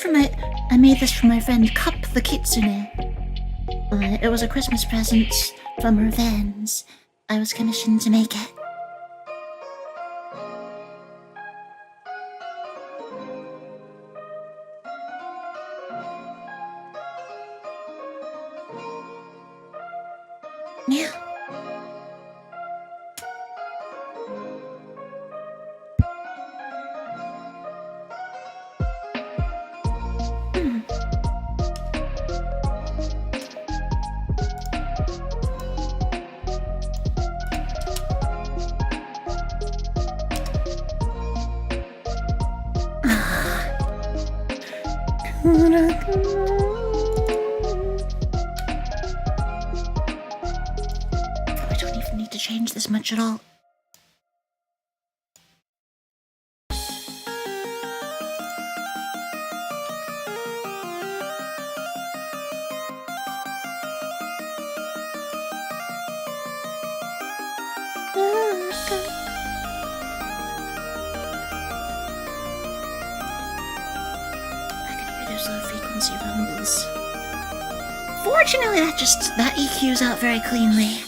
I made this for my friend Cup the Kitsune. It was a Christmas present from her fans. I was commissioned to make it. Yeah. I don't even need to change this much at all. I can hear those low frequency rumbles. Fortunately, that EQs out very cleanly.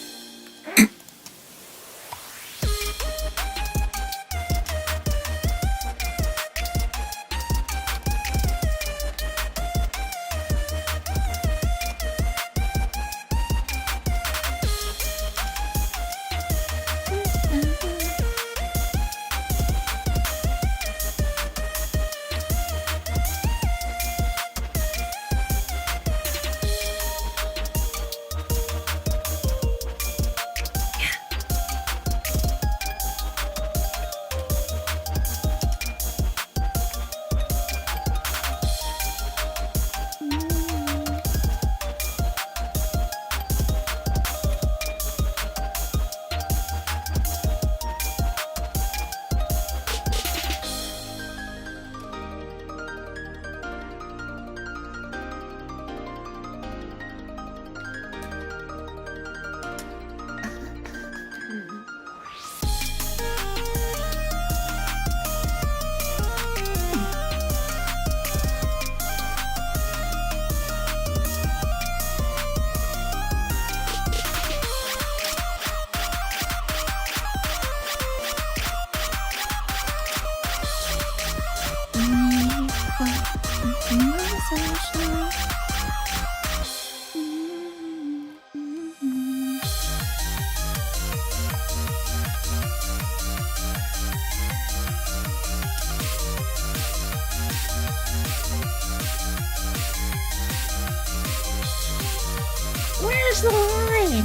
Where's the line?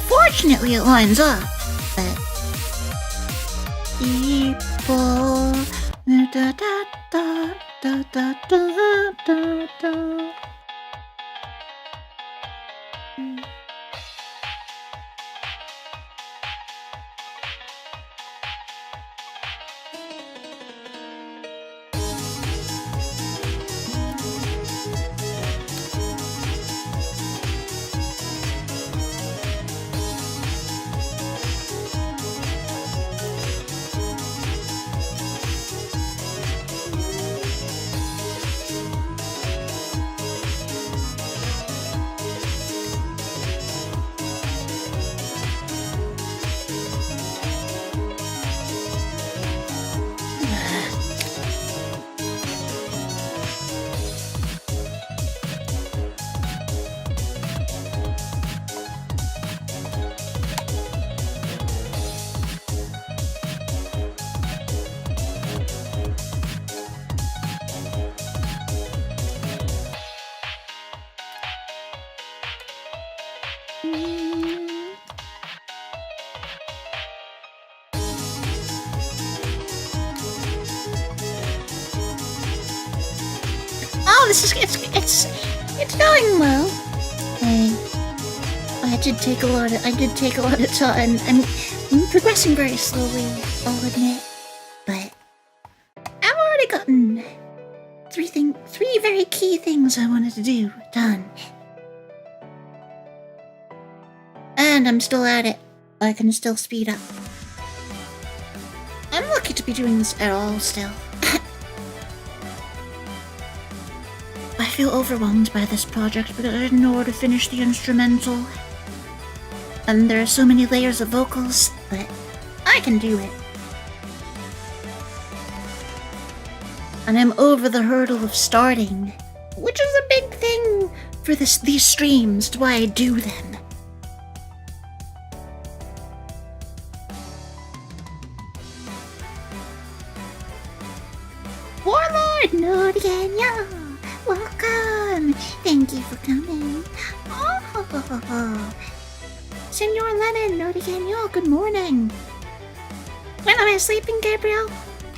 Fortunately, it lines up, but people. Da, da, da, da, da, da, da, da. Oh, it's going well. I did take a lot of time. I'm progressing very slowly, I'll admit. But I've already gotten three very key things I wanted to do done. And I'm still at it. I can still speed up. I'm lucky to be doing this at all still. I feel overwhelmed by this project because I didn't know where to finish the instrumental. And there are so many layers of vocals, but I can do it. And I'm over the hurdle of starting, which is a big thing for these streams. It's why I do them. Warlord Noriboshi, welcome. Thank you for coming. Oh, Senor Lennon Noriboshi, good morning. When am I sleeping, Gabriel?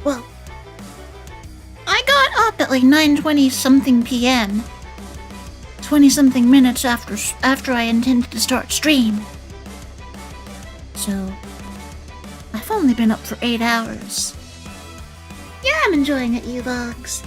Well, I got up at like 9:20 something p.m. 20 something minutes after I intended to start stream. So I've only been up for 8 hours. Yeah, I'm enjoying it, you logs.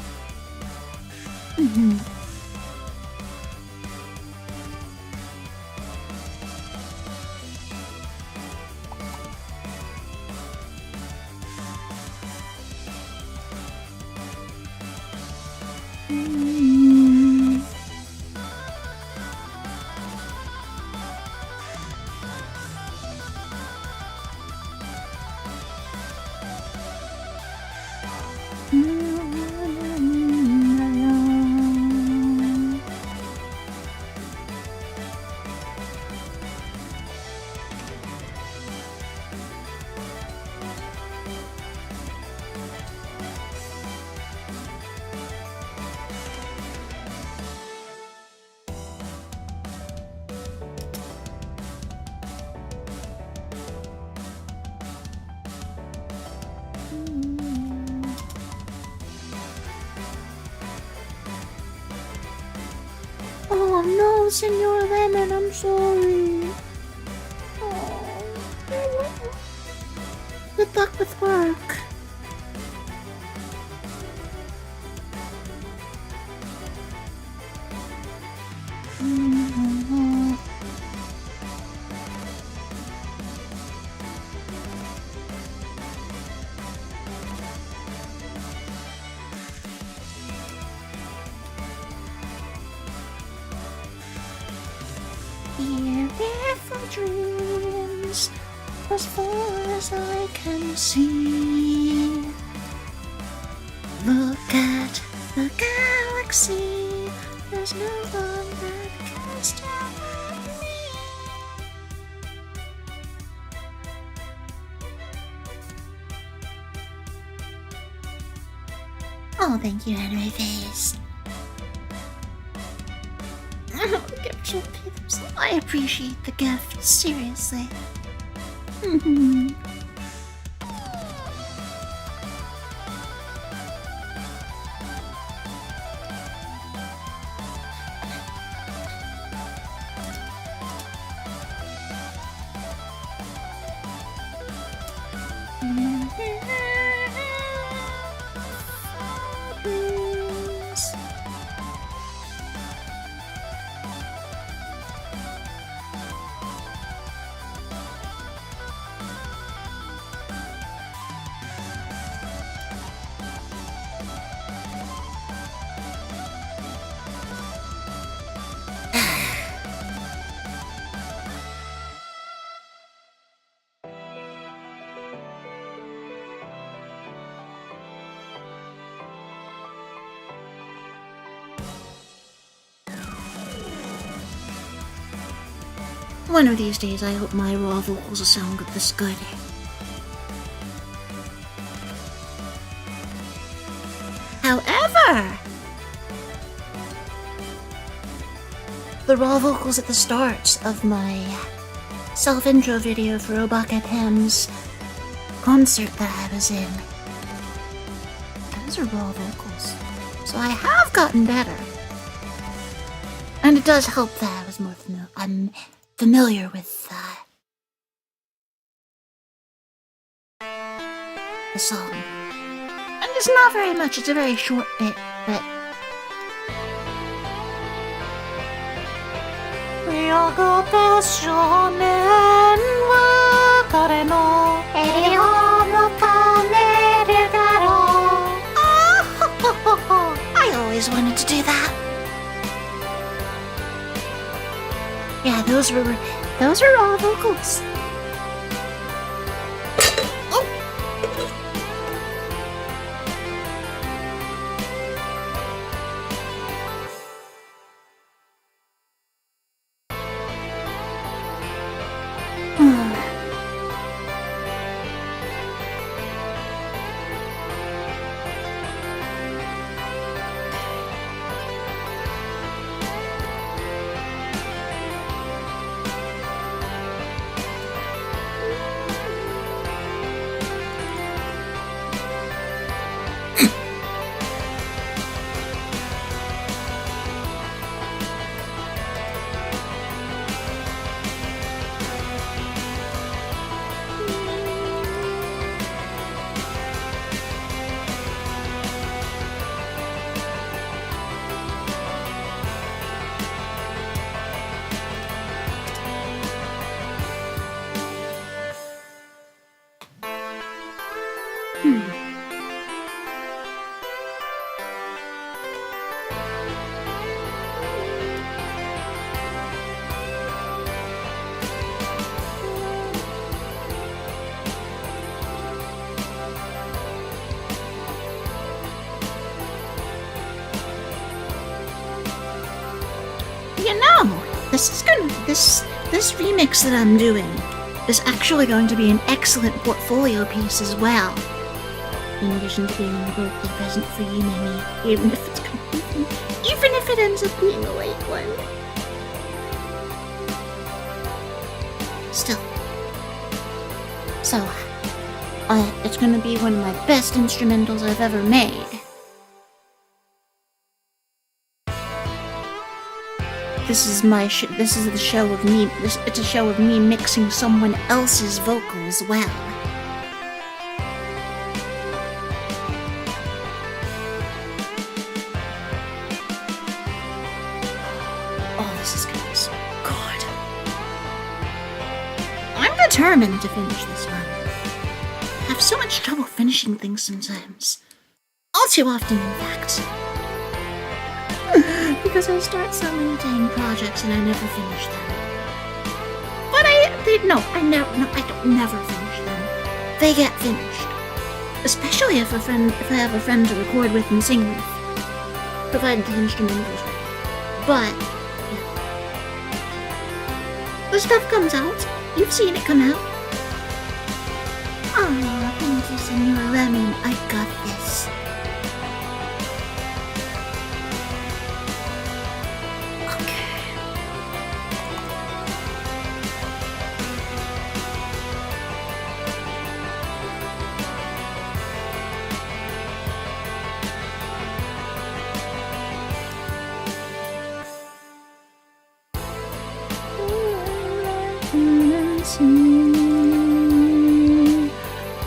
Oh no, Senor Lemon, I'm sorry. Oh. Good luck with work. Beautiful dreams, as far as I can see. Look at the galaxy, there's no one that can stop me. Oh, thank you, Henry Face. Gifts will pay themselves. I appreciate the gift, seriously. One of these days, I hope my raw vocals will sound this good. However, the raw vocals at the start of my self-intro video for Obaka Pam's concert that I was in, those are raw vocals. So I have gotten better. And it does help that I was more familiar with the song. And it's not very much, it's a very short bit, but I always wanted to do that. Yeah, those are all vocals. You know, this remix that I'm doing is actually going to be an excellent portfolio piece as well. In addition to being a birthday present for you, Mimi, even if it ends up being a late one. Still. So, it's going to be one of my best instrumentals I've ever made. This is the show of me. It's a show of me mixing someone else's vocals well. Oh, this is gonna be so good. I'm determined to finish this one. I have so much trouble finishing things sometimes. All too often, in fact. Because I start so many dang projects and I never finish them. But I don't never finish them. They get finished. Especially if I have a friend to record with and sing with. Provided the instrumentals are. But, yeah. The stuff comes out. You've seen it come out. Oh, thank you, Senora Lemon. I got this.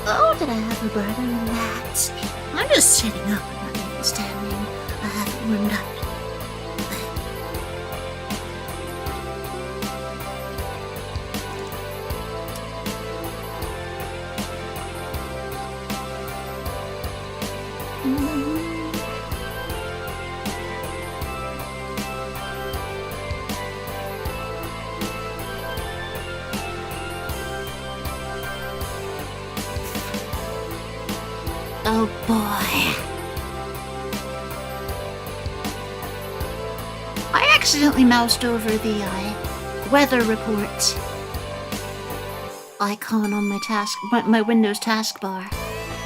Oh, did I have a brother in that? I'm just sitting up and not even standing. I haven't warmed up. Oh boy. I accidentally moused over the weather report icon on my Windows taskbar,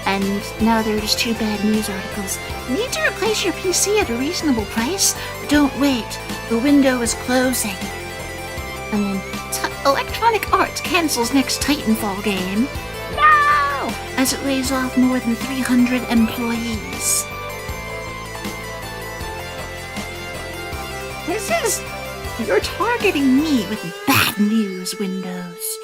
and now there are just 2 bad news articles. Need to replace your PC at a reasonable price? Don't wait, the window is closing. And then Electronic Arts cancels next Titanfall game. No! As it lays off more than 300 employees. You're targeting me with bad news, Windows.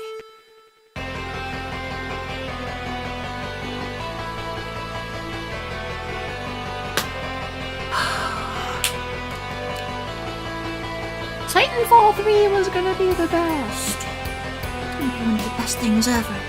Titanfall 3 was gonna be the best. It's gonna be one of the best things ever.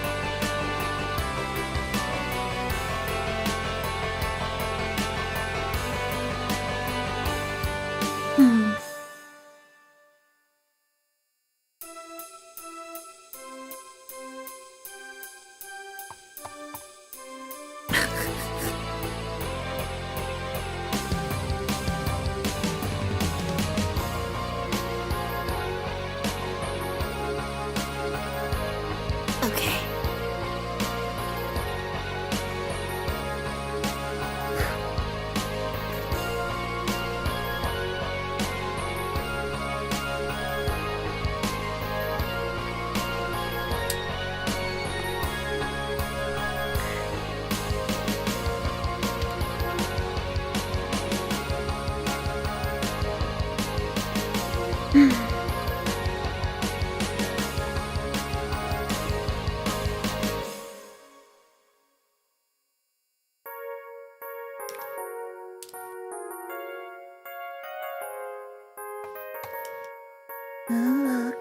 Oh,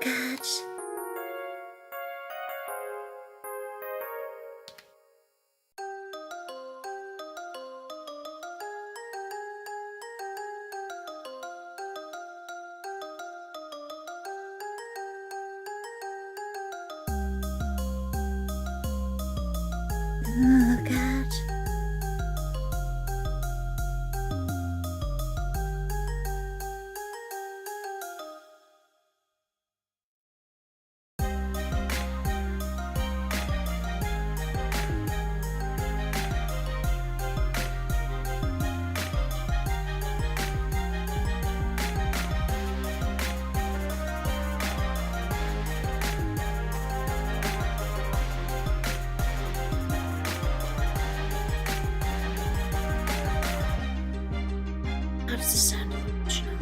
gosh. Oh, gosh. How does this sound emotional?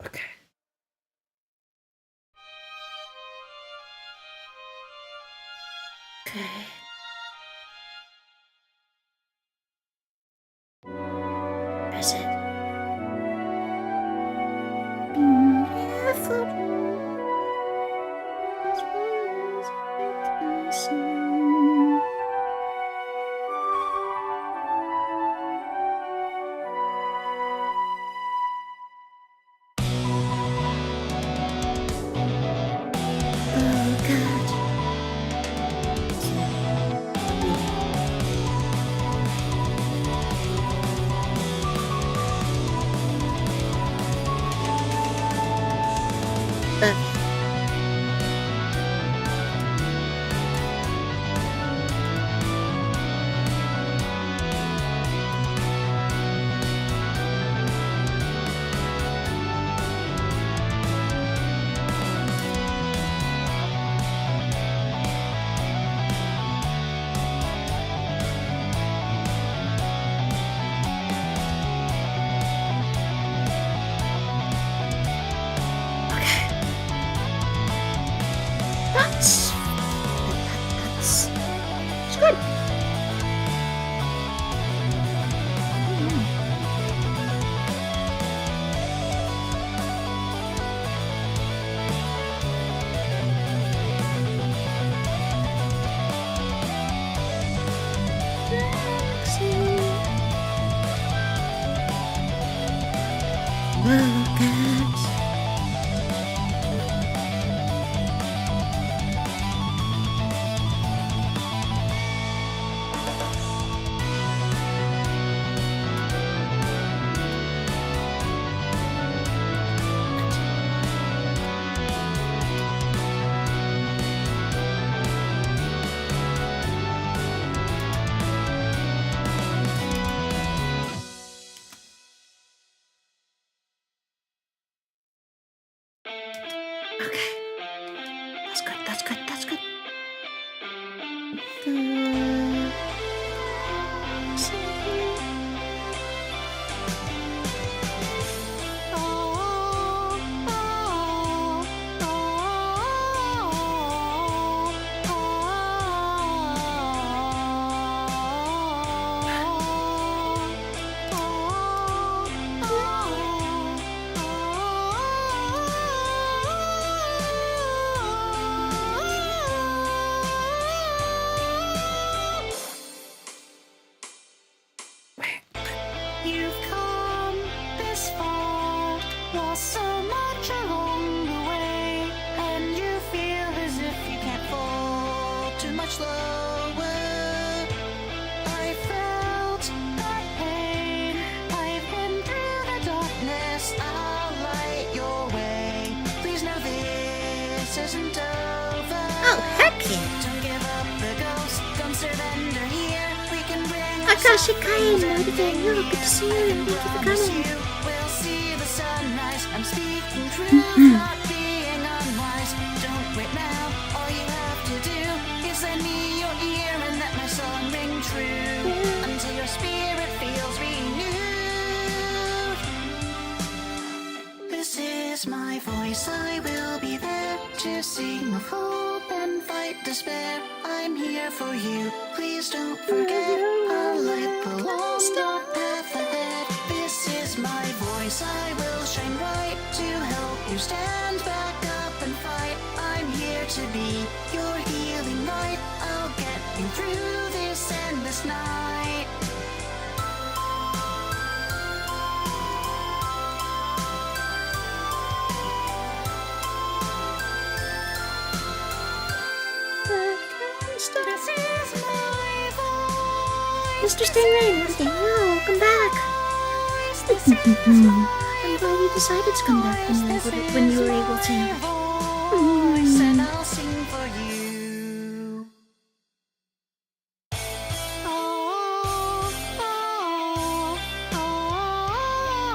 Okay. Okay. Press it. Oh, God. That's good. Well, guys. Okay. That's good, that's good, that's good. You've come this far, lost so much along the way, and you feel as if you can't fall too much lower. I felt that pain, I've been through the darkness, I'll light your way. Please know this isn't over. Oh, heck yeah. Don't give up the ghost, don't surrender here, we can bring Akashikain, Noribanyo, good to see you, and thank you for coming. We'll see the sunrise. I'm speaking truth, not being unwise. Don't wait now. All you have to do is lend me your ear and let my song ring true until your spirit feels renewed. This is my voice. I will be there to sing of hope and fight despair. I'm here for you. Please don't forget. I'll light the long dark path ahead. This is my voice. I will shine bright to help you stand back up and fight. I'm here to be your healing light. I'll get you through this endless night. This is my voice. Mr. Stingray, Noribanyo, welcome back. This is my I'm glad you decided to come back when you were able to. voice, and I'll sing for you. Oh, oh, oh,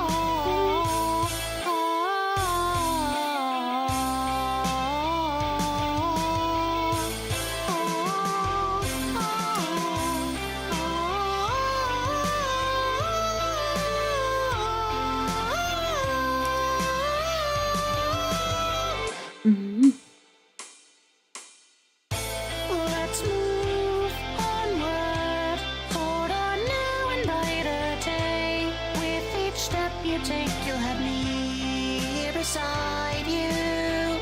Let's move onward toward a new and brighter day. With each step you take, you'll have me here beside you.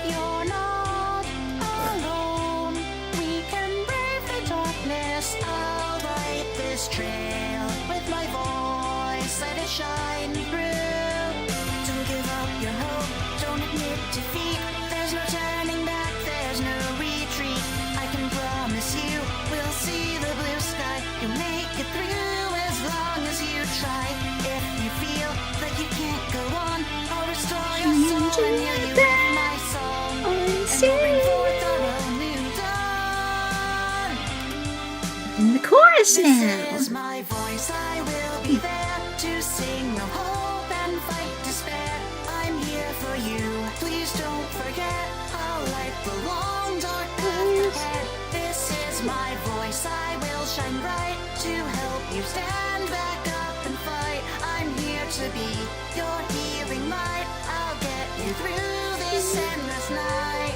You're not alone. We can brave the darkness. I'll light this trail with my voice. Let it shine through. Don't give up your hope. Don't admit defeat. There's no turning back. There's no retreat. I can promise you we'll see the blue sky. You'll make it through as long as you try. If you feel that you can't go on, I'll restore your soul and heal you with my song. And we'll bring forth our own new dawn. In the chorus This now. is my voice. I will be there to sing of hope and fight despair. I'm here for you. Please don't forget. I'll light the long dark path ahead. This is my voice. I will shine bright to help you stand back up and fight. I'm here to be your healing light. I'll get you through this endless night.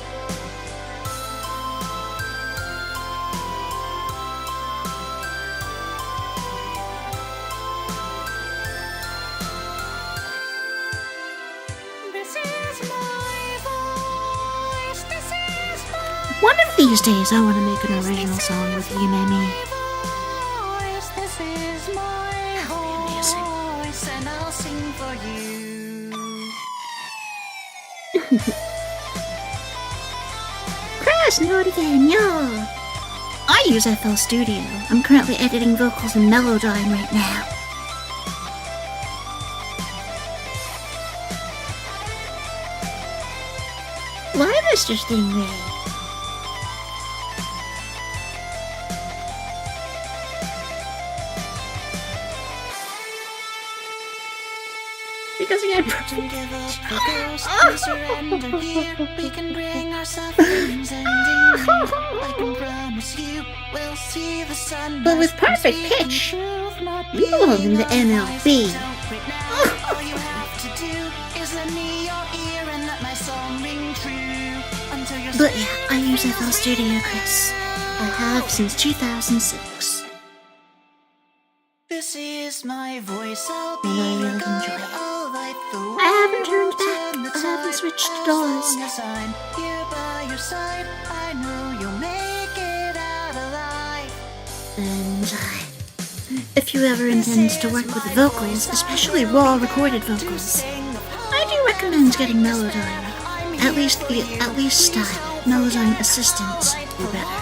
This is my voice. This is my One of these days, I want to make an original song with you, Mamie. voice. This is my amazing. voice, and I'll sing for you. Chris, Noribanyo. I use FL Studio. I'm currently editing vocals in Melodyne right now. Why, Mr. Stingray? Because again, Don't give up the ghost, we surrender here. We can bring our sufferings ending here. I can promise you, we'll see the sun. But with perfect pitch, you belong in the MLB. All you have to do is lend me your ear and let my song ring true until your But yeah, I use FL Studio, Chris. I have since 2006. This is my voice. I'll be And I your really guide. enjoy it. I'll light the way. I haven't turned back. Turn the I haven't tide. switched As doors. long as I'm here by your side, I know you'll make it out alive. And if you ever intend to work with vocals, especially raw recorded vocals, I do recommend getting Melodyne. At least Melodyne Assistant will be better.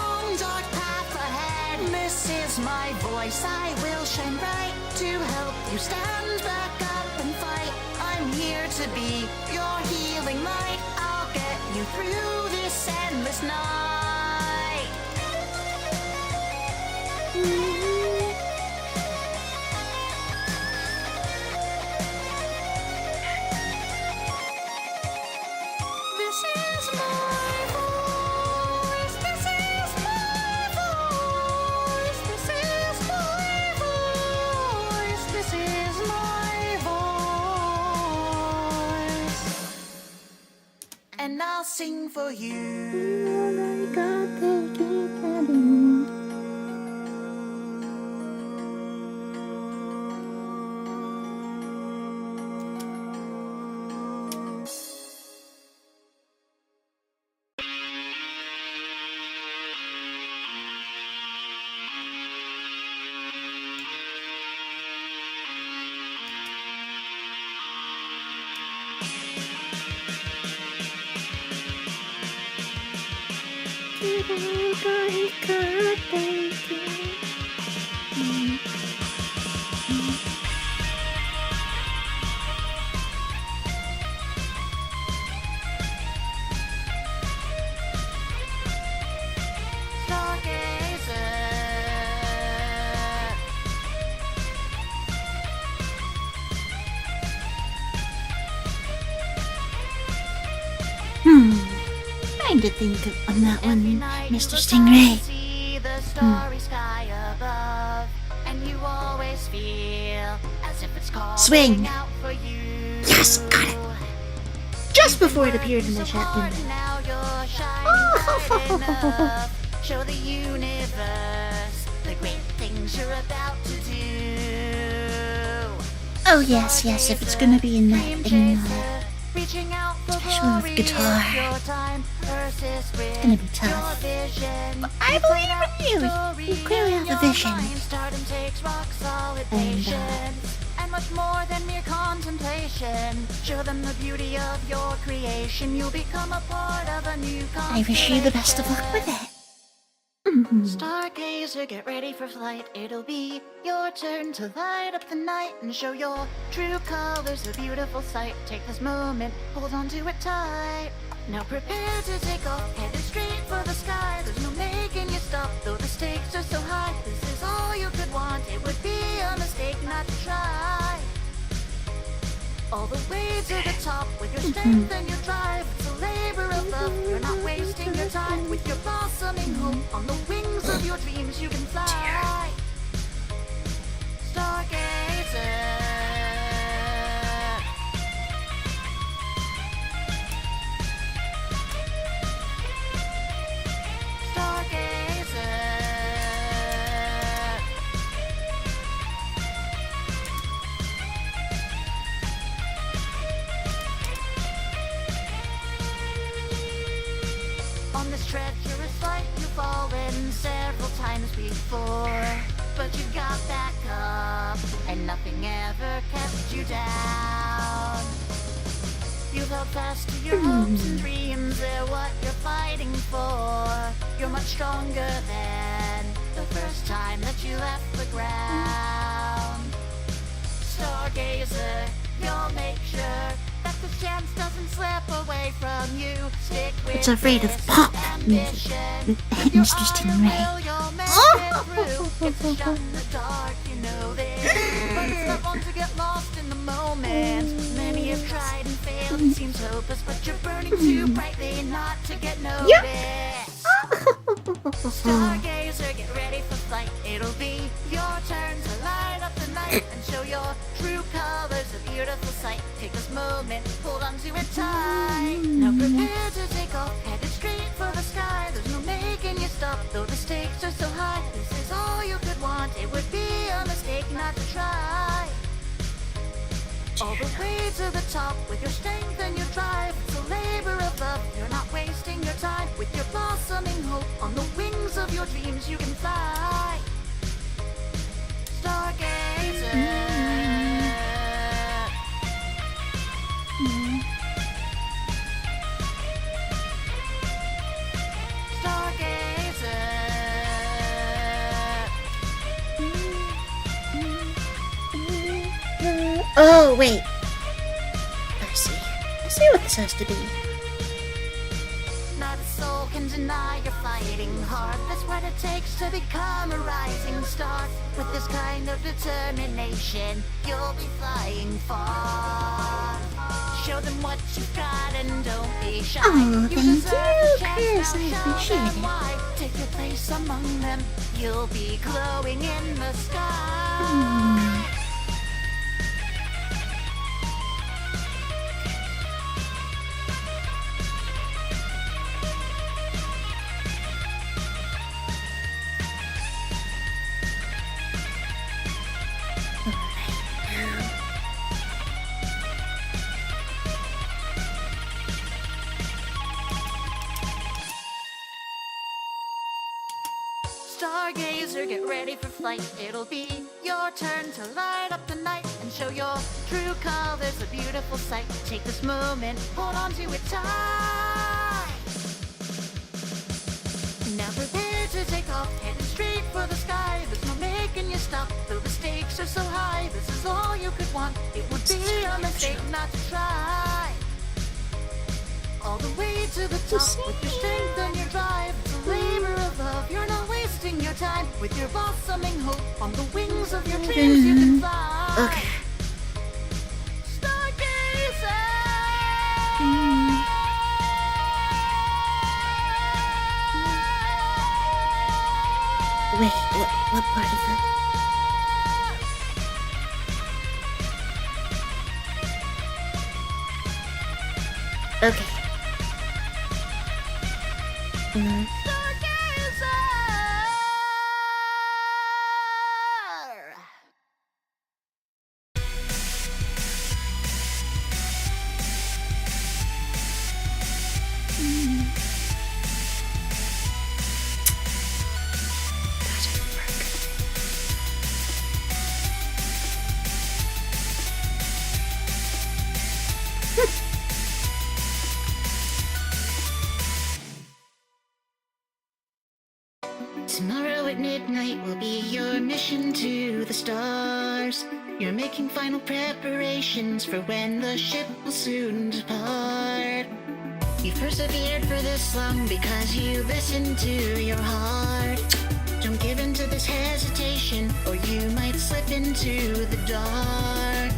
This is my voice. I will shine bright to help you stand back up and fight. I'm here to be your healing light. I'll get you through this endless night. sing for you. Oh my god, they keep adding. Stargazer. Trying to think on that Every one, night you Mr. look Stingray. up and see the starry sky above, and you always feel as if it's calling Swing. out for you. Yes, got it. Just before it appeared in the So chat hard, window. now you're shining bright enough. Show the universe the great things you're about to do. Oh yes, yes, if it's gonna be in that thing, Reaching out for especially with glory guitar. is your time. Persist with gonna be tough. your vision. But I believe in you. You clearly have a vision. Stardom takes rock solid And, patience and much more than mere contemplation. Show them the beauty of your creation. You'll become a part of a new I wish you the best of luck with it. Stargazer, get ready for flight. It'll be your turn to light up the night and show your true colors, a beautiful sight. Take this moment, hold on to it tight. Now prepare to take off, headed straight for the sky. There's no making you stop, though the stakes are so high. This is all you could want, it would be a mistake not to try. All the way to the top with your strength and your drive. It's a labor of love, you're not wasting your time. With your blossoming hope, on the wings of your dreams you can fly. Stargazer. Stargazer. On this treacherous flight, you've fallen several times before, but you got back up, and nothing ever kept you down. You've held fast to your hopes and dreams, they're what you're fighting for. You're much stronger than the first time that you left the ground. Stargazer, you'll make sure that the chance doesn't slip away from you. Stick with It's afraid of this pop music ambition. with Your Mr. Stingray. iron will, you'll make it through. It's a shot in the dark, you know this. But it's not fun to get lost in the moment. Many have tried and failed, it seems hopeless, but you're burning too brightly not to get noticed. Stargazer, get ready for flight. It'll be your turn to light up the night and show your true colors, a beautiful sight. Take this moment, hold on to it tight. Now prepare to take off, headed straight for the sky. There's no making you stop, though the stakes are so high. This is all you could want, it would be a mistake not to try. All the way to the top with your strength and your drive. It's a labor of love, you're not wasting your time. With your blossoming hope, on the wings of your dreams you can fly. Stargazer. Oh, wait. I see. I see what this has to be. Not a soul can deny you're fighting hard. That's what it takes to become a rising star. With this kind of determination, you'll be flying far. Show them what you've got and don't be shy. Oh, thank deserve you, a chance, Chris. I now show appreciate them it. why. Take your place among them. You'll be glowing in the sky. Stargazer, get ready for flight. It'll be your turn to light up the night and show your true colors, a beautiful sight. Take this moment, hold on to it tight. Now prepare to take off, heading straight for the sky. There's no making you stop, though the stakes are so high. This is all you could want, it would be a mistake not to try. All the way to the top, with your strength and your drive. It's a labor of love, you're not wasting your time. With your blossoming hope, on the wings of your dreams you can fly. Okay. Stargazer! Wait, what part of that? Okay. Tomorrow at midnight will be your mission to the stars. You're making final preparations for when the ship will soon depart. You've persevered for this long because you listened to your heart. Don't give in to this hesitation or you might slip into the dark.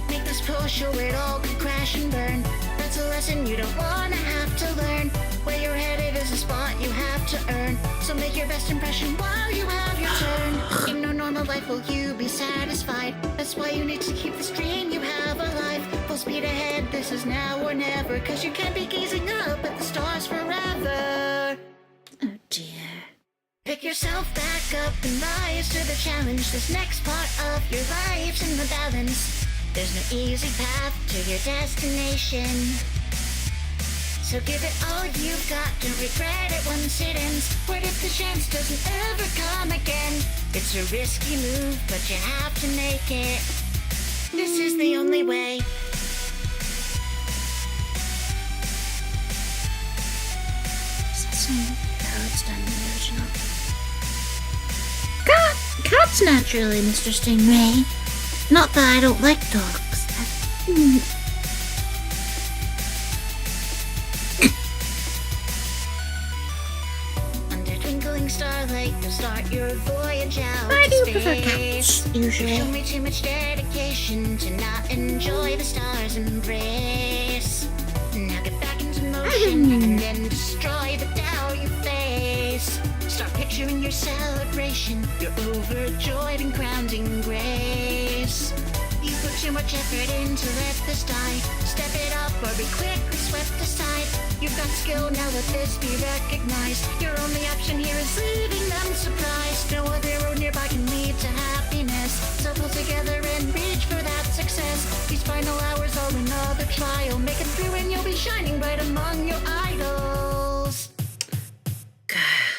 Make this push or it all could crash and burn. That's a lesson you don't wanna have to learn. Where you're headed is a spot you have to earn. So make your best impression while you have your turn. In no normal life will you be satisfied. That's why you need to keep this dream you have alive. Full speed ahead, this is now or never. Cause you can't be gazing up at the stars forever. Oh dear. Pick yourself back up and rise to the challenge. This next part of your life's in the balance. There's no easy path to your destination. So give it all you've got, don't regret it once it ends. What if the chance doesn't ever come again? It's a risky move, but you have to make it. This is the only way. Is that song how it's done in the original? Cats naturally, Mr. Stingray. Not that I don't like dogs. Under twinkling starlight, you'll start your voyage out I to do prefer space. cats, usually. Show me too much dedication to not enjoy the stars' embrace. Now get back into motion and then destroy the doubt you face. Start picturing your celebration. You're overjoyed and crowned in grace. You put too much effort in to let this die. Step it up or be quickly swept aside. You've got skill, now let this be recognized. Your only option here is leaving them surprised. No other road nearby can lead to happiness. So pull together and reach for that success. These final hours are another trial. Make it through and you'll be shining bright among your idols.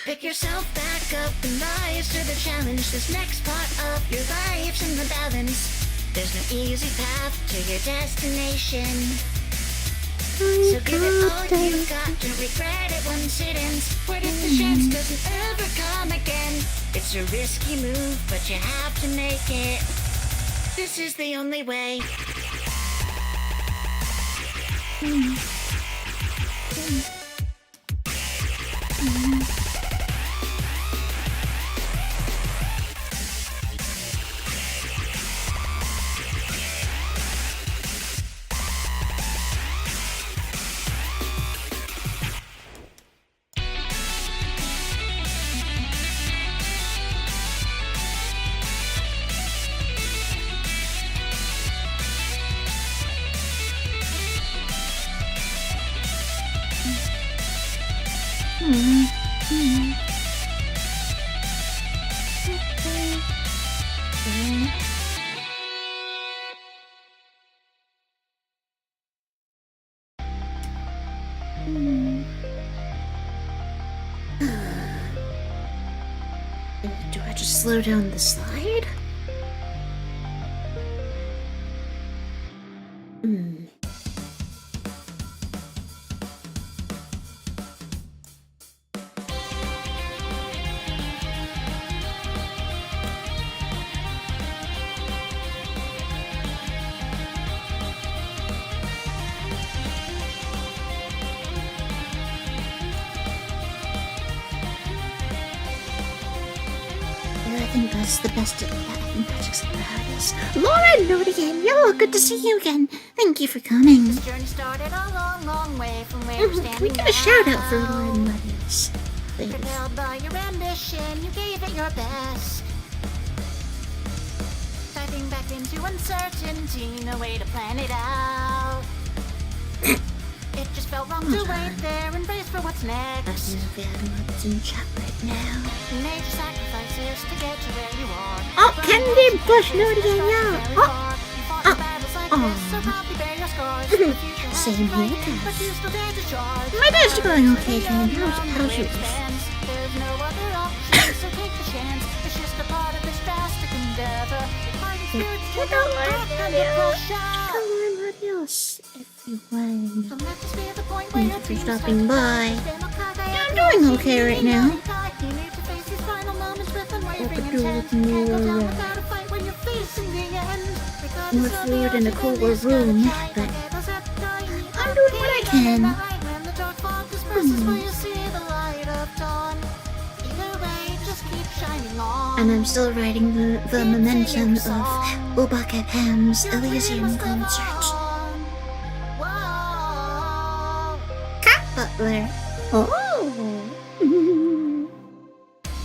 Pick yourself back up and rise to the challenge. This next part of your life's in the balance. There's no easy path to your destination. So give it all you've got, don't regret it once it ends. What if the chance doesn't ever come again? It's a risky move, but you have to make it. This is the only way. Do I just slow down the slide? I think that's the best of that. I think that's just the hardest. Laura, Nori again. Yo, good to see you again. Thank you for coming. This journey started a long, long way from where we're standing Can we get a shout out for Laura and now. Buddies? Please. Propelled by your ambition, you gave it your best. Diving back into uncertainty, no way to plan it out. It just felt wrong to wait there and brace for what's I next. feel bad what's in chat right now. You made your sacrifices to get to where you are. Oh, Candy Bush, Nori again, yo. Oh, Same here, Cass. My day's going okay, Jen. How's yours? There's no other option, so take the chance. It's just a part of this drastic endeavor. Hello, Marios, if you want. Thank you for stopping by. Yeah, I'm doing okay right now. I could do with more food in a cooler room, but I'm doing what I can. And I'm still riding the momentum of Obaka Pam's Elysium concert. Cat Butler. Oh.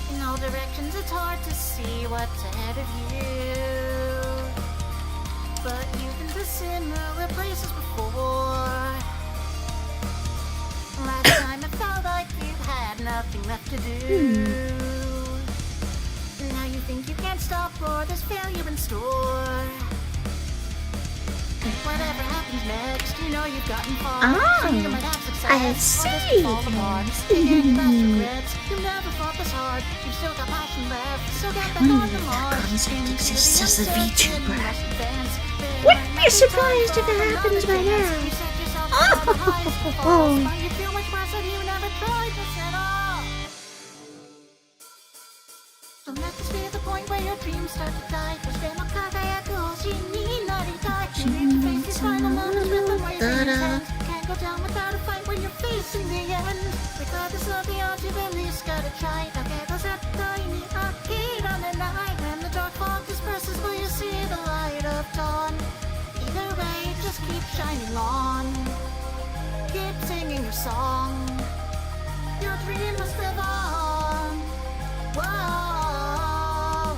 In all directions, it's hard to see what's ahead of you. But you've been to similar places before. Last time it felt like you had nothing left to do. Now you think you can't stop, or there's failure in store. Whatever happens next, you know you've gotten far. Oh, So you might have success, I or this see. could fall apart. Taking past regrets, you never fought this hard. You've still got passion left, so get back wonder on the if that march. concept Into exists the as a uncertain, VTuber. must advance. Wouldn't be surprised if it happens by now. You set yourself up for the highest falls, but you feel much worse if you never tried this at all. Don't let this be the point where your dreams start to die. You need to face these final moments with unwavering intent. Can't go down without a fight when you're facing the end. Regardless of the odds, you've at least gotta try. When the dark fog disperses, will you see the light of dawn? Either way, just keep shining on. Keep singing your song. Your dream must live on. Whoa.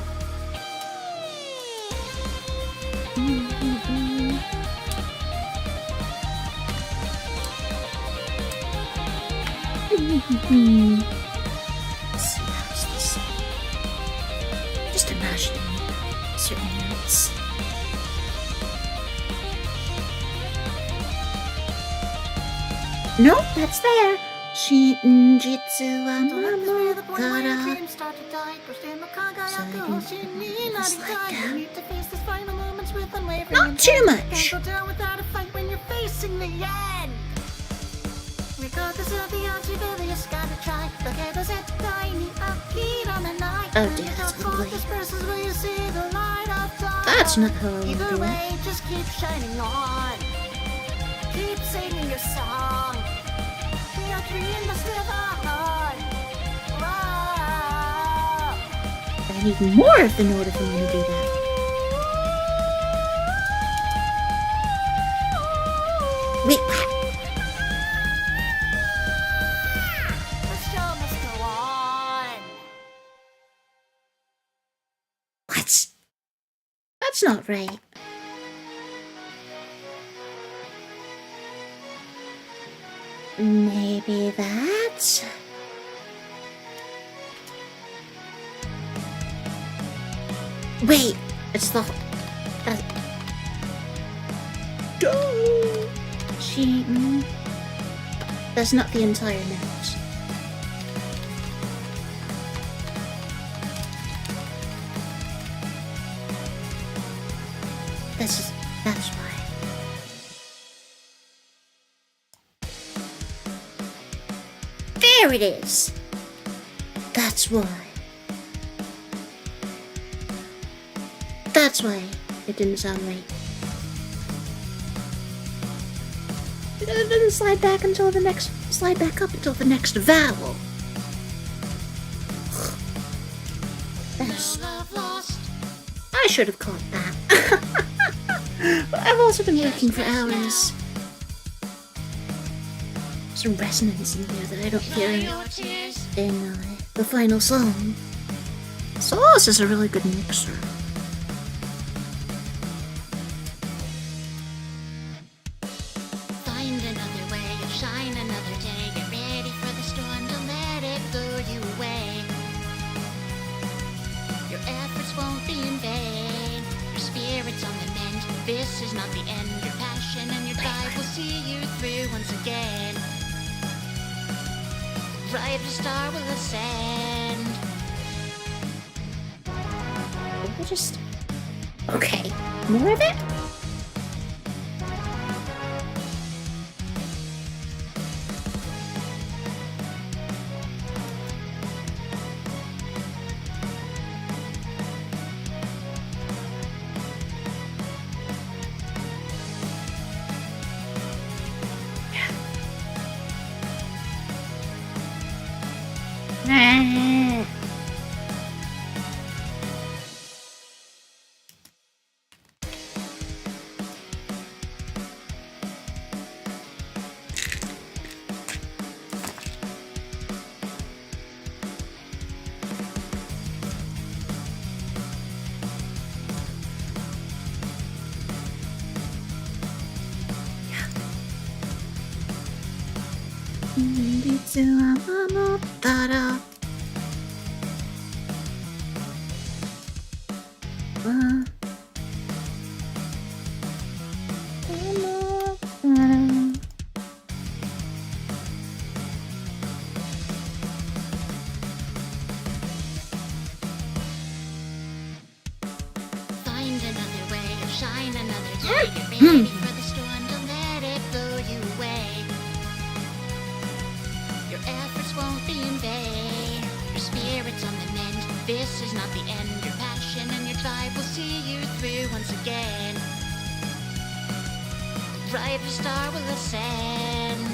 Let's see, how's this? Just imagining certain notes. Nope, that's there. Shinjitsu wa Mamotara. Not too much. Oh dear, that's ugly. That's not how I want to Either do it. way, just keep shining on. Keep singing your song. Your dream must live on. Whoa. I need more of the note if I want to do that. Wait, what? The show must go on. What? That's not right. Maybe that? Wait, it's the... Cheating. That's not the entire note. That's why. There it is! That's why. That's why it didn't sound right. It didn't slide back up until the next vowel. That's, I should have caught that. I've also been working for hours. Some resonance in here that I don't hear in the final song. Solace is a really good mixer. Find another way, shine another day. Get ready for the storm, don't let it blow you away. Your efforts won't be in vain. Your spirit's on the mend. This is not the end. Your passion and your drive will see you through once again. Brighter star will ascend. We'll just... Okay, more of it? Find another way, shine another day. Get ready for the storm, don't let it blow you away. Your efforts won't be in vain. Your spirit's on the mend. This is not the end. Your passion and your drive will see you through once again. Brighter star will ascend.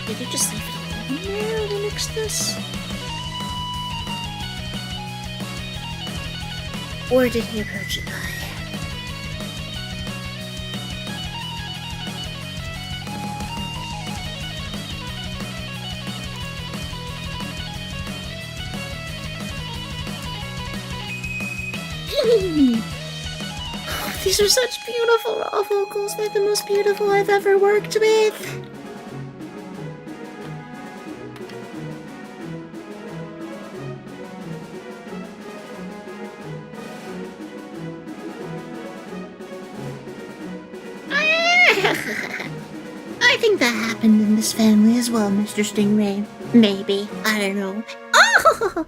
Did you just leave it alone there to mix this? Or did he approach it by? Oh, these are such beautiful raw vocals. They're the most beautiful I've ever worked with. I think that happened in this family as well, Mr. Stingray. Maybe. I don't know. Oh!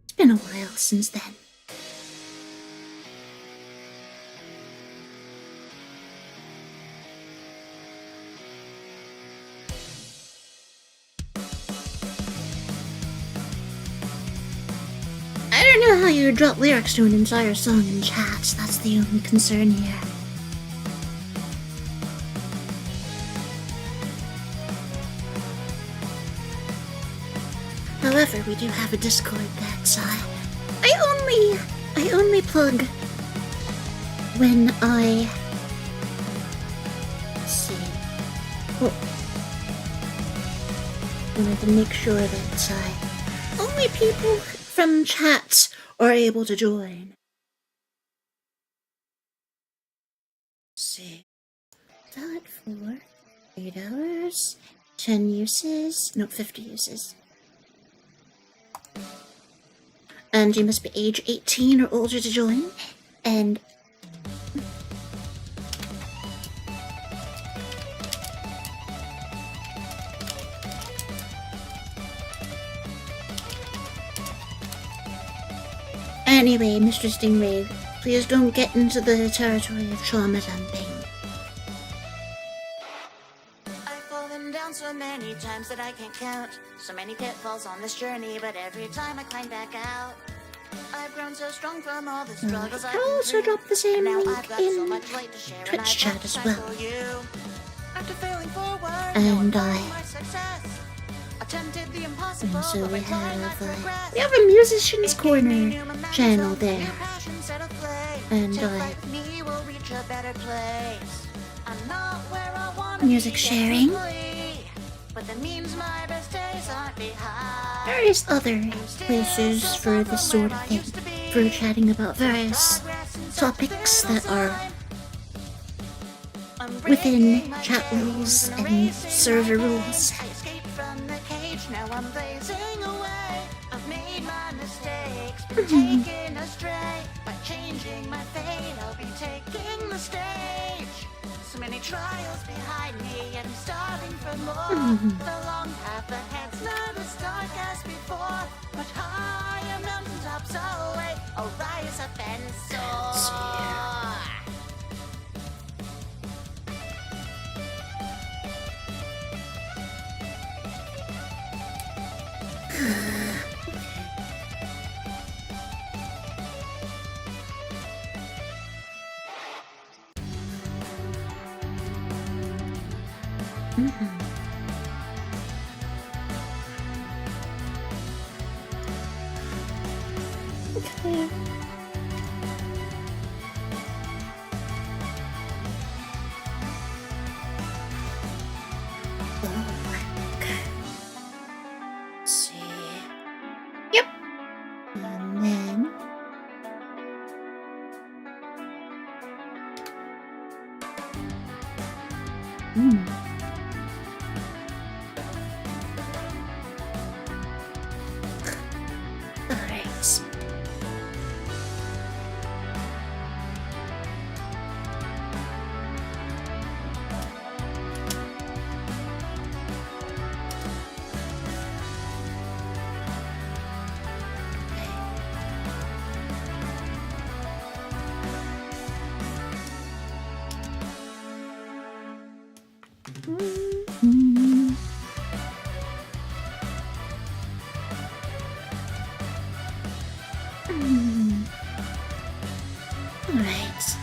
It's been a while since then. I don't know how you would drop lyrics to an entire song in chat. That's the only concern here. However, we do have a Discord that I only plug when I... Let's see. Oh. When I can make sure that only people from chat are able to join. Let's see. Valid for 8 hours, 10 uses, no, 50 uses. and you must be age 18 or older to join. And anyway, Mr. Stingray, please don't get into the territory of trauma dumping. I've fallen down so many times that I can't count. So many pitfalls on this journey, but every time I climb back out. I've grown so strong from all the struggles I've I'll been also through. drop the same And now link I've got so in much light to share, and Twitch I've chat got as to well. tackle you. After failing forward, And now I'm I- finding my success. Attempted the impossible, And so but we by trying, I have progressed. a musician's It gave me corner new momentum, channel new there. passion set aflame. And Take I- flight with me, we'll reach a better place. I'm not where I wanna Music be sharing. technically, but that means my best days aren't behind. Various other places for this sort of thing, for chatting about various topics that are within chat rules and server rules. I escaped from the cage, now I'm blazing away. I've made my mistakes, been taken astray. By changing my fate, I'll be taking the stage. So many trials behind me, and I'm starving for more. The long path ahead's not as dark as before. Much higher mountaintops away, I'll rise up and soar. Okay. Let's see. Yep. And then Alright. Alright.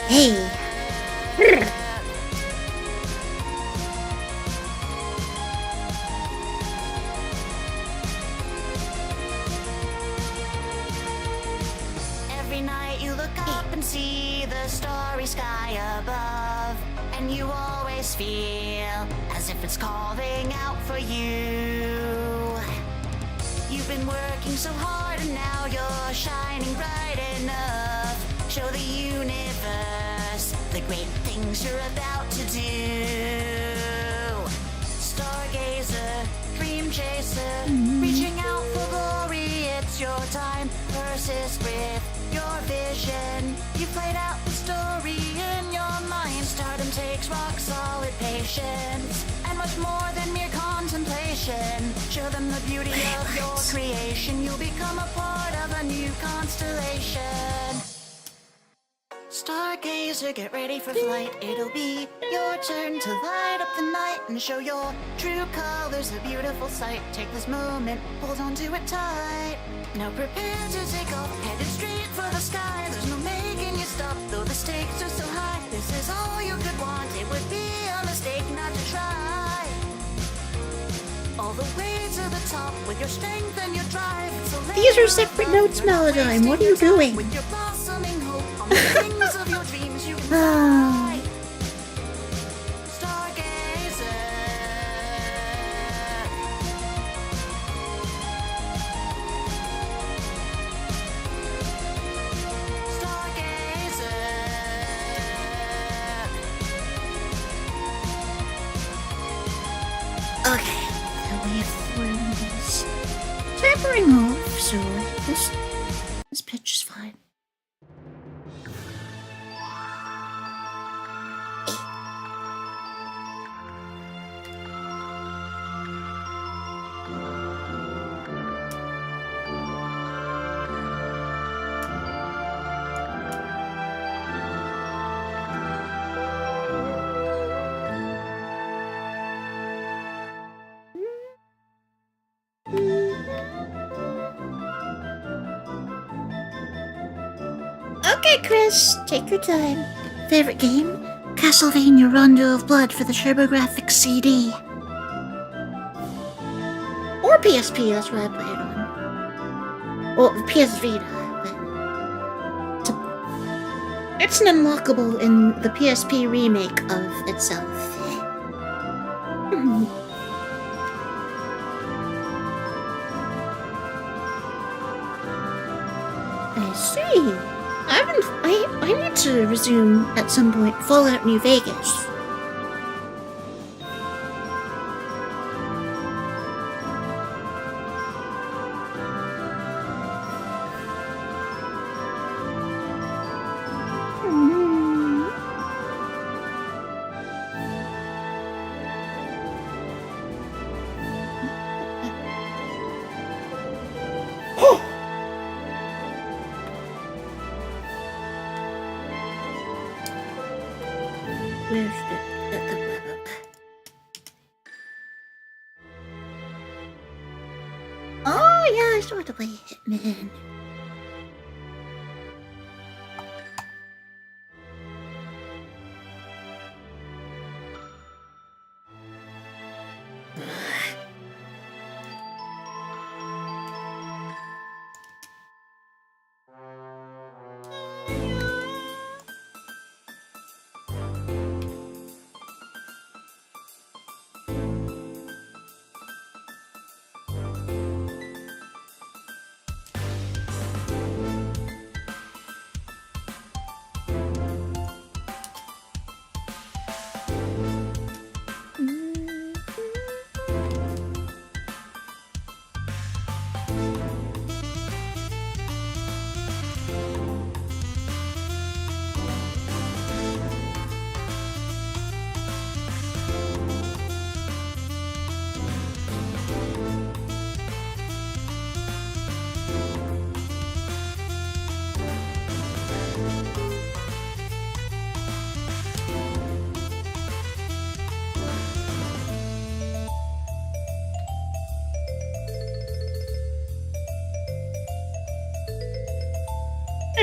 Hey. Every night you look up and see the starry sky above, and you always feel as if it's calling out for you. You've been working so hard and now you're shining bright enough. Show the universe the great things you're about to do. Stargazer, dream chaser, reaching out for glory, it's your time. Persist with your vision. You've played out the story in your mind. Stardom takes rock solid patience and much more than mere contemplation. Show them the beauty of your creation. You'll become a part of a new constellation. Stargazer, get ready for flight. It'll be your turn to light up the night and show your true colors, a beautiful sight. Take this moment, hold on to it tight. Now prepare to take off, headed straight for the sky. There's no making you stop, though the stakes are so high. This is all you could want, it would be a mistake not to try. All the way to the top with your strength and your drive. These are separate notes, Melodyne. What are you doing? With your blossoming hope on the wings of your dreams, you can fly. Stargazer. Stargazer. Okay, the waveform is tapering off, so this pitch is fine. Okay, Chris, take your time. Favorite game? Castlevania Rondo of Blood for the TurboGrafx CD. Or PSP, that's what I played on. Well, PS Vita, but it's an unlockable in the PSP remake of itself. I see. I need to resume at some point Fallout New Vegas. Where's the Oh yeah, I still have to play Hitman. A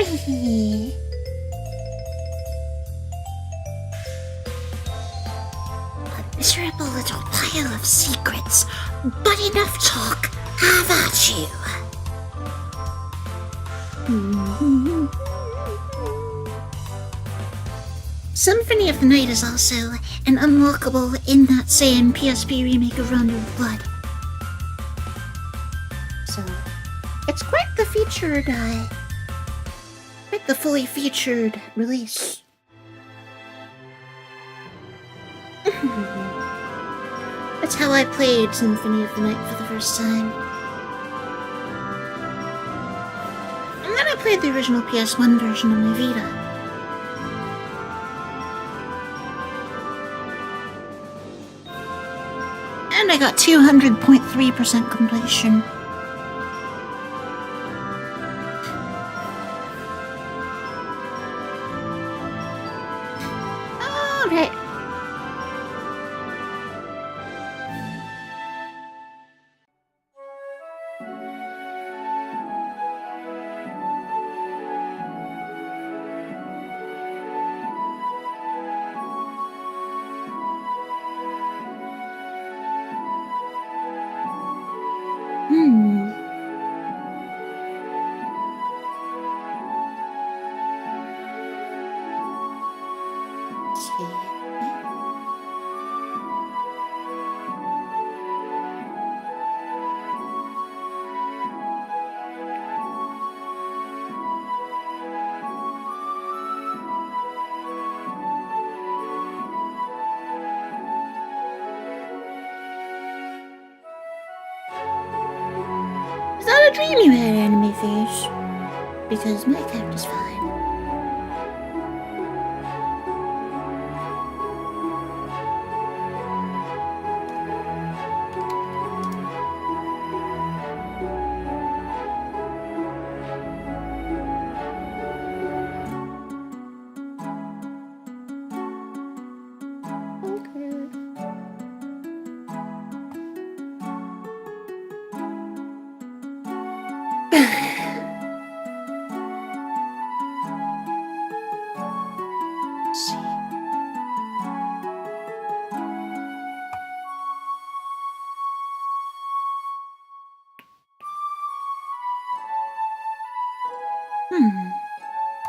miserable little pile of secrets, but enough talk. How about you? Symphony of the Night is also an unlockable in that same PSP remake of Rondo of Blood. So, it's quite the featured, quite the fully featured release. That's how I played Symphony of the Night for the first time. And then I played the original PS1 version on my Vita. And I got 200.3% completion. dreamy red anime face. Because my character's fine.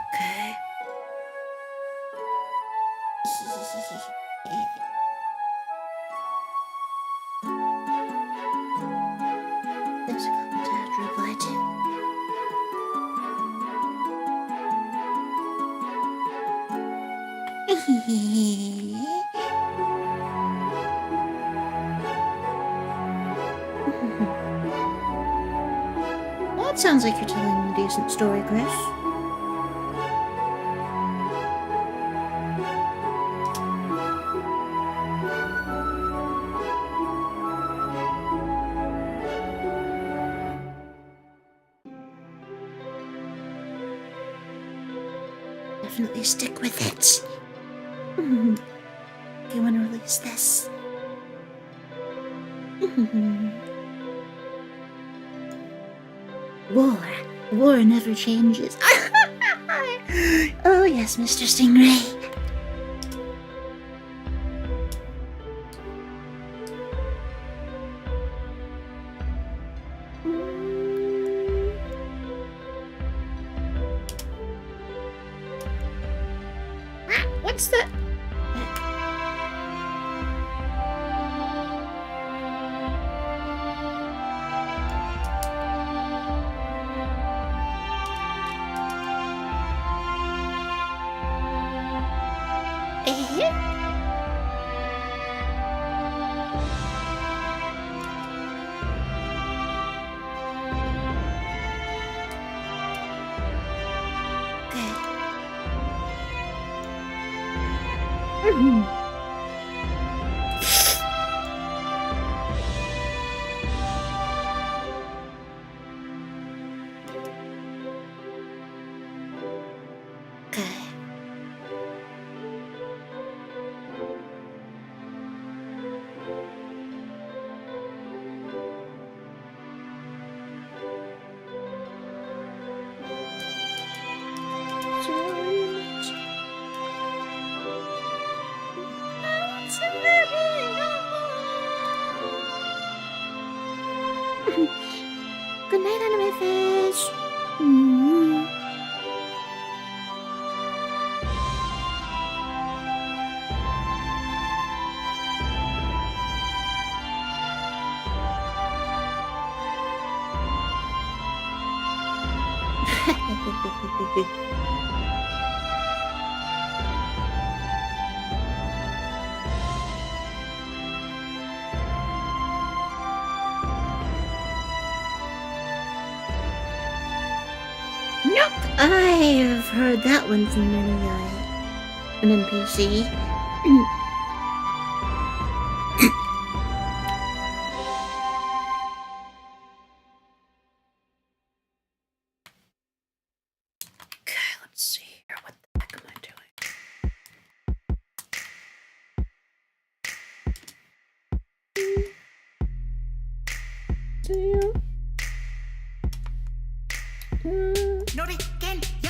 Okay. There's a comment I have to reply to. Well, it sounds like you're telling a decent story, Chris. Definitely stick with it. Do you want to release this? War never changes. Oh yes, Mr. Stingray. What's that? Good night, anime fish. Nope, I've heard that one from an NPC. Okay, let's see here. What the heck am I doing? Nori Gen, yo!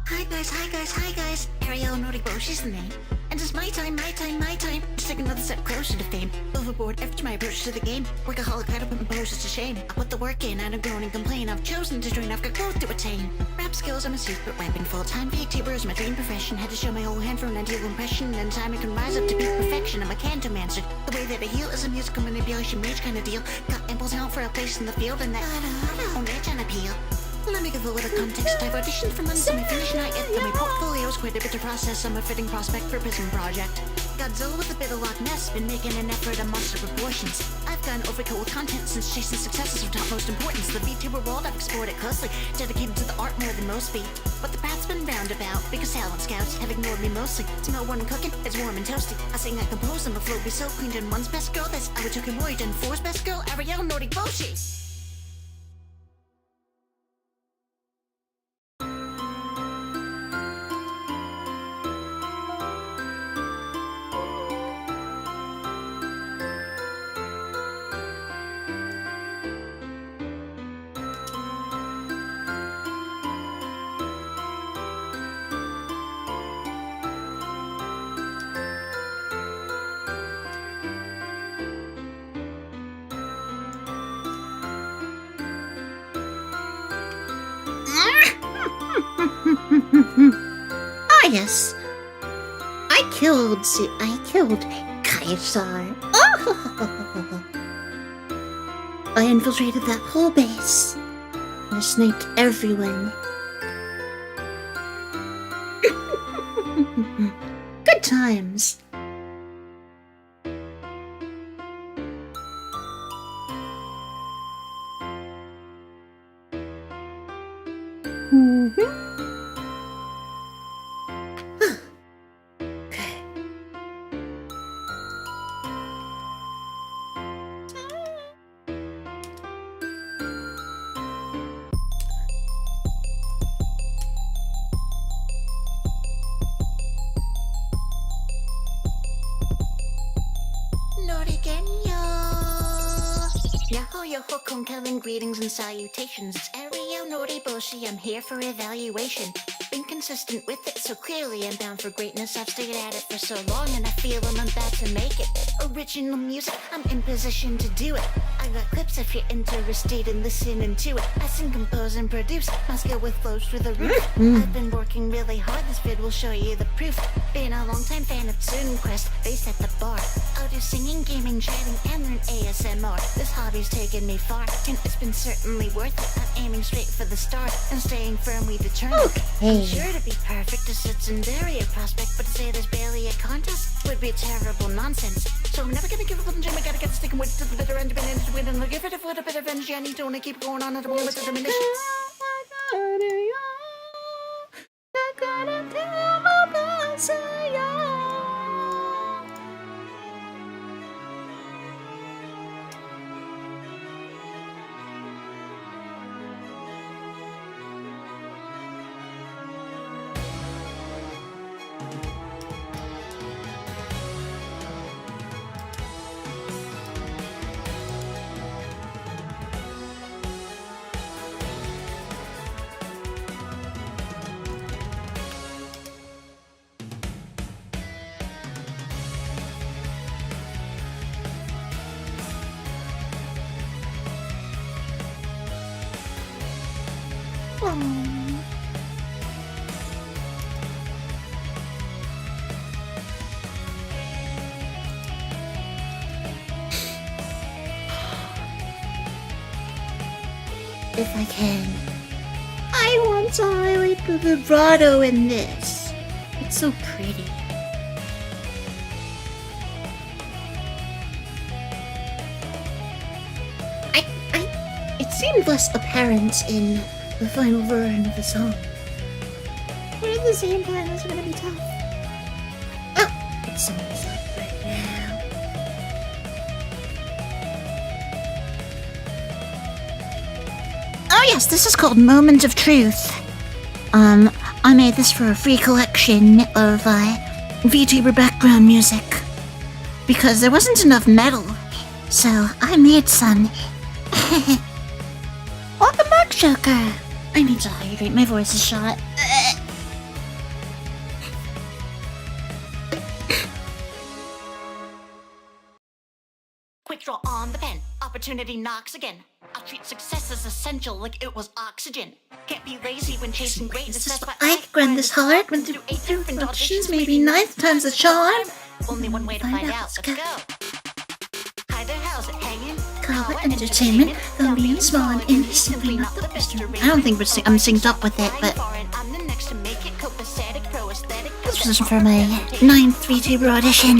Hi guys. Arielle Noriboshi's the name. And it's my time to take another step closer to fame. Overboard after my approach to the game. Workaholic, I don't put my poses to shame. I put the work in, I don't groan and complain. I've chosen to join, I've got growth to attain. Rap skills, I'm a secret weapon. Full-time VTuber is my dream profession. Had to show my whole hand for an ideal impression. And time I can rise up to peak perfection. I'm a Cantomancer. The way that I heal is a musical manipulation rage kind of deal. Got ample talent for a place in the field, and that own edge and appeal. Let me give a little context. I've auditioned for months and my finish not yet. Though my portfolio's quite a bit to process. I'm a fitting prospect for a prison project. Godzilla with a bit of Loch Ness, been making an effort of monster proportions. I've gone overkill with content since chasing successes of topmost importance. The VTuber world, I've explored it closely, dedicated to the art more than most be. But the path's been roundabout, because talent scouts have ignored me mostly. Smell warm and cooking, it's warm and toasty. I sing, I compose, and the flow be so cleaned in one's best girl. That's I would took him worried, and four's best girl, Arielle Noriboshi. Ah, yes. I killed Kaisar. Oh! I infiltrated that whole base. I sniped everyone. Good times. Yo-ho, compelling greetings and salutations. It's Arielle Noriboshi, I'm here for evaluation. Been consistent with it, so clearly I'm bound for greatness. I've stayed at it for so long and I feel I'm about to make it. Original music, I'm in position to do it. I got clips if you're interested in listening to it. I sing, compose, and produce, my skill with flows through the roof. I've been working really hard, this vid will show you the proof. Been a long time fan of Student Quest, they set the bar. I'll do singing, gaming, chatting, and learn ASMR. This hobby's taken me far, and it's been certainly worth it. I'm aiming straight for the start, and staying firmly determined. I'm sure to be perfect, as it's in very a prospect, but to say there's barely a contest would be terrible nonsense. So I'm never gonna give up on the gym, I gotta get sticking with it to the bitter end, been into win, and I'll give it a little bit of energy. I need to only keep going on, I don't want to diminish. If I can. I want to highlight the vibrato in this. It's so pretty. It seemed less apparent in the final version of the song. But at the same time, it's gonna be tough. Oh, it's so tough right now. Oh yes, this is called Moment of Truth. I made this for a free collection of VTuber background music because there wasn't enough metal, so I made some. Welcome back, Joker. I need to hydrate. My voice is shot. Quick draw on the pen. Opportunity knocks again. I'll treat success as essential like it was oxygen. Can't be lazy when chasing greatness. That's why I grind this hard. Went through 8 different auditions, maybe 9th time's the charm. Only one way to find out. Let's go. Hi there, how's it hanging? Call it entertainment. Though being small and indie, simply not the best. I don't think I'm synced up with it, but I'm the next to make it copacetic, pro aesthetic. This was for my 9th VTuber audition.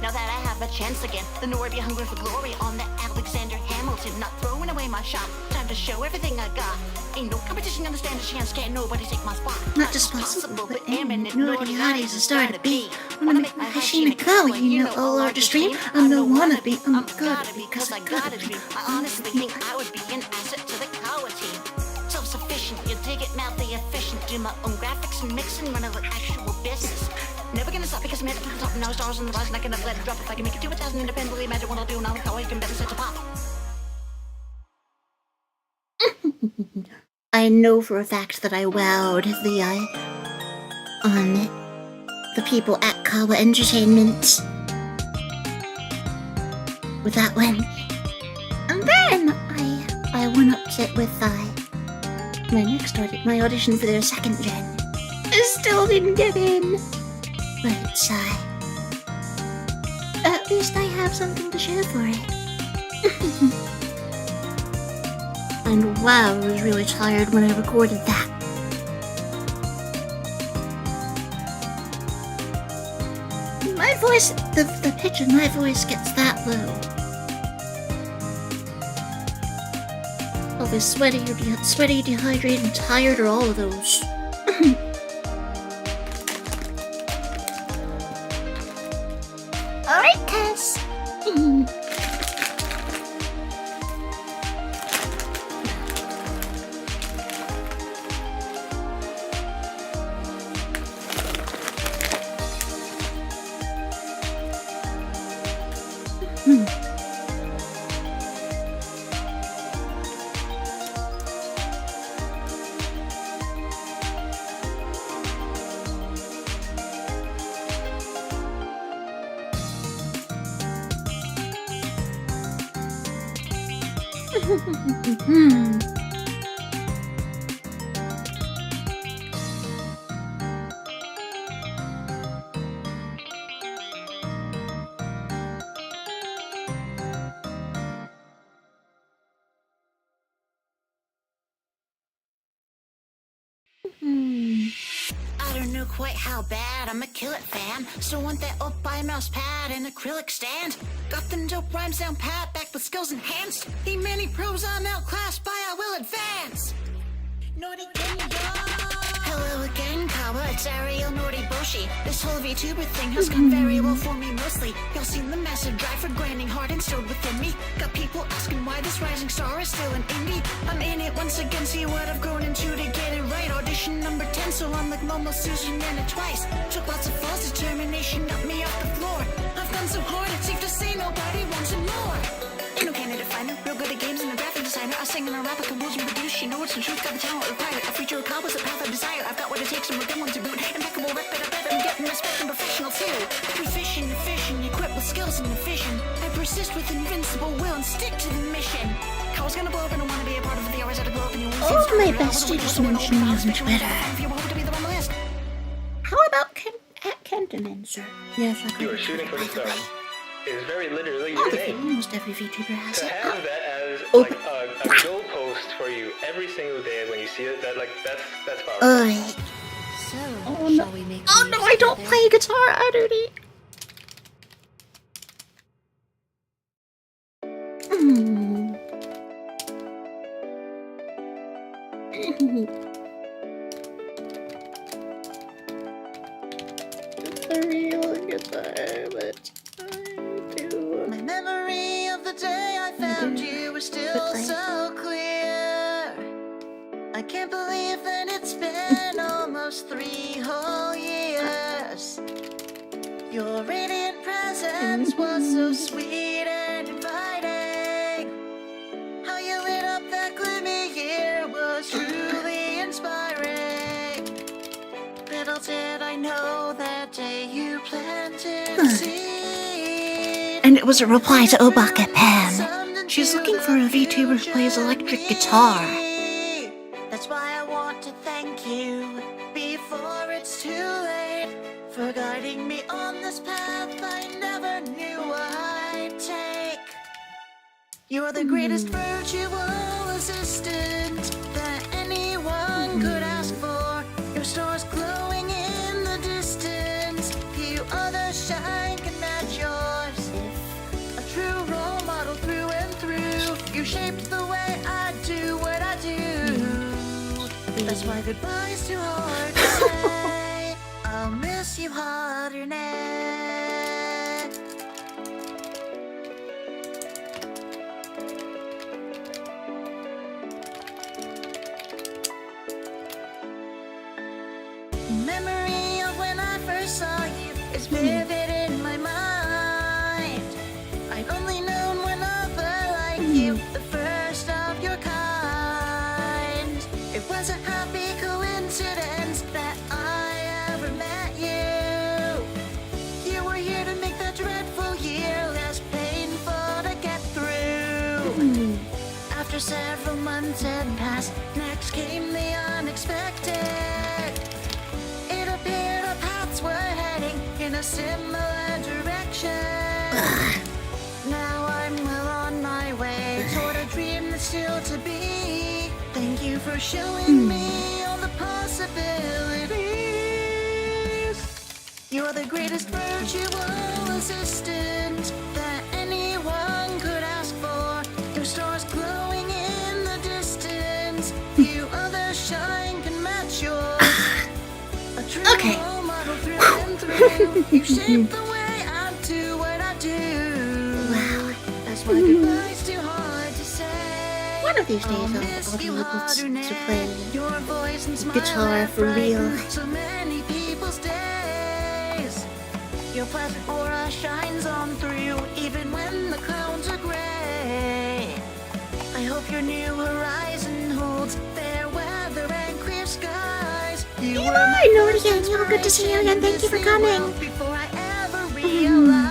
Now that I have a chance again, the Nori be hungry for glory on that Alexander Hamilton, not throwing away my shot. Time to show everything I got. Ain't no competition, understand the chance, can't nobody take my spot. Not just possible, but imminent. Naughty Naughty's a star to be. Wanna make my Hashina go, you know, all our stream. I'm no wannabe, I'm gotta be, cause I gotta be. I honestly think I would be an asset to the Kawa team. Self-sufficient, you dig it, madly efficient. Do my own graphics and mixing, run it like actual business. Never gonna stop because I'm at the top and now stars on the rise. Not gonna let it drop if I can make it to 1,000 independently. Imagine what I'll do now with how I can better set to pop. I know for a fact that I wowed the people at Kawa Entertainment with that one. And then I went up to it with my audition for their 2nd gen. I still didn't get in. But at least I have something to show for it. And wow, I was really tired when I recorded that. My voice, the pitch of my voice gets that low. I'll be sweaty, dehydrated, and tired, or all of those. Alright, Tess. I don't know quite how bad, I'm a kill it fan. Still want that up by mouse pad and acrylic stand. Got them dope rhymes down pat, back with skills enhanced. Ain't many pros I'm outclassed by, I will advance. Naughty Hello again, Kawa, it's Arielle Noriboshi. This whole VTuber thing has gone very well for me mostly. Y'all seen the massive drive for grinding hard instilled within me. Got people asking why this rising star is still an indie. I'm in it once again, see what I've grown into to get it right. Audition number 10, so I'm like Momo, Susan, and it twice. Took lots of falls, determination got me off the floor. I've done so hard, it's safe to say nobody wants it more. Ain't no candidate finder, real good at games and a graphic designer. I sing and I rap, I compose and produce. You know it's the truth, got the talent required. I feature a cloud with a path I desire. I've got what it takes and we're going to boot. Impeccable rep, but I bet I'm getting respect and professional too. Proficient, efficient, equipped with skills and efficient. I persist with invincible will and stick to the mission. Kawa's gonna blow up and I wanna be a part of it. The hours had to blow up and you won't see All it. of my besties mention me on Twitter. If you hope to be the one on the list. How about at Kenton, sir? Yes, I could. You are shooting for the stars. It is very literally Oh, your name. almost every VTuber has To it. have that as Oh. like a goalpost for you every single day when you see it, that's powerful. Alright. So, Oh no. shall we make Oh no, I don't together? play guitar, Adderty. It's a real guitar, but I do. My memory of the day I found you was still so clear. I can't believe that it's been almost 3 whole years. Your radiant presence was so sweet and inviting. How you lit up that gloomy year was truly inspiring. Little did I know that day you planted a seed. And it was a reply to Obaka Pam. She's looking for a VTuber who plays electric guitar. That's why I want to thank you before it's too late for guiding me on this path I never knew I'd take. You're the greatest virtual assistant that anyone could ask for. Your star's glowing in the distance. That's why goodbye's too hard to say. I'll miss you harder now. Memory of when I first saw you is vivid in my mind. I'd only known one other like you, the first of your kind. It was a happy coincidence that I ever met you. You were here to make the dreadful year less painful to get through. After several months had passed, next came the unexpected. It appeared our paths were heading in a similar direction. Now I'm well on my way toward a dream that's still to be. Thank you for showing me all the possibilities. You're the greatest virtual assistant that anyone could ask for. Your star's glowing in the distance. Few others shine can match yours. A true role model through and through. You shape the way I do what I do. Wow. That's why goodbye's too hard to say. One of these days I'll be able to play guitar for real. So many people's days. Your pleasant aura shines on through, even when the clouds are gray. I hope your new horizon holds fair weather and clear skies. You were Hi, Nori Band. Good to see you again. Thank you for coming. before I ever realized.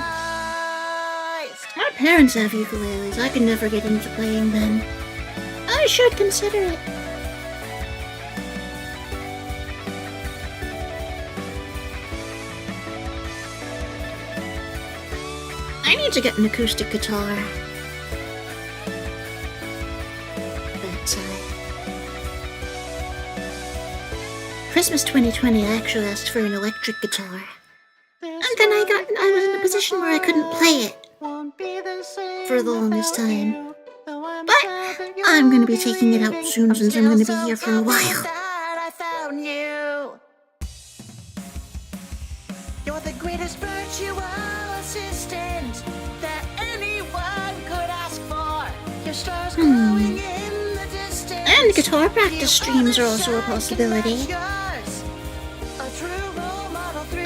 My parents have ukuleles. I could never get into playing them. I should consider it. I need to get an acoustic guitar. But, Christmas 2020, I actually asked for an electric guitar. And then I was in a position where I couldn't play it for the longest time. But I'm gonna be taking it out soon since I'm gonna be here for a while. You're the greatest virtual assistant that anyone could ask for. Your stars glowing in the distance. And guitar practice streams are also a possibility.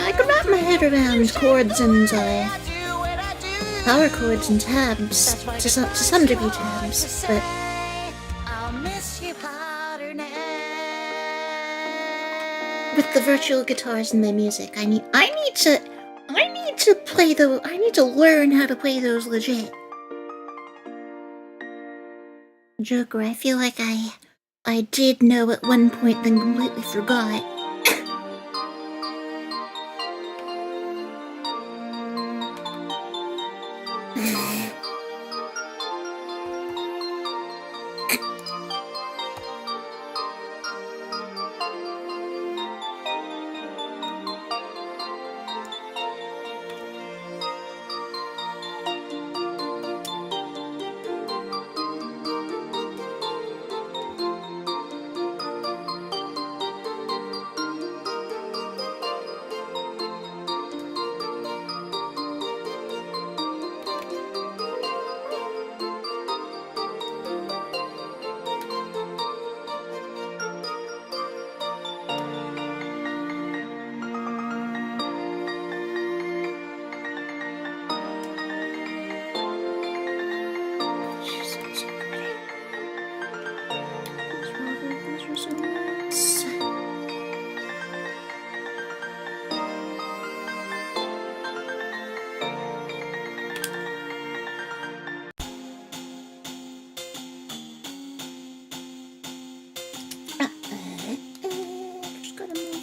I could wrap my head around chords and power chords and tabs, to some degree tabs, but with the virtual guitars and my music, I need to play those. I need to learn how to play those legit. Joker, I feel like I did know at one point, then completely forgot.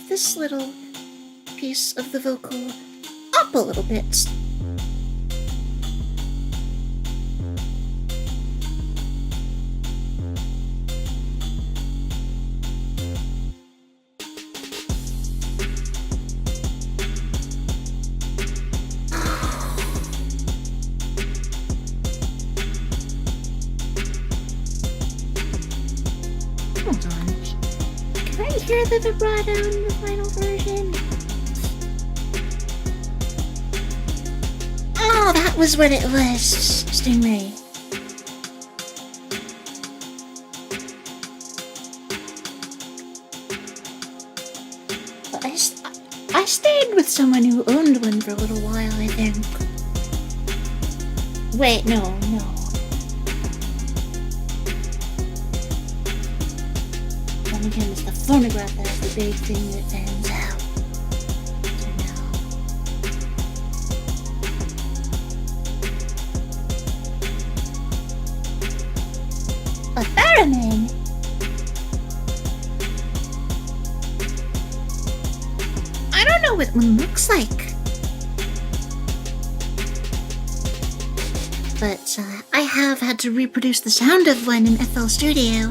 This little piece of the vocal up a little bit. Hold on. Can I hear the vibrato in the final version? Oh, that was what it was, Stingray. But I stayed with someone who owned one for a little while, I think. Wait, no. Then again, it's the phonograph that's the big thing that fans out. So no. A theremin? I don't know what one looks like. But I have had to reproduce the sound of one in FL Studio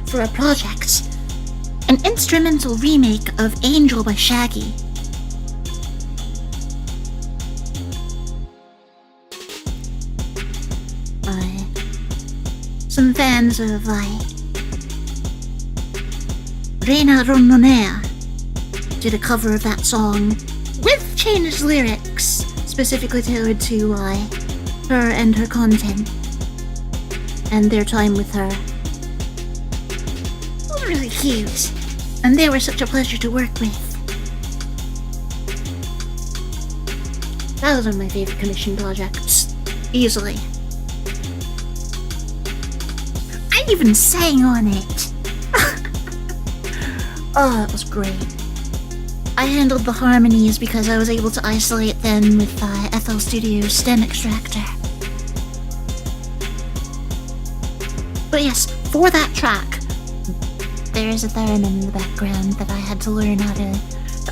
for a project. An instrumental remake of Angel by Shaggy. Some fans of Reina Rononea did a cover of that song with changed lyrics specifically tailored to her and her content and their time with her. It was really cute, and they were such a pleasure to work with. That was one of my favorite commission projects, easily. I even sang on it. Oh, it was great. I handled the harmonies because I was able to isolate them with FL Studio's stem extractor. But yes, for that track, there is a theremin in the background that I had to learn how to...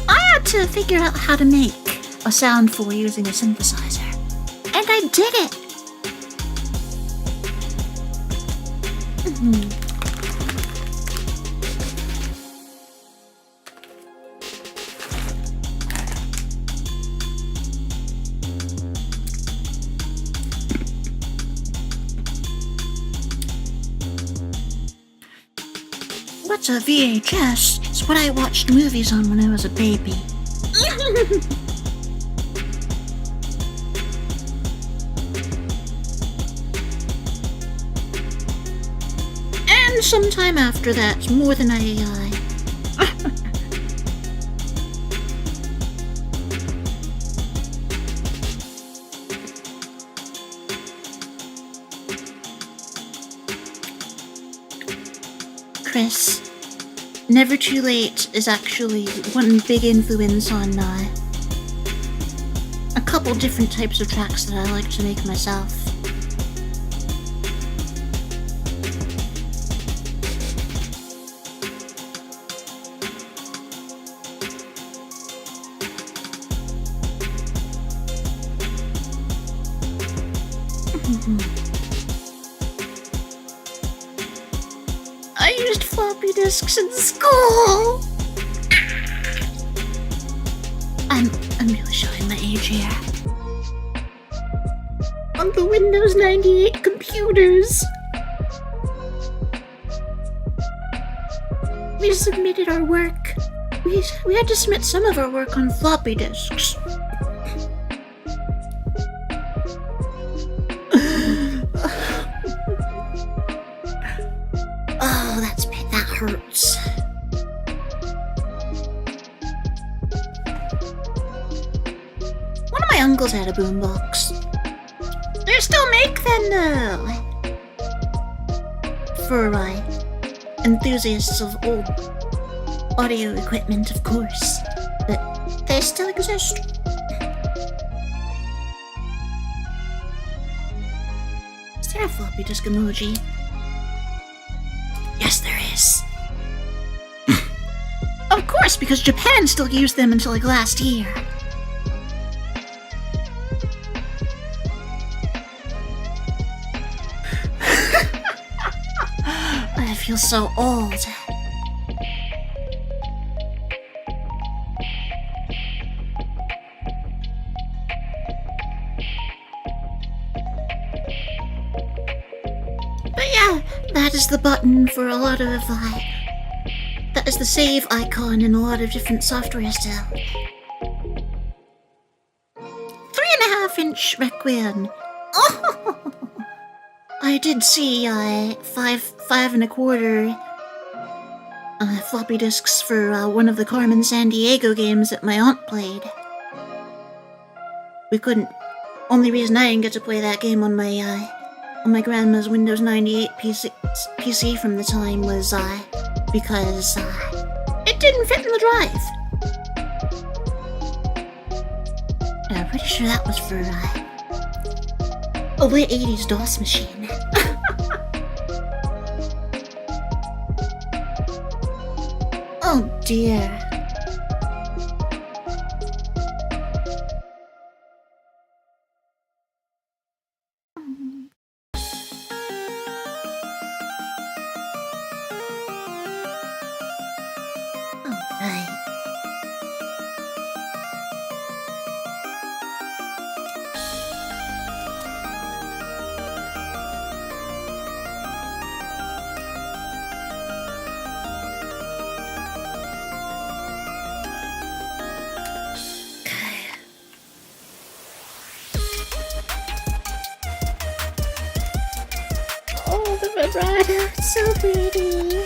I had to figure out how to make a sound for using a synthesizer. And I did it! What's a VHS? It's what I watched movies on when I was a baby. And sometime after that, more than I Chris, Never Too Late is actually one big influence on a couple different types of tracks that I like to make myself. I used floppy disks in school. I'm really showing my age here. On the Windows 98 computers. We submitted our work. We had to submit some of our work on floppy disks. That hurts. One of my uncles had a boombox. They still make them though. For enthusiasts of old audio equipment, of course. But they still exist. Is there a floppy disk emoji? Yes, there is. Of course, because Japan still used them until like last year. I feel so old. But yeah, that is the button for a lot of the That is the save icon in a lot of different software still. 3.5-inch Requiem. Oh! I did see 5.25 floppy disks for one of the Carmen Sandiego games that my aunt played. We couldn't. Only reason I didn't get to play that game on my grandma's Windows 98 PC from the time was because it didn't fit in the drive. I'm pretty sure that was for a late 80s DOS machine. Oh dear. Alright. Oh, the vibrato, it's so pretty.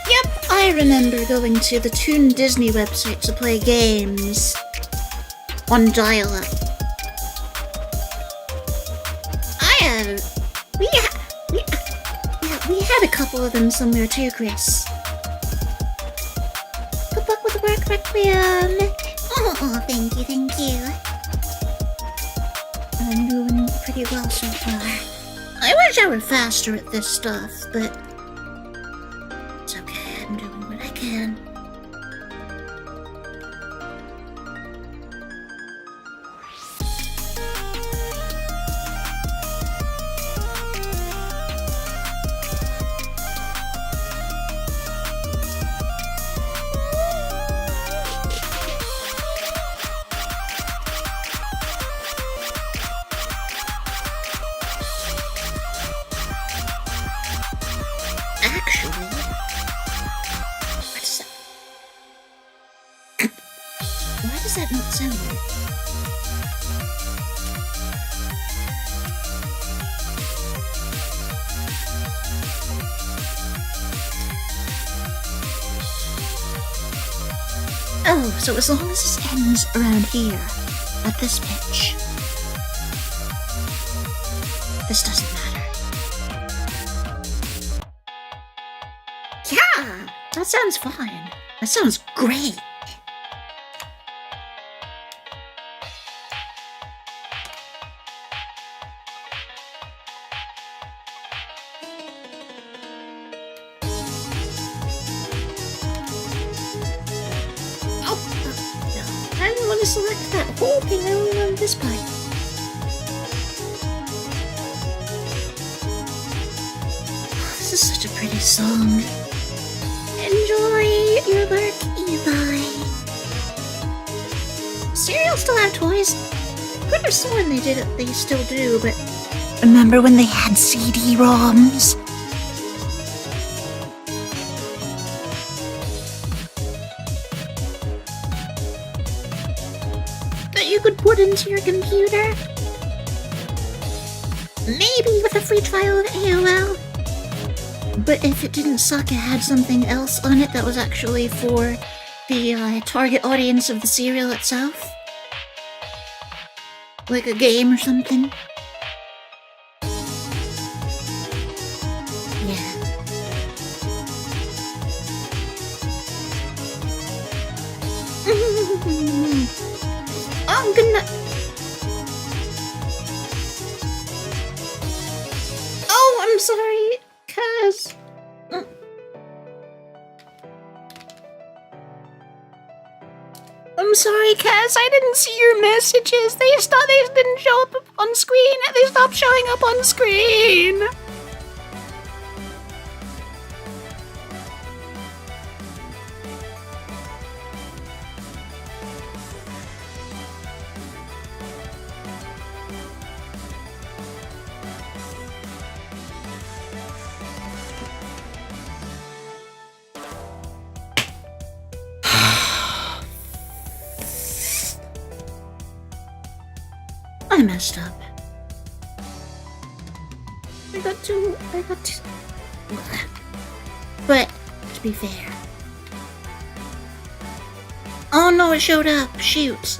Yep, I remember going to the Toon Disney website to play games on dial-up. We had a couple of them somewhere too, Chris. Good luck with the work, Requiem. Oh, thank you. I'm doing pretty well so far. I wish I were faster at this stuff, but it's okay. I'm doing what I can. Why does that not sound right? Oh, so as long as this ends around here, at this pitch, this doesn't matter. Yeah! That sounds fine. That sounds great. I don't want to select that whole thing, I only want this part. This is such a pretty song. Enjoy your work, Eli. Serial still have toys? I could have sworn they did it, they still do, but remember when they had CD-ROMs? You could put into your computer. Maybe with a free trial of AOL. But if it didn't suck, it had something else on it that was actually for the target audience of the serial itself. Like a game or something. Yeah. Oh, good night. Oh, I'm sorry, Kaz. I'm sorry, Kaz. I didn't see your messages. They didn't show up on screen. They stopped showing up on screen. I messed up. I got too. But, to be fair. Oh no, it showed up. Shoot.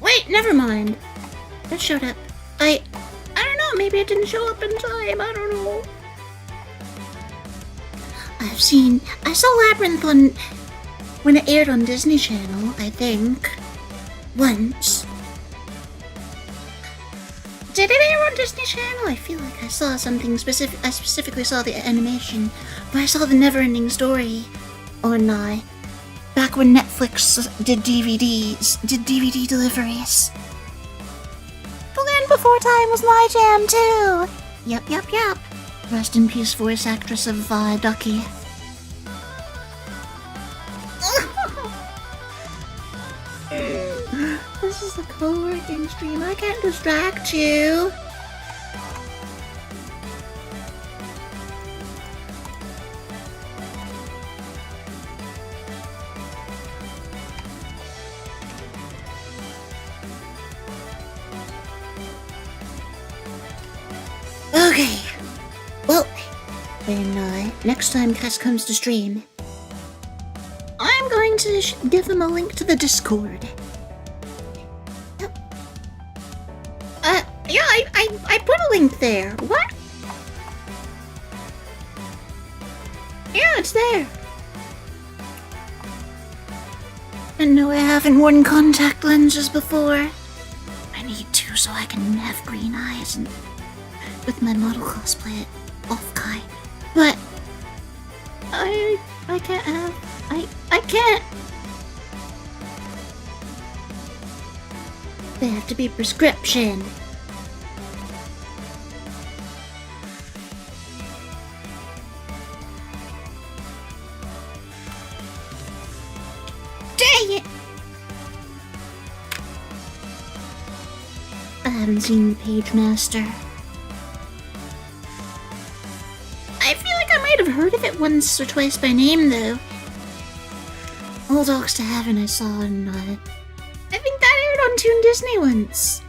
Wait, never mind. It showed up. I don't know, maybe it didn't show up in time. I don't know. I saw Labyrinth when it aired on Disney Channel, I think. Once. Did it air on Disney Channel? I feel like I saw something specific. I specifically saw the animation, but I saw the never-ending story on back when Netflix did DVD deliveries. The Land Before Time was my jam too. Yep. Rest in peace, voice actress of Ducky. This is a co-working stream. I can't distract you. Okay. Well, when next time Cass comes to stream, I'm going to give him a link to the Discord. Yep. Yeah, I put a link there. What? Yeah, it's there. And no, I haven't worn contact lenses before. I need to so I can have green eyes and with my model cosplay at off guy. But I can't have I can't. They have to be prescription. Dang it! I haven't seen the Page Master. I feel like I might have heard of it once or twice by name, though. All Dogs to Heaven I saw in, I think that aired on Toon Disney once.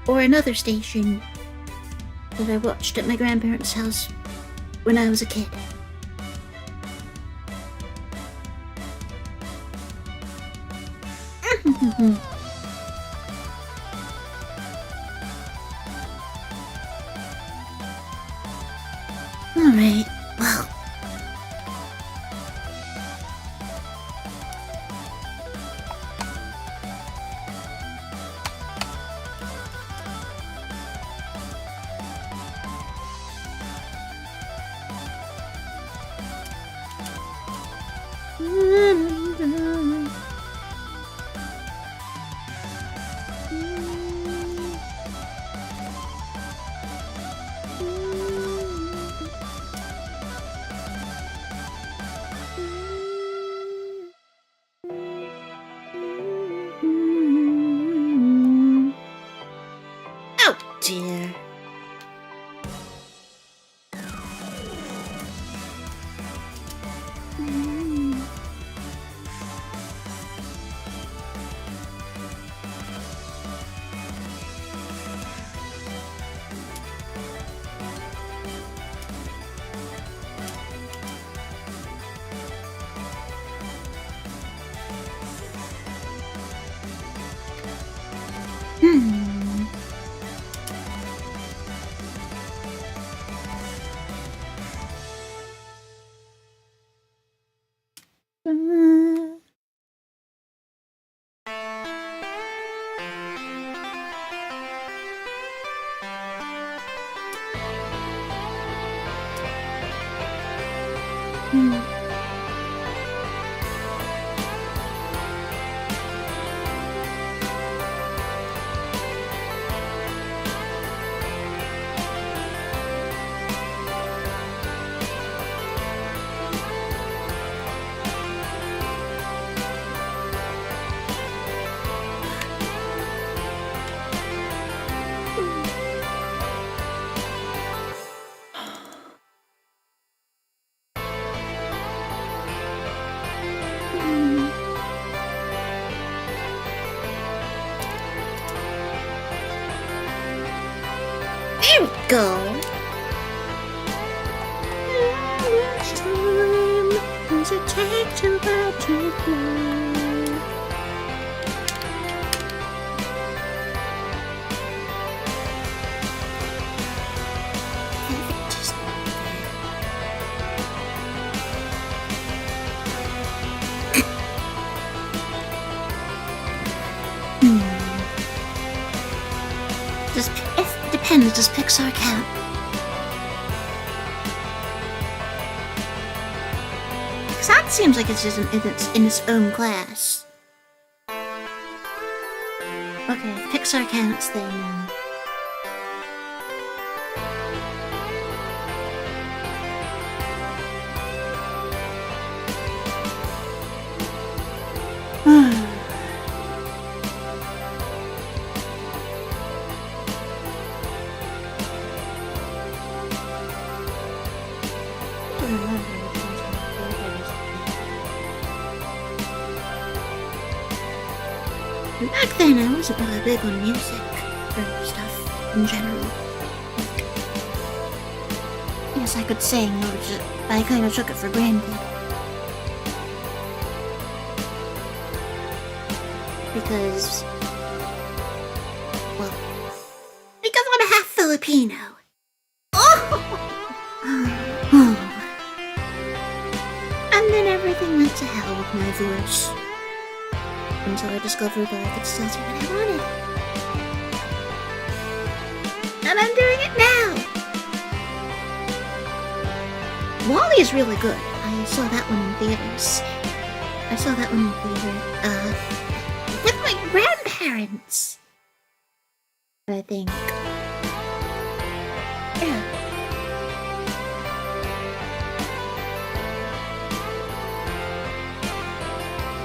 Or another station that I watched at my grandparents' house when I was a kid. Alright, well. Oh dear. go. How much time does it take to let you fly? Does Pixar count? Because that seems like it's in its own class. Okay, if Pixar counts, then... Back then, I wasn't really big on music or stuff in general. Yes, I could sing, but I kind of took it for granted. Because I'm half Filipino. And then everything went to hell with my voice. Until I discovered that I could still do what I wanted. And I'm doing it now! WALL-E is really good. I saw that one in theaters. With my grandparents. I think. Yeah.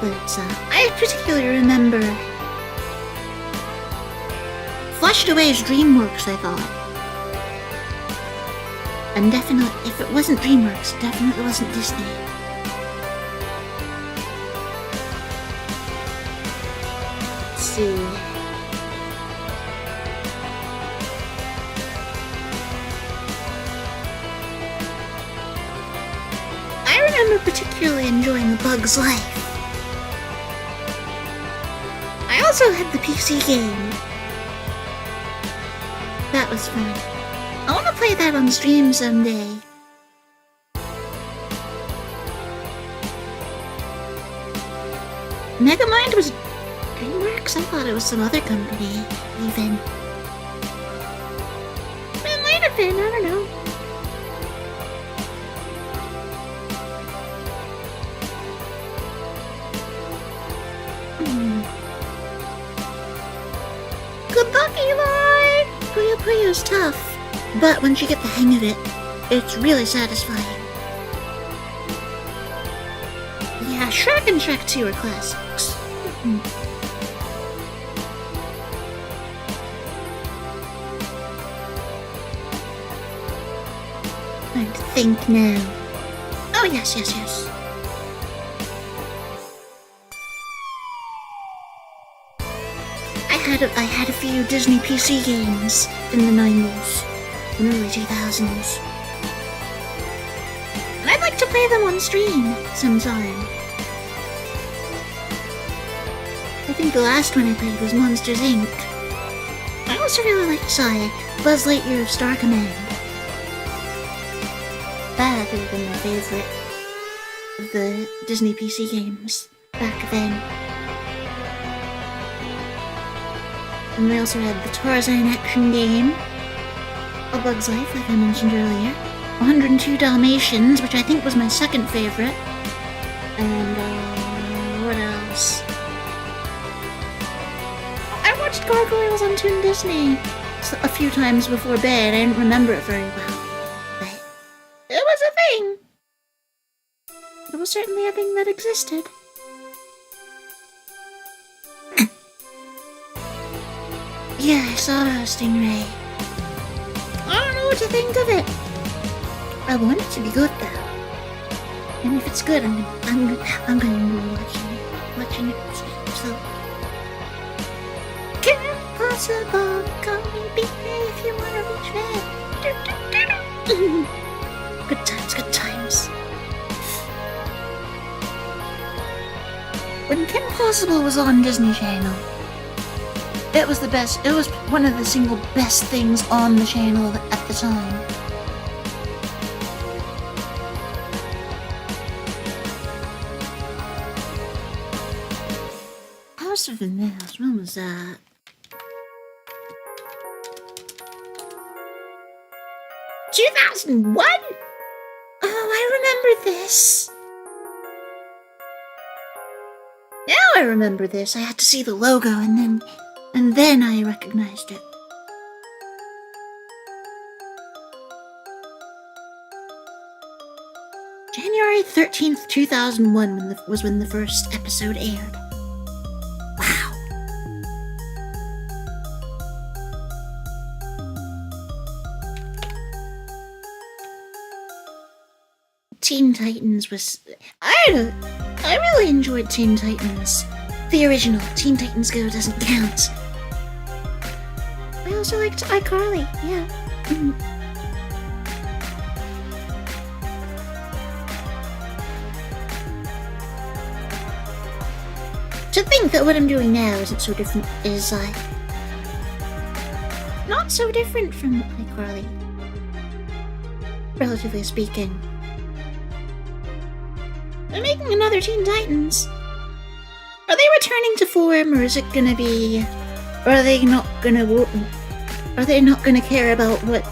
But, I particularly remember Flushed Away's DreamWorks, I thought. And definitely, if it wasn't DreamWorks, it definitely wasn't Disney. Let's see. I remember particularly enjoying A Bug's Life. I also had the PC game. That was fun. I want to play that on stream someday. Megamind was DreamWorks? I thought it was some other company, even. It might have been, I don't know. Good luck, Eli! Puyo Puyo's tough, but once you get the hang of it, it's really satisfying. Yeah, Shrek and Shrek 2 are classics. Trying to think now. Oh, yes. I had a few Disney PC games in the 90s and early 2000s. And I'd like to play them on stream sometime. I think the last one I played was Monsters, Inc. I also really liked Sonic, Buzz Lightyear Star Command. That would have been my favorite of the Disney PC games back then. And they also had the Tarzan action game, A Bug's Life, like I mentioned earlier, 102 Dalmatians, which I think was my second favorite, and what else? I watched Gargoyles on Toon Disney a few times before bed. I didn't remember it very well, but it was a thing. It was certainly a thing that existed. Yeah, I saw Stingray. I don't know what to think of it. I want it to be good though, and if it's good, I'm gonna enjoy watching it. So, Kim Possible, call me baby if you wanna reach me. Good times, good times. When Kim Possible was on Disney Channel, it was the best. It was one of the single best things on the channel at the time. House of the Mouse, when was that? 2001? Oh, I remember this. Now I remember this. I had to see the logo and then I recognized it. January 13th, 2001 was when the first episode aired. Wow. Teen Titans was... I really enjoyed Teen Titans. The original Teen Titans Go doesn't count. I also liked iCarly, yeah. To think that what I'm doing now isn't so different is, not so different from iCarly. Relatively speaking. They're making another Teen Titans. Are they returning to form, or is it gonna be... Are they not gonna care about what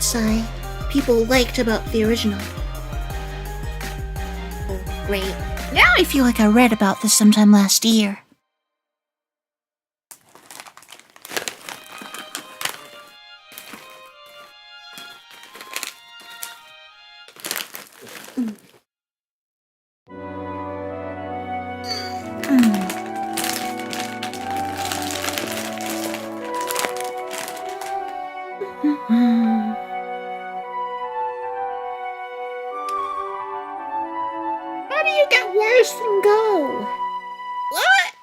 people liked about the original? Oh, great. Now I feel like I read about this sometime last year. How do you get worse than go? What?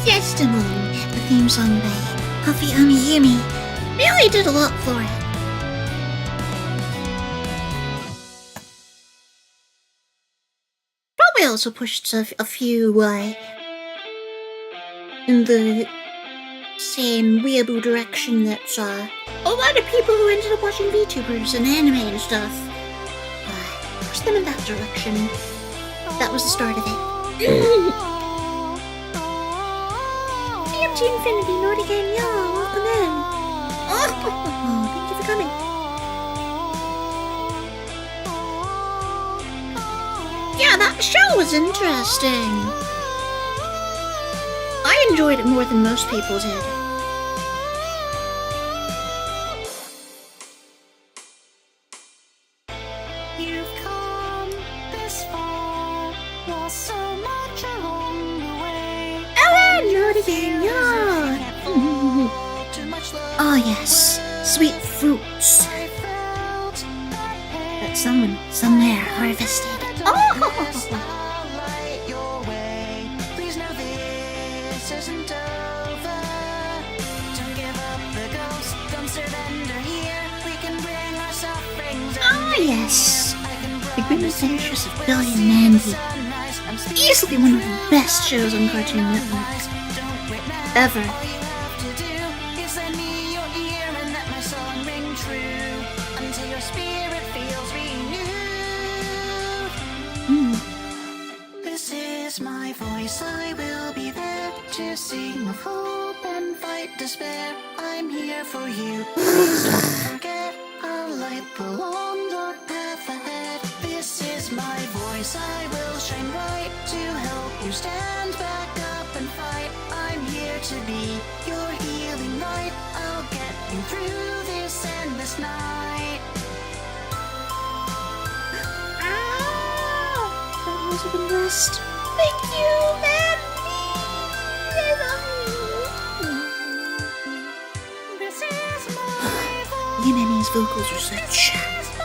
Yesterday, the theme song by Huffy Ami Yumi really did a lot for it. Probably also pushed a few in the same weeaboo direction that a lot of people who ended up watching VTubers and anime and stuff pushed them in that direction. That was the start of it. BMT Infinity, Nori Band, y'all, welcome in. Oh, thank you for coming. Yeah, that show was interesting. I enjoyed it more than most people did. You've come this far, lost so much along the way. Ellen, Nori Band, y'all. Too much love. Oh yes, sweet fruits I felt that pain. that someone somewhere harvested. I'll Oh! light your way. Please know this isn't over. Don't give up the ghost, don't surrender here. We can bring our sufferings. Ah yes, The Grim Adventures of Billy and Mandy. Easily one of the best shows on Cartoon Network ever. All you have to do is lend me your ear and let my song ring true until your spirit feels renewed. This is my voice, I will be there to sing of hope and fight despair. I'm here for you, please don't forget. I'll light the long dark path ahead. This is my voice, I will shine bright to help you stand back up and fight. I'm here to be your healing light. I'll get you through this endless night. That was the best. Thank you, Mandy! I love you! This is my voice. Mandy's vocals are such This is my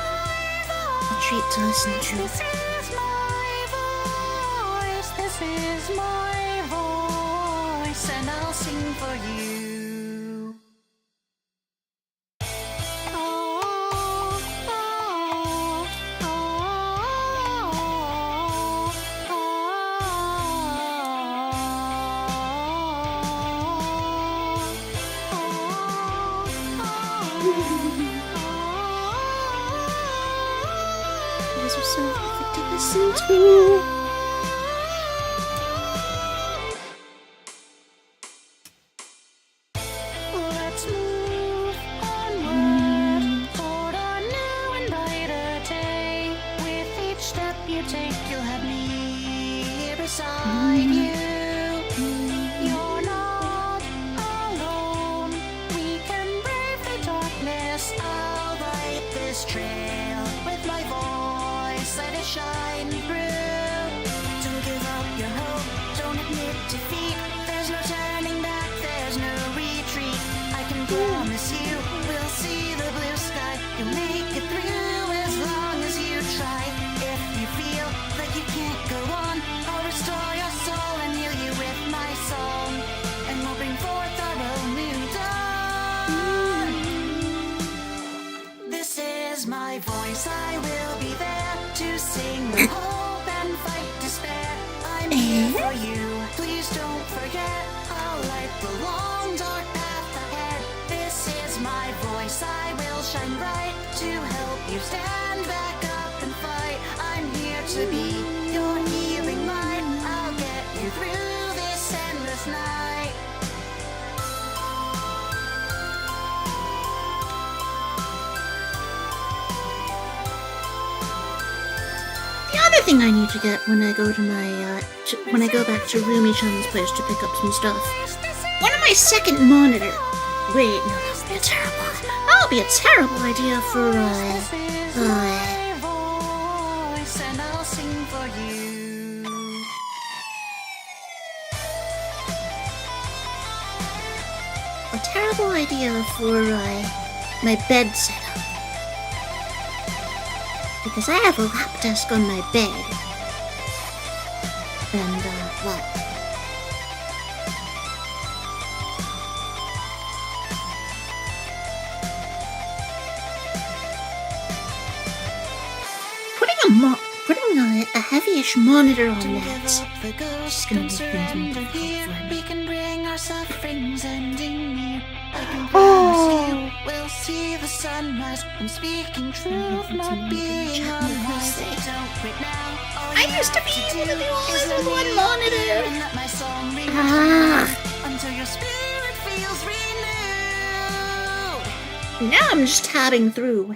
a treat to listen to. This is my voice. This is my voice, and I'll sing for you. Oh, oh, These are so perfect to listen to. Let's move onward toward a new and brighter day. With each step you take, you'll have me here beside you. You're not alone. We can brave the darkness. I'll light this trail with my voice. Let it shine through. Don't give up your hope. Don't admit defeat. There's no turning back. There's no retreat. I can promise you we'll see the blue sky. You'll make it through as long as you try. If you feel like you can't go on, I'll restore your soul and heal you with my song. And we'll bring forth our own new dawn. This is my voice, I will be there to sing with hope and fight despair. I'm here for you, please don't forget. I'll light the long dark path ahead. This is my voice, I will shine bright to help you stand back up and fight. I'm here to be your healing light. I'll get you through this endless night. The other thing I need to get when I go to my when I go back to Rumi Chun's place to pick up some stuff. One of my second monitor. Wait, no, that'll be a terrible idea for This is my voice, and I'll sing for you. a terrible idea for my bed setup. Because I have a lap desk on my bed. And what? Putting a heavyish monitor on Don't give that. up the ghost, gonna don't make things more surrender difficult here. for me. We can bring our sufferings ending near. I can promise you we'll see the sunrise. I'm speaking truth, not being unwise. Don't quit now. All I you used to have be able to do do all is this with let one me monitor. hear and let my song ring Ah. true until your spirit feels renewed. Now I'm just tabbing through.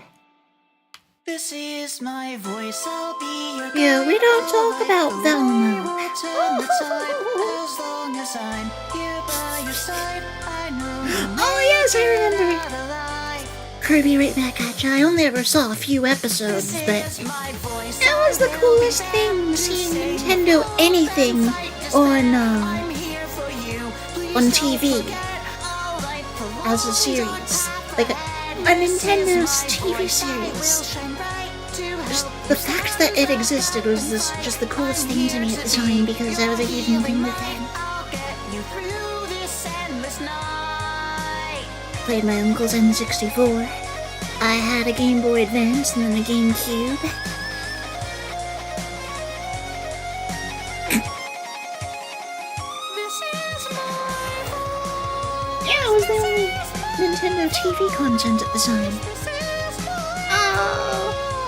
This is my voice, I'll be your Yeah, we don't guide. talk about I'll Velma. turn the tide as long as I'm here by your side. I know you'll Oh yes, I make it remember. out alive. Kirby right back at ya. I only ever saw a few episodes, This but is my voice, that was the I will coolest be thing, there seeing to sing Nintendo hope anything and fight despair. on I'm here for you. Please on don't TV. forget, I'll light the as a series, like a Nintendo's TV series. Just the fact that it existed was just the coolest thing to me at the time because I was a huge Nintendo fan. Played my uncle's N64. I had a Game Boy Advance and then a GameCube. Yeah, it was the only Nintendo TV content at the time.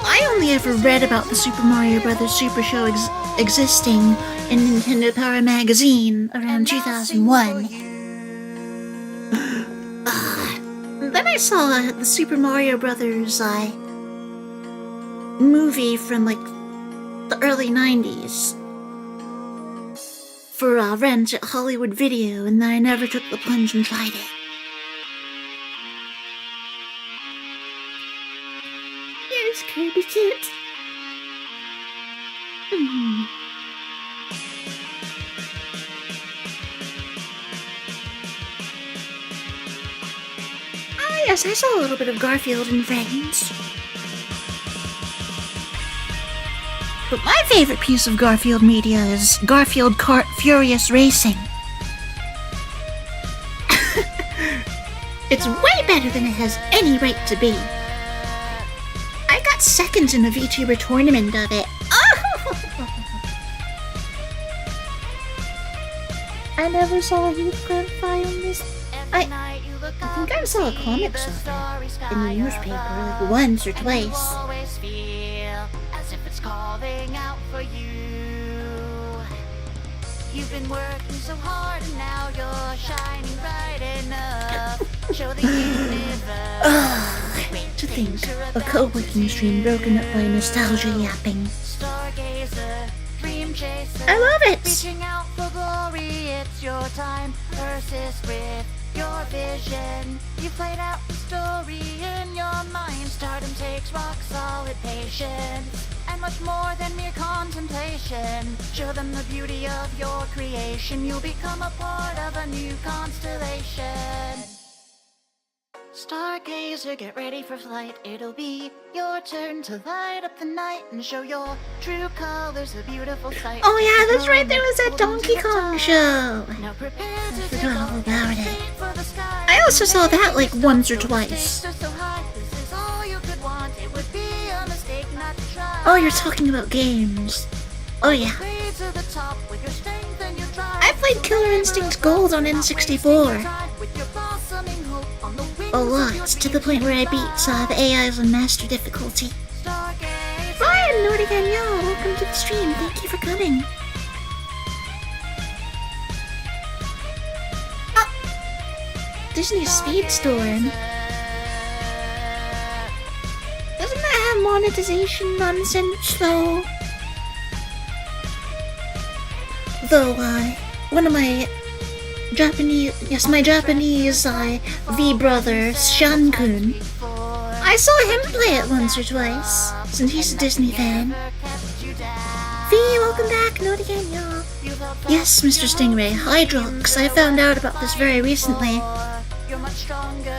I only ever read about the Super Mario Bros. Super Show existing in Nintendo Power Magazine around 2001. Then I saw the Super Mario Brothers movie from like the early 90s for rent at Hollywood Video, and then I never took the plunge and tried it. Here's Kirby Cute. Yes, I saw a little bit of Garfield and Friends. But my favorite piece of Garfield media is Garfield Kart Furious Racing. It's way better than it has any right to be. I got second in a VTuber tournament of it. I never saw a youth grandfather on this. I think I saw a comic of it in the newspaper like once or twice. Always feel as if it's calling out for you. You've been working so hard and now you're shining bright enough. Show the universe. To think, a co-working stream broken up by nostalgia yapping. Stargazer, dream chaser. I love it! Reaching out for glory, it's your time. Persist with your vision. You played out the story in your mind. Stardom takes rock solid patience and much more than mere contemplation. Show them the beauty of your creation. You'll become a part of a new constellation. Stargazer, get ready for flight. It'll be your turn to light up the night and show your true colors, a beautiful sight. Oh yeah, that's right, there was that Donkey Kong show. Now prepare to forgot all about it. for the sky. I also saw that like once or twice. So high, this is all you could want. It would be a mistake not to try. Oh, you're talking about games. Oh yeah. Way to the top with your strength and your drive. I played Killer Instinct Gold on N64. With your blossoming hope on the wings A of lot, your to the point where I beat the AIs on Master Difficulty. Stargazer. Brian, Nori Band, welcome to the stream. Thank you for coming. Oh, Disney Speedstorm. Doesn't that have monetization nonsense though? Though, one of my Japanese V brother, Shankun, I saw him play it once or twice, since he's a Disney fan. V, welcome back, not again, y'all. Yes, Mr. Stingray, Hydrox, I found out about this very recently.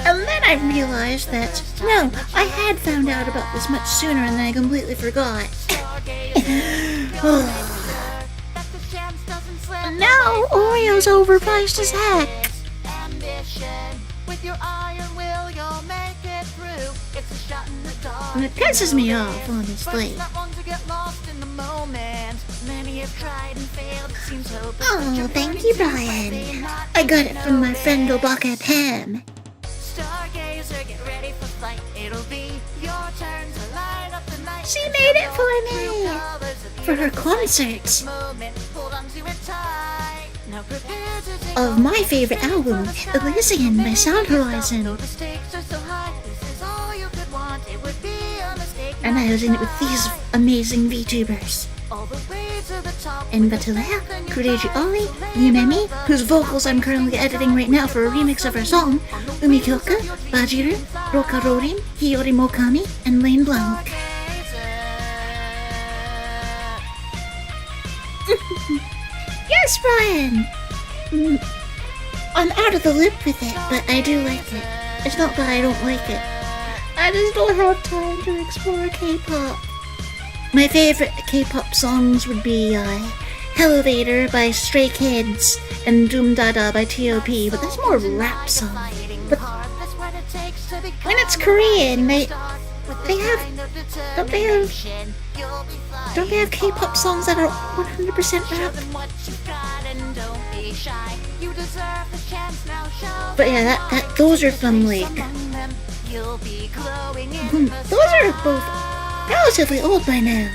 And then I realized that, no, I had found out about this much sooner and then I completely forgot. Now, Oreo's overpriced as heck. And it pisses me off, honestly. Oh, thank you, Brian. I got it from my friend Obaka Pam. She made it for me! For her concert. Of my favorite album, Elysian by Sound Horizon. And I was in it with these amazing VTubers. And Batulea, Kureji Oli, Yumemi, whose vocals I'm currently editing right now for a remix of her song, Umikyoka, Bajiru, Roka Rorin, Hiyori Mokami, and Lane Blanc. Yes, Brian! I'm out of the loop with it, but I do like it. It's not that I don't like it. I just don't have time to explore K-pop. My favorite K-pop songs would be Elevator by Stray Kids and Doom Dada by T.O.P., but that's more rap song. But when it's Korean, they have don't they have K-pop songs that are 100% rap? But yeah, those are from like those are both relatively old by now.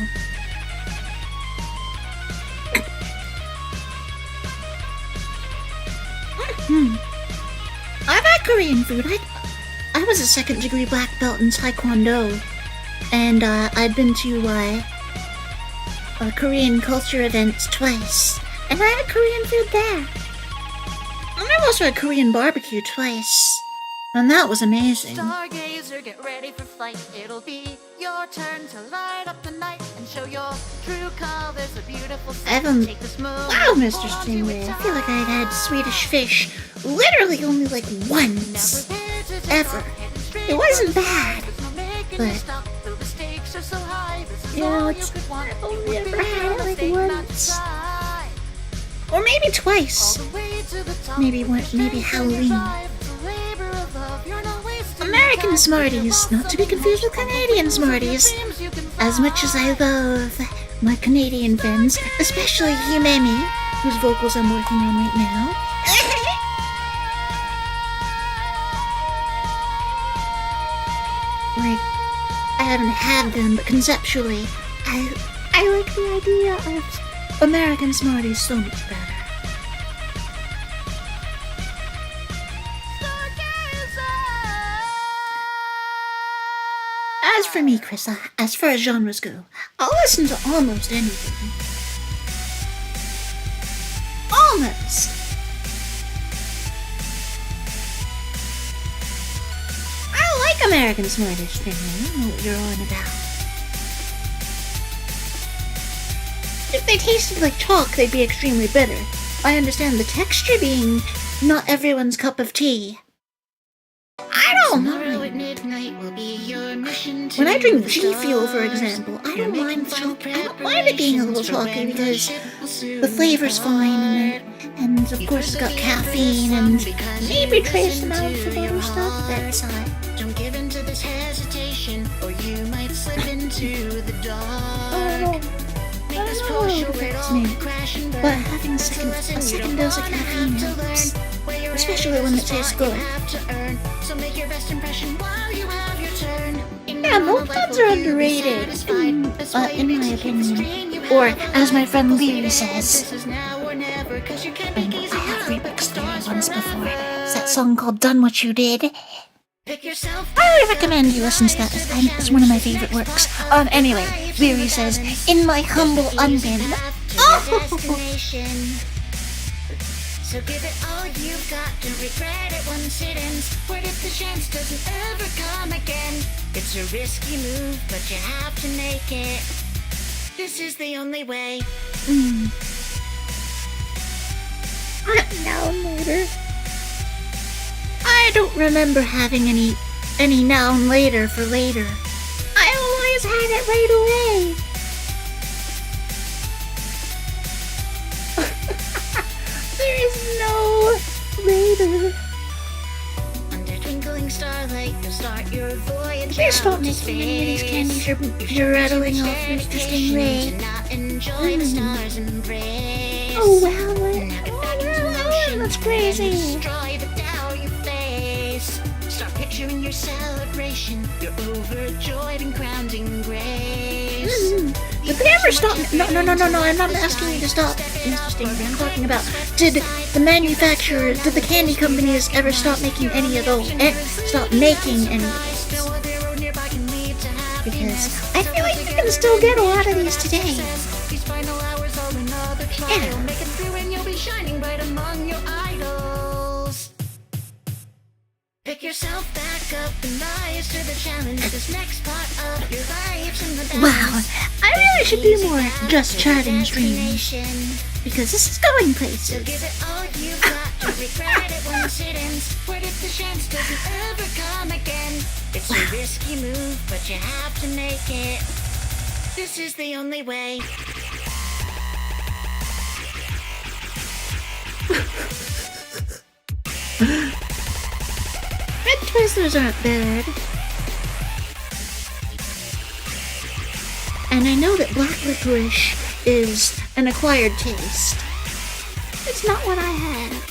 I've had Korean food. I was a second-degree black belt in Taekwondo, and I've been to Korean culture events twice, and I had Korean food there. And I also had Korean barbecue twice, and that was amazing. Stargazer, get ready for flight. It'll be your turn to light up the night and show your true colors. A beautiful sight. Take this moment. Wow, Mr. Stingray, I feel like I'd had Swedish fish literally only like once. Ever. It wasn't bad. But, you know, I've only ever had it like once. Or maybe twice. Maybe Halloween. American Smarties, not to be confused with Canadian Smarties. As much as I love my Canadian friends, especially Himemi, whose vocals I'm working on right now. Like, I haven't had them, but conceptually, I like the idea of American Smarties so much better. As for me, Chris, as far as genres go, I'll listen to almost anything. Almost! I like American Smarties, thing. I don't know what you're on about. If they tasted like chalk, they'd be extremely bitter. I understand the texture being not everyone's cup of tea. I don't know. When I drink G Fuel, for example, I don't mind the chalk. I don't mind it being a little chalky because the flavor's fine in it, and of course it's got caffeine and maybe trace amounts of other stuff. That's Don't give in to this hesitation, or you might slip into the dark. I don't know if it affects me, but having a second dose of caffeine helps, especially when it tastes good. So make your best impression while you have your turn. Yeah, milk duds are underrated, in my opinion. Or, as my friend Leary says, and I have remixed it once before. It's that song called Done What You Did. Highly recommend you listen to that. It's one of my favorite works. Anyway, Leary says, in my humble opinion. Oh! So give it all you've got, don't regret it once it ends. What if the chance doesn't ever come again? It's a risky move, but you have to make it. This is the only way. Noun later. I don't remember having any noun later for later. I always had it right away. There is no later. Under twinkling starlight, you'll start your voyage. Please stop making any of these candies you're rattling off, Mr. Stingray. Oh wow, that's crazy. Destroy the doubt you face. Start picturing your celebration. You're overjoyed and crowned in grace. Did they ever stop? No, I'm not asking you to stop, Mr. Stingray. I'm talking about, did the manufacturers, did the candy companies ever stop making any of those? Stop making any of those? Because I feel like you can still get a lot of these today. Yeah. Make it through and you'll be shining bright among your idols. Pick yourself back up and rise to the challenge. This next part of your life's in the balance. Wow, I really should do more just chatting streams. because this is going So places. give it all you got, don't regret it once it ends. What if the chance doesn't ever come again? It's a risky move, but you have to make it. This is the only way. Red Twizzlers aren't bad. And I know that black licorice is an acquired taste. It's not what I have.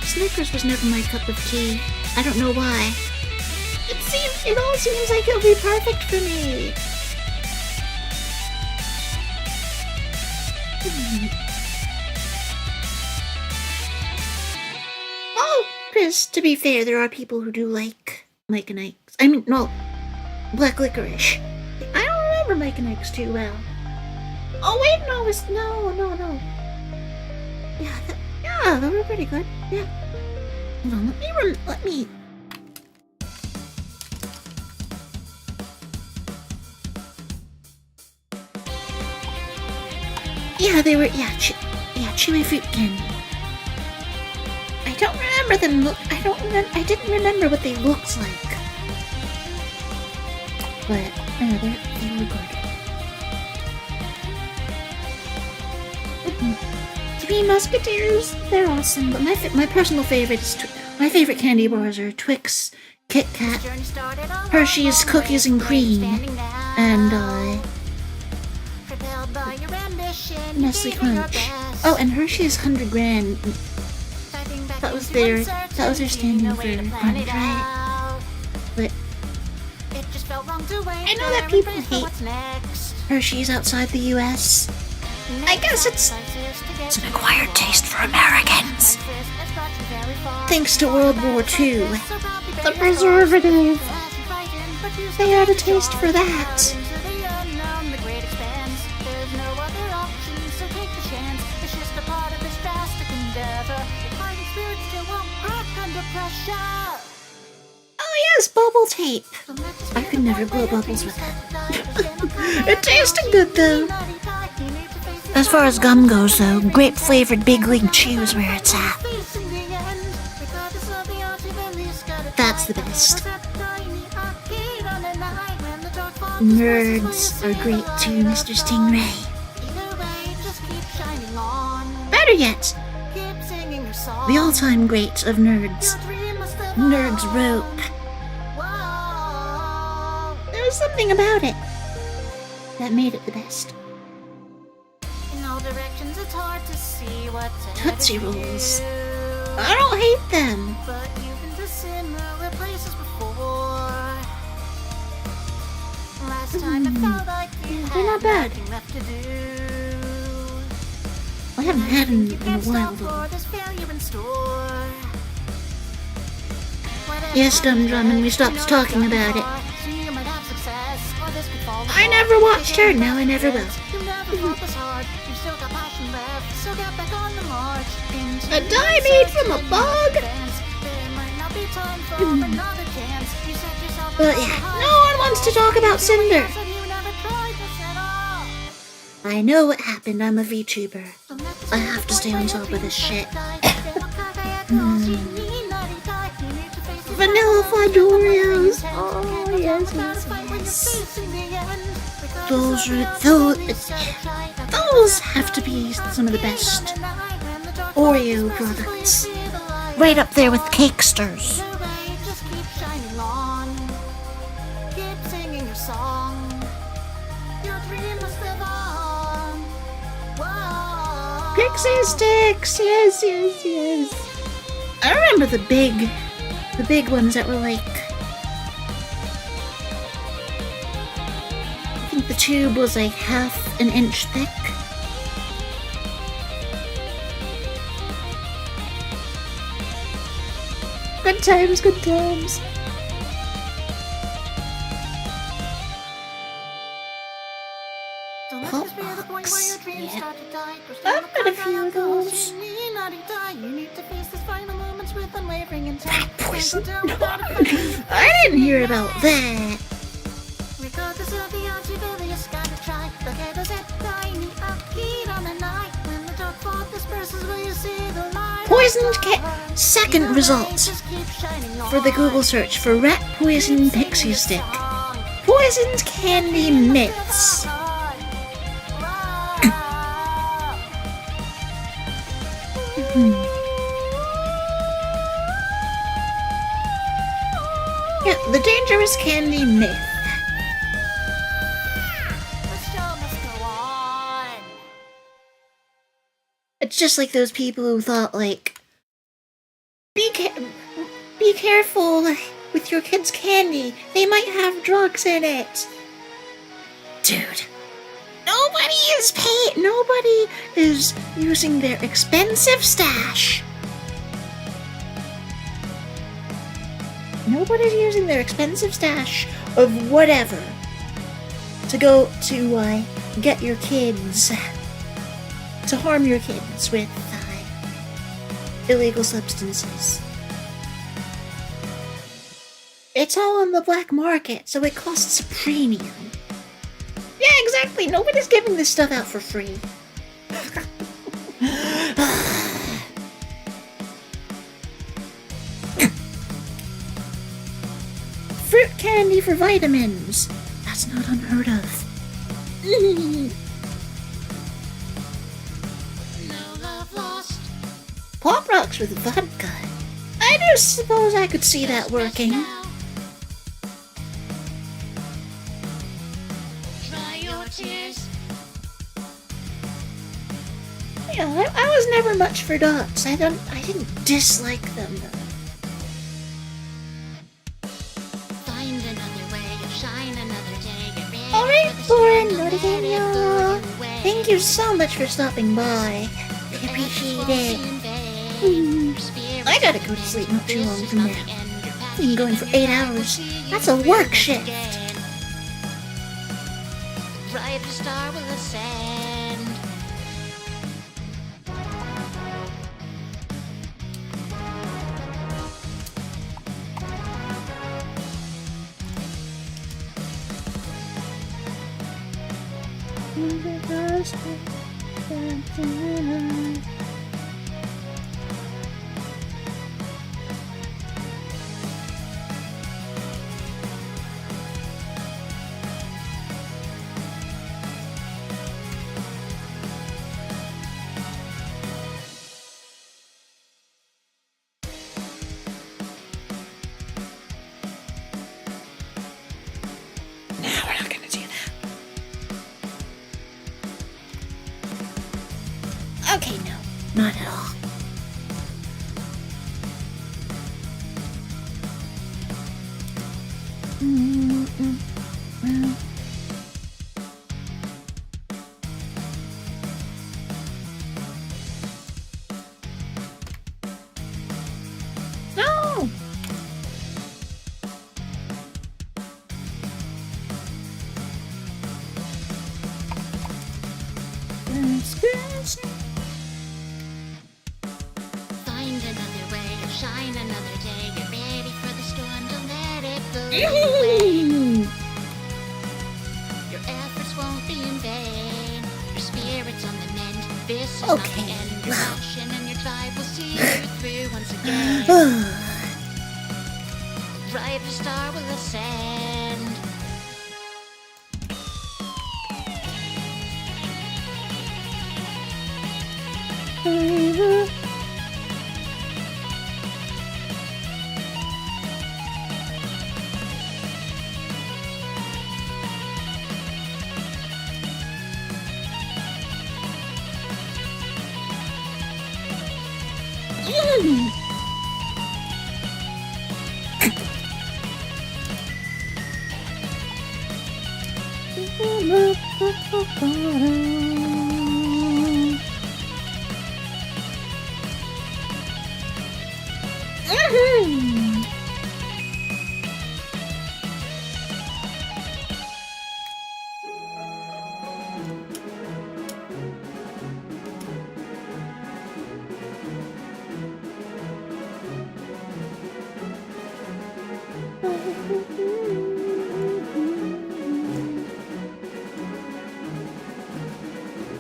Snickers was never my cup of tea. I don't know why. It all seems like it'll be perfect for me. Oh, Chris, to be fair, there are people who do like Mike and Ike's. I mean, no, black licorice. I don't remember Mike and Ike's too well. Oh wait, no, it's no. Yeah, they were pretty good. Yeah. Hold on, let me. Yeah, they were. Yeah, chewy fruit candy. I don't remember them. I didn't remember what they looked like. But they were good. Three Musketeers, they're awesome. But my personal favorite is my favorite candy bars are Twix, Kit Kat, Hershey's Cookies and Cream, and Nestle Crunch. Oh, and Hershey's 100 Grand. That was their standing for Crunch, right? But I know that people hate Hershey's outside the US. I guess it's an acquired taste for Americans. Thanks to World War II. The preservative. They had a taste for that. Oh yes, bubble tape. I could never blow bubbles with it. It tasted good though. As far as gum goes though, grape-flavored Big League Chew is where it's at. That's the best. Nerds are great too, Mr. Stingray. Better yet, the all-time great of nerds, Nerds Rope. There was something about it that made it the best. Tootsie Rolls. I don't hate them. They're not bad. I haven't had them in a while though. Yes, Dum Drum, and we stopped talking about it. I never watched her, now I never will. A dye made from a bug? But yeah, no one wants to talk about Cinder. I know what happened, I'm a VTuber. I have to stay on top of this shit. Vanilla Fudge Oreos. Oh, yes. Those have to be some of the best Oreo products. Right up there with Cakesters. Pixie Sticks! Yes. I remember the big ones that were like, I think the tube was like half an inch thick. Good times. Pop rocks, yeah. I've got a few of those. You need to face these final moments with unwavering Rat poison? No, I didn't hear about that. Regardless of the odds, you really just gotta try. The head is at tiny upbeat on the night. When the dark fog disperses, will you see the light? Poisoned cat. Second result for the Google search for rat poison pixie stick. Poisoned candy myths. Yeah, the dangerous candy myth. The show must go on. It's just like those people who thought, like, be careful with your kids' candy. They might have drugs in it. Dude, nobody is using their expensive stash. Nobody's using their expensive stash of whatever to go to get your kids, to harm your kids with illegal substances. It's all on the black market, so it costs a premium. Yeah, exactly. Nobody's giving this stuff out for free. Fruit candy for vitamins. That's not unheard of. No love lost. Pop rocks with vodka. I do suppose I could see that working. Dry your tears. Yeah, I was never much for dots. I didn't dislike them. Find another way of shine another day. Get ready Alright, for the Lauren, storm, Nori don't let it blow Band. you away. Thank you so much for stopping by. I Your efforts appreciate won't it. be in vain. Your spirit's I gotta on go to the sleep mend. not too This long is from not now. the end. Your I've been going for passion 8 and your hours. will see That's you a work through once shift. again. Bright star will ascend. No, we're not gonna do that. Okay, no, not at all. No! Find another way of shine another day. Get ready for the storm. Don't let it blow you away. Your efforts won't be in vain. Your spirit's on the mend. This is not the Okay, end. Your well. passion and your drive will see you through once again. Brighter star will ascend.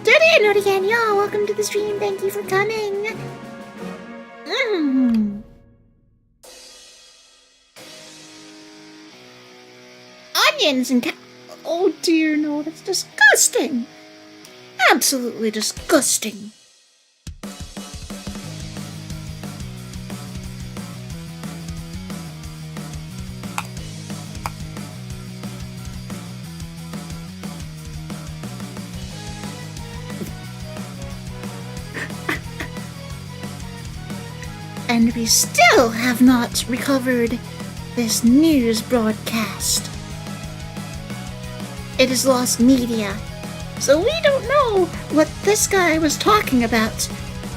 Dirty and Nori again, y'all. Welcome to the stream. Thank you for coming. Onions and oh dear, no, that's disgusting. Absolutely disgusting. And we still have not recovered this news broadcast. It has lost media, so we don't know what this guy was talking about.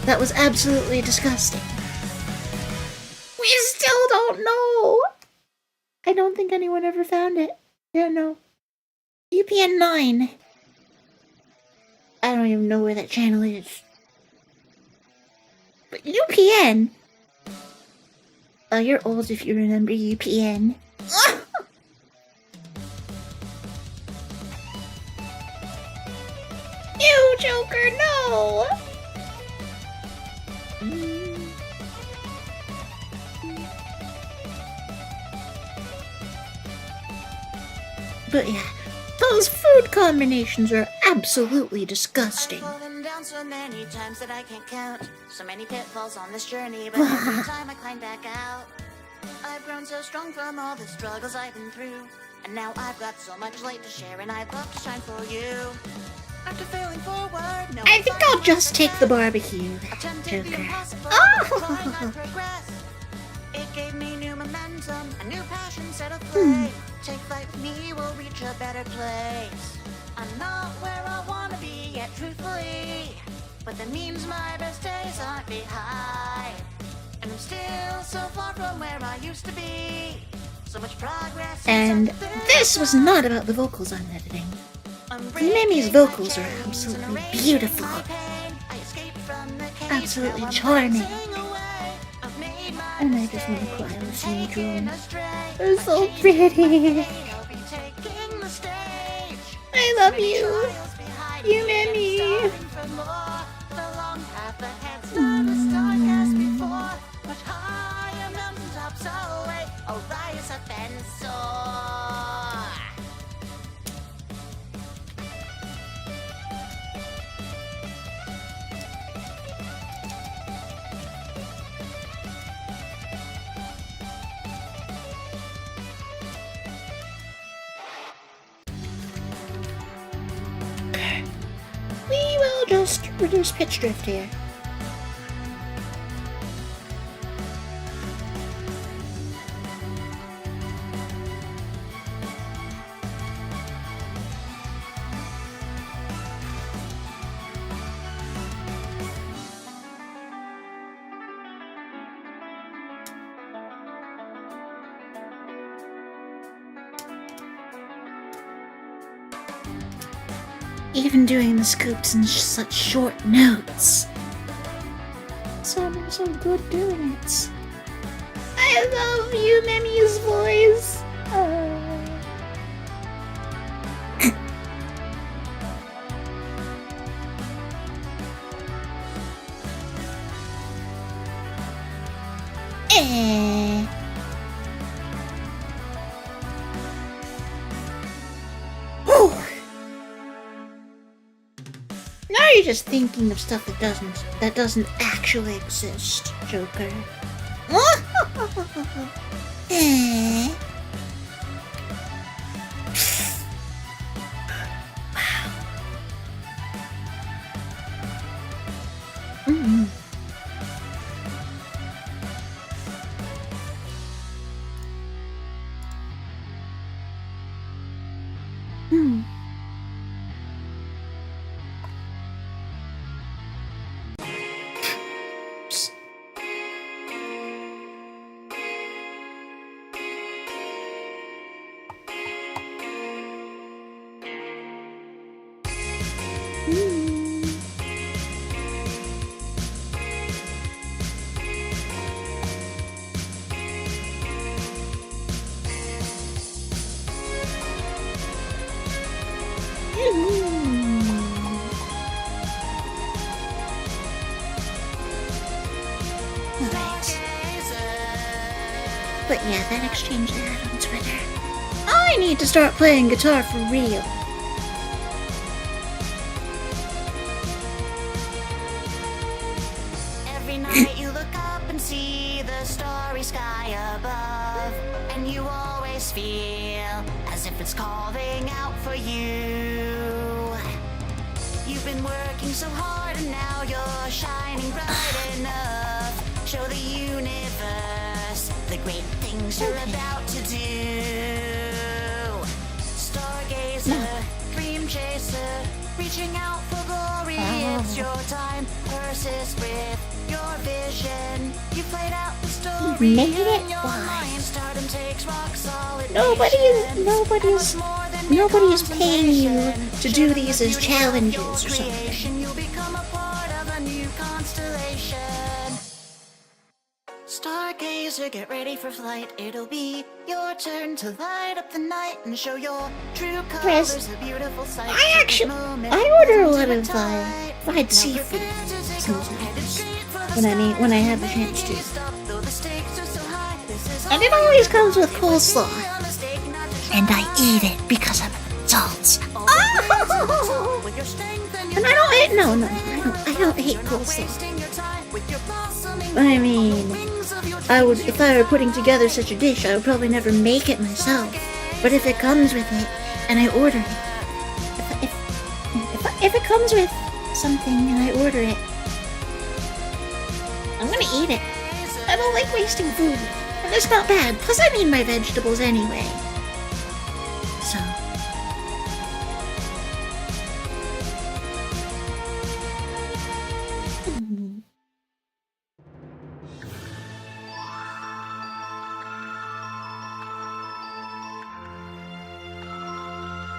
That was absolutely disgusting. We still don't know. I don't think anyone ever found it. Yeah, no. UPN 9. I don't even know where that channel is. But UPN? Oh, you're old if you remember UPN. You Joker, no! But yeah, those food combinations are absolutely disgusting. I've fallen down so many times that I can't count. So many pitfalls on this journey, but every time I climb back out. I've grown so strong from all the struggles I've been through. And now I've got so much light to share, and I'd love to shine for you. After failing forward, no, I think I'll just take the barbecue, attempted the Joker. impossible, Oh! but trying I progress. It gave me new momentum, a new passion set of play. Take flight with me, we'll reach a better place. I'm not where I wanna be yet, truthfully, but that means my best days aren't behind. And I'm still so far from where I used to be. So much progress. And this was not about the vocals I'm editing. Mimi's vocals are absolutely beautiful. Absolutely charming. And I just want to cry listening to them. They're so pretty. I love you. You Mimi. We will just reduce pitch drift here. Even doing the scoops in such short notes. Sounding so good doing it. I love you, Mimi's voice. Eh. Whew. Now you're just thinking of stuff that doesn't actually exist, Joker. Eh. Wow. Mm. Hmm. Alright. But yeah, that exchange they had on Twitter. I need to start playing guitar for real. Every night you look up and see the starry sky above, and you always feel as if it's calling out for you. You've been working so hard and now you're shining bright enough. Show the universe the great things you're about to do. Stargazer, dream chaser, reaching out for glory. It's your time. Persist with your vision. You played out the story. You made it? in your Why? mind. Stardom takes rock solid Nobody's paying you to do these as challenges or something. creation. You'll become a part of a new constellation. Stargazer, get ready for flight. It'll be your turn to light up the night and show your true Chris, colors. A beautiful sight. I order a lot of fried seafood sometimes when I have a chance to. And it always comes with coleslaw. And I eat it because I'm an adult. Oh! And I don't hate I don't hate coleslaw. I mean, if I were putting together such a dish, I would probably never make it myself. But if it comes with it, and I order it, if it comes with something and I order it, I'm gonna eat it. I don't like wasting food, and it's not bad. Plus, I need my vegetables anyway. So.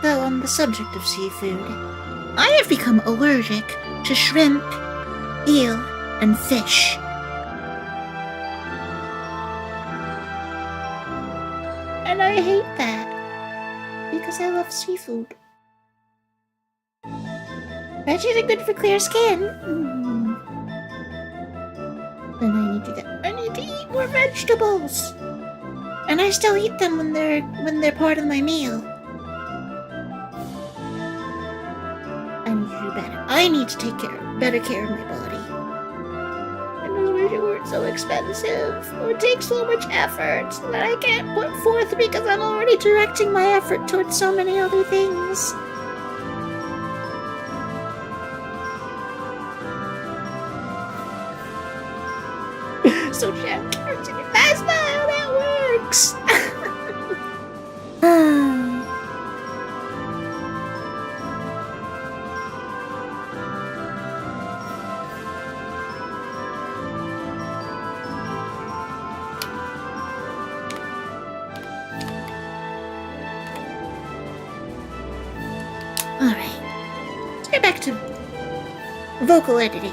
Though on the subject of seafood, I have become allergic to shrimp, eel, and fish. And I hate that, because I love seafood. Veggies are good for clear skin. Then I need to eat more vegetables. And I still eat them when they're part of my meal. I need to do better. I need to take better care of my body. I just wish it weren't so expensive or take so much effort that I can't put forth because I'm already directing my effort towards so many other things. So Jack, that's not how that works. Alright, let's get back to vocal editing.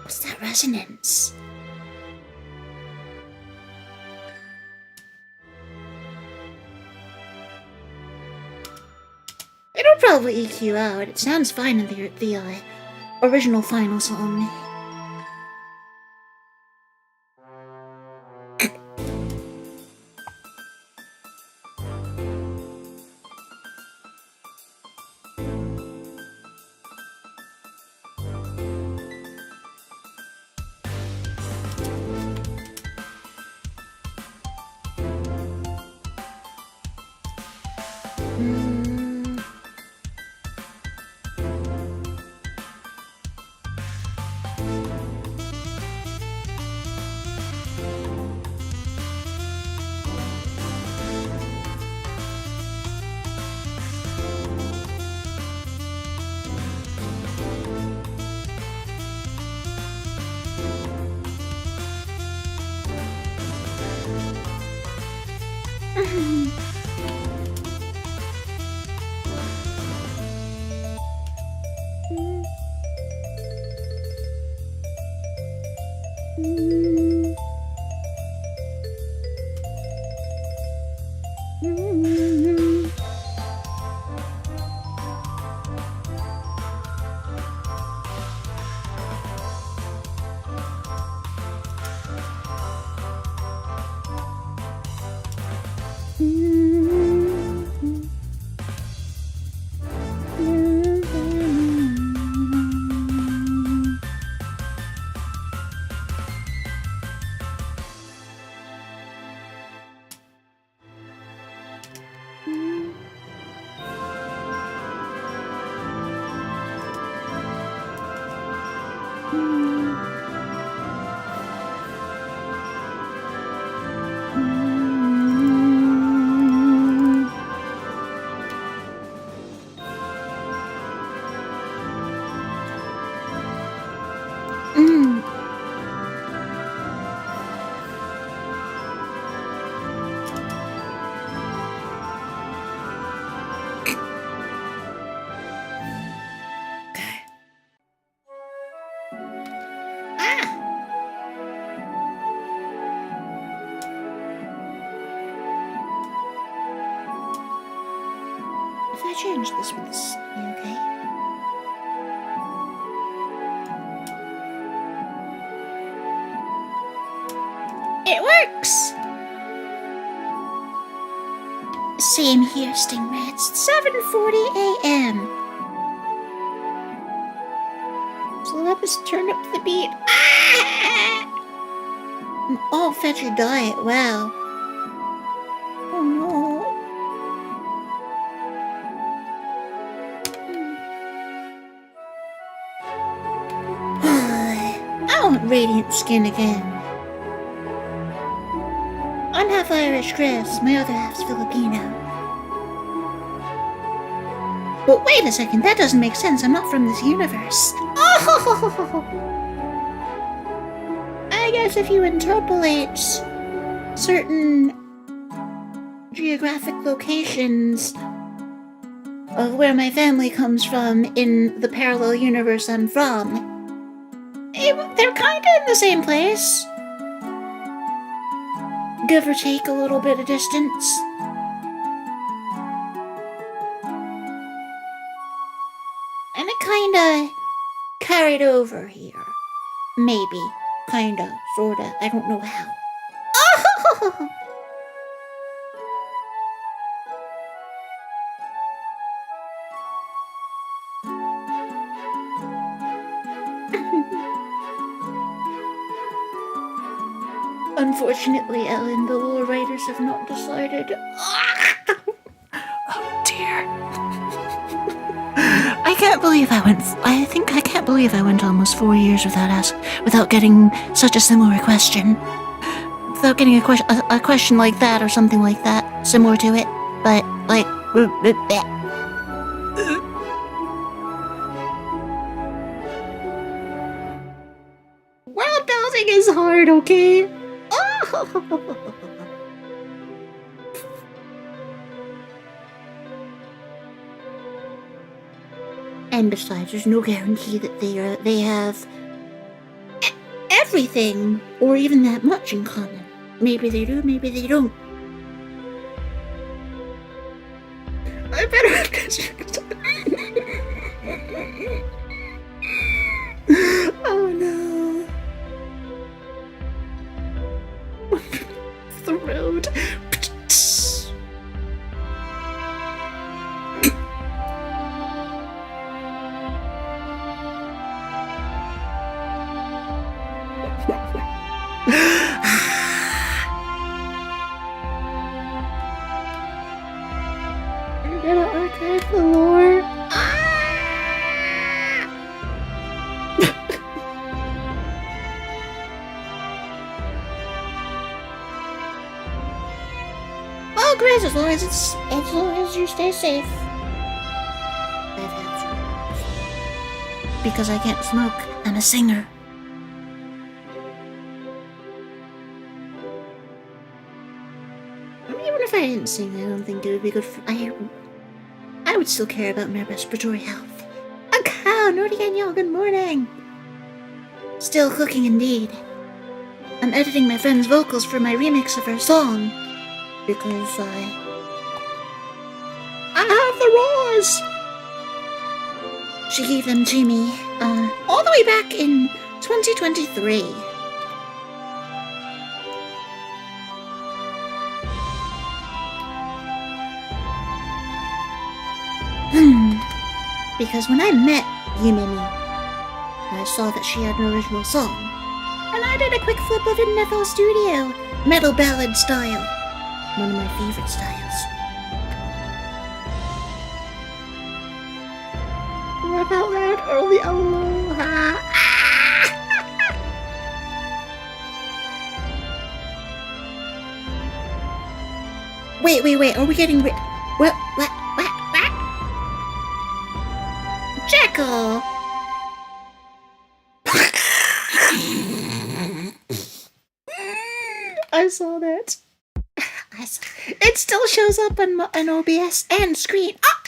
What's that resonance? It'll probably EQ out. It sounds fine in the original final song. If I change this, will this be okay? It works! Same here, Stingray. It's 7:40 a.m. So let us turn up the beat. Ah! An all-fetcher diet, wow. Oh no. I want radiant skin again. I'm half Irish, Chris. My other half's Filipino. But wait a second, that doesn't make sense. I'm not from this universe. Oh! I guess if you interpolate certain geographic locations of where my family comes from in the parallel universe I'm from, they're kinda in the same place. Give or take a little bit of distance. And it kinda carried over here. Maybe. Kinda. Sorta. I don't know how. Oh! Unfortunately, Ellen, the lore writers have not decided. Oh dear. I can't believe I can't believe I went almost 4 years without getting such a similar question. Without getting a question like that or something like that, similar to it, but like. World building is hard, okay? And besides, there's no guarantee that they have everything or even that much in common. Maybe they do, maybe they don't. I better Oh no. The road. I'm gonna archive the lore. Oh, Chris, as long as you stay safe. Because I can't smoke. I'm a singer. Even if I didn't sing, I don't think it would be good for... I would still care about my respiratory health. A cow! Nori and y'all, good morning! Still cooking indeed. I'm editing my friend's vocals for my remix of her song. Because was. She gave them to me, all the way back in 2023. Because when I met Yumimi, I saw that she had an original song, and I did a quick flip of it in FL Studio, metal ballad style, one of my favorite styles. What about that early aloha? Wait, are we getting what? Jekyll! I saw that. It still shows up on OBS and screen. Ah!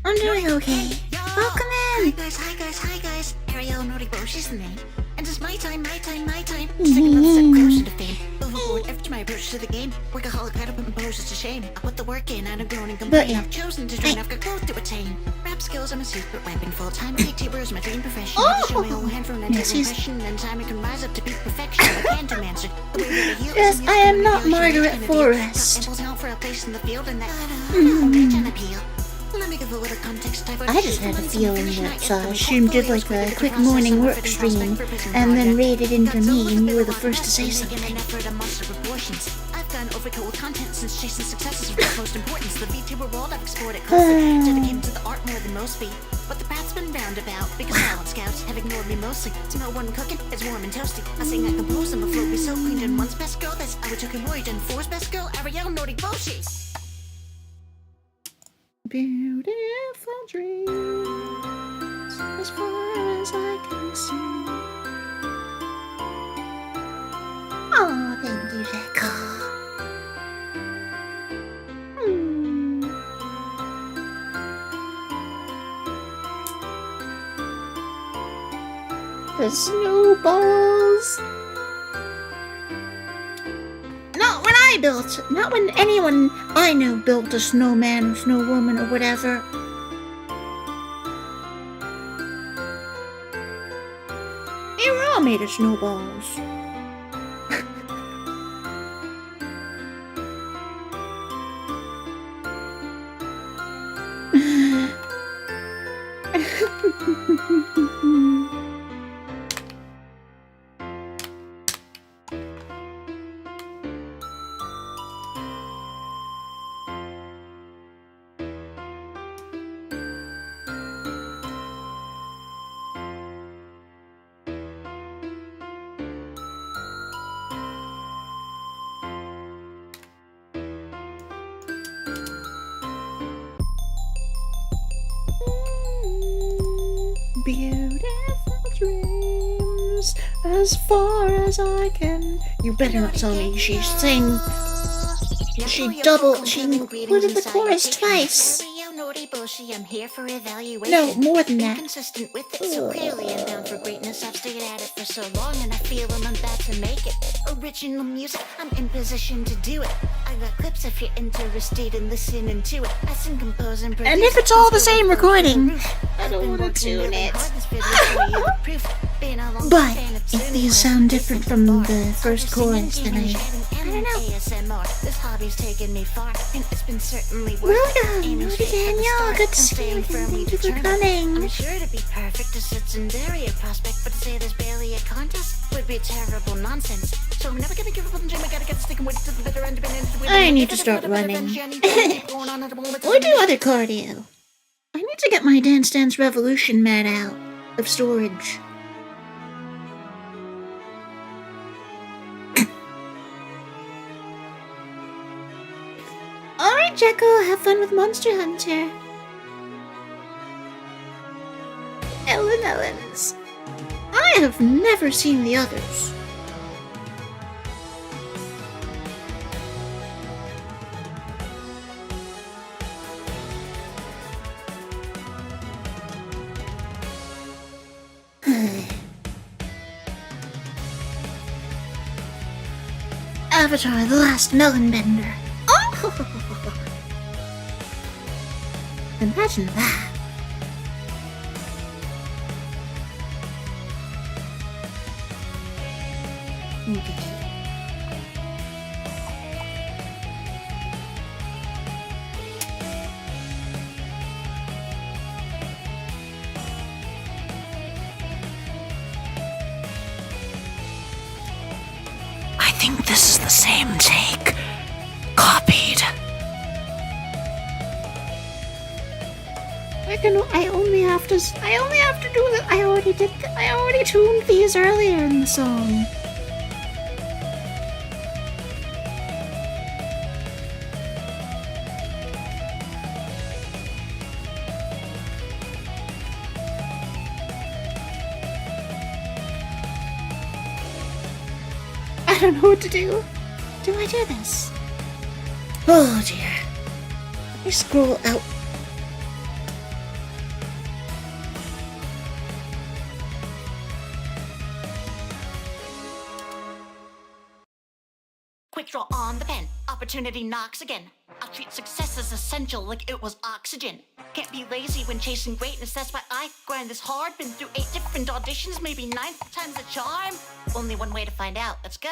I'm doing okay. Welcome in. Hi guys. Arielle Noriboshi's the name. And it's my time. Take another step closer to fame. Overboard every time I approach to the game. Workaholic, I don't put my poses to shame. I put the work in, I don't groan and complain. I've chosen to train, I've got growth to attain. Rap skills, I'm a secret weapon full time. VTuber is my dream profession. I show my whole hand for an impression. And time I can rise up to beat perfection. I can't master the way that I heal. Yes, I am not Margaret Forrest. For a place in the field and that appeal. I just had a feeling that Shroom did like a quick morning work stream and then raided into me and you were the first to say something. I've gone overkill content since chasing successes of utmost importance. The VTuber world, I've explored it closer, dedicated to the art more than most be. But the path's been roundabout because talent scouts have ignored me mostly. Smell one cooking, it's warm and toasty. I sing, I compose, I'm a flow, be so cleaned in one's best girl. That's I took and Roy done four's best girl, Arielle Noriboshi. Beautiful dreams, as far as I can see. Oh, thank you, Jekyll. The snowballs. Not when anyone I know built a snowman or snowwoman or whatever. They were all made of snowballs. Beautiful dreams, as far as I can. You better not tell me she included the chorus twice. I'm here for evaluation. No, more than that. Consistent with it, so clearly I'm bound for greatness. I've stayed at it for so long, and I feel I'm about to make it. Original music, I'm in position to do it. I got clips if you're interested in listening to it. I sing, compose, and produce. And if it's all the same recording, I don't want to tune it. But if these sound different from the first chorus, then I don't know. This hobby's taken me far, and it's been certainly worth Welcome, Daniel. Good to see you. Thank you for coming. I'm sure to be perfect is a secondary prospect, but to say there's barely a contest would be terrible nonsense. So I'm never gonna give up on the dream. I gotta get sticking with it to the bitter end. I need to start running. Or do other cardio. I need to get my Dance Dance Revolution mat out of storage. Alright, Jekyll, have fun with Monster Hunter. Ellens. I have never seen the others. Avatar: The Last Melon Bender. Oh! Imagine that. Okay. I think this is the same take. Copied. I only have to do that. I already tuned these earlier in the song. I don't know what to do. Do I do this? Oh dear. Let me scroll out. Quick draw on the pen. Opportunity knocks again. I'll treat success as essential like it was oxygen. Can't be lazy when chasing greatness. That's why I grind this hard. Been through 8 different auditions, maybe 9 times the charm. Only one way to find out. Let's go.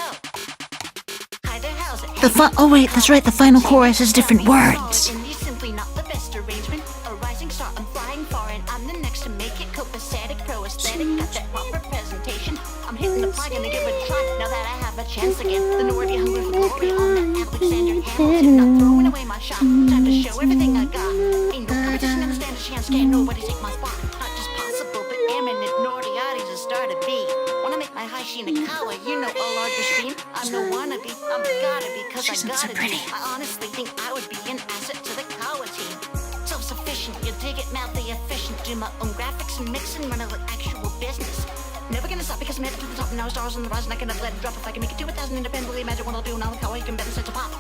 Hi there, how's it? Oh wait, that's right. The final chorus is different words. Simply not the best arrangement. A rising star, I'm flying far, and I'm the next to make it. Copacetic, pro-aesthetic, got that proper presentation. I'm hitting the plug, gonna give it a try. Now that I have a chance again, the Nori hungry for glory on that Alexander Hamilton. Not throwing away my shot. Time to show everything I got. Ain't no competition, understand a chance. Can't nobody take my spot. Not just possible, but imminent. Nori is a star to be. Wanna make my high Shinakawa, you know, a larger stream. I'm no wannabe, I'm a gotta be, cause I gotta be. I honestly think I would be an asset to the Kawa team. Self-sufficient, you dig it, madly efficient. Do my own graphics and mix and run it like actual business. Never gonna stop because I made it to the top and now stars on the rise and I can never let it drop. If I can make it to 1,000 independently, imagine what I'll do now with how I can better set to pop.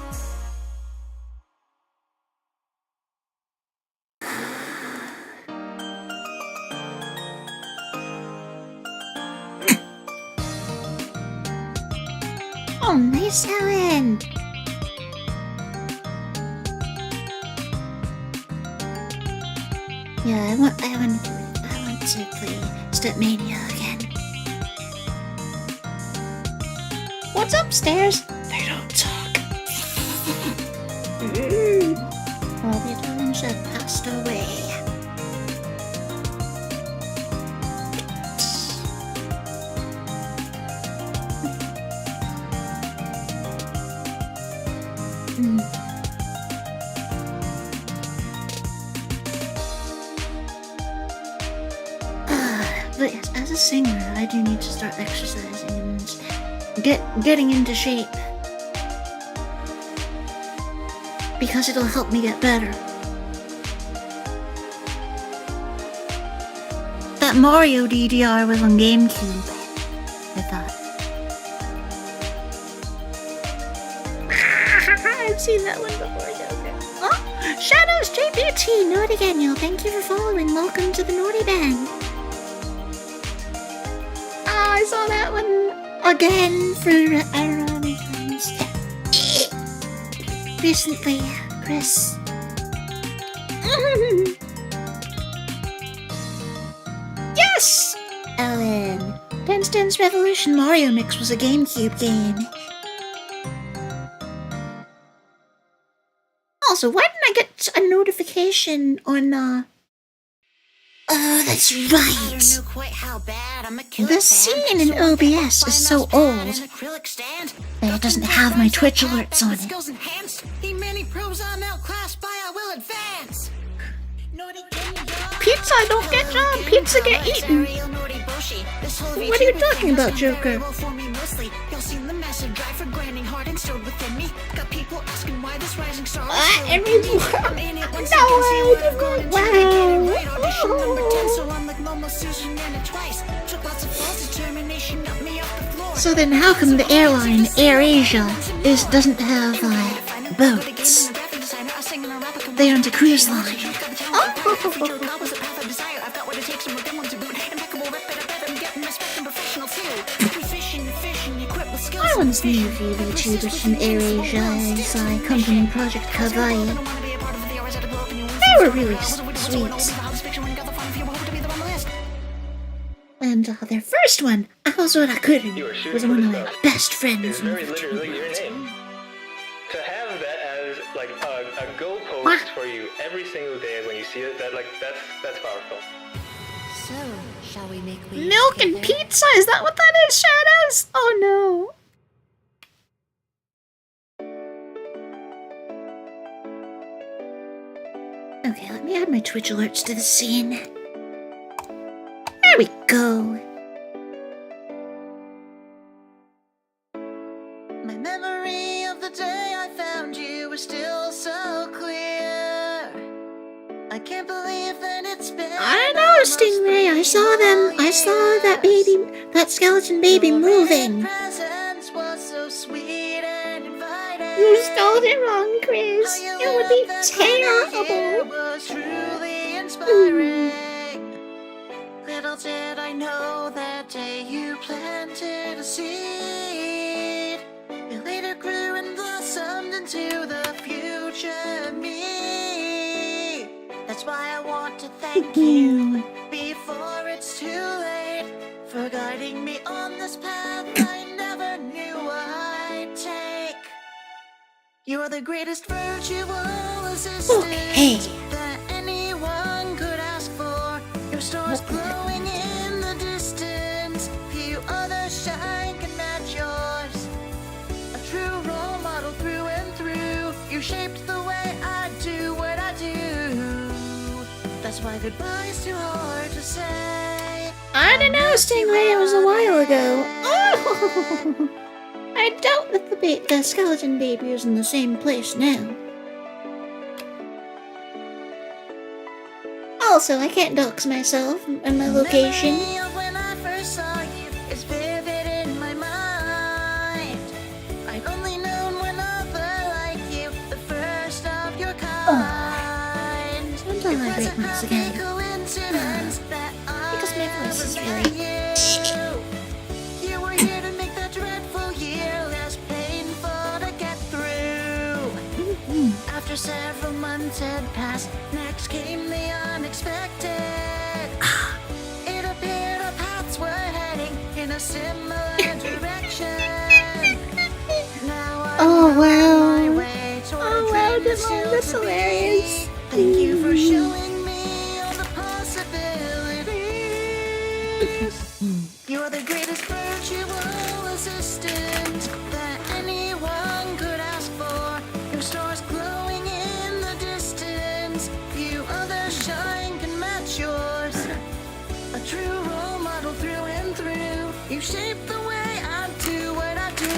Oh, nice, Ellen. Yeah, I want to play Stepmania again. What's upstairs? They don't talk. All the times have passed away. But yes, as a singer, I do need to start exercising and getting into shape. Because it'll help me get better. That Mario DDR was on GameCube, I thought. I've seen that one before, Joker. Oh, Shadows JBT, Nori Daniel, thank you for following. Welcome to the Nori Band. I saw that one again for I don't know how many times recently, Chris. Yes, Ellen. Dance Dance Revolution Mario Mix was a GameCube game. Also, why didn't I get a notification on Oh, that's right. The scene in OBS is so old that it doesn't have my Twitch alerts on it. Pizza don't get John, pizza get eaten. What are you talking about, Joker? So then how come the airline, AirAsia, doesn't have boats? They aren't a cruise line. I want once knew a few VTubers from AirAsia as I come from Project Kawaii. They were really sweet. And their first one, Aozora-kuru, You are shooting was for one the of my stars. best Is friends in very literally your VTuber. name. To have that as like a goalpost for you every single day when you see it, that's powerful. So, shall we make waves Milk and together? pizza, is that what that is, Shadows? Oh no. Okay, let me add my Twitch alerts to the scene. There we go. My memory of the day I found you is still so clear. I can't believe that it's been. I know, Stingray. I saw them. I saw that baby, that skeleton baby moving. Presence was so sweet and inviting. You spelled it wrong, Chris. It would be terrible. Was truly inspiring. Little did I know that day you planted a seed. It later grew and blossomed into the future me. That's why I want to thank you before it's too late for guiding me on this path I never knew I'd take. You're the greatest virtual assistant Okay. that anyone could ask for. Your stars glowing in the distance, few others shine can match yours. A true role model through and through. You shaped the way I do what I do. That's why goodbye's too hard to say. I don't know, Stingray. It was a while ago. Oh! I doubt that the skeleton baby is in the same place now. Also, I can't dox myself and my location. Memory of when I first saw you is vivid in my mind. I'd only known one other like you, the first of your kind. Don't tell my great once again. Coincidence that I Because my voice is ever really- met you. You were here to make that dreadful year less painful to get through. After several months had passed, next came the unexpected. It appeared our paths were heading in a similar direction. Now I'm Oh, on wow. my way toward Oh, a wow, dream Devon, that's still to be. hilarious. Thank you for showing me all the possibilities. You're the greatest virtual assistant that anyone could ask for. Your stars glowing in the distance. Few others shine can match yours. A true role model through and through. You shape the way I do what I do.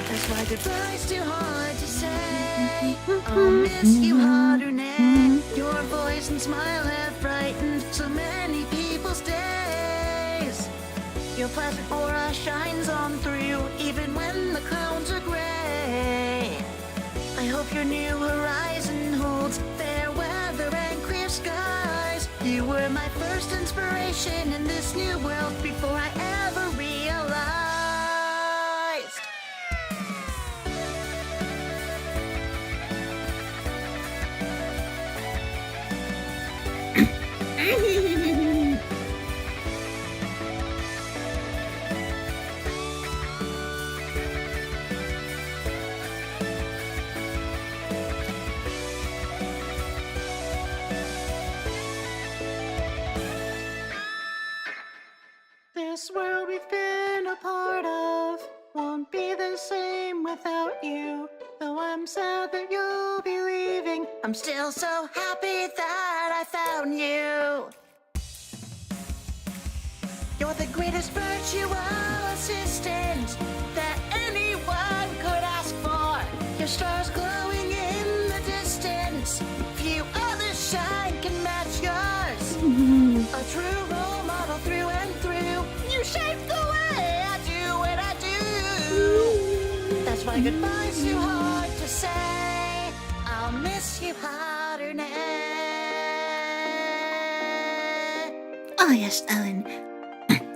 That's why goodbye's too hard to say. I'll miss you harder now. Your voice and smile have brightened so many people's days. Your pleasant aura shines on through, even when the clouds are gray. I hope your new horizon holds fair weather and clear skies. You were my first inspiration in this new world before I ever realized. This world we've been a part of won't be the same without you. Though I'm sad that you'll be leaving, I'm still so happy that I found you. You're the greatest virtual assistant that anyone could ask for. Your stars glowing in the distance. Few others shine can match yours. A true role model through and through. You shape the way I do what I do. That's why goodbye's too hard to say. I'll miss you harder now. Oh yes, Ellen.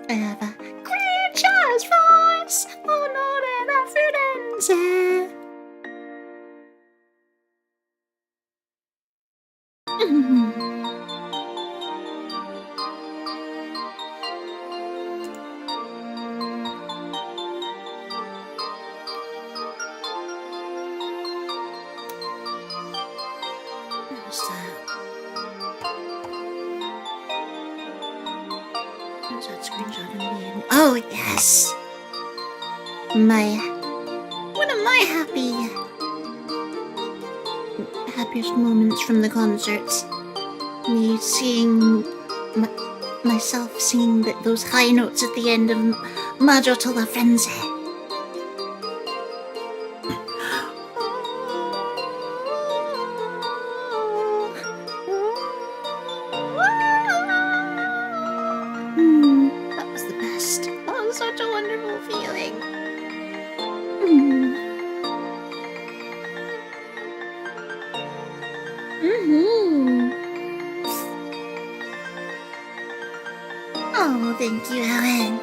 I have a great chance for yes, onore referenze. What's that? What's that screenshot of me? Oh yes, one of my happiest moments from the concerts. Me seeing myself singing those high notes at the end of Maggio to la Frenzy. That was the best. That was such a wonderful feeling. Oh, thank you, Ellen.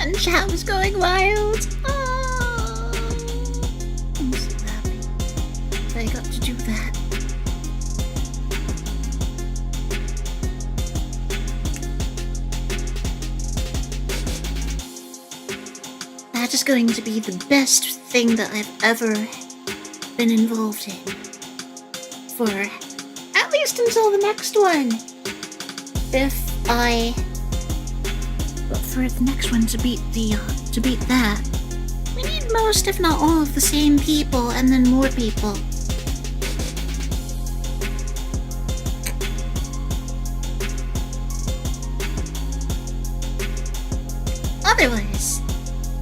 And chat was going wild. Oh, I'm so happy that I got to do that. That is going to be the best thing that I've ever been involved in. For at least until the next one. But for the next one to beat that, we need most, if not all, of the same people, and then more people. Otherwise,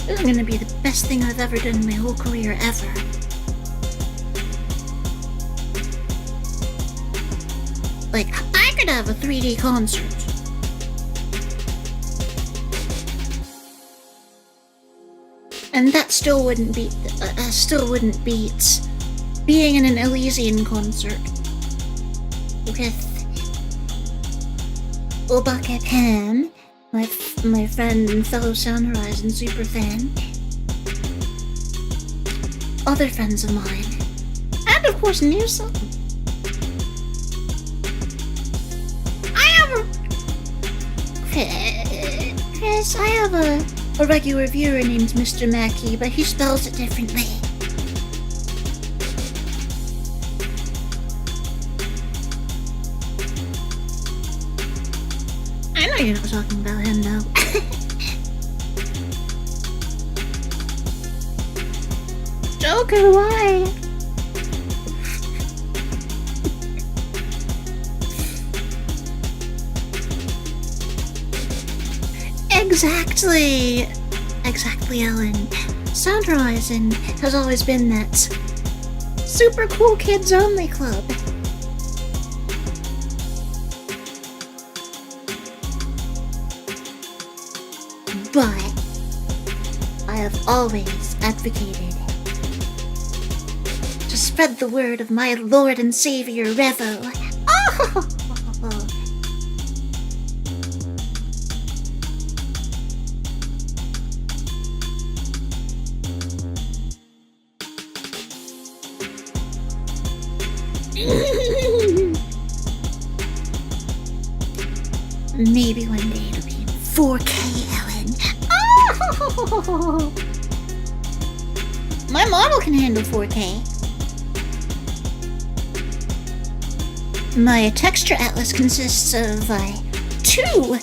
this is gonna be the best thing I've ever done in my whole career ever. Like, I could have a 3D concert. And that still wouldn't beat being in an Elysian concert with Obake Pan, my friend and fellow Sound Horizon super fan, other friends of mine, and of course new song. Chris, I have a regular viewer named Mr. Mackey, but he spells it differently. I know you're not talking about him, though. Joker, why? Exactly, Ellen. Sound Horizon has always been that super cool kids only club. But I have always advocated to spread the word of my Lord and Savior Revo. Oh! Maybe one day it'll be in 4K, Ellen. Oh! My model can handle 4K. My texture atlas consists of two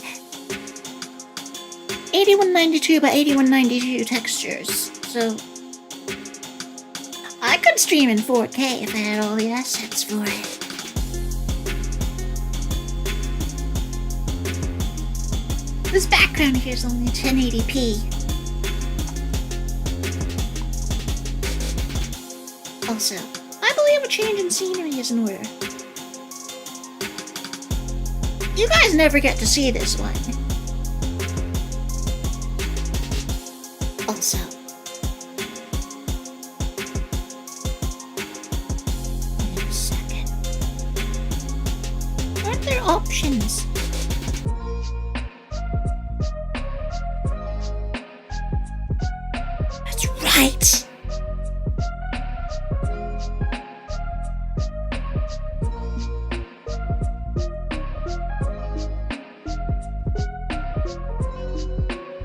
8192 by 8192 textures, so I could stream in 4K if I had all the assets for it. This background here is only 1080p. Also, I believe a change in scenery is in order. You guys never get to see this one. Also, wait a second. Aren't there options? That's right.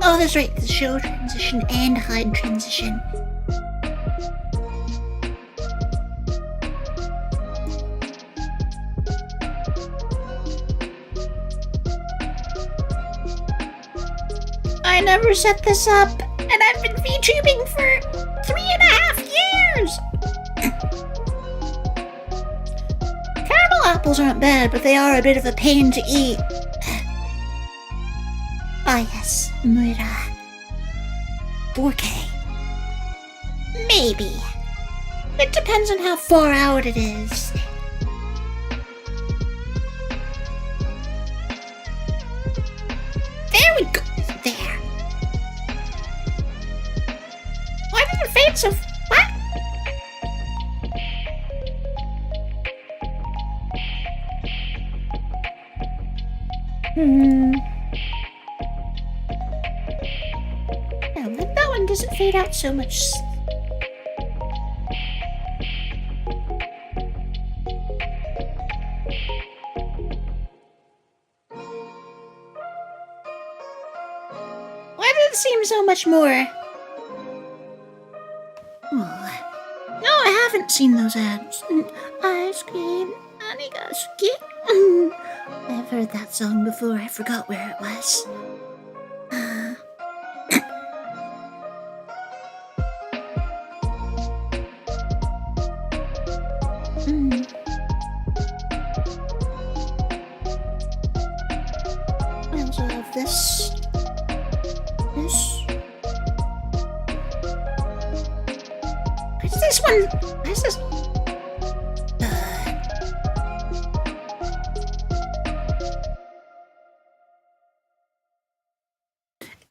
Oh, that's right, the show transition and hide transition. I never set this up, and I've been VTubing for 3.5 years! Caramel apples aren't bad, but they are a bit of a pain to eat. Ah yes, Moira. 4K. Maybe. It depends on how far out it is. There we go. There. Why did it fade so... What? That one doesn't fade out so much. Why does it seem so much more? Oh. No, I haven't seen those ads. Ice cream, anigaski. I've heard that song before. I forgot where it was. I also have this. Where's this one? Where's this?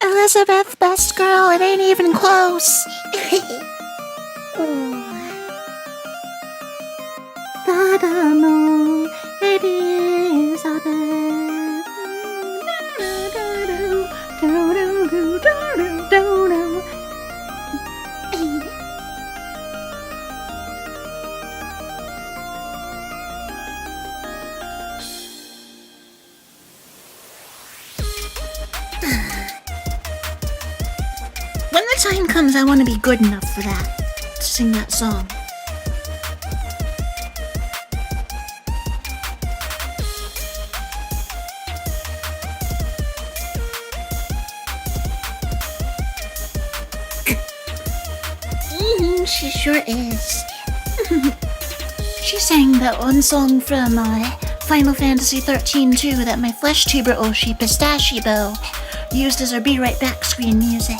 Elizabeth, best girl, it ain't even close. It is all When the time comes, I want to be good enough for that, to sing that song. She sure is. She sang that one song from Final Fantasy 13 too that my flesh tuber Oshi Pistachio used as her Be Right Back screen music.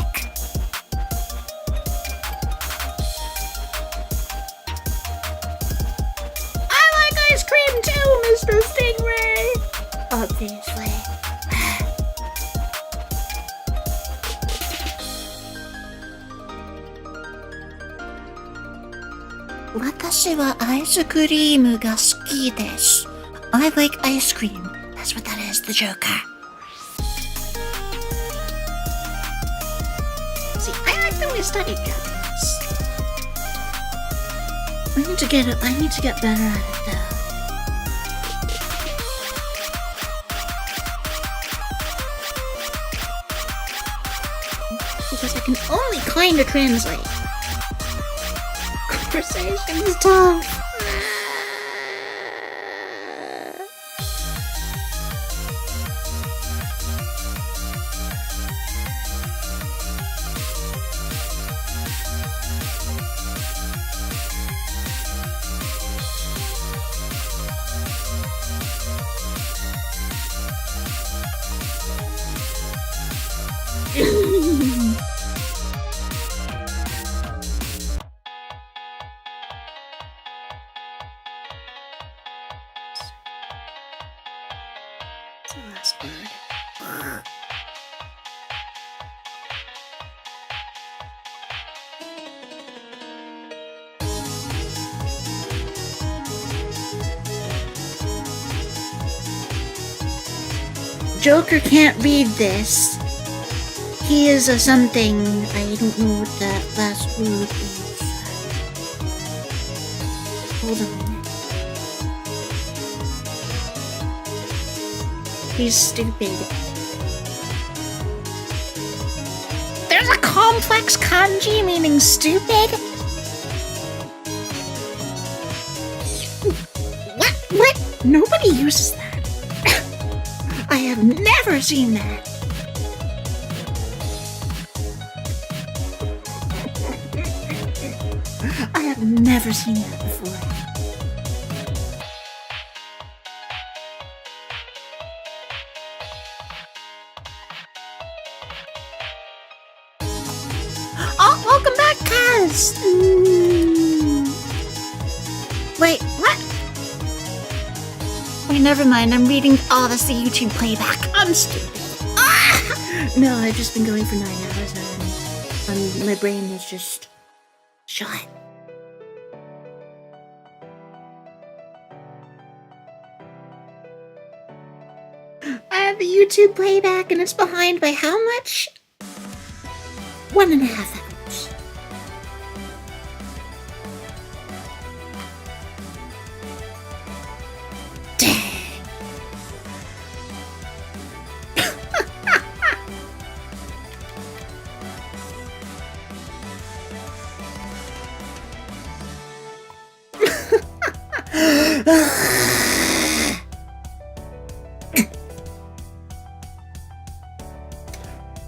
I like ice cream too, Mr. Stingray! Obviously. 私はアイスクリームが好きです。I like ice cream. That's what that is, the Joker. See, I like the way I studied Japanese. I need to get better at it though. Because I can only kinda translate. Conversation's tough. What's the last word? Joker can't read this. He is a something. I don't know what that last word is. Hold on. He's stupid. There's a complex kanji meaning stupid? What? Nobody uses that. I have never seen that. I have never seen that before. Oh, welcome back, Kaz! Wait, what? Wait, never mind. I'm reading. Oh, that's the YouTube playback. I'm stupid. Ah! No, I've just been going for 9 hours and my brain is just shut. I have the YouTube playback and it's behind by how much? 1.5 hours. Dang.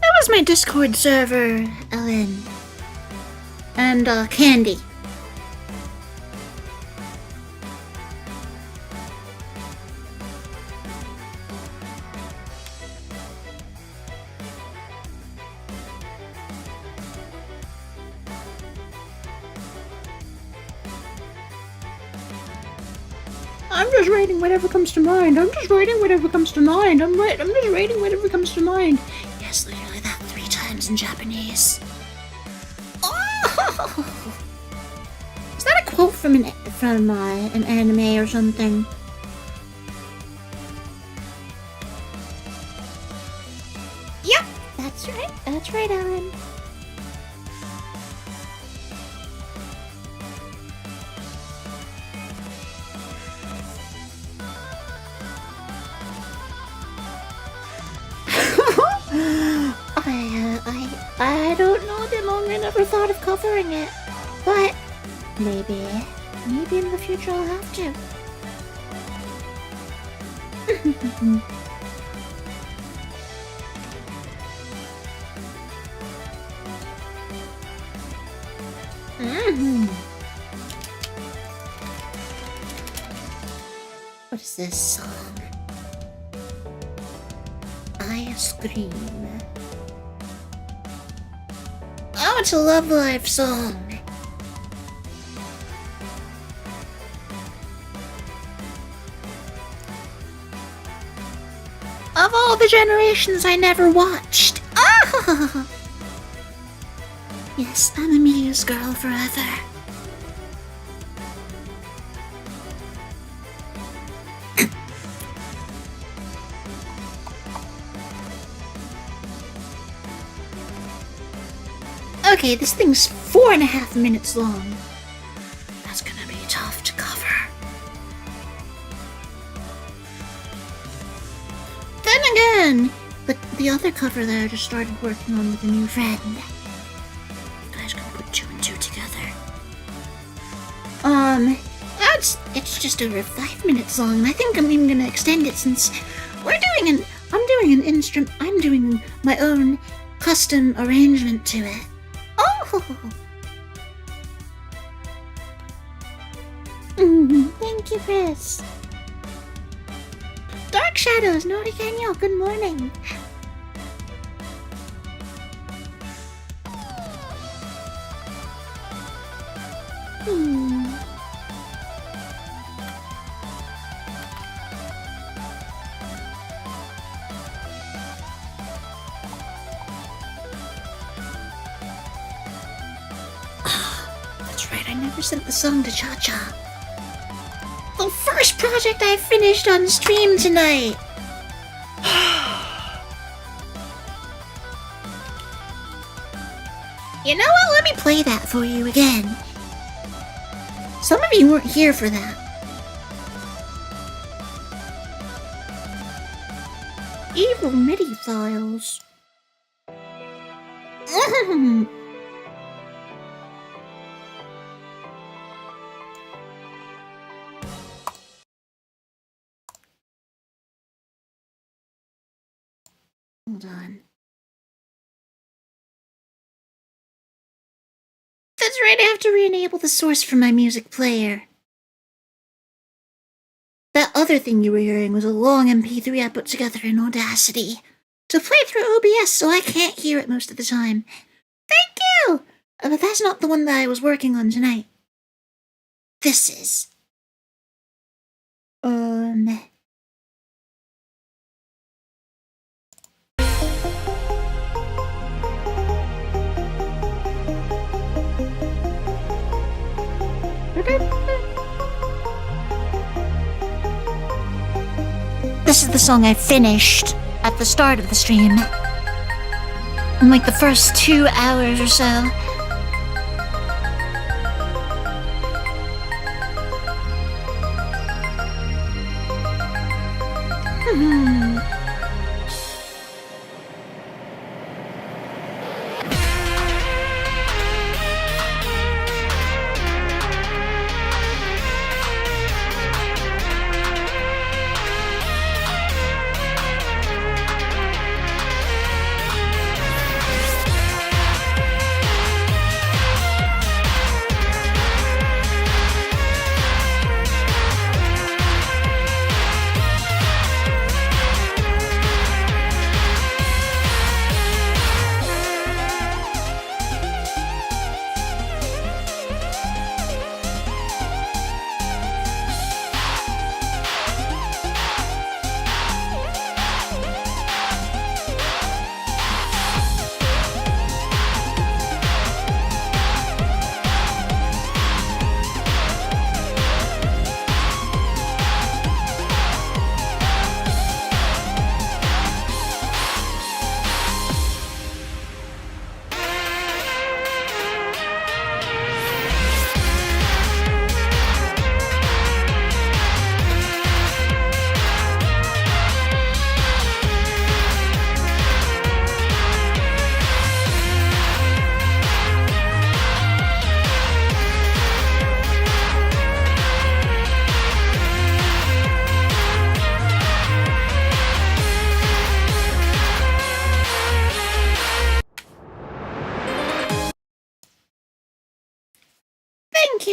That was my Discord server, Ellen. And, Candy. I'm just writing whatever comes to mind. I'm just writing whatever comes to mind. I'm just writing whatever comes to mind. Yes, literally that 3 times in Japanese. Oh! Is that a quote from an anime or something? Yep, that's right. That's right, Ellen. I don't know, Dimong. I never thought of covering it. But maybe in the future I'll have to. What is this song? I Scream. Oh, it's a Love Live song. Of all the generations I never watched. Ah! Yes, I'm a Muse girl forever. Okay, this thing's 4.5 minutes long. That's gonna be tough to cover. Then again, the other cover that I just started working on with a new friend. You guys can put 2 and 2 together. It's just over 5 minutes long, and I think I'm even gonna extend it since I'm doing my own custom arrangement to it. Oh! Thank you, Chris. Dark Shadows, Nori Daniel, good morning. never sent the song to Cha-Cha. The first project I finished on stream tonight. You know what? Let me play that for you again. Some of you weren't here for that. Evil MIDI files. Hold on. That's right, I have to re-enable the source from my music player. That other thing you were hearing was a long MP3 I put together in Audacity to play through OBS, so I can't hear it most of the time. Thank you! But that's not the one that I was working on tonight. This is. This is the song I finished at the start of the stream. In like the first 2 hours or so.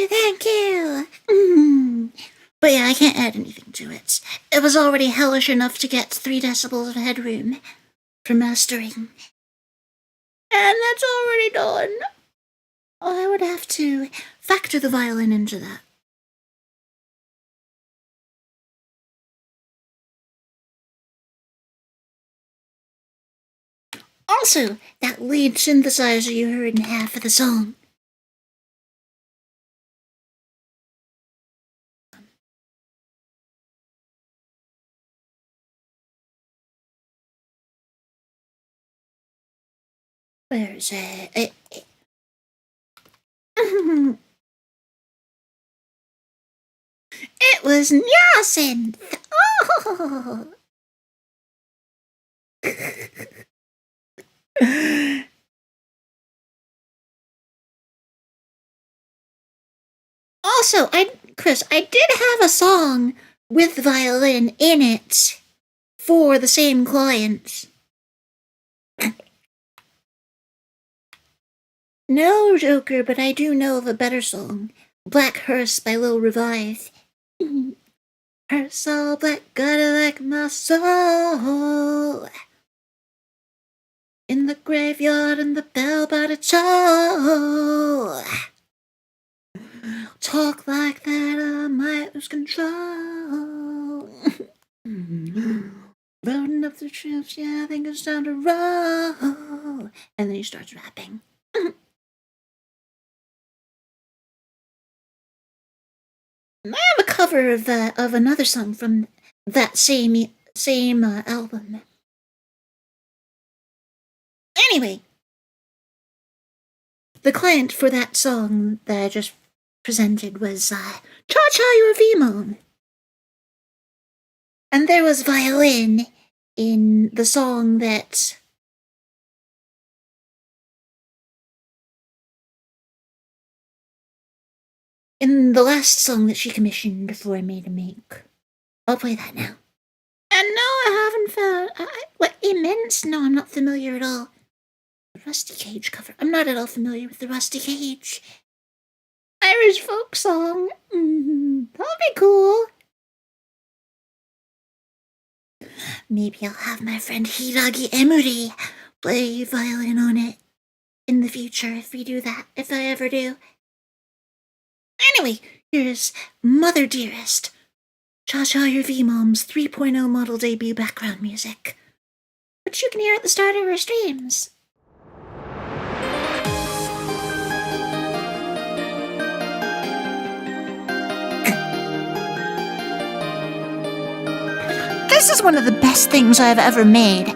Thank you. But yeah, I can't add anything to it. It was already hellish enough to get 3 decibels of headroom for mastering. And that's already done. I would have to factor the violin into that. Also, that lead synthesizer you heard in half of the song. Where is it? It was Nyasin! Oh! Also, Chris, I did have a song with violin in it for the same client. No, Joker, but I do know of a better song. Black Hearse by Lil Revive. Hearse all black, got it like my soul. In the graveyard and the bell by the toll. Talk like that, I might lose control. Loading up the troops, yeah, I think it's time to roll. And then he starts rapping. I have a cover of another song from that same album. Anyway, the client for that song that I just presented was Cha Cha Your V-Mom. And there was violin in the song that in the last song that she commissioned for me to make. I'll play that now. And no, I haven't found... what, Immense? No, I'm not familiar at all. The Rusty Cage cover. I'm not at all familiar with the Rusty Cage. Irish folk song. That'll be cool. Maybe I'll have my friend Hiragi Emuri play violin on it in the future if we do that, if I ever do. Anyway, here's Mother Dearest, Cha Cha Your V-Mom's 3.0 model debut background music, which you can hear at the start of her streams. This is one of the best things I've ever made.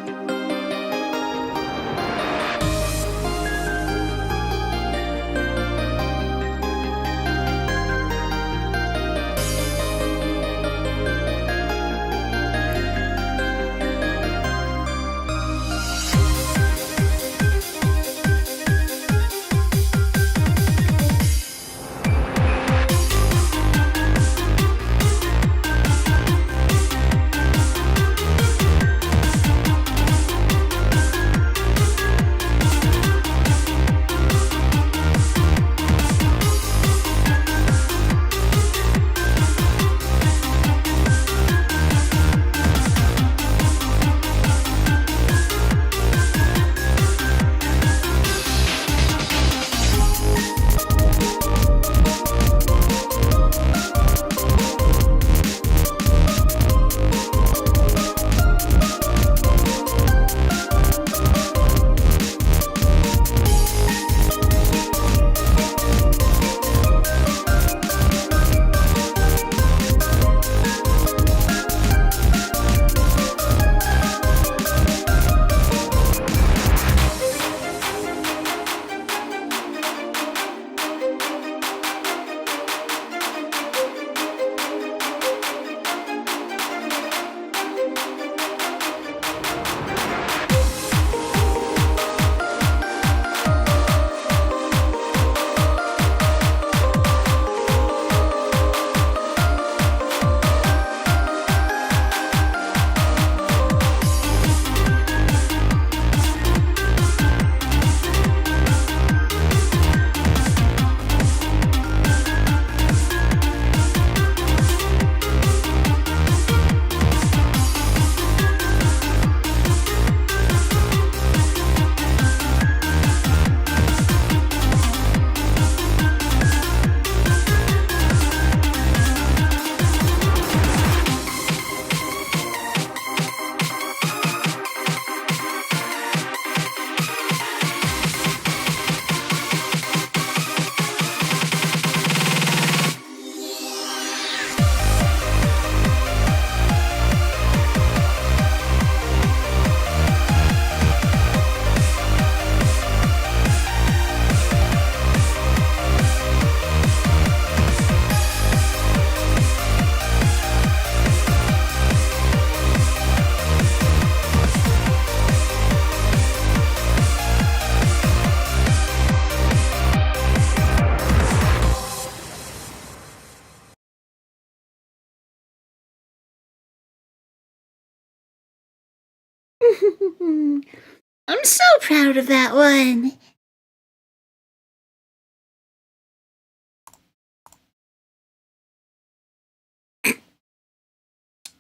I'm so proud of that one.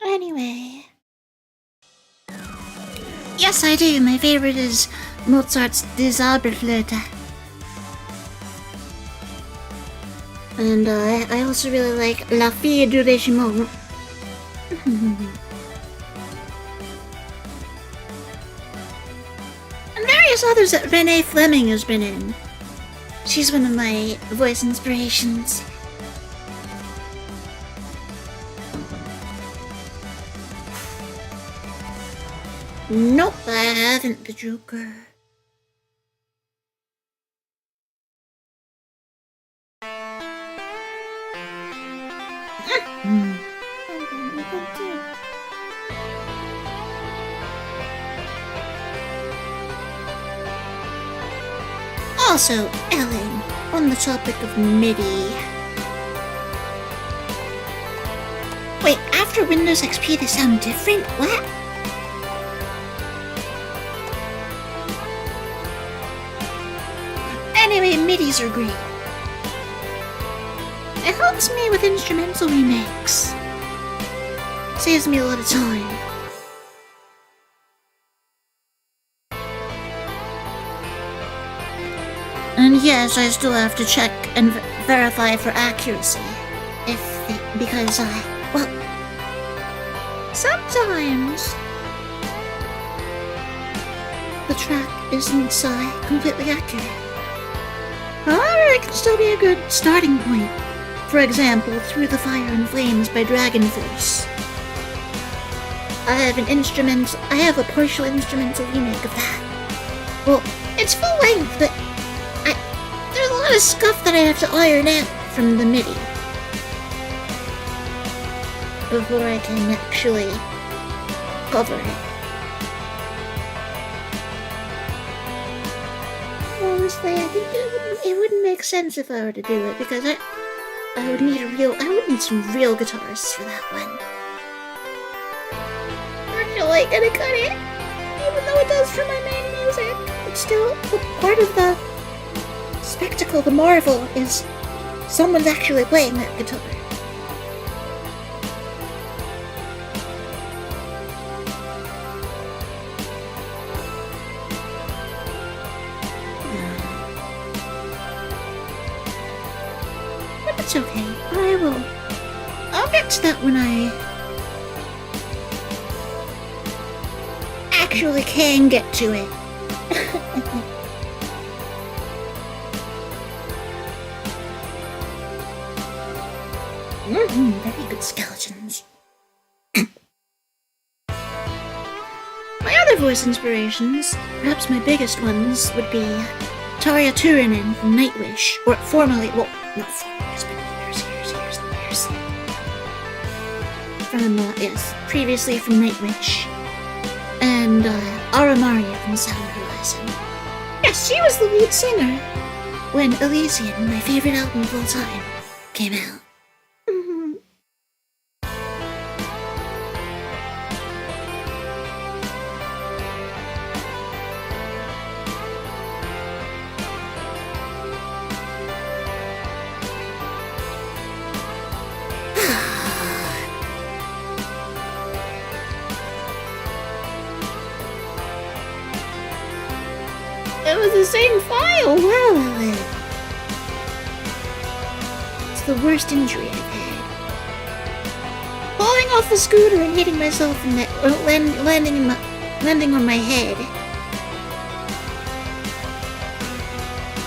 Anyway. Yes, I do. My favorite is Mozart's Die Zauberflöte. And I also really like La Fille du Régiment. And various others that Renee Fleming has been in. She's one of my voice inspirations. Nope, I haven't, the Joker. Also, Ellen, on the topic of MIDI. Wait, after Windows XP they sound different? What? Anyway, MIDIs are great. It helps me with instrumental remakes. Saves me a lot of time. And yes, I still have to check and verify for accuracy. Because well, sometimes the track isn't completely accurate. However, it can still be a good starting point. For example, Through the Fire and Flames by Dragon Force. I have a partial instrumental remake of that. Well, it's full length, but there's a lot of stuff that I have to iron out from the MIDI before I can actually cover it. Honestly, I think it wouldn't make sense if I were to do it, because I would need some real guitarists for that one. I feel like gonna cut it, even though it does for my main music. It's still part of the spectacle, the marvel, is someone's actually playing that guitar. But it's okay. I'll get to that when I actually can get to it. Very good skeletons. My other voice inspirations, perhaps my biggest ones, would be VTuberEN from Nightwish, or formerly, well, not formerly, it's been years. Previously from Nightwish, and Arielle from Sound Horizon. Yes, she was the lead singer when Elysian, my favorite album of all time, came out. It was the same file! Wow! It's the worst injury I've had. Falling off the scooter and hitting myself in landing on my head.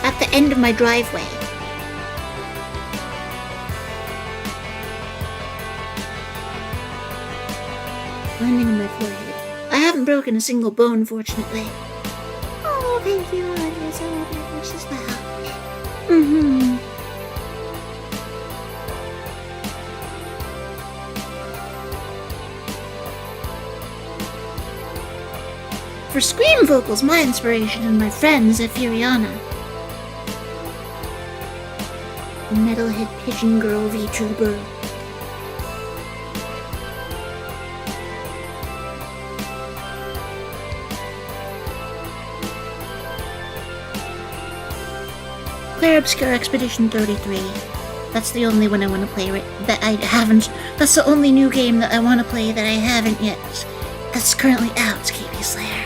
At the end of my driveway. Landing on my forehead. I haven't broken a single bone, fortunately. Oh, thank you, Anya. So much as well. For scream vocals, my inspiration and my friends at Furiana. Metalhead Pigeon Girl VTuber. Claire Obscure Expedition 33. That's the only one I want to play that I haven't. That's the only new game that I want to play that I haven't yet. That's currently out, KB Slayer.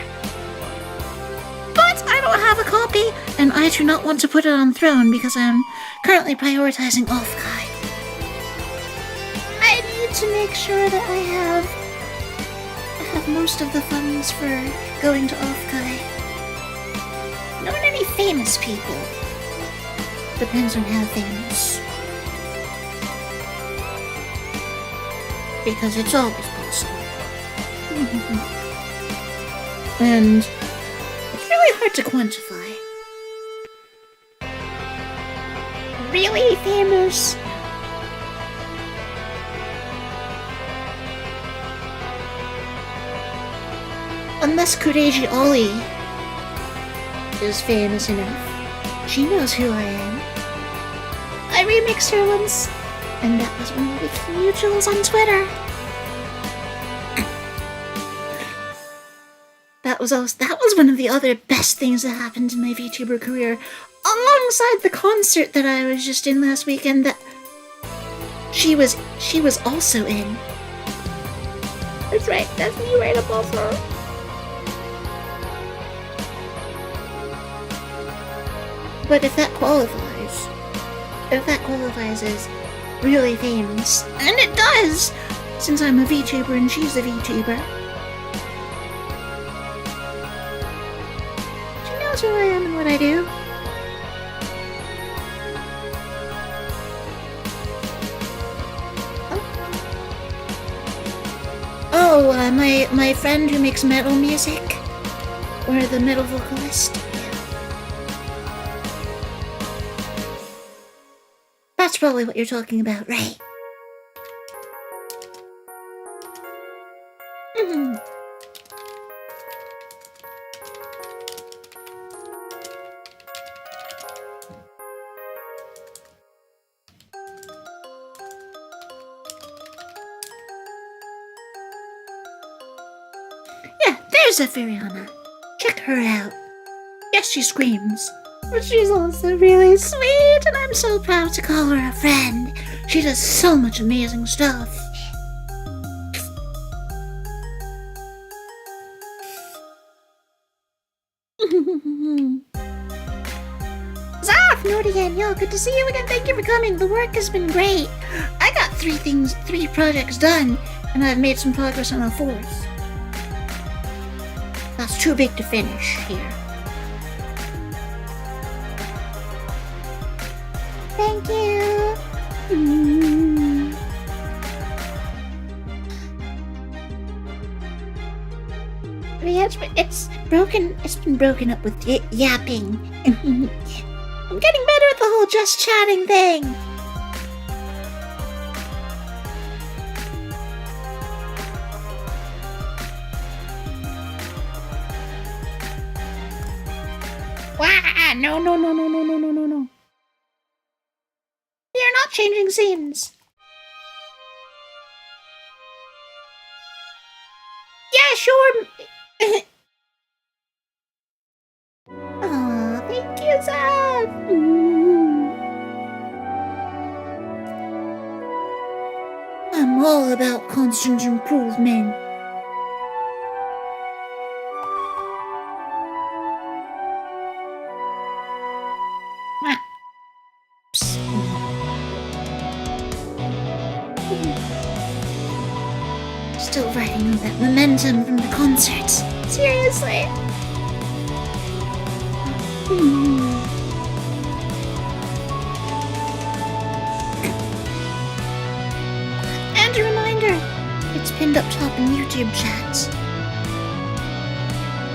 But I don't have a copy, and I do not want to put it on Throne because I'm currently prioritizing Offkai. I need to make sure that I have most of the funds for going to Offkai. Not any famous people. Depends on how famous. Because it's always possible. And it's really hard to quantify. Really famous. Unless Kureji Ollie is famous enough. She knows who I am. I remixed her once, and that was when we became mutuals on Twitter. That was one of the other best things that happened in my VTuber career, alongside the concert that I was just in last weekend that she was also in. That's right, that's me right above her. But if that qualifies as really famous, and it does, since I'm a VTuber and she's a VTuber. She knows who I am and what I do. My friend who makes metal music, or the metal vocalist. That's probably what you're talking about, right? Yeah, there's Zephyriana. Check her out. Yes, she screams. But she's also really sweet, and I'm so proud to call her a friend. She does so much amazing stuff. Zarf, Nordian, yo, good to see you again. Thank you for coming. The work has been great. I got three projects done, and I've made some progress on a fourth. That's too big to finish here. Thank you. It's broken. It's been broken up with yapping. I'm getting better at the whole just chatting thing. Wah! No. You're not changing scenes. Yeah, sure. Aw, thank you, Zab. I'm all about constant improvement. Still riding on that momentum from the concert. Seriously. And a reminder, it's pinned up top in YouTube chats.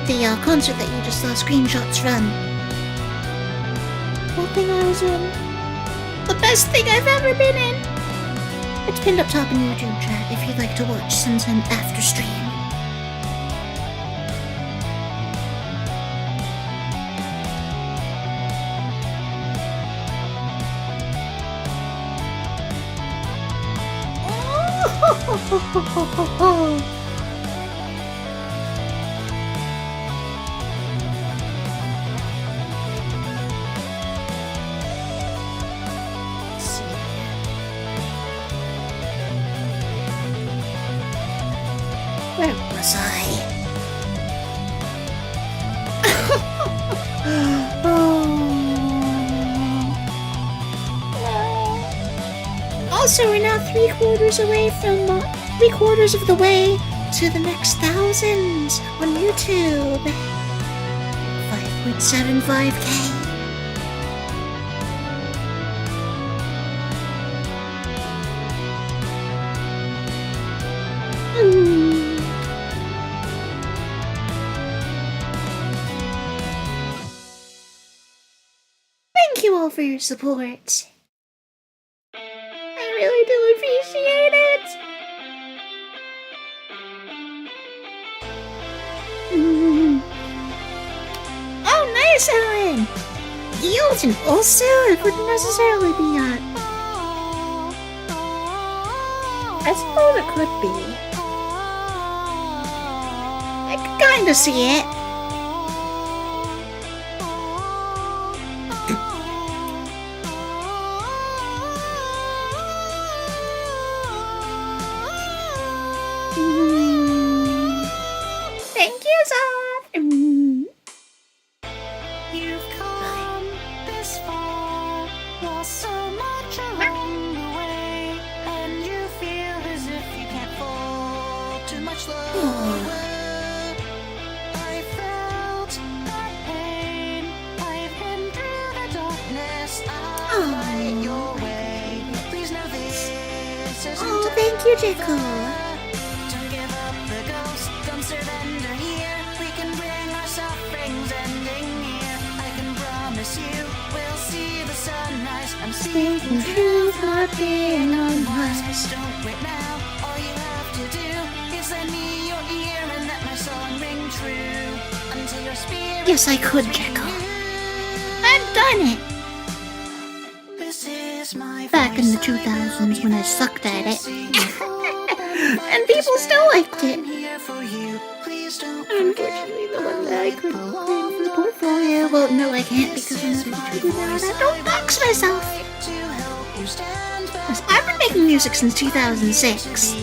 The concert that you just saw screenshots from. That thing I was in. The best thing I've ever been in. It's pinned up top in YouTube chat if you'd like to watch sometime after stream. Where was I? Also, we're now 3/4 away from 3/4 of the way to the next 1,000 on YouTube. 5.75K. all for your support. I really do appreciate it. Oh, nice, Ellen! Yield and also it wouldn't necessarily be I suppose it could be. I can kinda see it. Thank you, Zod. You've come this far, lost so much along the way, and you feel as if you can't fall too much lower. I felt that pain, I've been through the darkness, I'll light your way. Please know this isn't Oh, thank you, Jekyll. Don't give up the ghost, don't surrender here. We can bring our sufferings ending here. I can promise you, we'll see the sunrise. I'm speaking truth, not being unwise. Don't quit now, all you have to do is lend me your ear and let my song ring true. Until your spirit Yes, I could, Jekyll. I've done it. This is my Back in the voice. 2000s when I sucked at it. And people still liked it. Unfortunately, the one that I couldn't claim for the portfolio. Well, no, I can't because I'm not a YouTuber now and I don't box myself. Yes, I've been making music since 2006.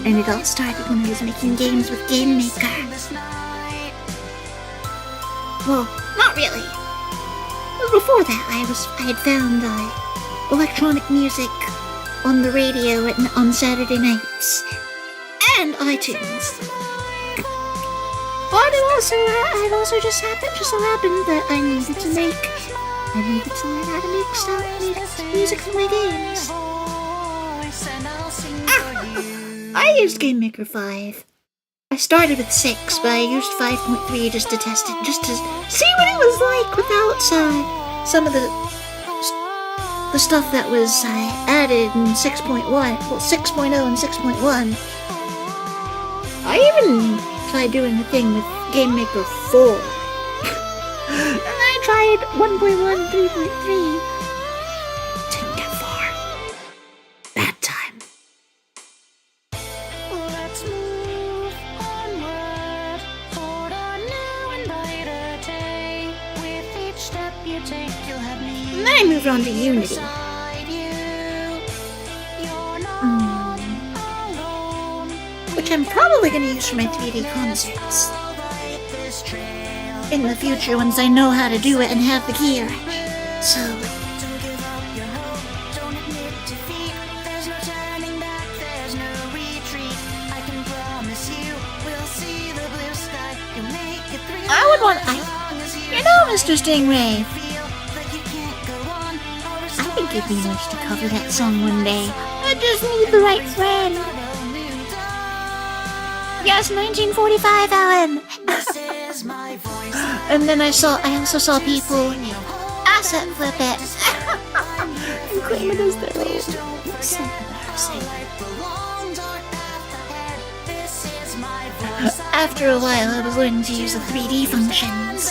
And it all started when I was making games with Game Maker. Well, not really. Before that, I had found electronic music on the radio on Saturday nights and iTunes. But it also just so happened that I needed to learn how to make music for my games. I used Game Maker 5. I started with 6, but I used 5.3 just to test it, just to see what it was like without some of the stuff that was added in 6.1, well 6.0 and 6.1. I even tried doing a thing with Game Maker 4. And I tried 1.1, 3.3. Didn't get far. Bad time. Let's move onward toward a new and brighter day. With each step you take, you'll have me And then I moved on to Unity. beside you. You're not alone. Which I'm probably going to use for my 3D concerts. I'll light this trail. In the future, once I know how to do it and have the gear. So, Don't give up your hope, don't admit defeat. There's no turning back, there's no retreat. I can promise you, we'll see the blue sky. You'll make it through. I would want- as long as you know, Mr. Stingray, feel like you can't go on. I'll I think it'd be nice to cover that song one day. I just need the right friend. Yes, 1945, Alan. This is my voice. And then I also saw people asset flip it. And claim it as their own. It's so embarrassing. After a while, I was learning to use the 3D functions.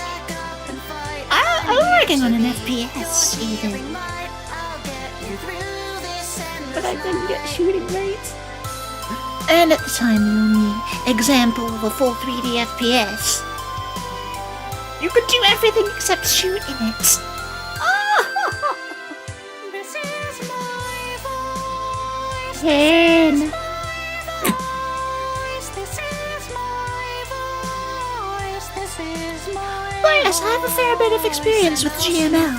I'm working on an FPS even. But I couldn't get shooting right. And at the time, the only example of a full 3D FPS, you could do everything except shoot in it. This is my voice. Ken. This is my voice. This is my But yes, I have a fair bit of experience with GML.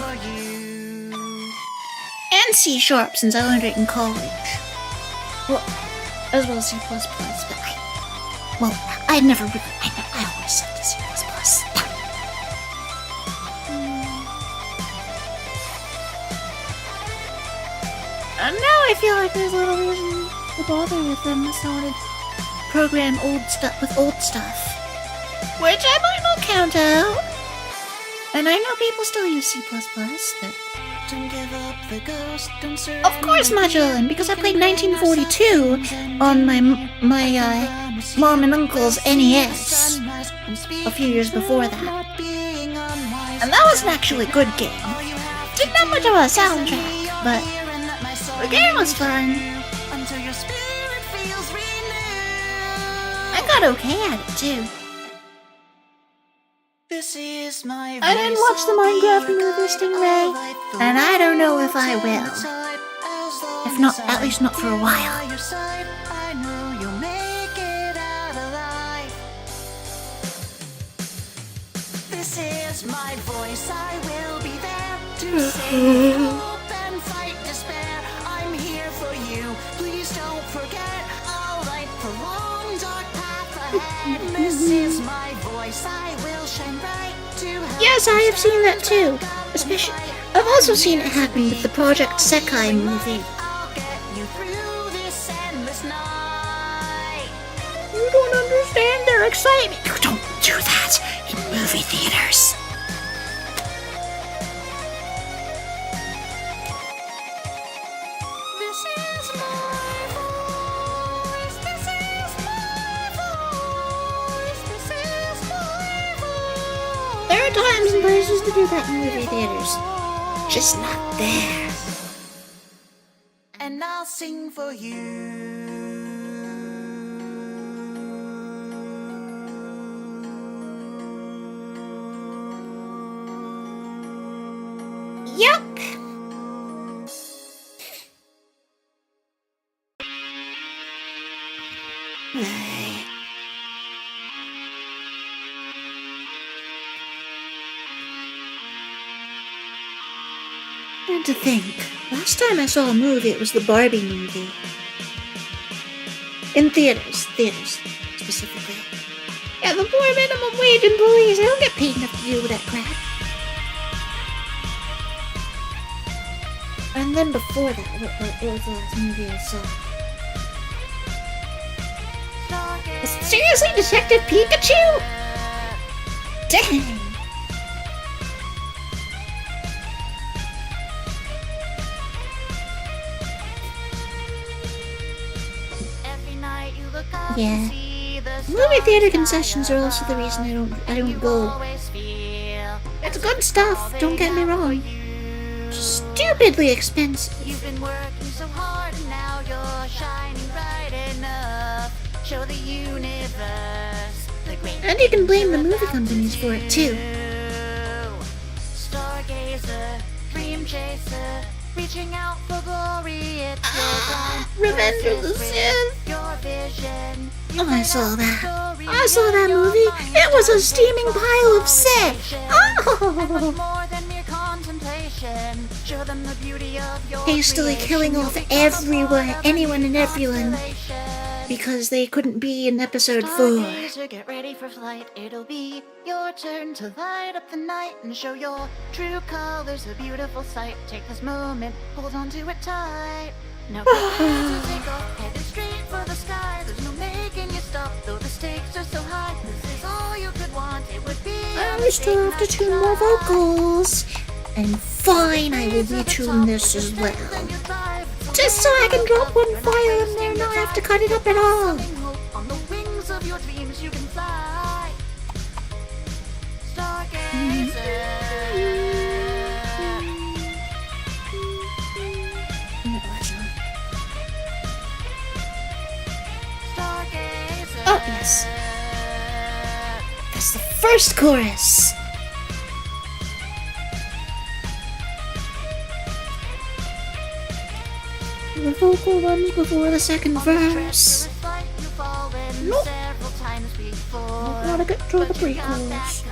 And C# since I learned it in college. Well, as well as C++, but I always said to C++. And now I feel like there's little reason to bother with them, so I want to program old stuff with old stuff. Which I might not count out. And I know people still use C++, but... Don't give up the ghost, don't surrender. Of course, Modulin, because I played 1942 on my mom and uncle's NES a few years before that. And that was an actually good game. Didn't have much of a soundtrack, but the game was fun. I got okay at it, too. I didn't watch the Minecraft movie, Stingray, and I don't know if I will. If not, at least not for a while. This is my voice, I will be there to save hope and fight despair. I'm here for you, please don't forget. I'll light the long dark path ahead. This is my voice, I will shine bright to help. Yes, I have seen that too. Especially, I've also seen it happen with the Project Sekai movie. I'll get you through this endless night. You don't understand their excitement. You don't do that in movie theaters. This is my voice, this is my voice, this is my voice. There are times and places to do that in movie theaters. Just not there. And I'll sing for you. Yup. And to think, last time I saw a movie, it was the Barbie movie. In theaters specifically. Yeah, the poor minimum wage employees, they don't get paid enough to do that crap. And then before that, what was the last movie I saw? Seriously, Detective Pikachu? Dang! Every night you look up Yeah. and see the Movie theater stars concessions are also the reason I don't you go. always feel It's good stuff, don't get me wrong. Stupidly expensive. you've been working so hard and now you're shining bright enough. Show the universe the great And you can blame the things movie you're about companies to for it too. do. Stargazer, dream chaser, reaching out for glory. It's your time. Revenge of the With Sith. your vision. Oh, I saw that. I saw that movie. It was a steaming pile of Sith. Oh! More than mere contemplation. Show them the beauty of your Hastily killing off anyone and everyone because they couldn't be in episode 4. Stargazer, get ready for flight. It'll be your turn to light up the night and show your true colors. A beautiful sight. Take this moment, hold on to it tight. Now prepare to take off, headed straight for the sky. There's no making you stop, though the stakes are so high. This is all you could want. It would be. I still have to tune more vocals. And fine, I will retune this as well. Just so I can drop one file in there and not have to cut it up at all. On the wings of your dreams you can fly. Stargazer. Oh, yes. That's the first chorus. The vocal runs before the second verse. Nope. Not gotta get through the prequels.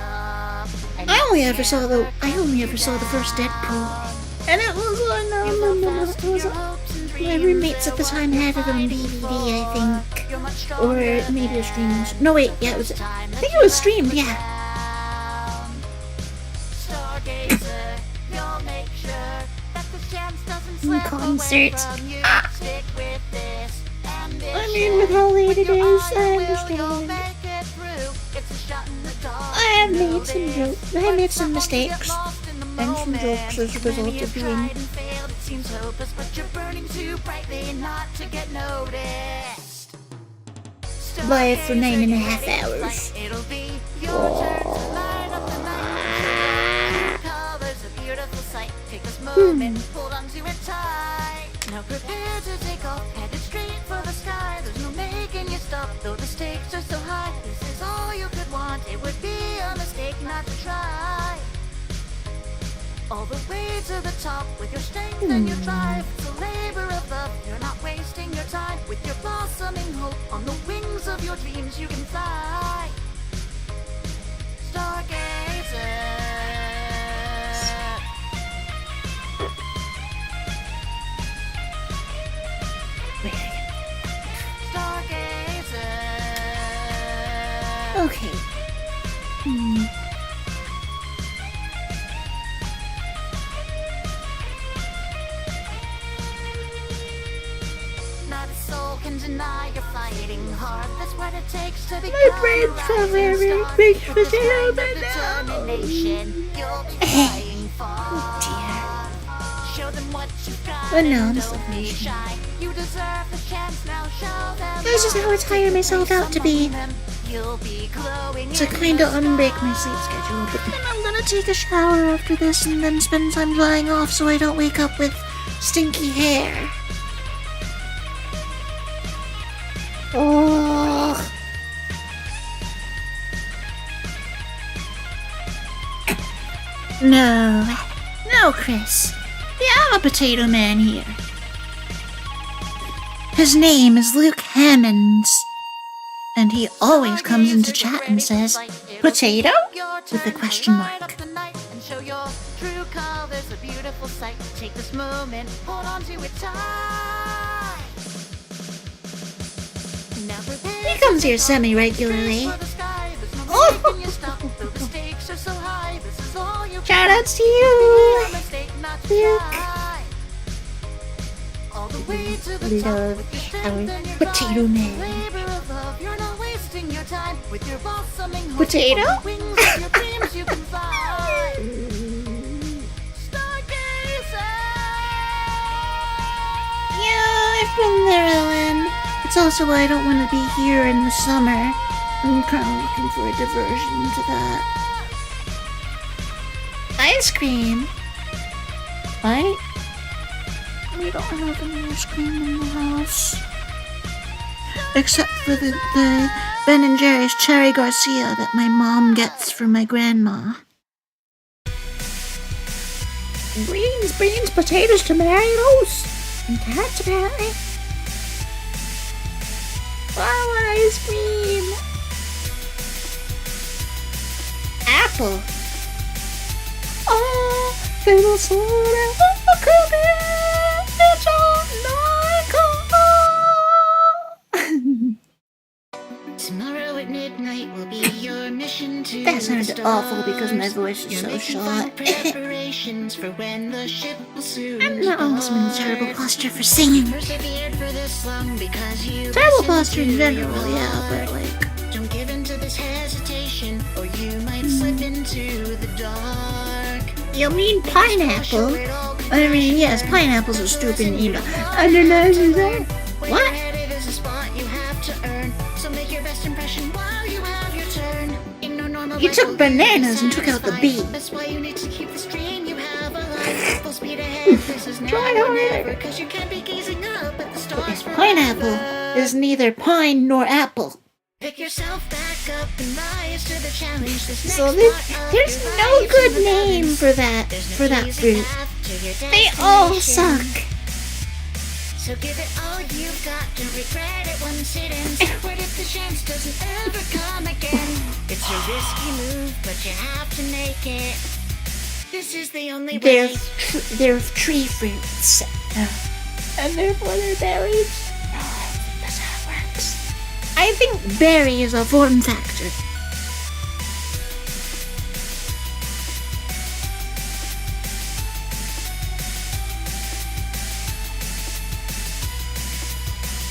I only ever saw the first Deadpool, and it was my roommates at the time had it on DVD, I think, or maybe it was streamed. No wait, yeah, I think it was streamed, yeah. Concert. I mean, with how late it is, I understand. I have made some jokes. I have made some mistakes. And some jokes as a result of doing. It seems hopeless, but you're burning too brightly not to get noticed. Live for 9.5 hours. It'll be your turn to light up the night. Colors a beautiful sight. Take this moment, hold on to it tight. Now prepare to take off, headed straight for the sky. There's no making you stop, though the stakes are so high. This is all you could want. It would be a mistake not to try. All the way to the top with your strength and your drive. It's a labor of love. You're not wasting your time. With your blossoming hope on the wings of your dreams, you can fly. Stargazer. Stargazer. Okay. Not a soul can deny you're fighting hard. That's what it takes to become My brain's a so rising very star. big With for this zero kind of right now. determination, you'll be flying far. Show them what you've got. But no, and I'm don't still be finishing. shy. You deserve the chance now. Show them. This is how I tire myself out to be. You'll be glowing To in kinda the unbreak sky. my sleep schedule. But then I'm gonna take a shower after this and then spend time drying off so I don't wake up with stinky hair. Oh. No. No, Chris. We have a potato man here. His name is Luke Hammonds. And he always comes into chat and says, "Potato?" with a question mark. Show your true colors, a beautiful sight. Take this moment, hold on to it tight. Now prepare He comes here semi-regularly. for the sky. There's no Oh. making you stop, though the stakes are so high. This is all you can Shoutouts to do. you! A mistake not to Luke. try. All the way to the top Love with your strength our and your potato drive. man. Labor of love, you're not wasting your time with your blossoming hope. Potato? On the wings of your dreams you can fly. Stargazer! Yeah, I've been there, Ellen. It's also why I don't want to be here in the summer. I'm kind of looking for a diversion to that. Ice cream? What? We don't have any ice cream in the house. Except for the Ben and Jerry's Cherry Garcia that my mom gets from my grandma. Beans, potatoes, tomatoes, and carrots apparently. I want ice cream. Apple. Oh, little soda, could it's all Tomorrow at midnight will be your mission to That sounded the awful because my stars. voice is You're so making short. fun preparations for when the ship will soon I'm not almost in a terrible depart. posture for singing. Persevered for this long because you Terrible listened posture in to general, your yeah, heart. but like, Don't give in to this hesitation, or you might slip into the dark. you mean pineapple? It all could I mean, yes, pineapple's a stupid name. I don't know, is that? When What? you're headed is a spot you have to earn. So make your best impression while you have your turn. Ignore normal He life took will bananas leave you and took out the satisfied. bee. That's why you need to keep this dream you have alive. Full speed ahead, this is now Try or hard. never. Cause you can't be gazing up at the stars forever. Pineapple is neither pine nor apple. Pick yourself back up and rise to the challenge. This So next there's, part of there's your no life good in the name balance. for that Easy fruit. path to your They all destination. suck. So give it all you've got, don't regret it once it ends. What if the chance doesn't ever come again? It's a risky move, but you have to make it. This is the only way. They're tree fruits. And therefore they're berries. No, that's how it works. I think berry is a form factor.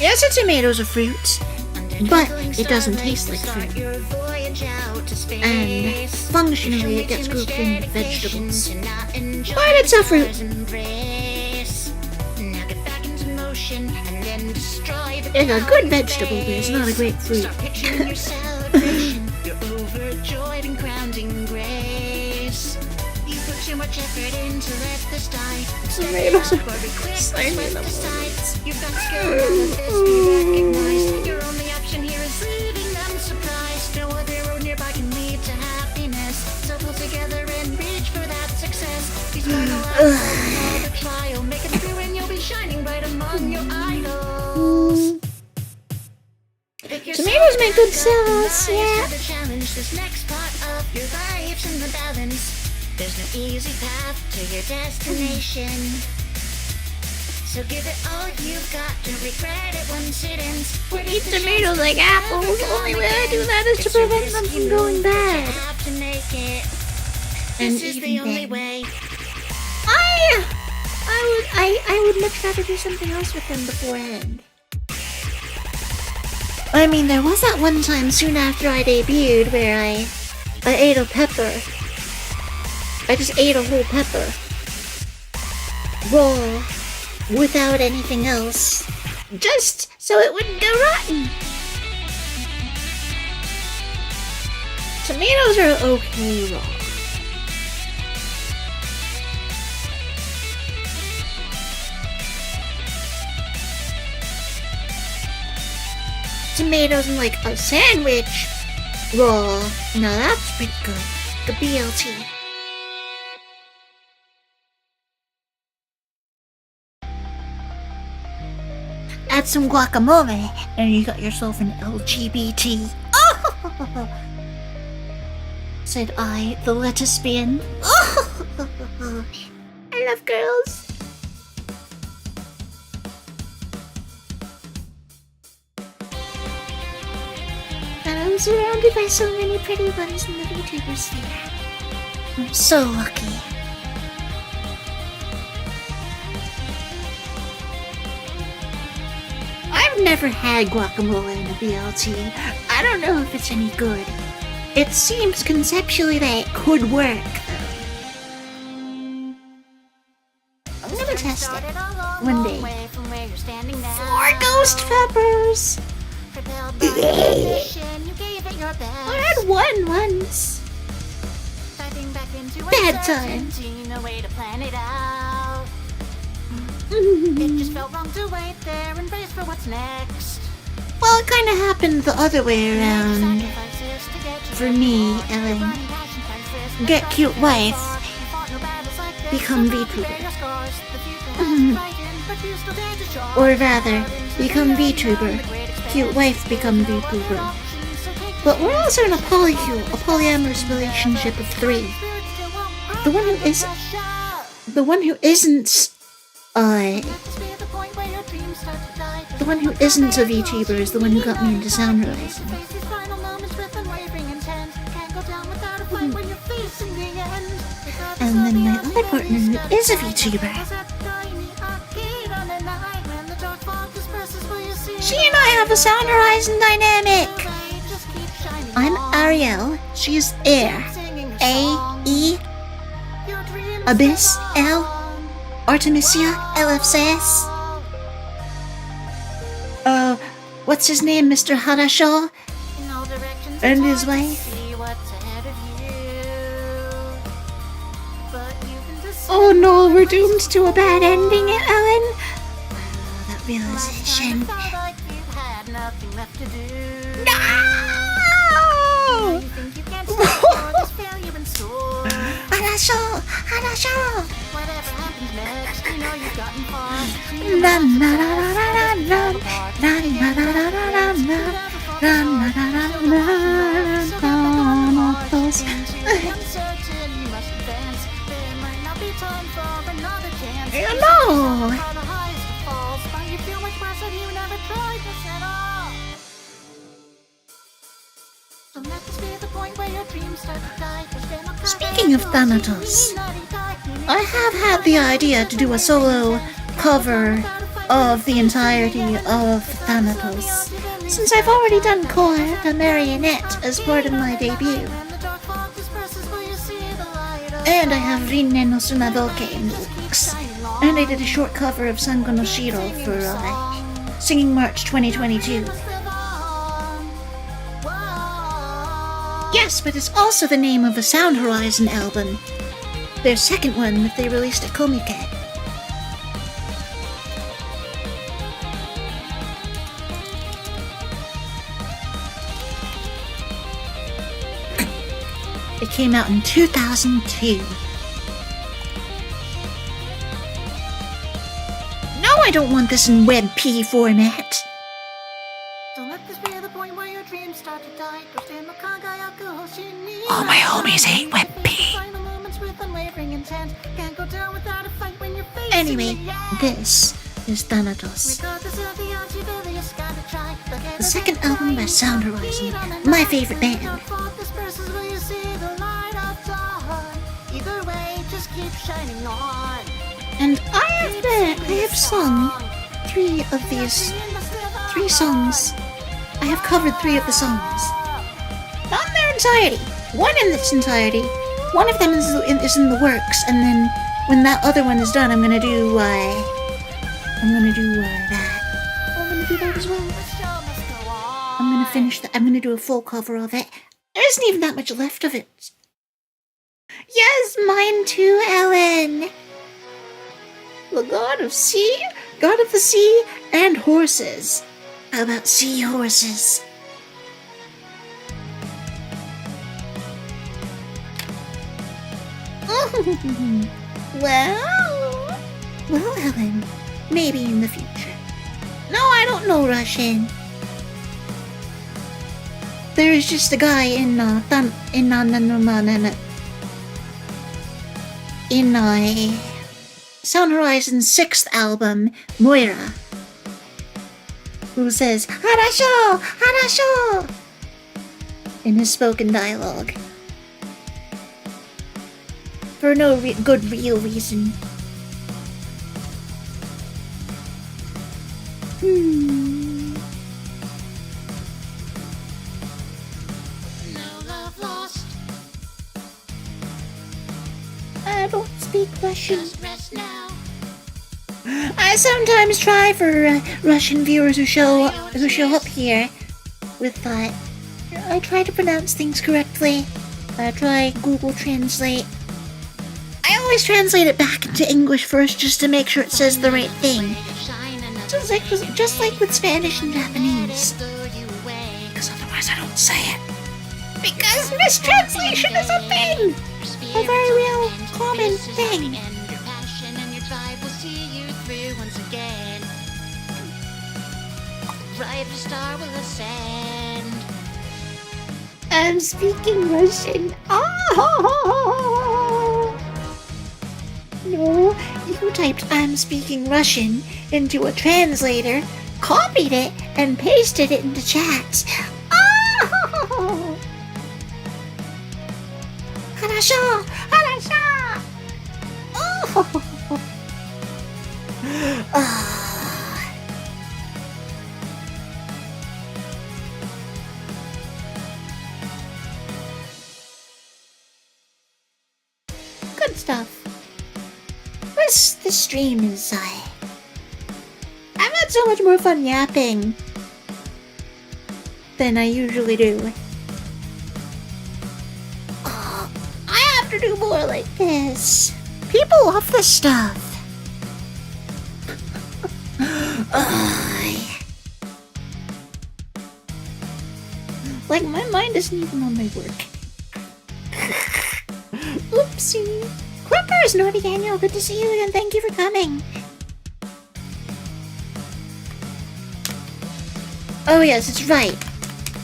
Yes, a tomato's a fruit. Under but it doesn't taste like food. And functionally, it gets grouped into vegetables. But it's a fruit. It's a good vegetable, but it's not a great fruit. You're overjoyed and crowned in grace. You put too much effort in to let this die. Tomatoes are slimy in the sides. You've got skill, none of this be recognized. Your only option here is leaving them surprised. No other road nearby can lead to happiness. So pull together and reach for that success. These final hours of the trial, make it through and you'll be shining bright among your idols. Tomatoes make good sauce, yeah. The challenge, this next part of your life's in the balance. There's no easy path to your destination. So give it all you've got, don't regret it once it ends. Eat tomatoes like apples. The only way I do that is to prevent them from going bad. Have to make it. And This is the only way. I would much rather do something else with them beforehand. I mean, there was that one time soon after I debuted where I ate a pepper. I just ate a whole pepper. Raw. Without anything else. Just so it wouldn't go rotten. Tomatoes are okay raw. Tomatoes in like a sandwich raw. Now that's pretty good. The BLT. Add some guacamole and you got yourself an LGBT. Oh! Said I, the lettuce-bian. Oh! I love girls. And I'm surrounded by so many pretty ones in the VTuber sphere. I'm so lucky. I've never had guacamole in a BLT. I don't know if it's any good. It seems conceptually that it could work, though. I'm gonna test it one day. 4 ghost peppers! I had one once. Bad time. It just felt wrong to wait there and brace for what's next. Well, it kind of happened the other way around. For me, Ellen. Get cute wife. Become VTuber. Or rather, become VTuber. Cute wife become VTuber. But we're also in a polyamorous relationship of 3. The one who isn't a VTuber is the one who got me into Soundrizing. And then my other partner who is a VTuber. She and I have a Soundrizing dynamic. I'm Arielle, she's Air. A-E Abyss L Artemisia LFCS. What's his name, Mr. Harashaw? And his wife? Oh no, we're doomed to a bad ending, Ellen. That realization. No! Harashaw! Whatever happens next, you know you've gotten far. Na na na na na na na na na na na na Speaking of Thanatos, I have had the idea to do a solo cover of the entirety of Thanatos. Since I've already done core, the marionette as part of my debut. And I have Rinne no Sunadoke in the books. And I did a short cover of Sango no Shiro for Singing March 2022. Yes, but it's also the name of a Sound Horizon album. Their second one that they released at Komike. It came out in 2002. No, I don't want this in WebP format. Don't let this be the point where your dreams start to die. All my homies hate WebP. Anyway, this is Thanatos. The second album by Sound Horizon, my favorite band. And I have sung three songs. I have covered 3 of the songs. Not in their entirety. One in its entirety. One of them is in the works, and then when that other one is done, I'm gonna do that. I'm gonna do that as well. I'm gonna finish that. I'm gonna do a full cover of it. There isn't even that much left of it. Yes, mine too, Ellen. The god of the sea, and horses. How about seahorses? Well, Ellen, maybe in the future. No, I don't know Russian. There is just a guy in Sound Horizon's 6th album, Moira, who says "Harasho, harasho" in his spoken dialogue. For no good real reason. I don't speak Russian. I sometimes try for Russian viewers who show up here with I try to pronounce things correctly. I try Google Translate. I always translate it back into English first just to make sure it says the right thing. Just like with Spanish and Japanese. Because otherwise I don't say it. Because mistranslation is a thing! A very real, common thing. I'm speaking Russian. Oh! No, you typed "I'm speaking Russian" into a translator, copied it, and pasted it into chat. Oh! Harasho! Harasho! Oh! Good stuff. This stream is, I've had so much more fun yapping than I usually do. I have to do more like this. People love this stuff. Like, my mind isn't even on my work. Oopsie. Clippers, Naughty Daniel, good to see you again. Thank you for coming. Oh yes, it's right.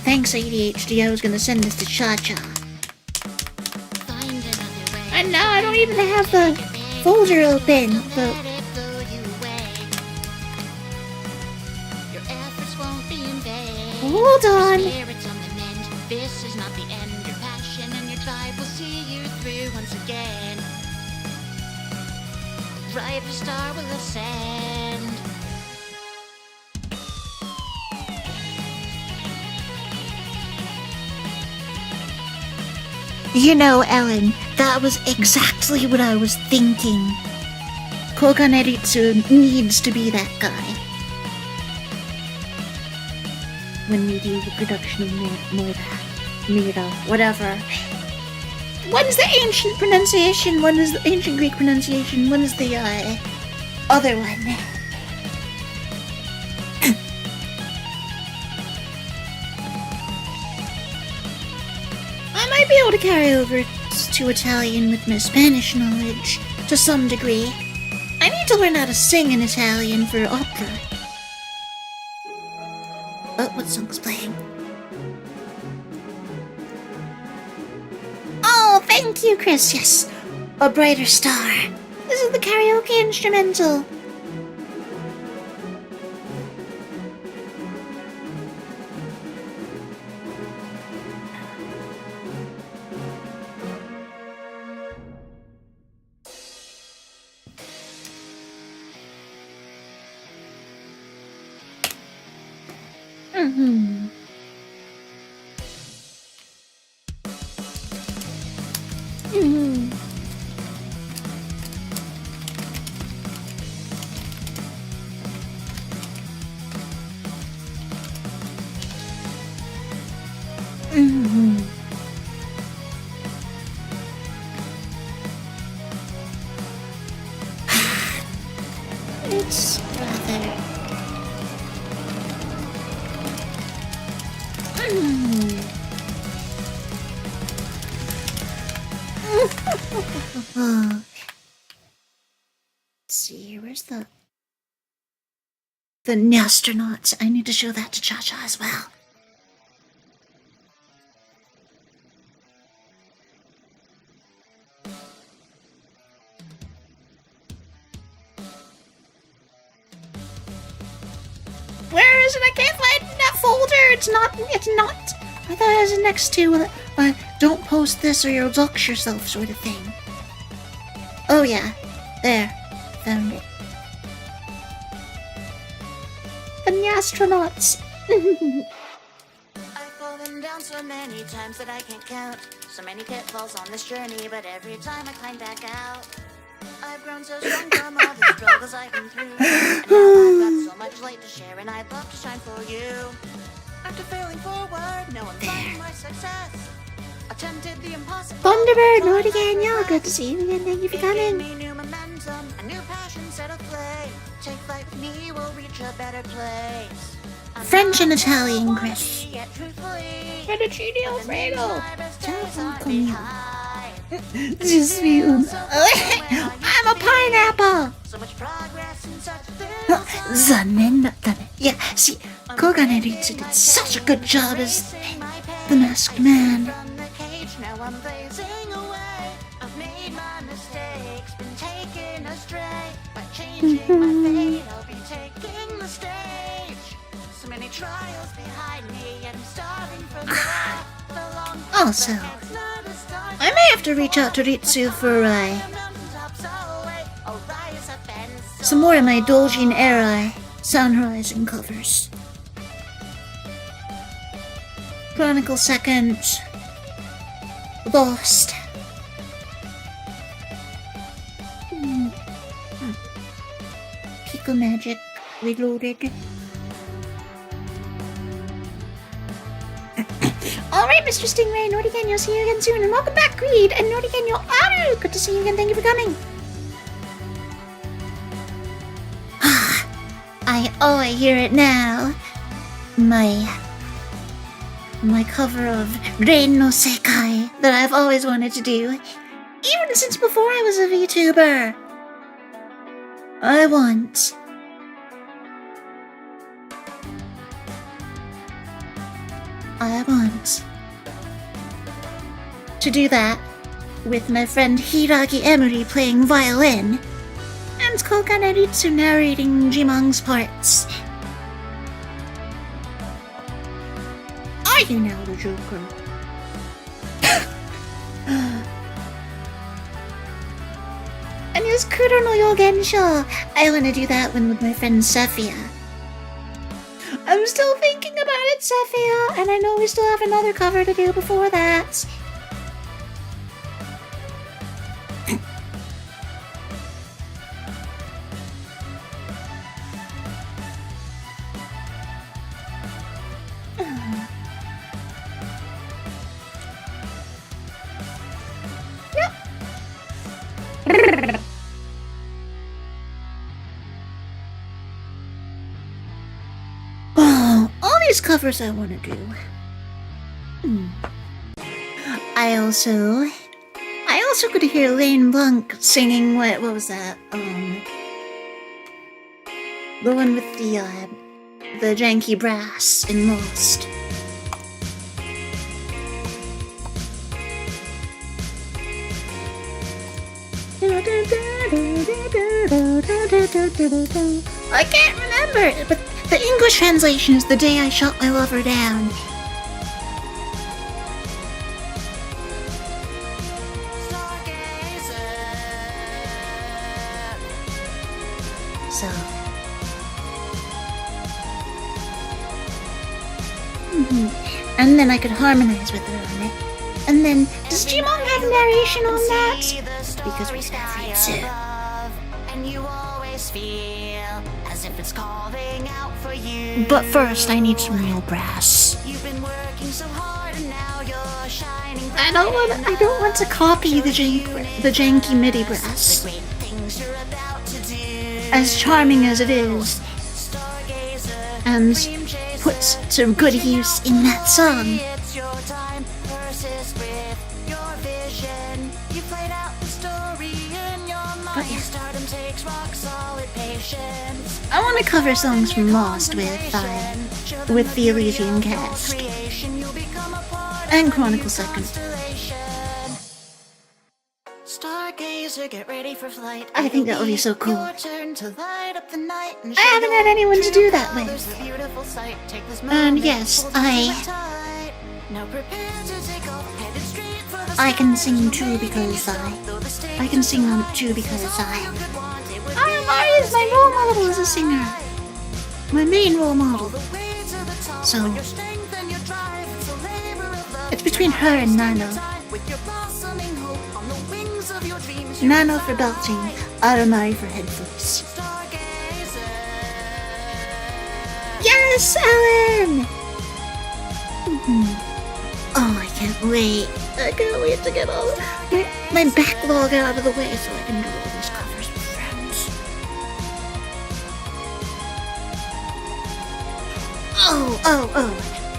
Thanks, ADHD. I was gonna send this to Cha-Cha. And now I don't even have the folder open. Hold on. This is not the end. Your passion and your drive will see you through once again. Brighter star will ascend. You know, Ellen, that was exactly what I was thinking. Koga Neritsu needs to be that guy. When we do the production of Mira, whatever. One is the ancient pronunciation, one is the ancient Greek pronunciation, one is the other one. I might be able to carry over to Italian with my Spanish knowledge to some degree. I need to learn how to sing in Italian for opera. Oh, what song's playing? Oh, thank you, Chris. Yes, A Brighter Star. This is the karaoke instrumental. Mm-hmm. Mm-hmm. Mm-hmm. It's rather... Let's see, where's the astronauts? I need to show that to Cha-Cha as well. Where is it? I can't find that folder. It's not. I thought it was next to, don't post this or you'll dox yourself sort of thing. Oh yeah. There. Found it. And the astronauts. I've fallen down so many times that I can't count. So many pitfalls on this journey, but every time I climb back out. I've grown so strong from all the struggles I've been through. And now I've got so much light to share, and I'd love to shine for you. After failing forward, no one finding my success. Attempted the impossible. Thunderbird, Nori Band, good to see you again. Thank you for It gave coming. me new momentum, a new passion set aflame. Take flight with me, we'll reach a better place. I'm French and not where I Italian, wanna Chris. be, yet truthfully, Fettuccine but the news Alfredo. my best days Ciao, aren't come here. behind. Je suis I'm a pineapple! So much progress in such little time. 残念だったね。いや、see, Koga Neritsu did such a good job as the masked man. From the cage, now I'm blazing away. I've made my mistakes, been taken astray. By changing my fate, I'll be taking the stage. So many trials behind me, yet I'm starving for more. The long Also, it's not a start. I may have to reach out to Ritsu for some more of my Doujin era Sunrising covers. Chronicle Second, Lost. Pico Magic Reloaded. Alright, Mr. Stingray, Nori Band, see you again soon, and welcome back, Creed, and Nori Band, Aru! Good to see you again, thank you for coming. I hear it now. My cover of Rein no Sekai that I've always wanted to do, even since before I was a VTuber. I want to do that with my friend Hiragi Emery playing violin and Koga Neritsu narrating Jimong's parts. Are you now the Joker? And yes, Kuro no Yogensho. I want to do that one with my friend Sephia. I'm still thinking about it, Sephia, and I know we still have another cover to do before that. Oh, all these covers I want to do. I also could hear Lane Blanc singing what was that? The one with the janky brass in Lost. I can't remember, but the English translation is "The Day I Shot My Lover Down." So, and then I could harmonize with her on it. And then, does Jimon have narration on that? Because we have it too. And you always feel as if it's calling out for you. But first, I need some real brass. You've been working so hard and now you're shining. I don't want to copy the janky MIDI brass. The great things you're about to do. As charming as it is, Stargazer, and dream chaser, put to good use in that song. it's your time. Persist with your vision. You played out the story in your mind. yeah. Stardom takes rock solid patience. I want to cover songs from Lost with the Elysian cast and Chronicle Second. Stargazer, get ready for flight. I think that would be so cool. Your turn to light up the night and I haven't had anyone to do that with. There's a beautiful sight. Take this And moment, yes, hold on to it tight. Now prepare to take off, headed straight for the I can stars. sing too because I can sing on it too because Mari is my role model as a singer. My main role model. So it's between her and Nano. Nano for belting, Aramari for head voice. Yes, Ellen! Oh, I can't wait. I can't wait to get all my backlog out of the way so I can do all these covers with friends. Oh.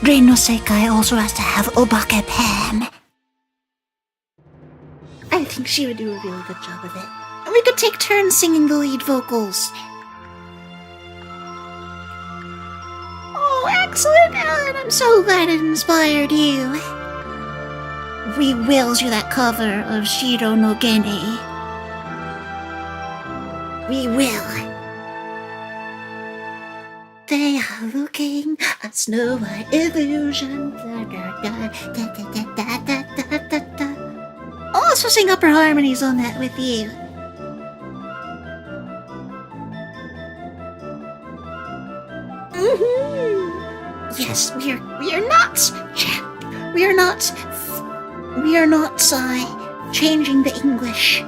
Rain no Sekai also has to have Obake Pan. I think she would do a really good job of it. And we could take turns singing the lead vocals. Oh, excellent, Ellen! I'm so glad it inspired you. We will do that cover of Shiro no Gene. We will. They are looking a snow white illusion. I'll also sing upper harmonies on that with you. Yes, we are not changing the English.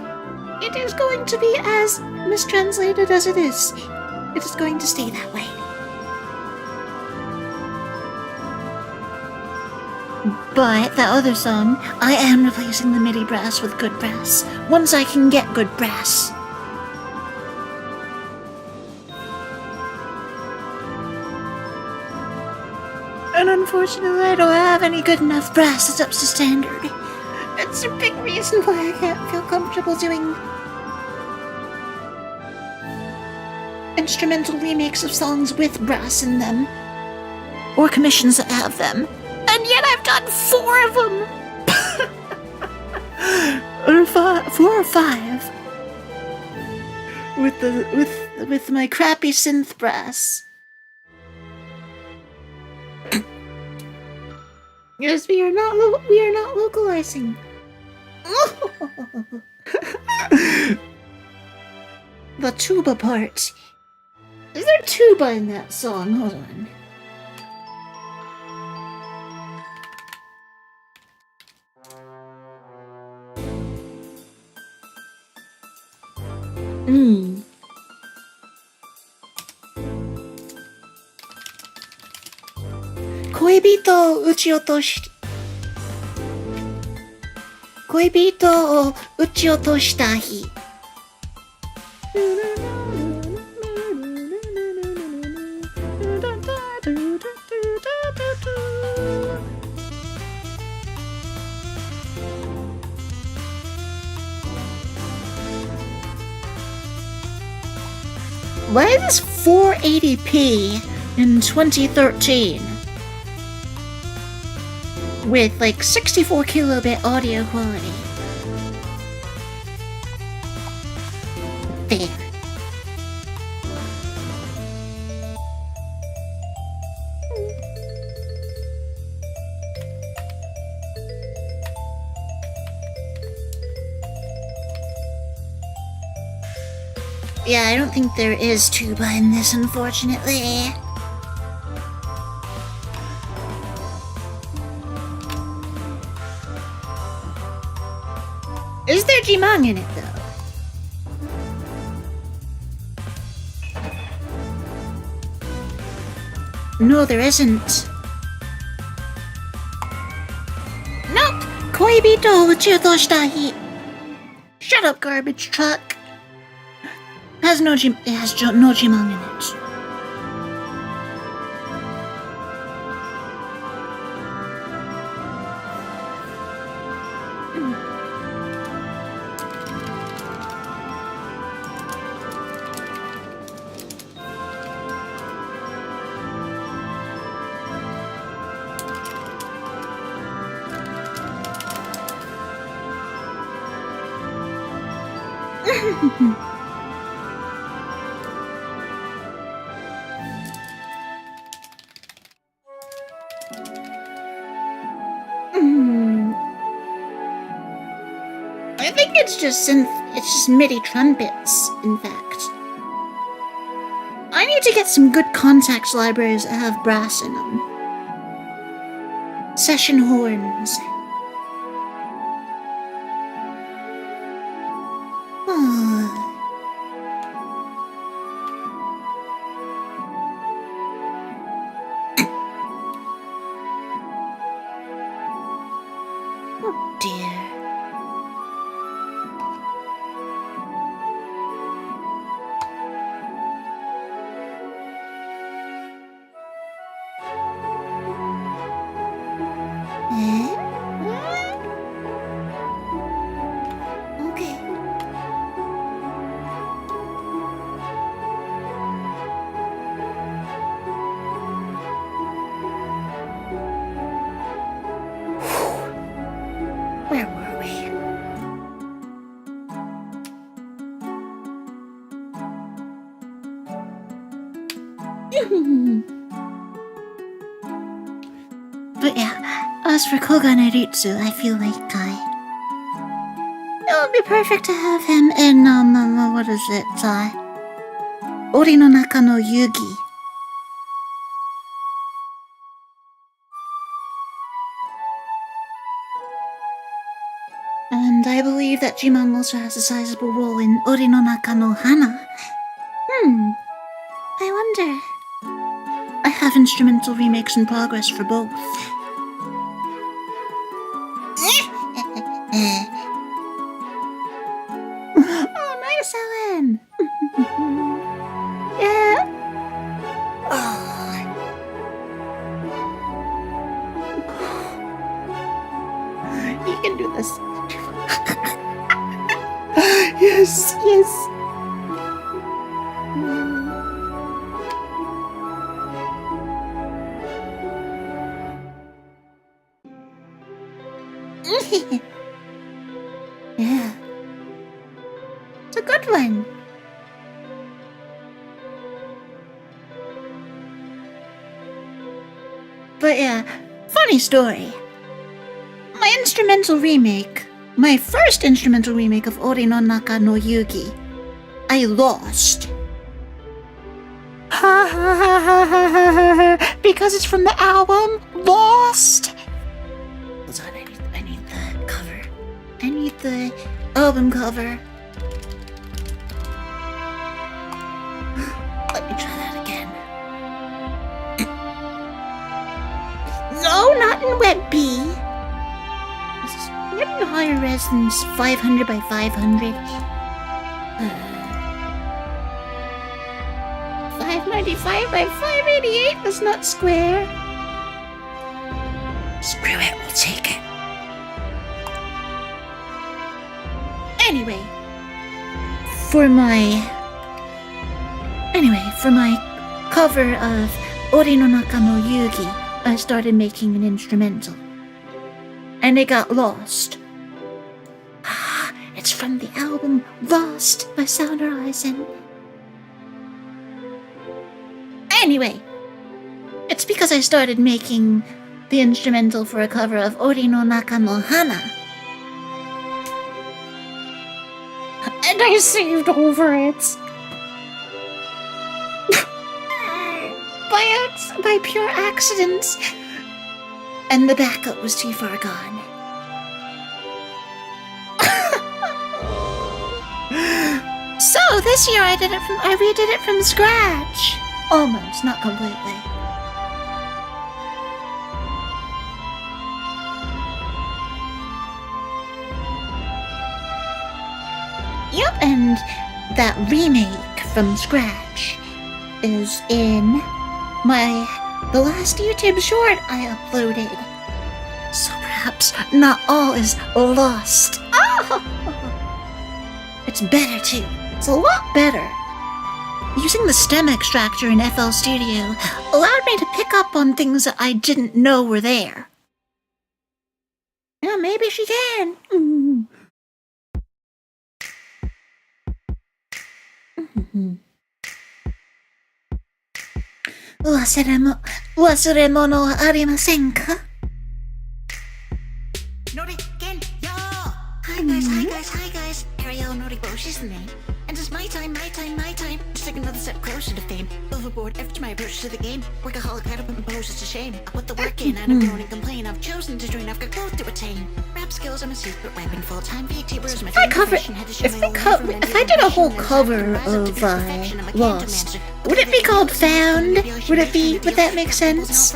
It is going to be as mistranslated as it is. It is going to stay that way. But that other song, I am replacing the MIDI brass with good brass. Once I can get good brass. And unfortunately, I don't have any good enough brass that's up to standard. It's a big reason why I can't feel comfortable doing instrumental remakes of songs with brass in them. Or commissions that have them. And yet I've done 4 of them! Or 4 or 5. With my crappy synth brass. Yes, we are not localizing. The tuba part. Is there tuba in that song? Hold on. Koibitoを撃ち落とした日 Why is this 480p in 2013? With like 64 kilobit audio quality. There. Yeah, I don't think there is tuba in this, unfortunately. Is there Jimang in it, though? No, there isn't. Nope! Koibito uchiuto shitahi. Shut up, garbage truck. It has no Jimang in it. I think it's just MIDI trumpets, in fact. I need to get some good contacts libraries that have brass in them. Session horns. Oh dear. Okay. Where were we? But yeah, as for Koga Naritsu, I feel like it would be perfect to have him in, what is it, Ori no Naka no Yugi. And I believe that Jimang also has a sizable role in Ori no Naka no Hana. I wonder. I have instrumental remakes in progress for both. Oh, nice, Ellen! Yeah. You can do this. Yes, yes. Yeah. It's a good one. But yeah, funny story. My first instrumental remake of Ori no Naka no Yugi, I lost. Because it's from the album Lost. Hold on, I need the cover. I need the album cover. Let me try that again. No, not in WebP. This is getting higher res than 500 by 500. 595 by 588. That's not square. Screw it, we'll take it. Anyway, for my cover of Ori no Naka no Yugi, I started making an instrumental. And it got lost. It's from the album Lost by Finalizing. Anyway, it's because I started making the instrumental for a cover of Ori no Naka no Hana. And I saved over it. by pure accident. And the backup was too far gone. So this year I redid it from scratch. Almost, not completely. Yep, and that remake from scratch is in the last YouTube short I uploaded. So perhaps not all is lost. Oh! It's better too. It's a lot better. Using the stem extractor in FL Studio allowed me to pick up on things that I didn't know were there. Yeah, maybe she can. Wasuremo no arimasen ka? Nori, Ken, yo! Hi guys. Arielle Noriboshi's the name. And it's my time to take another step closer to fame. Overboard after my approach to the game. Workaholic, I don't put my poses to shame. I put the work in, I don't moan and complain. I've chosen to join, I've got growth to attain. Rap skills, I'm a secret weapon. Full-time VTuber is my dream profession. If I did a whole cover of Lost, would it be called Found? Would that make sense?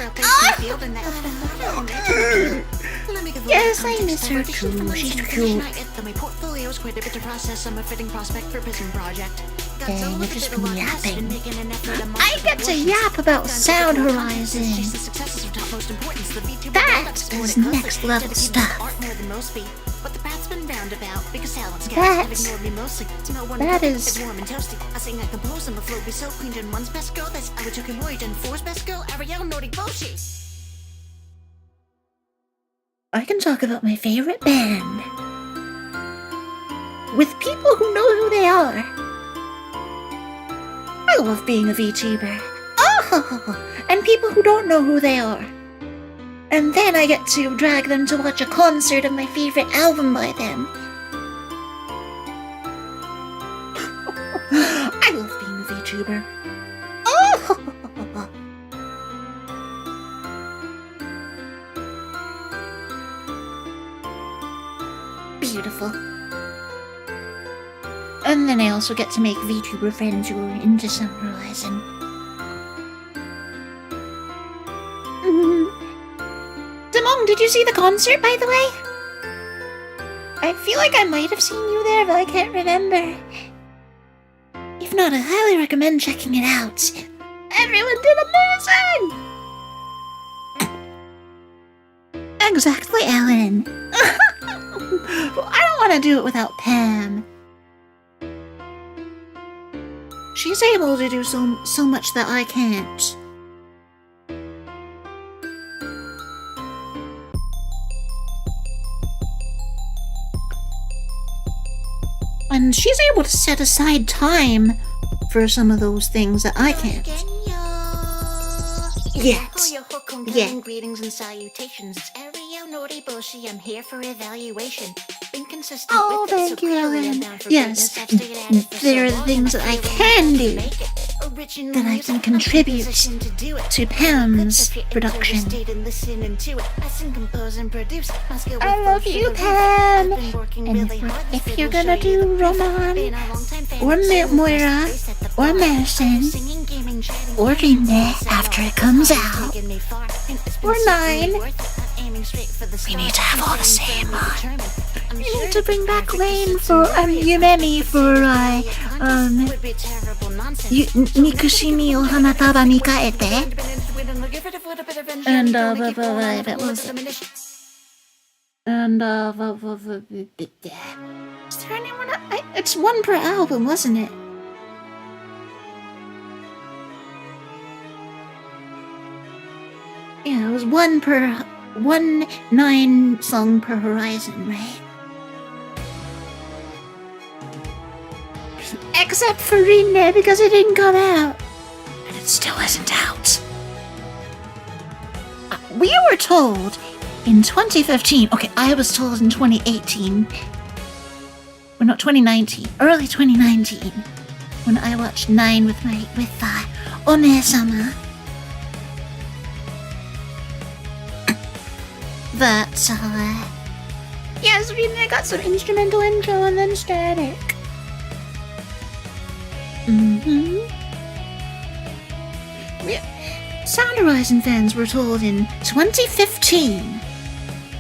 Yes, I miss her too. She's cute. My portfolio is quite a bit to process. I'm a fitting prospect for a prison project. Dang, you're just yapping. I get to yap about Sound Horizon. That is next level stuff. That is... I sing, I compose, and the flow be so clean and one's best girl. That's I would took him and four's best girl, Arielle Noriboshi. I can talk about my favorite band. With people who know who they are. I love being a VTuber. Oh! And people who don't know who they are. And then I get to drag them to watch a concert of my favorite album by them. I love being a VTuber. Oh! Beautiful. And then I also get to make VTuber friends who are into Horizon. Damong, did you see the concert, by the way? I feel like I might have seen you there, but I can't remember. If not, I highly recommend checking it out. Everyone did amazing! Exactly, Ellen. Well, I don't want to do it without Pam. She's able to do so much that I can't. And she's able to set aside time for some of those things that I can't. Yet. Greetings and salutations. It's Arielle Noriboshi. I'm here for evaluation. Inconsistent Oh, with it, thank so you, clearly Ellen. I'm down for Yes, greatness. Have to get at it for there are so long, things that I can do that I can contribute to Pam's production. I love you, Pam! And if you're gonna do Roman, or Moira, or Madison, or Dreamy after it comes out, or 9, we need to have all the same. We need to bring back Lane for, Yumemi for, Nikushimi o hanataba ni kaete. And what was it? And is there anyone? It's one per album, wasn't it? Yeah, it was 9 song per horizon, right? Except for Rinne, because it didn't come out. And it still isn't out. We were told in 2015. Okay, I was told in 2018. Or not 2019. Early 2019. When I watched 9 with Ome-sama. But, yes, Rinne got some instrumental intro and then static. Sound Horizon fans were told in 2015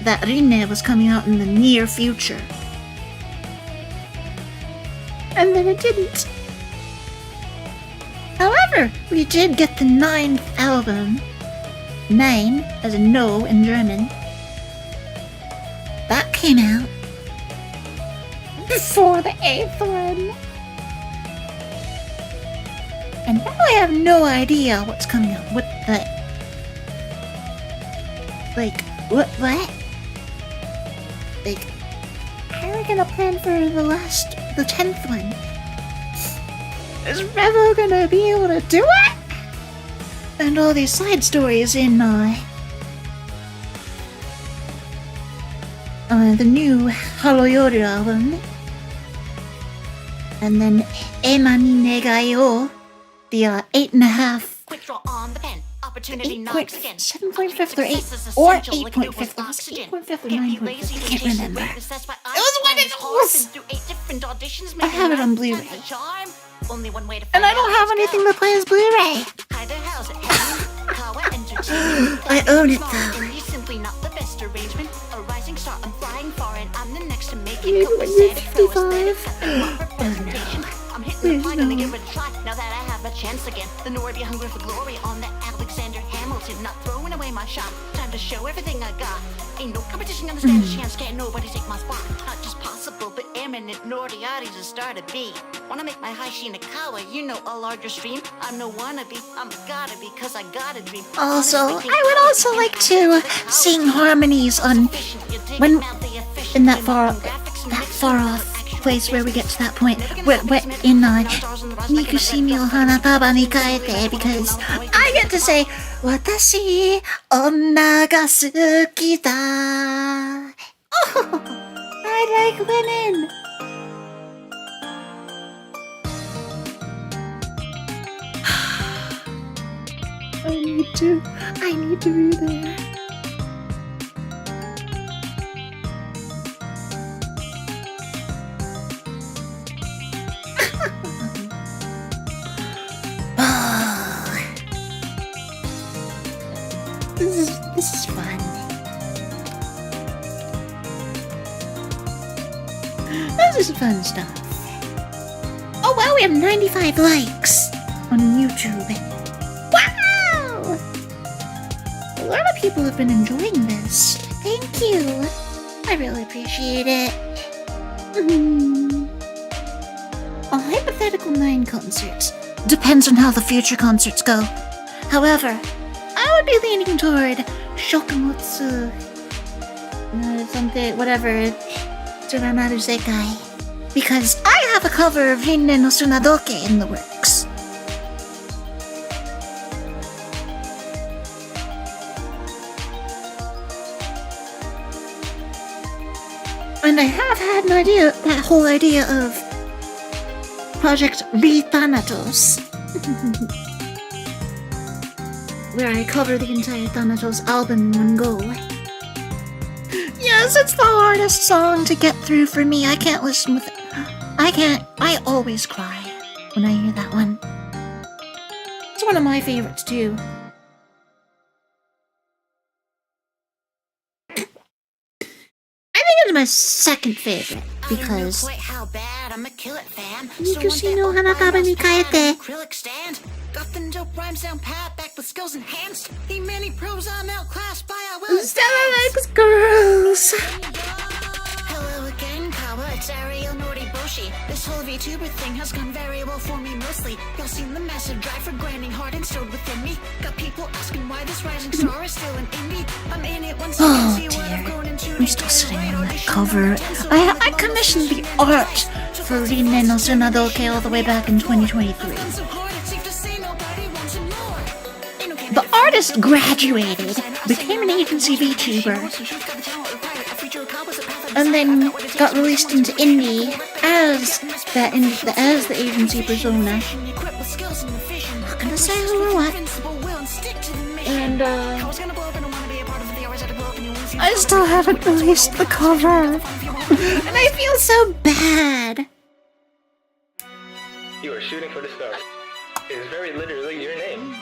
that Rinne was coming out in the near future. And then it didn't. However, we did get the 9th album. 9 as in no in German. That came out before the 8th one. And now I have no idea what's coming out. What? Like, how are we gonna plan for the 10th one? Is Revo gonna be able to do it? And all these side stories in, the new Haloyoru album. And then Ema ni Negai o, the 8.5. Quick draw on the pen. Opportunity 7.5 or 8 or 8.5. Was it 8.5 or 9.5? I can't remember. It was one of those. I have it on Blu-ray. And I don't have anything that plays Blu-ray. I own it though. Maybe when you're 55. Oh no. Please no. Now that I have a chance again, the Nori be hungry for glory on that Alexander Hamilton. Not throwing away my shot. Time to show everything I got. Ain't no competition, understand the chance. Can't nobody take my spot. Not just possible, but eminent. Noriari's a star to be. Wanna make my high Shinakawa, you know, a larger stream. I'm no wannabe, I'm a gotta be, cause I got a dream. Also, I would also like to sing harmonies on when in that far off place where we get to that point where in Nikushimi o hanataba ni kaete, because I get to say watashi onna ga suki da. Oh, I like women. I need to be there. This is fun. This is fun stuff. Oh wow, we have 95 likes on YouTube. Wow! A lot of people have been enjoying this. Thank you. I really appreciate it. A hypothetical 9 concert. Depends on how the future concerts go. However, I would be leaning toward Shokumutsu, something, whatever, Tsuranaru Sekai, because I have a cover of Rinne no Tsunadoke in the works. And I have had that whole idea of Project Thanatos. Where I cover the entire Thanatos album in one go. Yes, it's the hardest song to get through for me. I can't listen with it. I always cry when I hear that one. It's one of my favorites too. I think it's my second favorite because '肉親の花束に変えて Got the dope rhymes down pat, back with skills enhanced. He many pros, I'm outclassed by our Stella likes girls. Hello again, Kawa, it's Arielle Noriboshi. This whole VTuber thing has gone very well for me mostly. Y'all seen the massive drive for grinding hard instilled within me. Got people asking why this rising star is still an indie. I'm in it once you Oh see what I've grown into. I'm still sitting on that cover. I commissioned the art for Rinne no Tsunadoke all the way back in 2023. The artist graduated, became an agency VTuber, and then got released into indie as the agency persona. Not gonna say who or what. And I still haven't released the cover, and I feel so bad. You are shooting for the stars. It is very literally your name.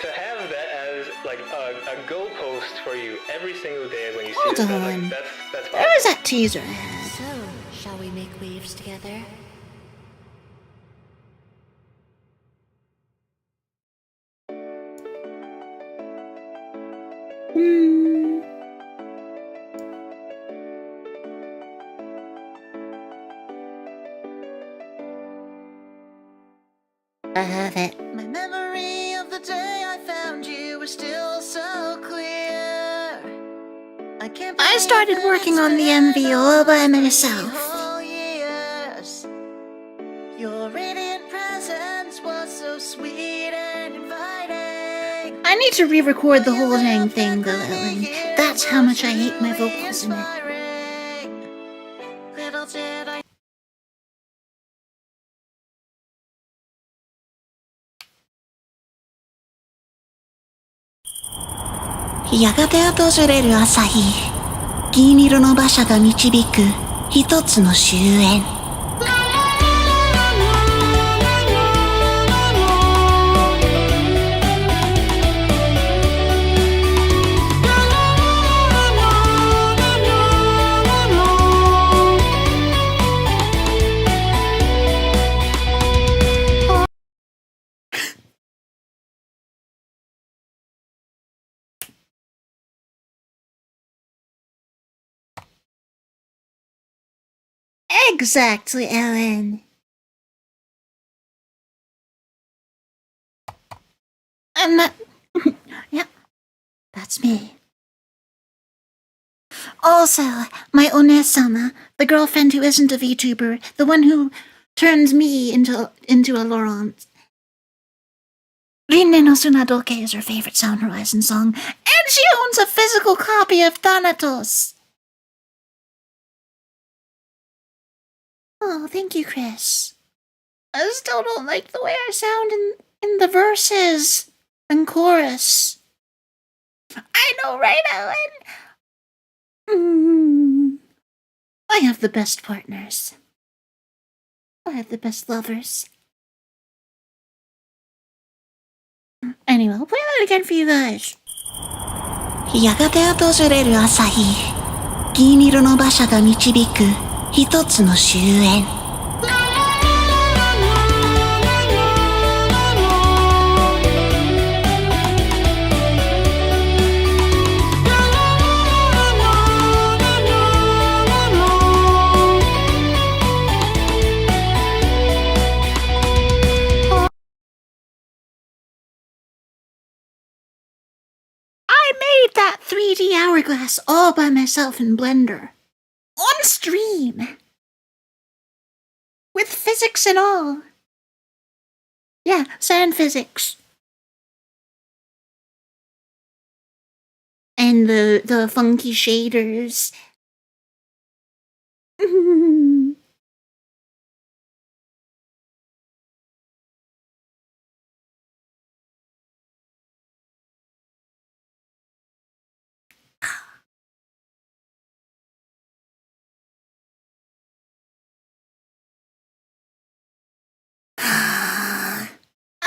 To have that as like a goalpost for you every single day when you see Hold it, on. that's Where was that teaser I had? So, shall we make waves together? I have it. My memory of the day I found you is still so clear. I started working on the MV all by myself. Your radiant presence was so sweet and inviting. I need to re-record the whole dang thing, though, Ellen. That's how much I hate my vocals in it. Little did Iやがて訪れる朝日、銀色の馬車が導く一つの終焉。Exactly, Ellen. And that... yeah, that's me. Also, my Onesama, the girlfriend who isn't a VTuber, the one who turns me into a Laurent. Rinne no Tsunadoke is her favorite Sound Horizon song, and she owns a physical copy of Thanatos. Oh, thank you, Chris. I still don't like the way I sound in the verses and chorus. I know, right, Ellen? I have the best partners. I have the best lovers. Anyway, I'll play that again for you guys. やがて訪れる朝日、銀色の馬車が導く一つの終焉。I made that 3D hourglass all by myself in Blender. On stream. With physics and all. Yeah, sand physics. And the funky shaders.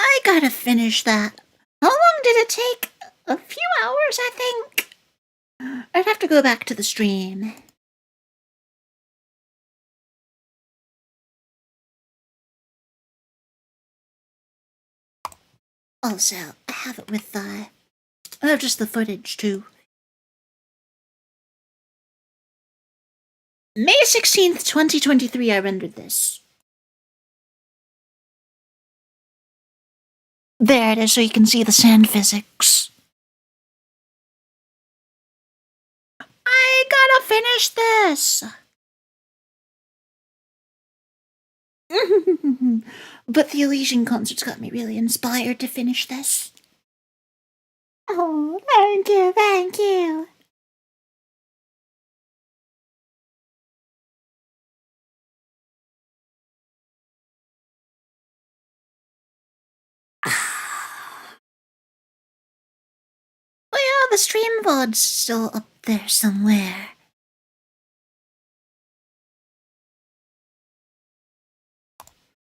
I gotta finish that. How long did it take? A few hours, I think. I'd have to go back to the stream. Also, I have it with I have just the footage too. May 16th, 2023, I rendered this. There it is, so you can see the sand physics. I gotta finish this! But the Elysian concerts got me really inspired to finish this. Oh, thank you, thank you. Well, yeah, the stream VOD's still up there somewhere.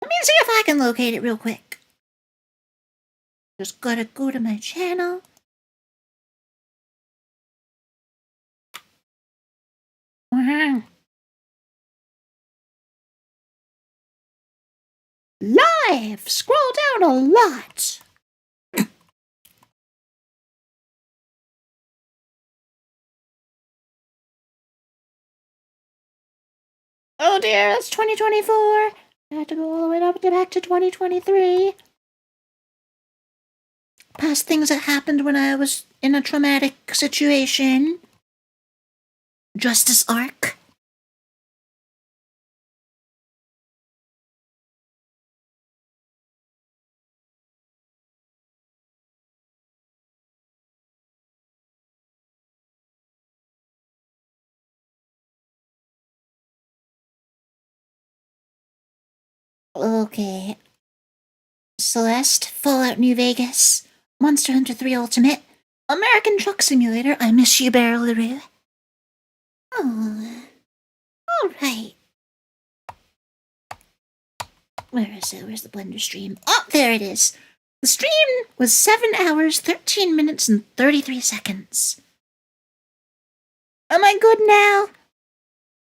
Let me see if I can locate it real quick. Just gotta go to my channel. Live! Scroll down a lot. Oh dear, that's 2024. I have to go all the way up to back to 2023. Past things that happened when I was in a traumatic situation. Justice Arc. Okay. Celeste, Fallout New Vegas, Monster Hunter 3 Ultimate, American Truck Simulator, I Miss You Barrel. Oh. Alright. Where is it? Where's the Blender stream? Oh, there it is. The stream was 7 hours, 13 minutes, and 33 seconds. Am I good now?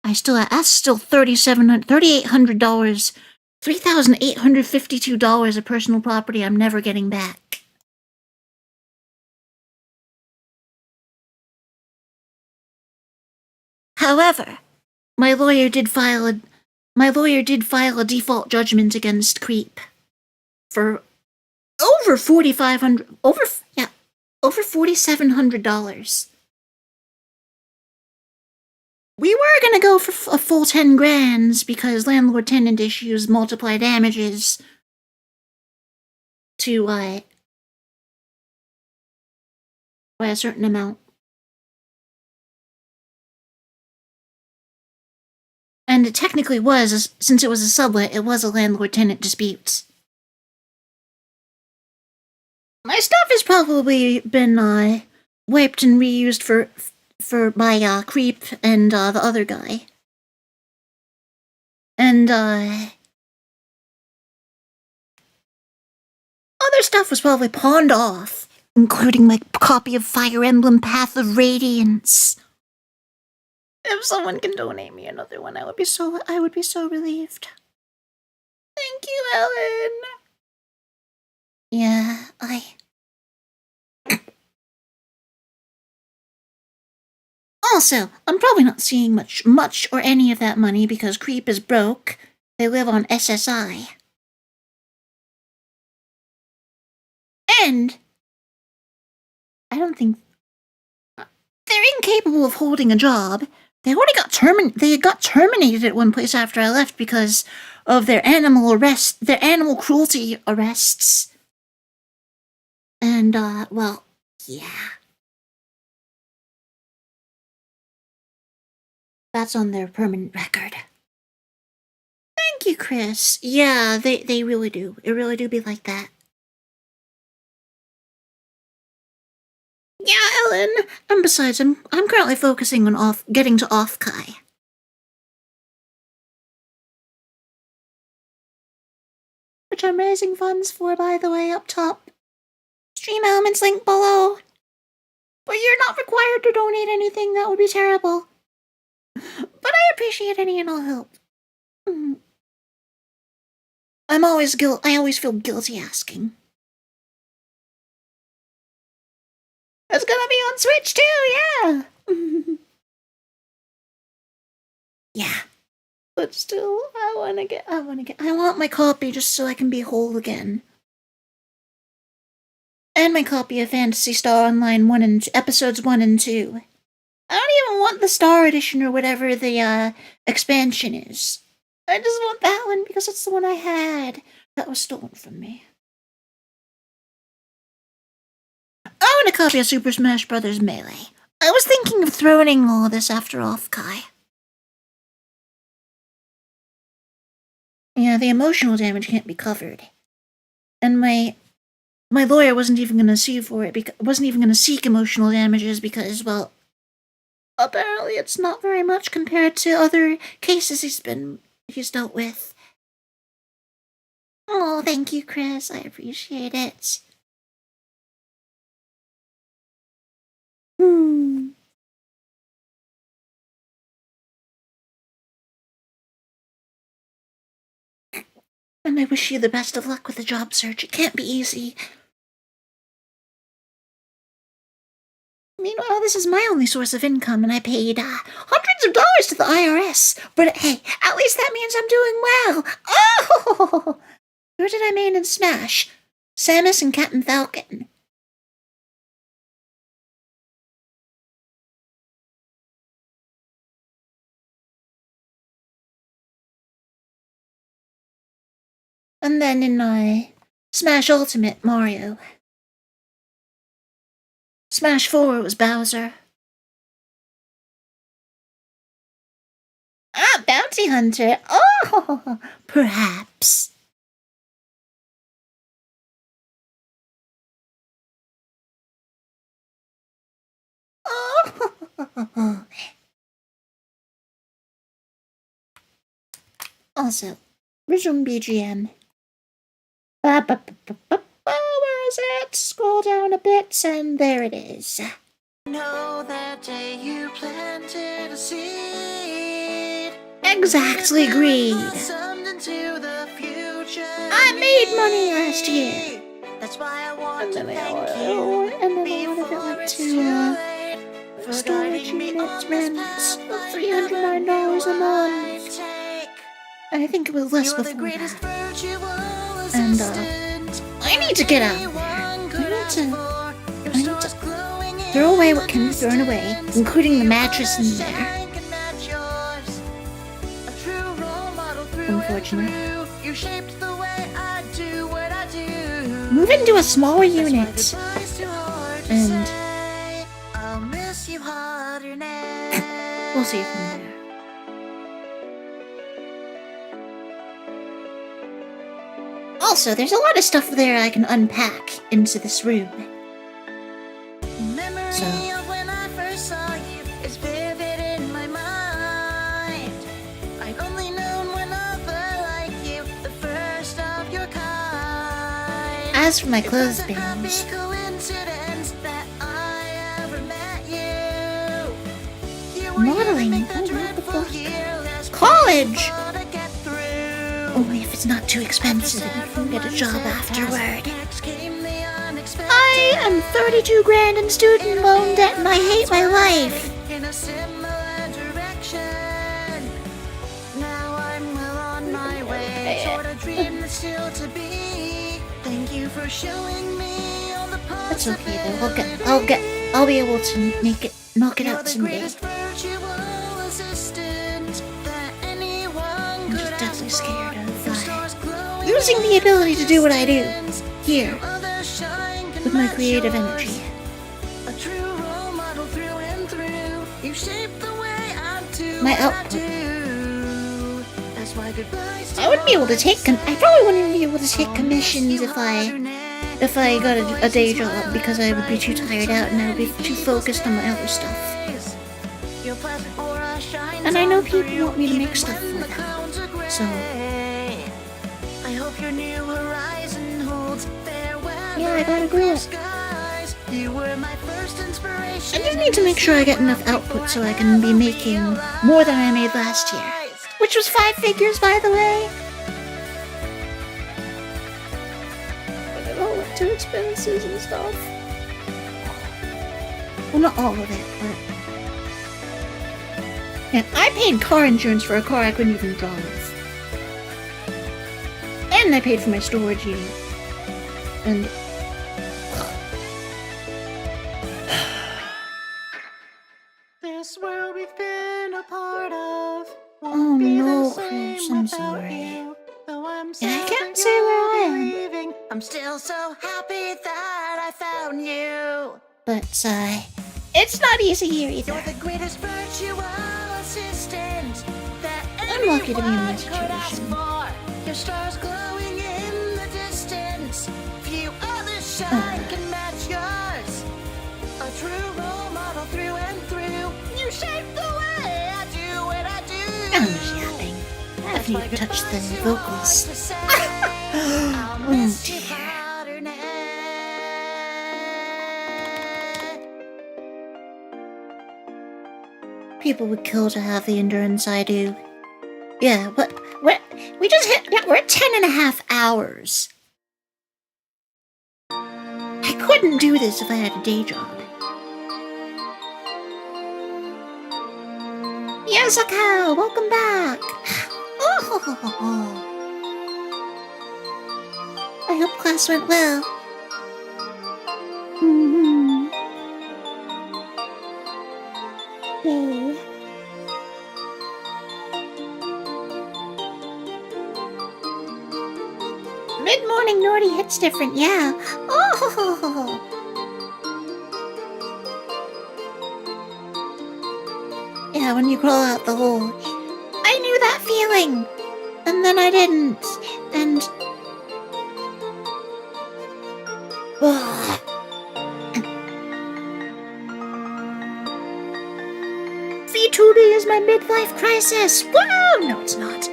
That's still $3,800, $3,852 of personal property I'm never getting back. However, my lawyer did file a default judgment against Creep for over $4,700. We were gonna go for a full 10 grand because landlord-tenant issues multiply damages to by a certain amount. And it technically was, since it was a sublet, it was a landlord-tenant dispute. My stuff has probably been wiped and reused for my Creep and the other guy. And other stuff was probably pawned off, including my copy of Fire Emblem Path of Radiance. If someone can donate me another one, I would be so relieved. Thank you, Ellen. Yeah, Also, I'm probably not seeing much or any of that money because Creep is broke. They live on SSI. And I don't think they're incapable of holding a job. They already got terminated at one place after I left because of their animal cruelty arrests. And well, yeah. That's on their permanent record. Thank you, Chris. Yeah, they really do. It really do be like that. Yeah, Ellen. And besides, I'm currently focusing on getting to Off-Kai. Which I'm raising funds for, by the way, up top. Stream Elements link below. But you're not required to donate anything, that would be terrible. But I appreciate any and all help. I always feel guilty asking. It's gonna be on Switch too, yeah. Yeah. But still, I want my copy just so I can be whole again. And my copy of Phantasy Star Online 1 and episodes 1 and 2. I don't even want the Star Edition or whatever the expansion is. I just want that one because it's the one I had that was stolen from me. I want a copy of Super Smash Bros. Melee. I was thinking of throwing all this after Off-Kai. Yeah, the emotional damage can't be covered. And my lawyer wasn't even going to sue for it, wasn't even going to seek emotional damages because, well, apparently it's not very much compared to other cases he's dealt with. Oh, thank you, Chris. I appreciate it. And I wish you the best of luck with the job search. It can't be easy. Meanwhile, this is my only source of income, and I paid hundreds of dollars to the IRS. But hey, at least that means I'm doing well. Oh! Who did I main in Smash? Samus and Captain Falcon. And then in Smash Ultimate, Mario. Smash 4, it was Bowser. Ah, Bounty Hunter. Oh, perhaps. Oh. Also, resume BGM. Where is it? Scroll down a bit, and there it is. Know that day you planted a seed. Exactly, Greed. Blossomed into the future. I made money last year. That's why I want And to then thank I you wanted it to storage units rent of $309 a month. I think it was less before that. And I need to get out of there. I need to throw away what can be thrown away, including the mattress in there. Unfortunately. Move into a smaller unit. And we'll see from there. Also, there's a lot of stuff there I can unpack into this room. So, of when I first saw you is vivid in my mind. I've only known one other like you, the first of your kind. as for my Happy clothespins, coincidence that I ever met you. You were modeling, here to make oh, the what the dreadful fuck? year less College! painful to get through. Only if it's not too expensive and I can get a job afterward. Next came the unexpected. I am 32 grand in student loan debt and I hate my life. In a similar direction. Now I'm well on my way toward a dream that's still to be. Thank you for showing me all the That's okay possibilities. though. I'll be able to knock it You're out the someday. greatest virtual assistant that anyone I'm could just ask deathly for. scared Your of stars glowing losing the ability to do what I do here others shine can with my match creative yours. energy. A true role model through and through. You shape the way I do My what I output. do. That's why goodbyes to I wouldn't be able to take I probably wouldn't be able to take I'll commissions miss you if I harder got a day job because I would be too tired out and I would be too focused on my other stuff. Your pleasant aura shines And I know on people through want me to even make stuff when for the them. clouds are gray. So I hope your new horizon holds fair weather yeah, I gotta and do clear it. skies. You were my first inspiration. I just need to make sure I get enough output so I can be making more than I made last year. Which was 5 figures, by the way. But it all went to expenses and stuff. Well, not all of it, but... And I paid car insurance for a car I couldn't even drive. And I paid for my storage unit. And... This world we've been a part of Oh won't be no, the same Chris, I'm without sorry. you. Though I'm And I sad can't that say where I you'll be am. leaving, I'm still so happy that I found you. But, it's not easy here either. You're the greatest virtual assistant that I'm lucky to be in anyone this could ask situation. for. Your stars glowing in the distance. Few others shine can match yours. A true role model through and through. You shape the way I do what I do. I'm just yapping. I haven't even touched the vocals. I'll Oh, miss you dear. harder now. People would kill to have the endurance I do. Yeah, but we just hit. Yeah, we're at 10.5 hours. I couldn't do this if I had a day job. Yasuko, welcome back. Oh, I hope class went well. Yay. Mid-morning Nori hits different, yeah. Oh. Yeah, when you crawl out the hole. I knew that feeling. And then I didn't. And... Ugh. VTuber is my midlife crisis. Whoa! No, it's not.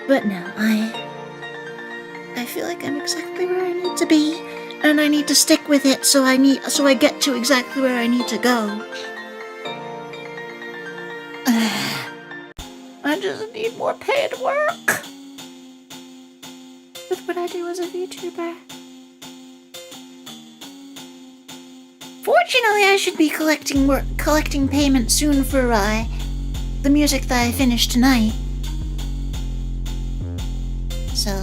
But no, I feel like I'm exactly where I need to be, and I need to stick with it so I get to exactly where I need to go. I just need more paid work. With what I do as a VTuber. Fortunately, I should be collecting payment soon for the music that I finished tonight. So...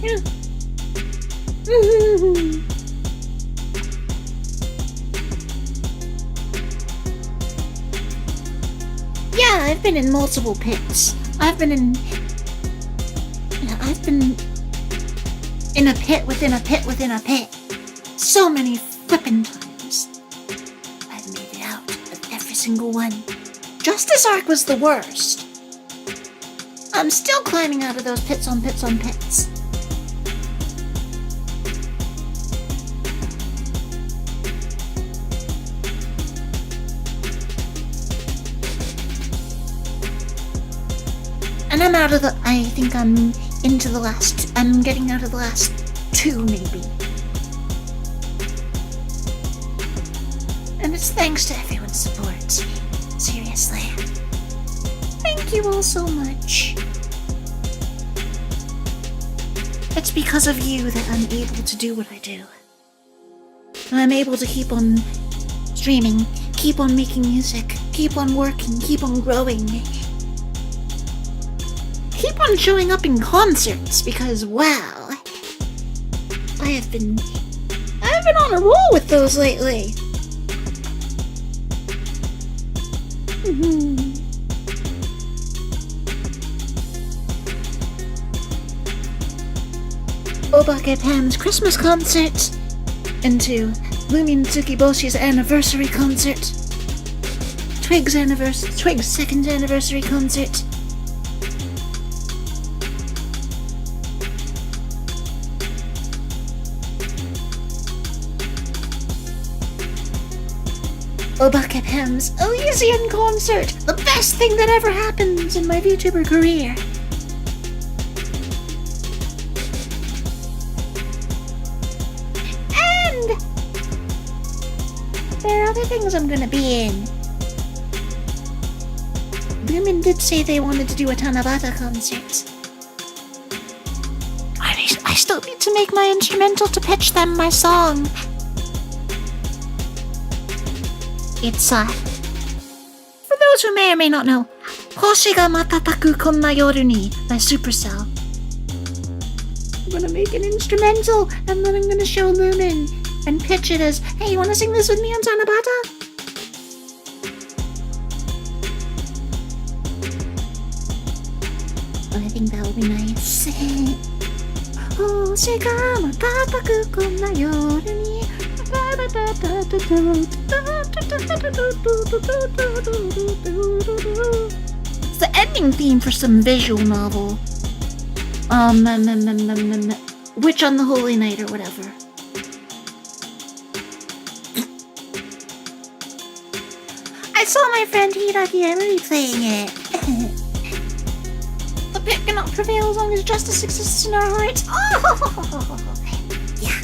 yeah. Yeah, I've been in multiple pits. I've been in a pit within a pit within a pit. So many flippin' times. I've made it out of every single one. Justice Arc was the worst. I'm still climbing out of those pits on pits on pits. And I'm out of the... I think I'm into the last... I'm getting out of the last 2, maybe. And it's thanks to everyone's support. Seriously. Thank you all so much. It's because of you that I'm able to do what I do. I'm able to keep on streaming, keep on making music, keep on working, keep on growing. Keep on showing up in concerts because, wow, I've been on a roll with those lately. Obake Pam's Christmas concert, into Lumin Tsukiboshi's anniversary concert, Twig's second anniversary concert. Obake Pam's Elysian concert, the best thing that ever happens in my VTuber career. And there are other things I'm gonna be in. Lumen did say they wanted to do a Tanabata concert. I still need to make my instrumental to pitch them my song. It's, for those who may or may not know, Hoshi ga matataku konna yoru ni by Supercell. I'm gonna make an instrumental, and then I'm gonna show Lumen and pitch it as, hey, you wanna sing this with me on Tanabata? I think that would be nice. Hoshi ga matataku konna yoru ni. It's the ending theme for some visual novel. Witch on the Holy Night or whatever. I saw my friend Hiraki Emery playing it. The pit cannot prevail as long as justice exists in our hearts. Oh! Yeah.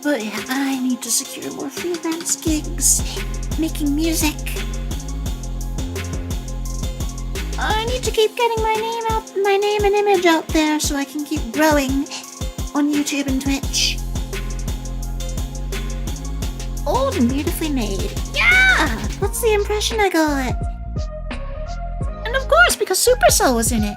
But yeah, I need to secure more freelance gigs, making music. I need to keep getting my name and image out there so I can keep growing on YouTube and Twitch. Old and beautifully made. Yeah! That's the impression I got. And of course, because Supercell was in it.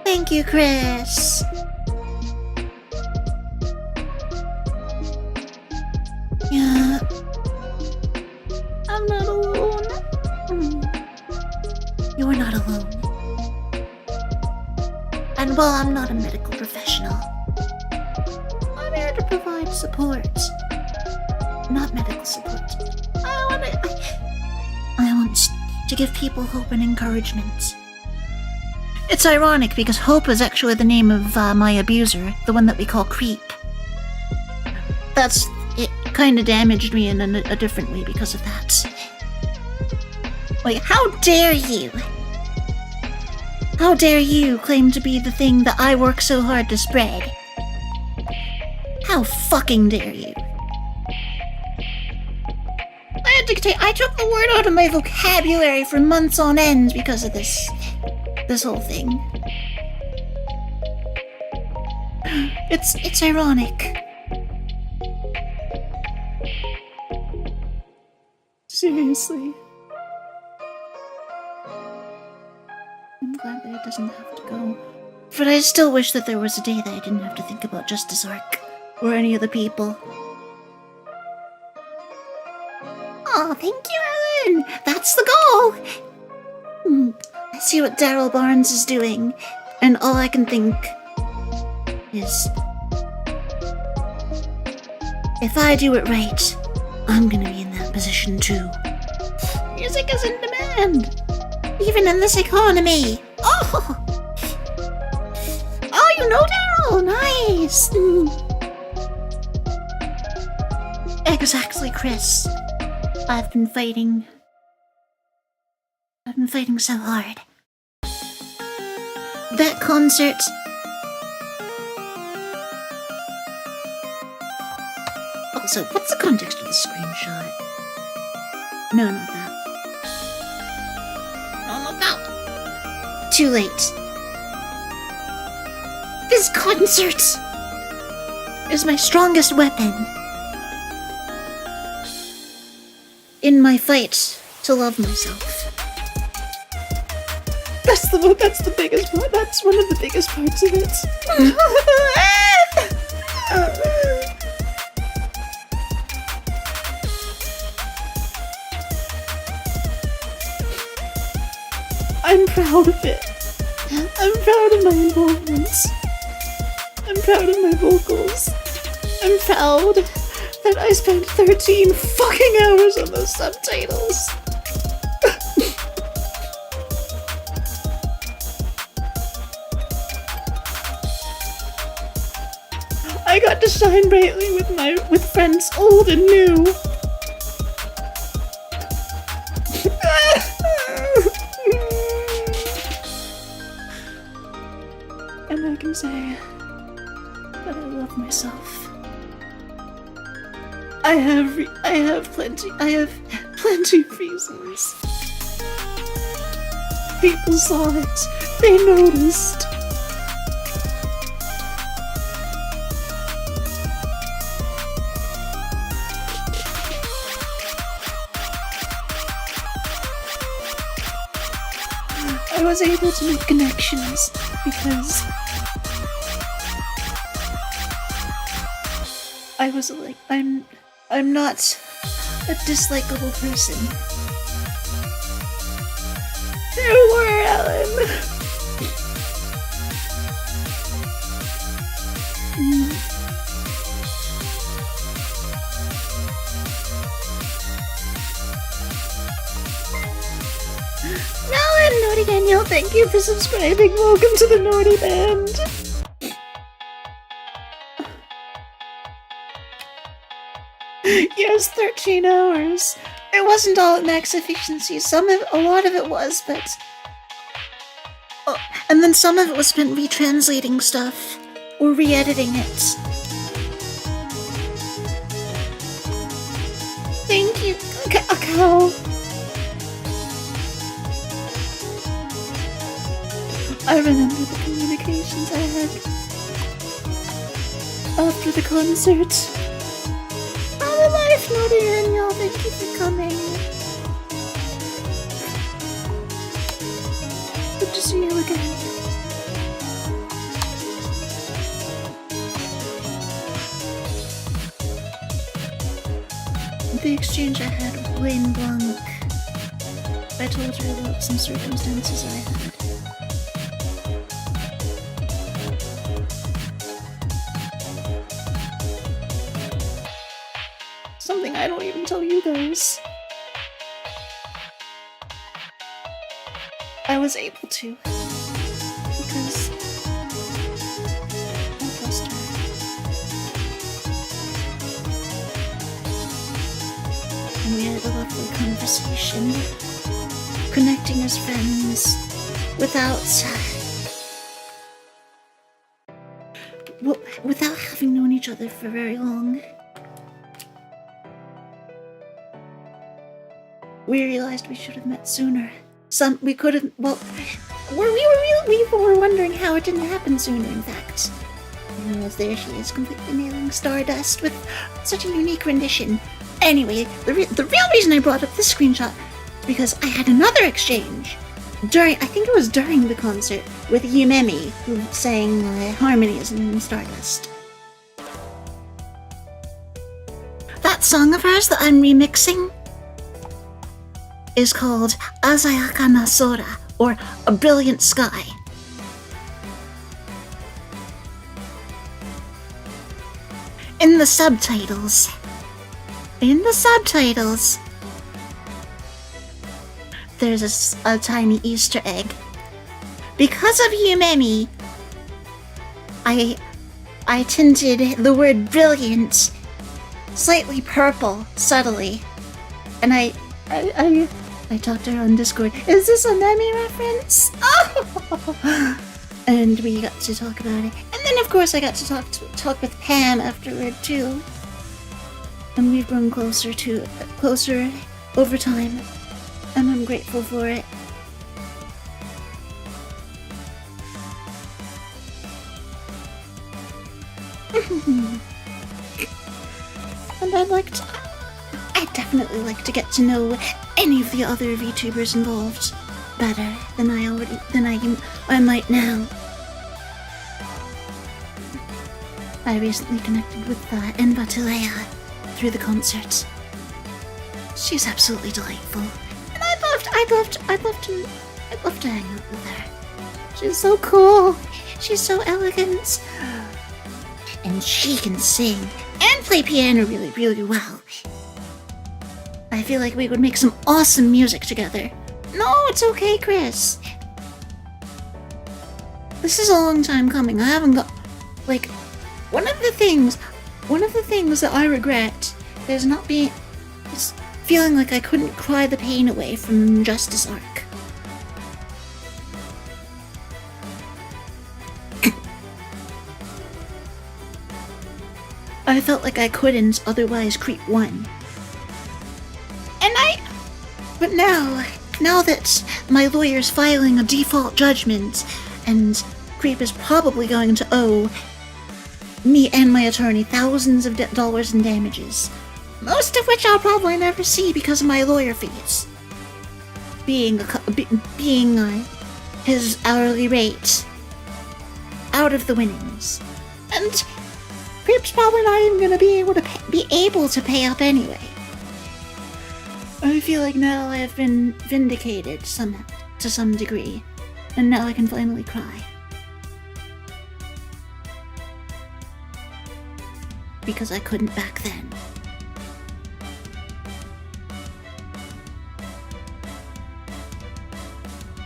Thank you, Chris. Yeah. I'm not alone. You're not alone. And while I'm not a medical professional, I'm here to provide support. Not medical support. I want to give people hope and encouragement. It's ironic because Hope is actually the name of my abuser, the one that we call Creep. It kind of damaged me in a different way because of that. Like, how dare you? How dare you claim to be the thing that I work so hard to spread? How fucking dare you? I took the word out of my vocabulary for months on end because of this whole thing. It's ironic. Seriously. I'm glad that it doesn't have to go. But I still wish that there was a day that I didn't have to think about Justice Arc or any of the people. Oh, thank you, Ellen! That's the goal! I see what Daryl Barnes is doing, and all I can think is, if I do it right, I'm gonna be in that position too. Music is in demand, even in this economy. Oh, you know Daryl, nice. Exactly, Chris. I've been fighting so hard. That concert. Also, what's the context of the screenshot? No, not that. No, not that. Too late. This concert is my strongest weapon in my fight to love myself. That's the biggest part. That's one of the biggest parts of it. I'm proud of it. I'm proud of my involvements. I'm proud of my vocals. I'm proud that I spent 13 fucking hours on those subtitles. I I got to shine brightly with friends old and new. And I can say that I love myself. I have plenty of reasons. People saw it. They noticed. I was able to make connections because I was like, I'm not a dislikable person. You were, Ellen. Ellen, Nori Daniel, thank you for subscribing. Welcome to the Nori Band. Yes, 13 hours. It wasn't all at max efficiency. A lot of it was, but... Oh, and then some of it was spent retranslating stuff. Or re-editing it. Thank you, Kakao. I remember the communications I had after the concert. Our life, Nori and y'all, thank you for coming. Good to see you again. The exchange I had with Wayne Blanc. I told her about some circumstances I had. Something I don't even tell you guys. I was able to. Because I trust her. And we had a lovely conversation. Connecting as friends. Without having known each other for very long. We realized we should have met sooner. We were wondering how it didn't happen sooner, in fact. And there she is, completely nailing Stardust with such a unique rendition. Anyway, the real reason I brought up this screenshot is because I had another exchange. I think it was during the concert, with Yumemi, who sang Harmonizing in Stardust. That song of hers that I'm remixing is called Azayaka na Sora, or A Brilliant Sky. In the subtitles, there's a tiny Easter egg. Because of Yumemi, I tinted the word brilliant slightly purple, subtly, and I talked to her on Discord. Is this a Nemi reference? Oh! And we got to talk about it. And then, of course, I got to talk with Pam afterward, too. And we've grown closer over time. And I'm grateful for it. And I'd definitely like to get to know any of the other VTubers involved better than I might now. I recently connected with Envatilea through the concert. She's absolutely delightful, and I'd love to hang out with her. She's so cool. She's so elegant, and she can sing and play piano really, really well. I feel like we would make some awesome music together. No, it's okay, Chris. This is a long time coming. I haven't got, One of the things that I regret is feeling like I couldn't cry the pain away from Justice Arc. I felt like I couldn't, otherwise Creep won. But now that my lawyer's filing a default judgment, and Creep is probably going to owe me and my attorney thousands of dollars in damages, most of which I'll probably never see because of my lawyer fees, being his hourly rate out of the winnings, and Creep's probably not even going to be able to pay up anyway. I feel like now I have been vindicated to some degree, and now I can finally cry. Because I couldn't back then.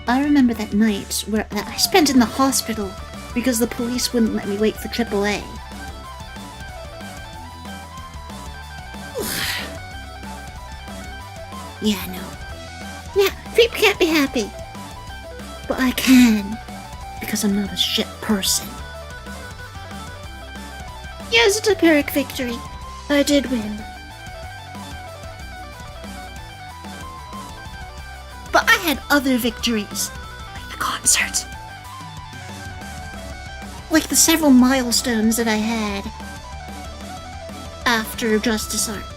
I remember that night that I spent in the hospital because the police wouldn't let me wait for AAA. Yeah, no. Yeah, Creep can't be happy. But I can, because I'm not a shit person. Yes, it's a Pyrrhic victory. I did win. But I had other victories, like the concert. Like the several milestones that I had after Justice Arc.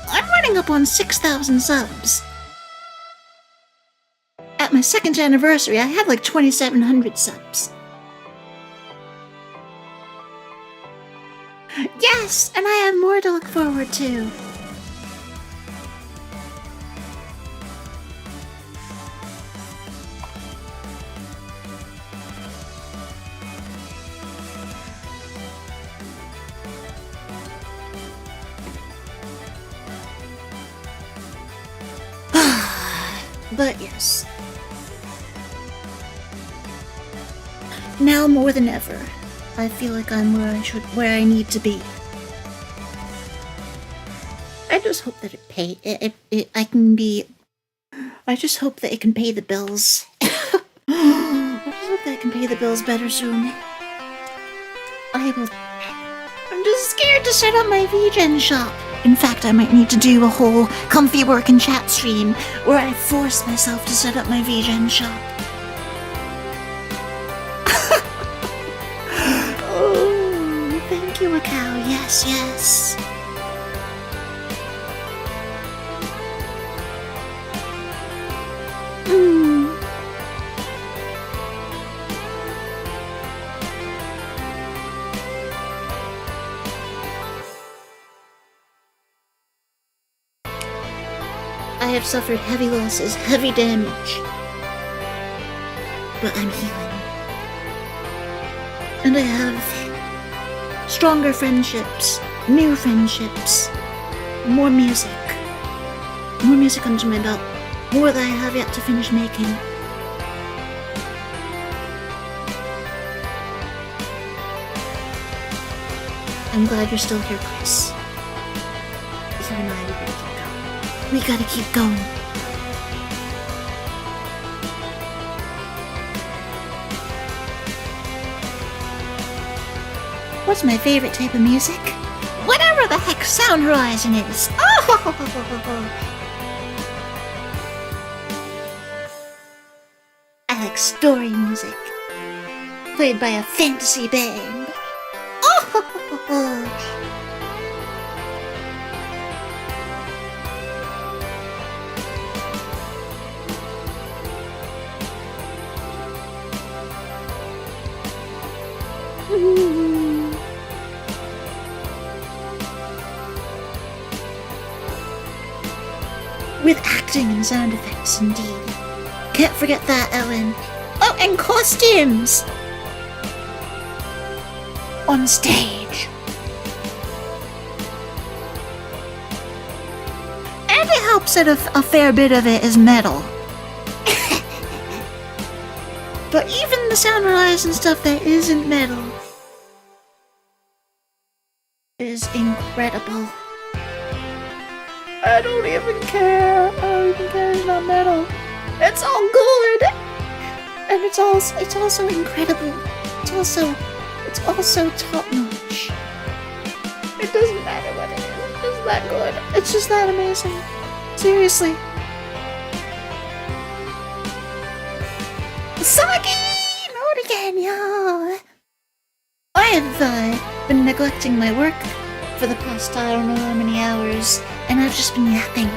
I'm running up on 6,000 subs. At my 2nd anniversary, I had like 2,700 subs. Yes, and I have more to look forward to. But yes. Now more than ever, I feel like I'm where I need to be. I just hope that I just hope that it can pay the bills. I just hope that it can pay the bills better soon. I'm just scared to set up my VGen shop. In fact, I might need to do a whole comfy work and chat stream where I force myself to set up my VGen shop. Oh, thank you, Macau. Yes, yes. I have suffered heavy losses, heavy damage. But I'm healing. And I have stronger friendships, new friendships, more music. More music under my belt. More that I have yet to finish making. I'm glad you're still here, Chris. You and I, we gotta keep going. What's my favorite type of music? Whatever the heck Sound Horizon is. Oh! I like story music, played by a fantasy band. Oh! With acting and sound effects, indeed. Can't forget that, Ellen. Oh, and costumes! On stage. And it helps that a fair bit of it is metal. But even the Sound Horizon stuff that isn't metal is incredible. I don't even care. I don't even care. It's not metal. It's all good, and it's also incredible. It's also top notch. It doesn't matter what it is. It's just that good. It's just that amazing. Seriously. Saki! Not again, yo! I have been neglecting my work for the past I don't know how many hours, and I've just been yapping.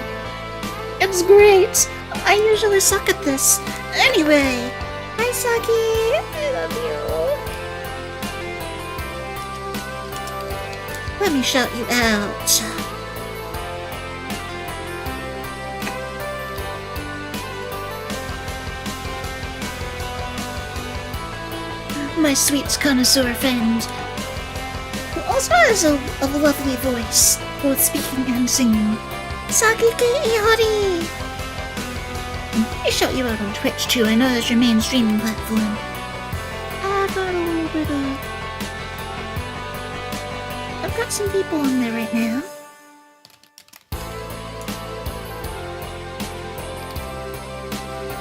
It's great! I usually suck at this. Anyway, hi Saki! I love you. Let me shout you out. My sweet connoisseur friend, who also has a lovely voice, both speaking and singing. Saki Hori! I shout you out on Twitch too. I know that's your main streaming platform. I've got a little bit of... I've got some people on there right now.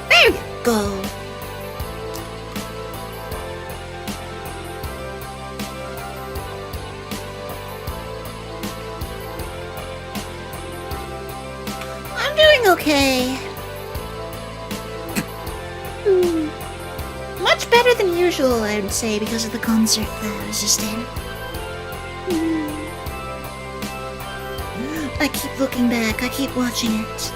There you go! I'm doing okay. Much better than usual, I would say, because of the concert that I was just in. I keep looking back, I keep watching it.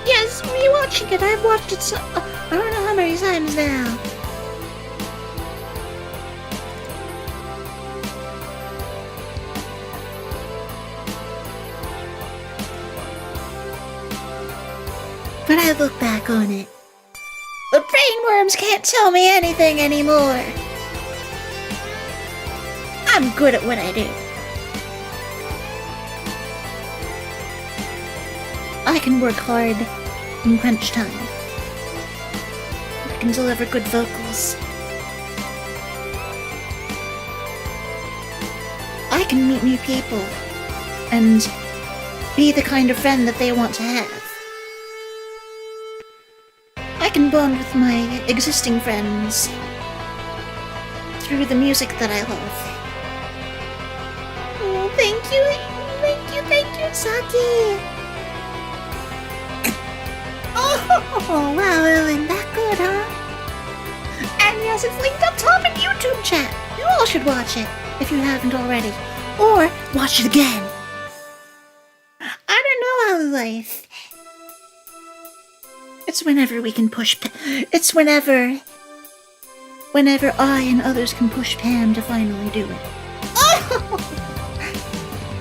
Yes, rewatching it. I've watched it so... I don't know how many times now. But I look back on it. The brainworms can't tell me anything anymore. I'm good at what I do. I can work hard in crunch time. I can deliver good vocals. I can meet new people and be the kind of friend that they want to have. I can bond with my existing friends through the music that I love. Oh, thank you, Saki! Oh, wow, isn't that good, huh? And yes, it's linked up top in YouTube chat. You all should watch it, if you haven't already. Or, watch it again. I don't know how life... It's whenever we can push... It's whenever I and others can push Pam to finally do it. Oh!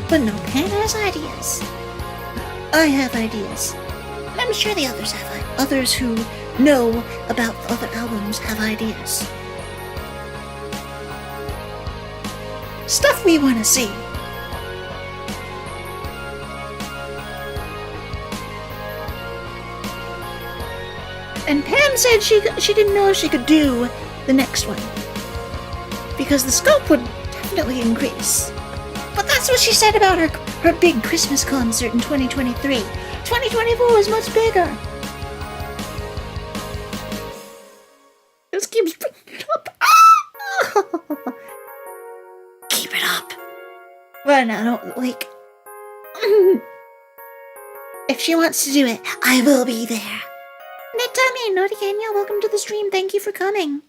But no, Pam has ideas. I have ideas. And I'm sure the others have. Others who know about the other albums have ideas. Stuff we want to see. And Pam said she didn't know if she could do the next one, because the scope would definitely increase. But that's what she said about her big Christmas concert in 2023. 2024 was much bigger. Just keeps bringing it up. Ah! Keep it up. Well, no, don't, like... If she wants to do it, I will be there. Netami, Nori Kenya, welcome to the stream. Thank you for coming.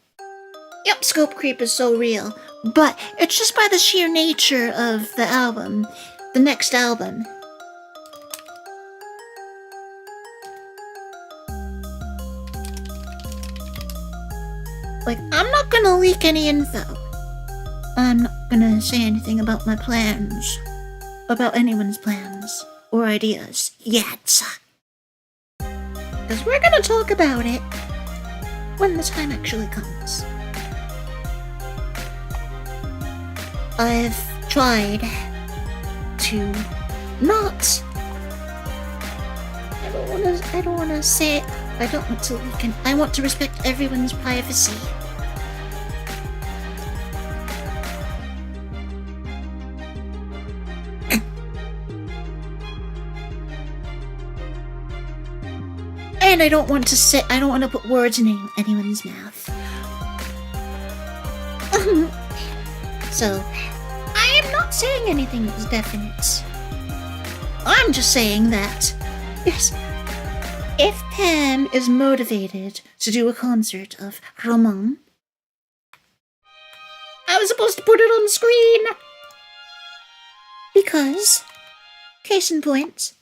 Yep, scope creep is so real. But it's just by the sheer nature of the album. The next album. Like, I'm not gonna leak any info. I'm not gonna say anything about my plans. About anyone's plans. Or ideas. Yet. Because we're gonna talk about it when the time actually comes. I've tried to not... I don't wanna say it. I don't want to leak, and I want to respect everyone's privacy. and I don't want to put words in anyone's mouth. So, I am not saying anything that's definite. I'm just saying that, yes, if Pam is motivated to do a concert of Roman, I was supposed to put it on screen. Because, case in point,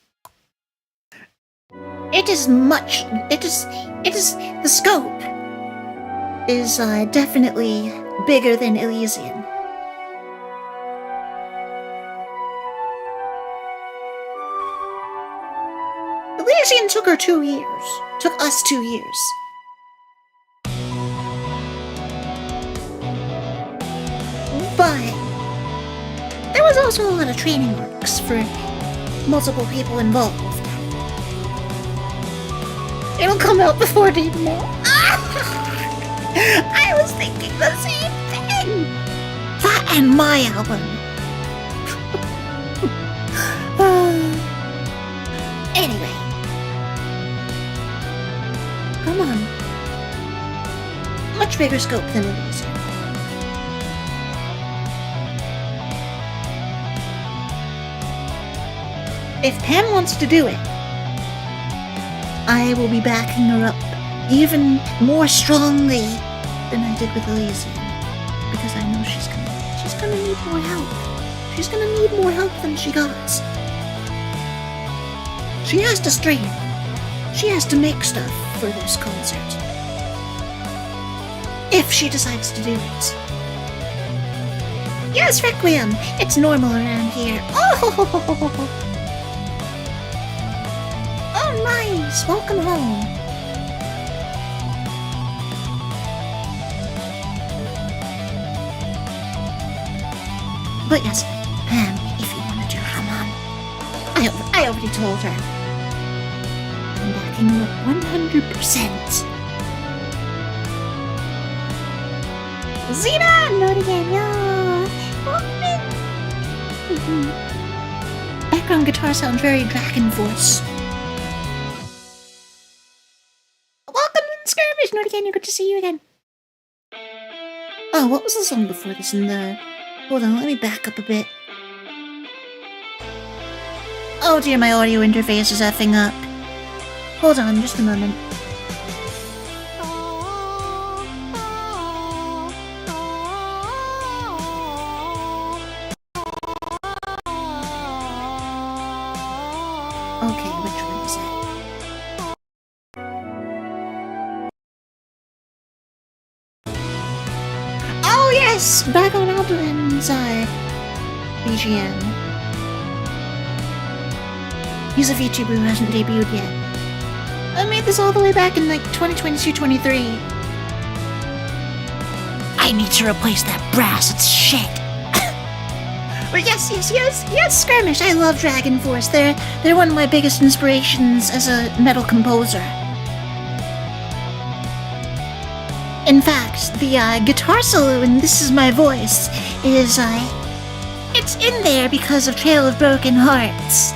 the scope is definitely bigger than Elysian. Elysian took us 2 years. But there was also a lot of training arcs for multiple people involved. It'll come out before it even out. I was thinking the same thing. That and my album. Anyway. Come on. Much bigger scope than it is. If Pam wants to do it, I will be backing her up even more strongly than I did with Elysian, because I know she's gonna need more help. She's gonna need more help than she got. She has to strain. She has to make stuff for this concert. If she decides to do it. Yes, Requiem! It's normal around here. Oh, nice! Welcome home. But yes, Pam, if you want to do Haman, I already told her. I'm backing you up 100%. Zena! Not again, yeah! Background guitar sounds very Dragon Force. Welcome to the skirmish, Not again, good to see you again. Oh, what was the song before this in the... Hold on, let me back up a bit. Oh dear, my audio interface is effing up. Hold on, just a moment. Okay, which one is it? Oh yes! Back on Alden's BGM. He's a VTuber who hasn't debuted yet. I made this all the way back in like 2022-23. I need to replace that brass, it's shit. But yes, Skirmish, I love Dragon Force. They're one of my biggest inspirations as a metal composer. In fact, the guitar solo in This Is My Voice is, it's in there because of Trail of Broken Hearts.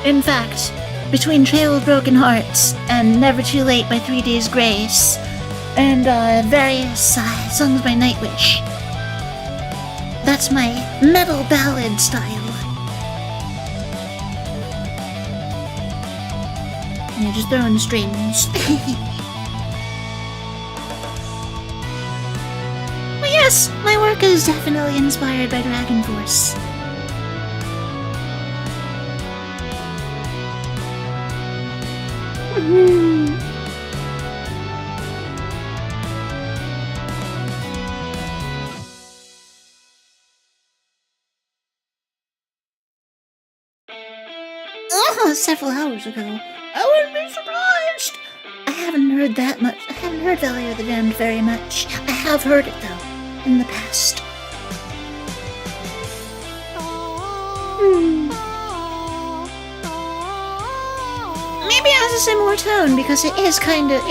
In fact, between Trail of Broken Hearts and Never Too Late by 3 Days Grace, and various songs by Nightwish, that's my metal ballad style. Yeah, just throwing strings. But yes, my work is definitely inspired by Dragon Force. Several hours ago. I wouldn't be surprised! I haven't heard that much. I haven't heard Valley of the Damned very much. I have heard it, though, in the past. Maybe it has a similar tone, because it is kind of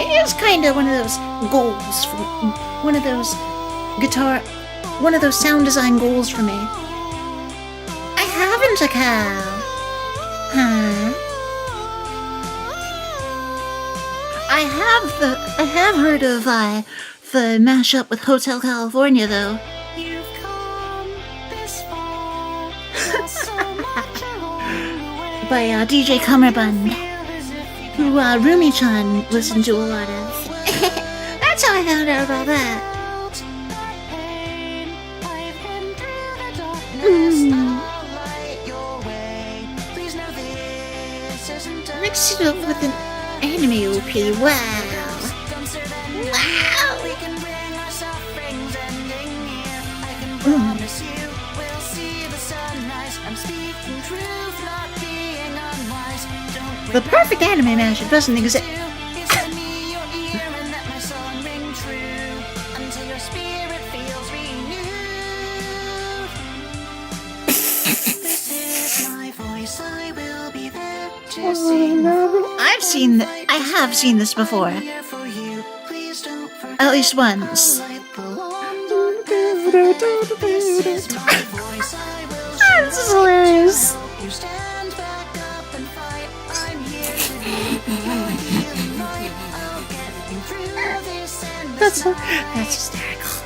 one of those goals for one of those one of those sound design goals for me. I haven't a cow. Huh? I have heard of the mashup with Hotel California though. You've come this far, there's so much along the way. By DJ Cummerbund, Feel as if you who Rumi-chan listened to a lot of. That's how I found out about that. felt that pain. I've been through the darkness. I'll light your way. Please know this isn't Mixed it up with an anime OP. Wow. Wow. We can bring our sufferings ending here. I can promise you we'll see the sunrise. I'm speaking truth, not being unwise. Don't The perfect anime mashup doesn't exist. you send me your ear and let my song ring true until your spirit feels renewed. This is my voice. I will be there to sing. I have seen this before. Here for you. Please don't forget. At least once. This is my voice. I will This is hilarious. you stand back up and fight. I'm here to be healing light. I'll get you through this and this night. That's hysterical.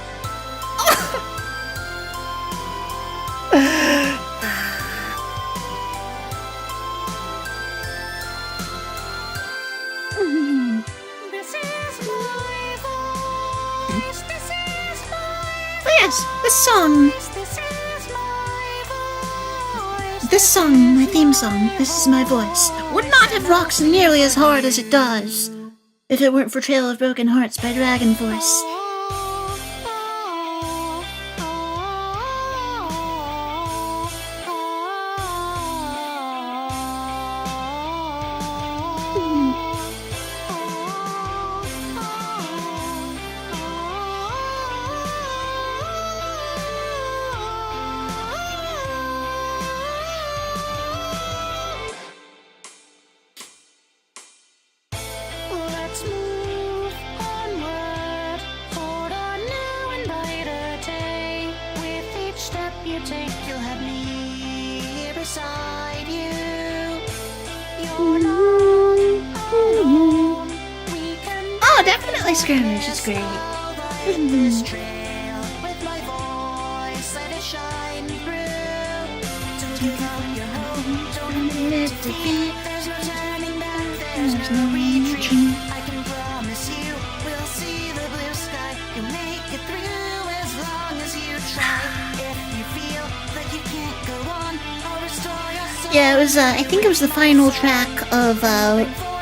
This is my voice. This is my But yes, this song, voice. This is my voice. this song, my theme song, This Is My Voice, would not have rocked nearly as hard as it does if it weren't for Trail of Broken Hearts by Dragon Force. Let's move onward toward a new and brighter day. With each step you take, you'll have me here beside you. You're not alone. We can Oh, definitely Skirmish is great. light this trail with my voice. Let it shine through. Don't give up your hope. Don't admit defeat. There's no turning back. There's no retreat. I can promise you we'll see the blue sky. You'll make it through as long as you try. If you feel that you can't go on, I'll restore your soul. Yeah, it was, I think it was the final track of,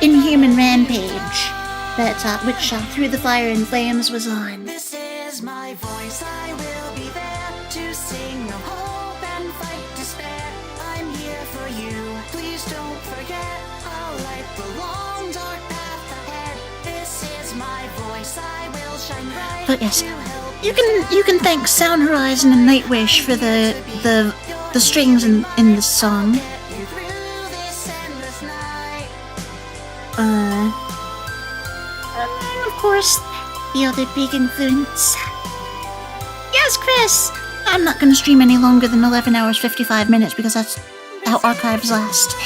Inhuman Rampage that, which, Through the Fire and Flames was on. This is my voice. I will be there to sing of hope and fight despair. I'm here for you. Please don't forget. I'll light the long dark path ahead. This is my voice. I will shine bright. But yes, to help you can thank Sound Horizon and Nightwish for the strings in this song. get you through this endless night. And of course, the other big influence. Yes, Chris! I'm not gonna stream any longer than 11 hours 55 minutes because that's how archives last.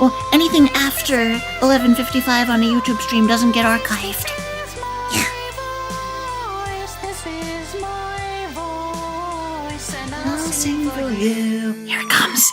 Well, anything after 11:55 on a YouTube stream doesn't get archived. This is my voice, and I'll sing for you. Here it comes.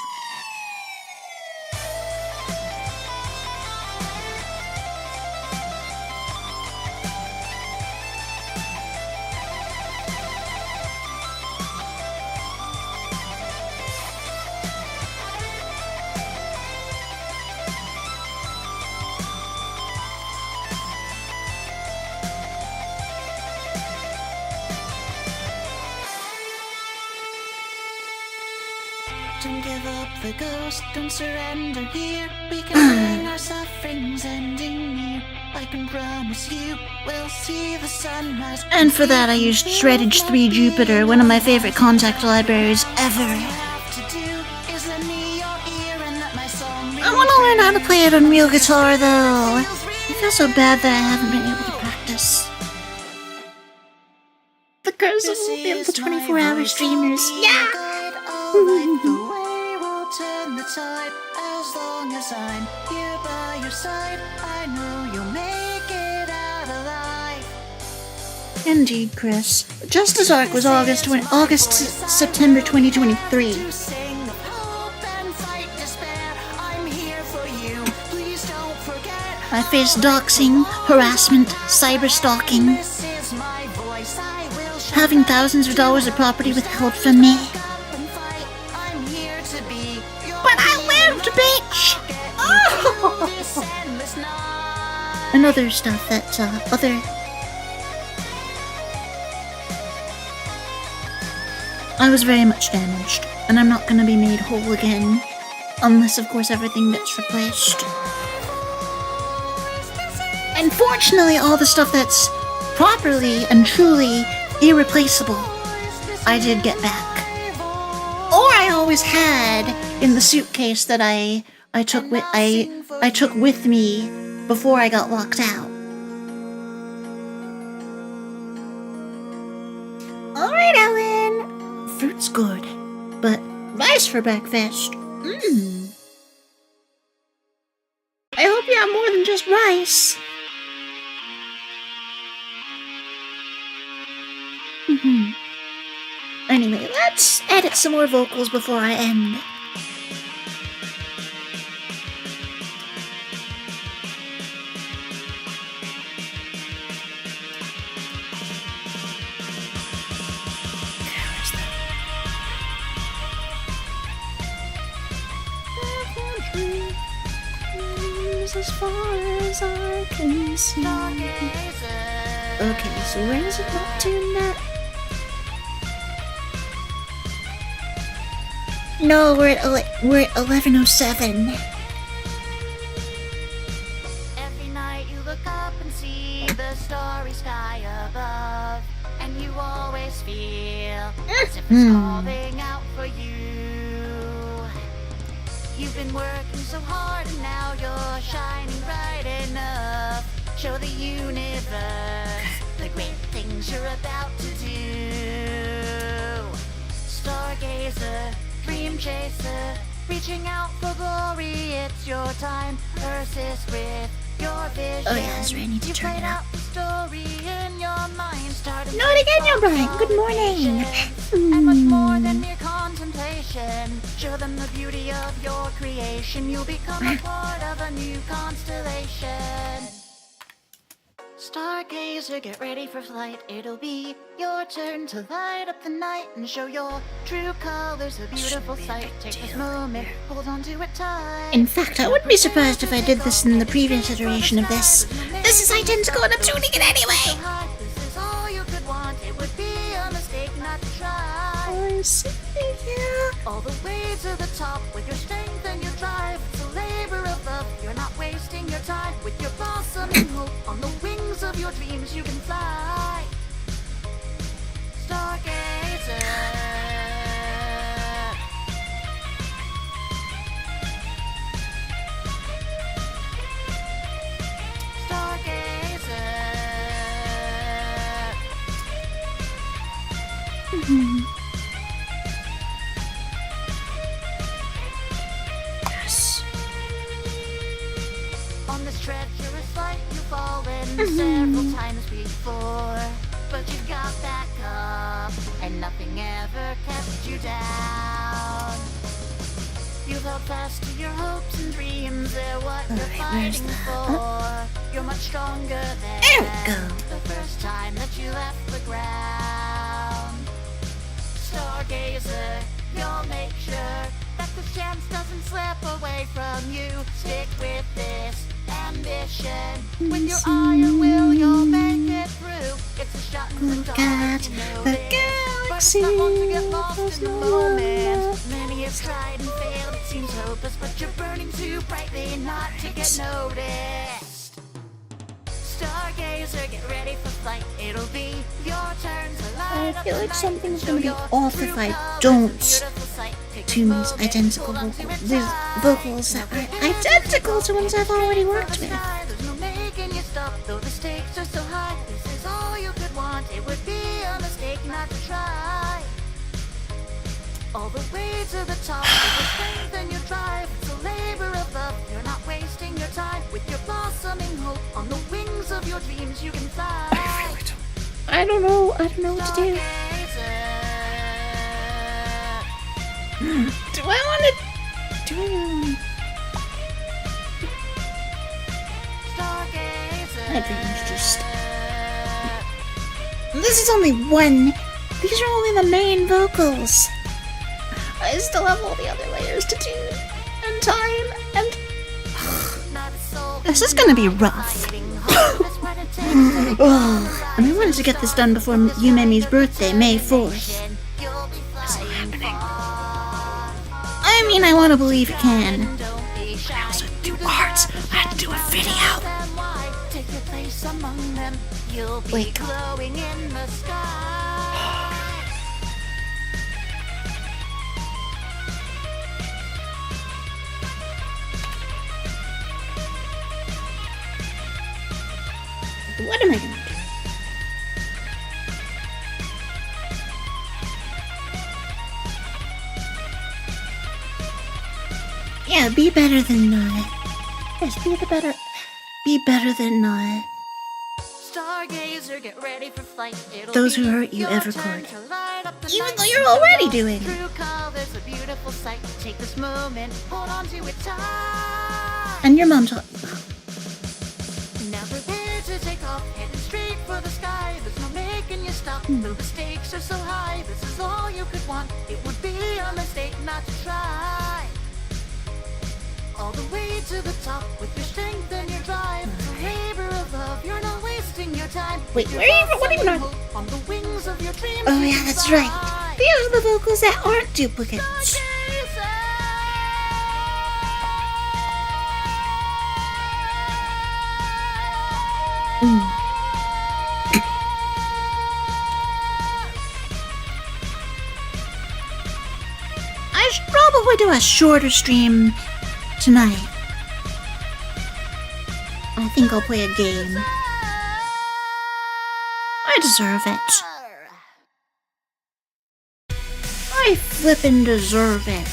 Don't give up the ghost, don't surrender here. We can bring our sufferings ending near. I can promise you we'll see the sunrise. And for that, I used Shreddage 3 Jupiter, one of my favorite contact libraries ever. I want to learn how to play it on real guitar, though. I feel so bad that I haven't been able to practice. The stars will be able to 24-hour streamers. Yeah! Alright, the way will turn the tide. As long as I'm here by your side, I know you'll make it out alive. Indeed, Chris. Justice Arc was September 2023. To sing of hope and fight despair, I'm here for you. Please don't forget. I faced doxing, harassment, cyberstalking, This is my voice. I will show having thousands of dollars of property withheld from me. up and fight. I'm here to be your But I lived, bitch! this endless night. And other stuff that, I was very much damaged, and I'm not gonna be made whole again. Unless, of course, everything gets replaced. Unfortunately, all the stuff that's properly and truly irreplaceable, I did get back. Or I always had in the suitcase that I took with me before I got locked out. Alright, Ellen. Fruit's good, but rice for breakfast. I hope you have more than just rice. Anyway, let's edit some more vocals before I end. As far as I can see. Okay, so where is it not tuned at? No, we're at 11:07. Every night you look up and see the starry sky above, and you always feel as if it's calling out for you. You've been working so hard and now you're shining bright enough. Show the universe the great things you're about to do. Stargazer, dream chaser, reaching out for glory, it's your time. Persist with your vision. Oh yeah, that's right, I need to You turn played it up. out the story in your mind, started Not again, you're right. Good morning. and much more than mere contemplation. Show them the beauty of your creation. You'll become a part of a new constellation. Stargazer, get ready for flight. It'll be your turn to light up the night and show your true colors. A beautiful sight. Take this moment, hold on to it tight. In fact, I wouldn't be surprised if I did this in the previous iteration of this. This is identical and I'm tuning it anyway! This is all you could want. It would be a mistake not to try. I see, yeah. All the way to the top with your strength and your drive. It's a labor of love. You're not wasting your time. With your blossoming hope on the wings of your dreams, you can fly. Stargazer. Yes. On this treacherous flight, you've fallen several times before, but you got back up, and nothing ever kept you down. You've held fast to your hopes and dreams. They're what you're Alright, where's fighting that? for. You're much stronger than There we go. the first time that you left the ground. Stargazer, you'll make sure that the chance doesn't slip away from you. Stick with this ambition. With your iron will, you'll make it through. It's a shot in the Look dark, at you know the this. galaxy. But it's not one to get lost There's in the no moment. Many have tried and failed, it seems hopeless, but you're burning too brightly not to get noticed. Stargazer, get ready for flight. It'll be your turn to light I up feel the like night something's and gonna be show your off true if I colors. don't Beautiful sight. Take this tune these moment, identical hold on to vocals. it These tight. vocals that are identical to ones I've already worked with. There's no making you stop, though the stakes are so high. This is all you could want. It would be a mistake not not to try. All the way to the top, with your strength and your drive. It's a labor of love, you're not wasting your time. With your blossoming hope, on the wings of your dreams you can fly. I don't know what to do. Do I want to... My dreams just... This is only one. These are only the main vocals. I still have all the other layers to do. And time, and... This is gonna be rough. And I wanted to get this done before Yumemi's birthday, May 4th. That's not happening. I mean, I want to believe it can. But I also have 2 parts. I have to do a video. Wake up. What am I gonna do? Yeah, be better than not. Yes, be better than not. Stargazer, get ready for flight. Those who hurt you ever could. Even though you're already doing it. There's a beautiful sight. Take this moment, hold on to it tight. And your mom taught. Now prepare to take off, heading straight for the sky. There's no making you stop, though the stakes are so high. This is all you could want. It would be a mistake not to try. All the way to the top with your strength and your drive. It's a labor of love, you're not wasting your time. Wait, where are you? What are you not? On the wings of your dreams. Oh yeah, that's right. These are the vocals that aren't duplicates. I should probably do a shorter stream tonight. I think I'll play a game. I deserve it. I flippin' deserve it.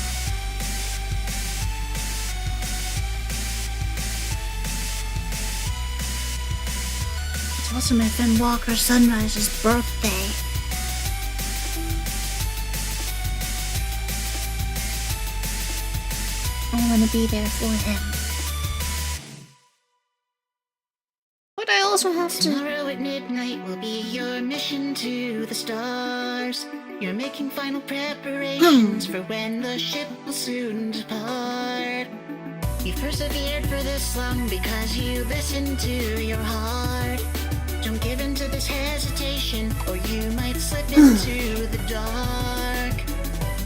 It's also my friend Walker Sunrise's birthday. I want to be there for him. But I also have to... Tomorrow at midnight will be your mission to the stars. You're making final preparations for when the ship will soon depart. You've persevered for this long because you listened to your heart. Don't give in to this hesitation or you might slip into the dark.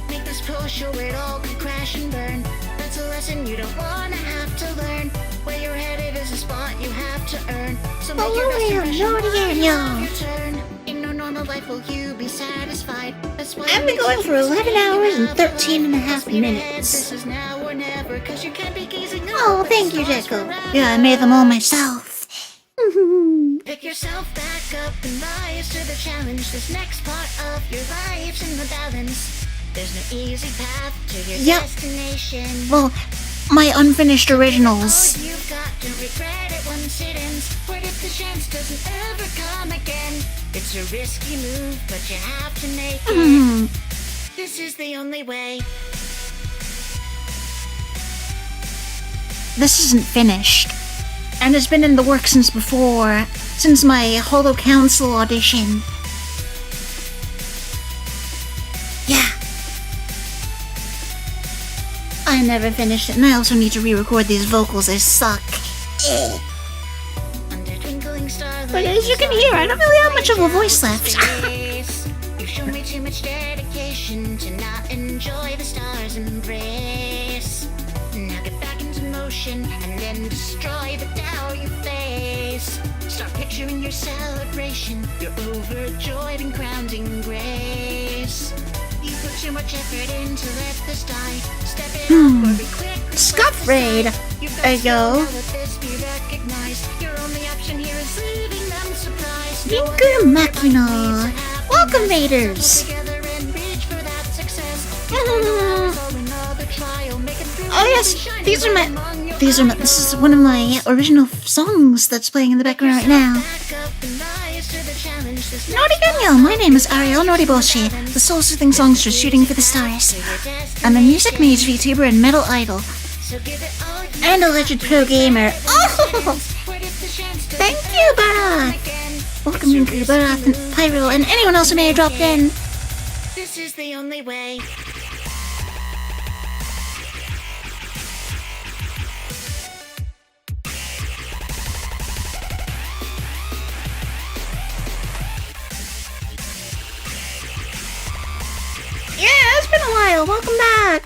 Make this push or it all could crash and burn. That's a lesson you don't wanna have to learn. Where you're headed is a spot you have to earn. So make your best impression while your turn. In no normal life will you be satisfied. That's why I've been going for 11 hours and 13 and a half minutes. This is now or never, 'cause you can't be gazing Oh, up thank you, at the stars Deco. forever. Yeah, I made them all myself. Pick yourself back up and rise to the challenge. This next part of your life's in the balance. There's no easy path to your destination. Well, my unfinished originals. All you've got to regret it once it ends. What if the chance doesn't ever come again? It's a risky move, but you have to make it. This is the only way. This isn't finished. And it's been in the works since before. Since my Holo Council audition. Yeah. I never finished it, and I also need to re-record these vocals. They suck. Under twinkling starlight, But as you can hear, I don't really have much of a voice left. You've shown me too much dedication to not enjoy the stars' embrace. Now get back into motion and then destroy the doubt you face. Start picturing your celebration. You're overjoyed and crowned in grace. You put too much effort in to let this die. Step it up or be quick. Scuff raid. There you go. Let this be recognized. Your only option here is leaving them surprised. Finger Machina. Welcome, Raiders! Oh yes, this is one of my original songs that's playing in the background right now. Nori, my name is Arielle Noriboshi, the soul-soothing songstress shooting for the stars. I'm a music mage, VTuber, and metal idol. And alleged pro gamer. Oh! Thank you, Barath! Welcome, Rinku, Barath, and Pyro, and anyone else who may have dropped in. This is the only way. Yeah, it's been a while. Welcome back.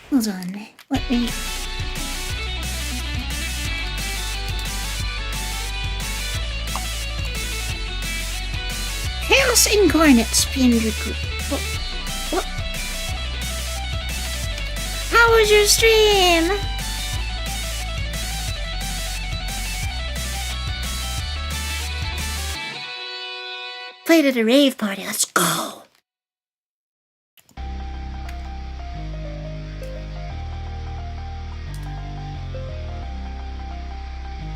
Hold on. Let me... Chaos Incarnate Spinner Group. What? How was your stream? Played at a rave party. Let's go.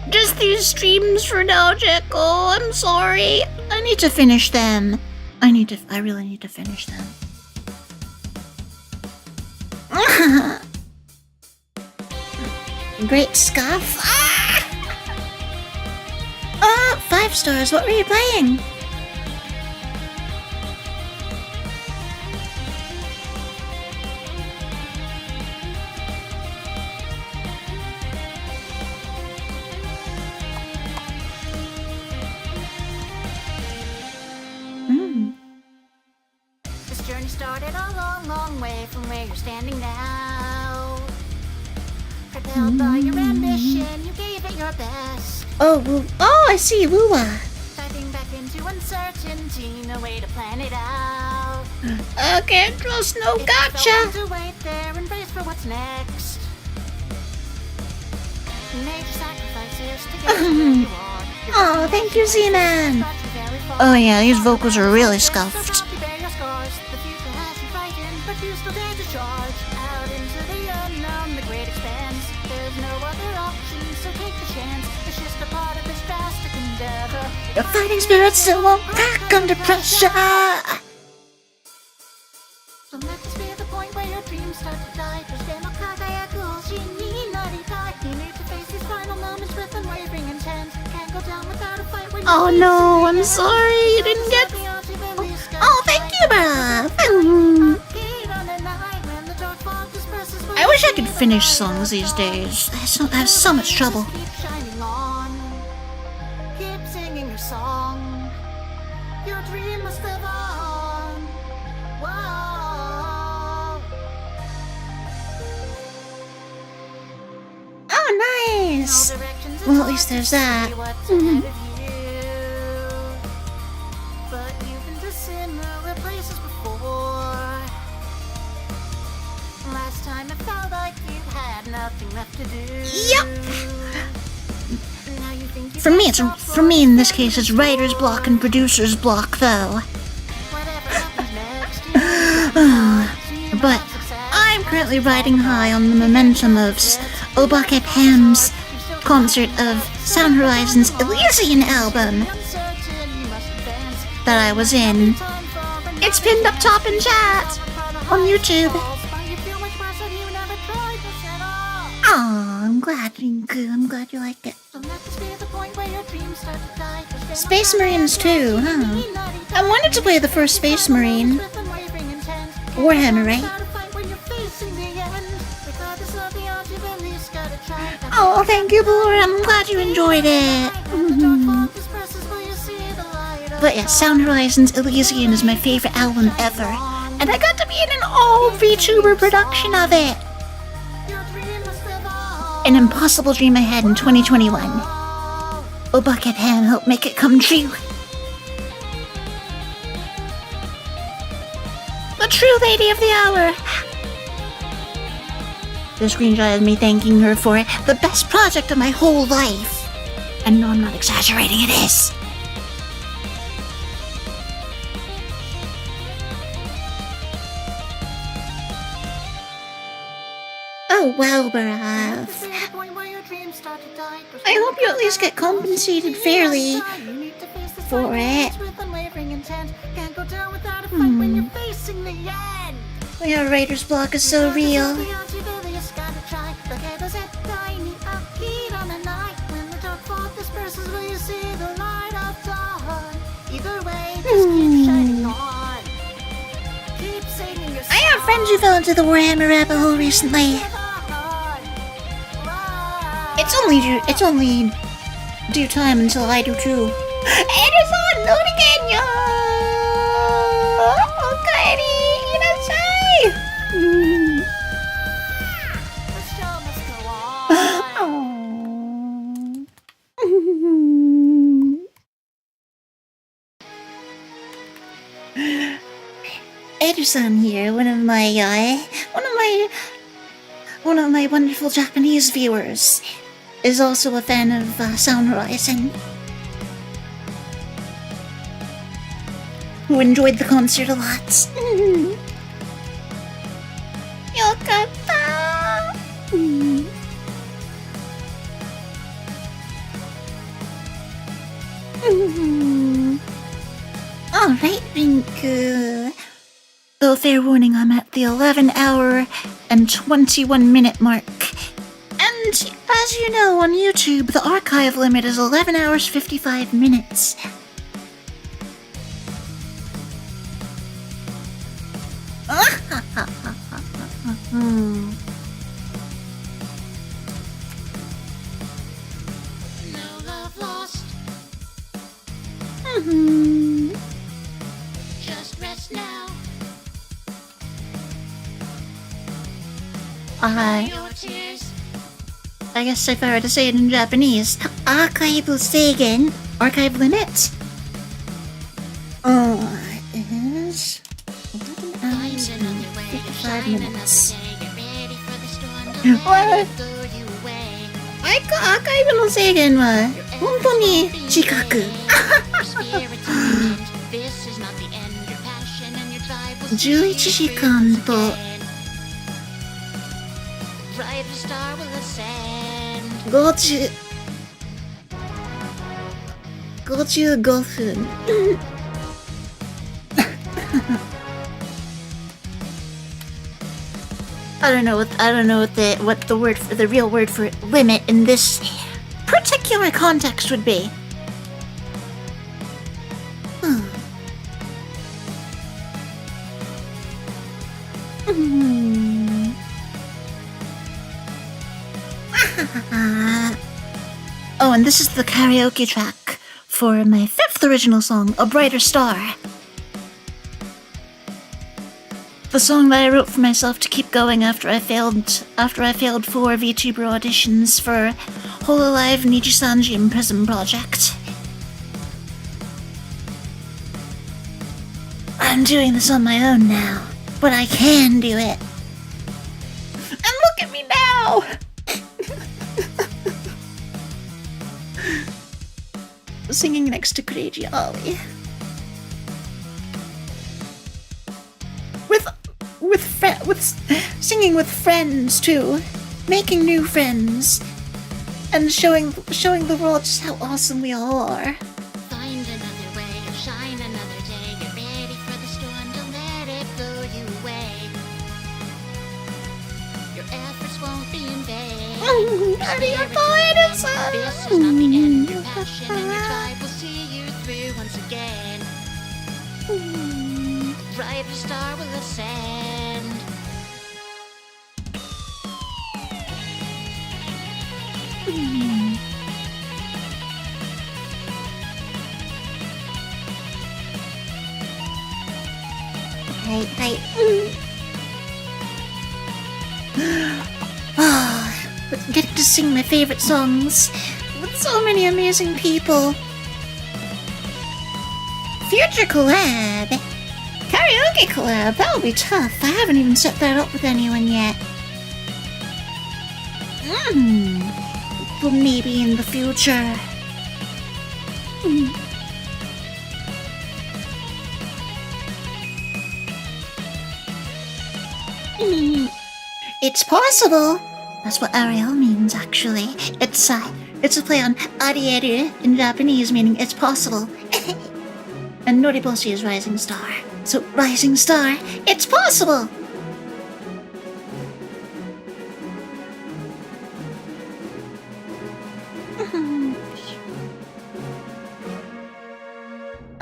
Just these streams for now, Jekyll. I'm sorry. I need to finish them. I really need to finish them. Great scuff. 5 stars. What were you playing? This journey started a long, long way from where you're standing now. Propelled by your ambition, you gave it your best. I see. Woo-wah. Diving back into uncertainty, no way to plan it out. I can't trust no gotcha. To wait there and brace for what's next. You made your sacrifices to get to where you are. Oh, thank you, Z-Man. Oh yeah, these vocals are really scuffed. Your fighting spirit still won't crack under pressure. Don't let this be the point where your dreams start to die. You need to face these final moments with unwavering intent. Can't go down without a fight when Oh no, I'm sorry you didn't get... Oh, thank you, bruh. I wish I could finish songs these days. I have so much trouble. Keep shining on. Keep singing your song. Your dream must live on. Whoa. Oh, nice. Well, at least there's that. But you've been to similar places before. Last time it felt like you had nothing left to do. Yep. Now you think you For me in this case, it's writer's block and producer's block, though. whatever happens next, But I'm currently riding high on the momentum of Obake Pam's concert of Sound Horizon's Elysian album that I was in. It's pinned up top in chat on YouTube. Aw, I'm glad, Rinku. I'm glad you like it. Space Marines too, huh? I wanted to play the first Space Marine. Warhammer, right? Oh, thank you, Blue. I'm glad you enjoyed it. But yeah, Sound Horizon's Elysian is my favorite album ever. And I got to be in an all VTuber production of it. An impossible dream I had in 2021. Oh, Bucket Ham, help make it come true. The true lady of the hour. The screenshot of me thanking her for it. The best project of my whole life. And no, I'm not exaggerating, it is. Oh, well, Barav. I hope you at least get compensated fairly for it. Yeah, writer's block is so real. I have friends who fell into the Warhammer rabbit hole recently. It's only due time until I do too. Edison, load again, yo! Kairi, inasai! The show must go on. Edison here, one of my wonderful Japanese viewers, is also a fan of Sound Horizon, who enjoyed the concert a lot. Yokata! Alright, Rinku. Though fair warning, I'm at the 11-hour and 21-minute mark. And as you know, on YouTube, the archive limit is 11 hours 55 minutes. No love lost, just rest now. Your tears. I guess if I were to say it in Japanese, archive seigen, archive limit, is 11 hours Find and another way, 55 shine another minutes. day. Get ready for the storm. Don't What? let it blow you away. アーカイブの制限は本当に近く。 Your spirit's in the end. This is not the end. Your passion and your drive will see you 11時間 through と once again. Bright star will ascend. 55分。I don't know what the real word for limit in this particular context would be. Oh, and this is the karaoke track for my 5th original song, A Brighter Star. The song that I wrote for myself to keep going after I failed 4 VTuber auditions for Hololive Nijisanji and Prism Project. I'm doing this on my own now, but I can do it. And look at me now! Singing next to Crazy Ollie. With singing with friends too, making new friends, and showing the world just how awesome we all are. Find another way or shine another day. Get ready for the storm. Don't let it blow you away. Your efforts won't be in vain. This is not the end. Your passion and your drive will see you through once again. Brighter star will ascend. Right. Getting to sing my favorite songs with so many amazing people. Future collab. Karaoke collab, that'll be tough. I haven't even set that up with anyone yet. But maybe in the future. It's possible. That's what Arielle means, actually. It's a play on audit in Japanese, meaning it's possible. And Noriboshi is rising star. So, rising star, it's possible!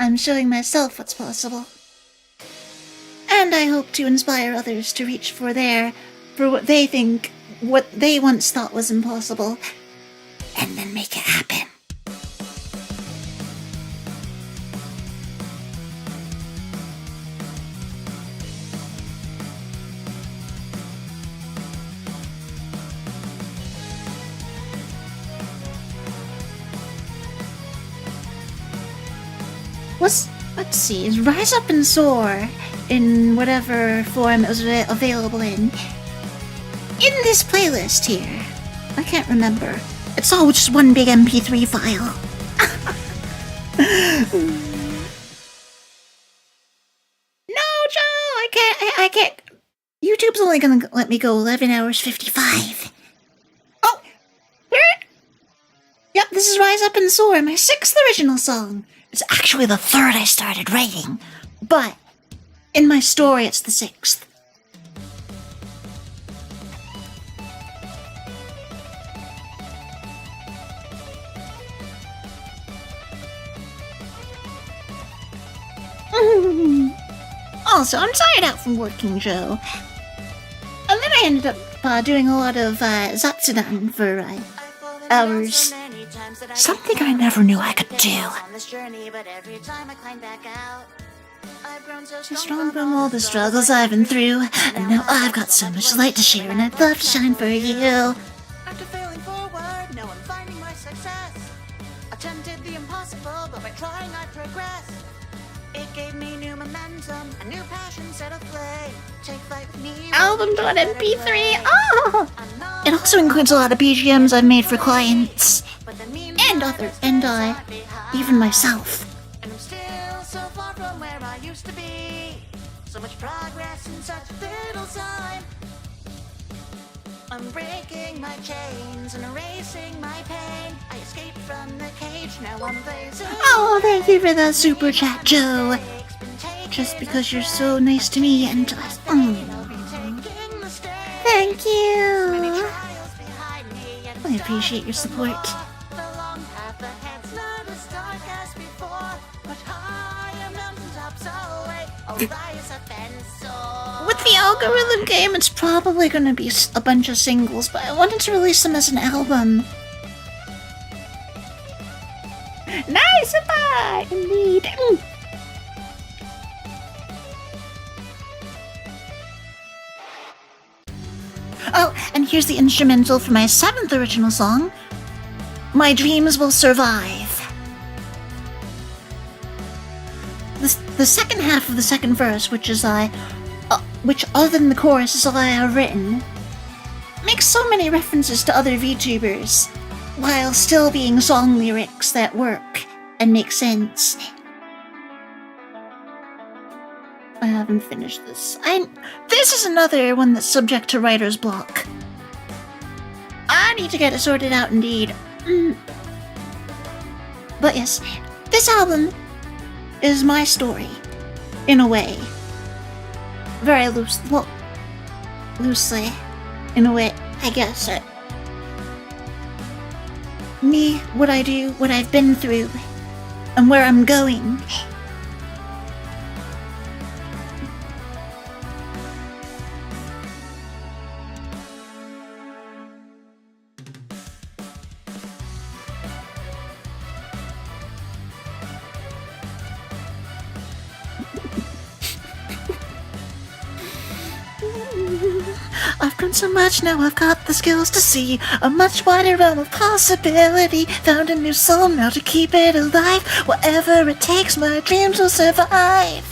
I'm showing myself what's possible. And I hope to inspire others to reach for what they think, what they once thought was impossible, and then make it happen. Let's see, is Rise Up and Soar in whatever form it was available in this playlist here? I can't remember. It's all just one big MP3 file. No, Joe, I can't. YouTube's only gonna let me go 11 hours 55. Oh, here. Yep, this is Rise Up and Soar, my 6th original song. It's actually the 3rd I started writing, but in my story it's the 6th. Also, I'm tired out from working, Joe. And then I ended up doing a lot of Zatsudan for hours. Something I never knew I could do. So strong from all the struggles I've been through, and now I've got so much light to share, and I'd love to shine for you. After failing forward, now I'm finding my success. Attempted the impossible, but by trying I progress. It gave me new momentum, a new passion set aflame. Take flight with me. Album.mp3. Oh! It also includes a lot of BGMs I've made for clients and others, and even myself. And I'm still so far from where I used to be. So much progress in such little time. I'm breaking my chains and erasing my pain. I escaped from the cage, now I'm blazing. Oh, thank you for that super chat, Joe. Just because you're so nice to me and just. Thank you. I appreciate your support. With the algorithm game, it's probably going to be a bunch of singles, but I wanted to release them as an album. Nice, bye! Indeed. Oh, and here's the instrumental for my 7th original song, My Dreams Will Survive. The second half of the second verse, which other than the chorus is all I have written, makes so many references to other VTubers, while still being song lyrics that work and make sense. I haven't finished this. This is another one that's subject to writer's block. I need to get it sorted out indeed. But yes, this album is my story, in a way. Very loosely, in a way, I guess. Me, what I do, what I've been through, and where I'm going. I've grown so much, now I've got the skills to see a much wider realm of possibility. Found a new soul now to keep it alive. Whatever it takes, my dreams will survive.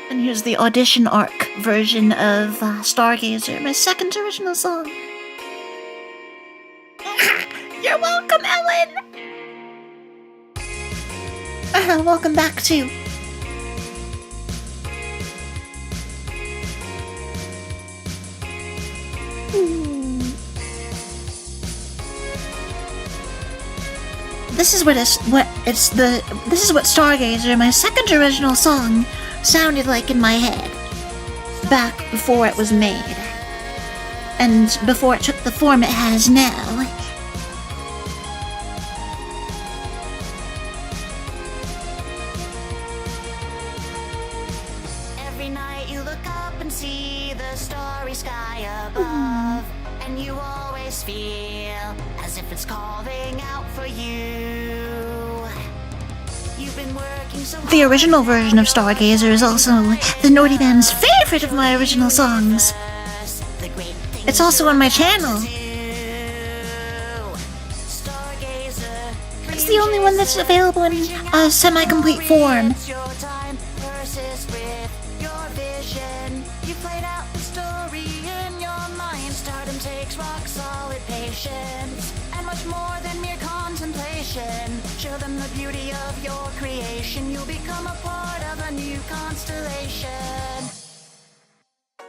And Here's the audition arc version of Stargazer, my second original song. You're welcome, Ellen! Welcome back, too. This is what Stargazer, my second original song, sounded like in my head back before it was made and before it took the form it has now. Every night you look up and see the starry sky above, and you always feel as if it's calling out for you. You've been working so hard. The original version of Stargazer is also the Nori Band's favorite of my original songs. It's also on my channel. It's the only one that's available in a semi-complete form. And much more than mere contemplation. Show them the beauty of your creation. You'll become a part of a new constellation.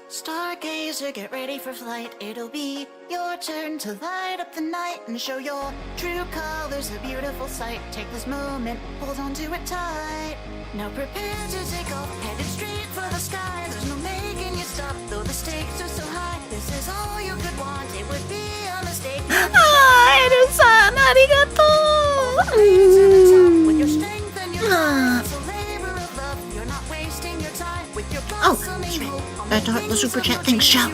Stargazer, get ready for flight. It'll be your turn to light up the night and show your true colors, a beautiful sight. Take this moment, hold on to it tight. Now prepare to take off, headed straight for the sky. There's no making you stop, though the stakes are so high. This is all you could want, it would be a mistake. Edu-san, arigato! With your strength and your mind, it's a labor of love. You're not wasting your time with your blossoming hope. Better heart the super chat thinks show.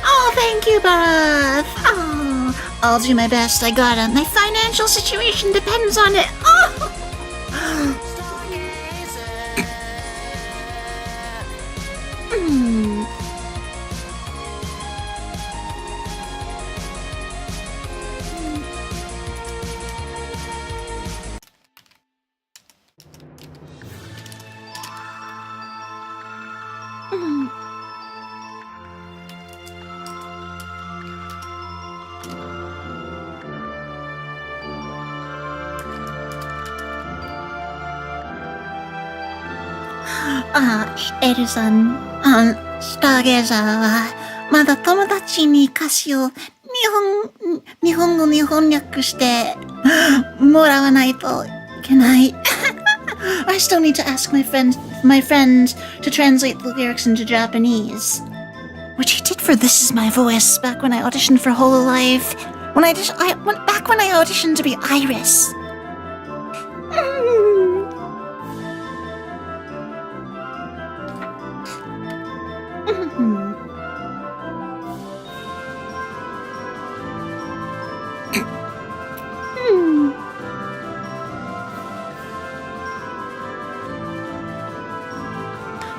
Oh, thank you, Barath. Oh, I'll do my best. I gotta. My financial situation depends on it. Oh. Edu-san, Stargazer はまだ友達に歌詞を日本語に翻訳してもらわないといけない。I still need to ask my friend to translate the lyrics into Japanese, which he did for This Is My Voice back when I auditioned for Hololive. Back when I auditioned to be Iris.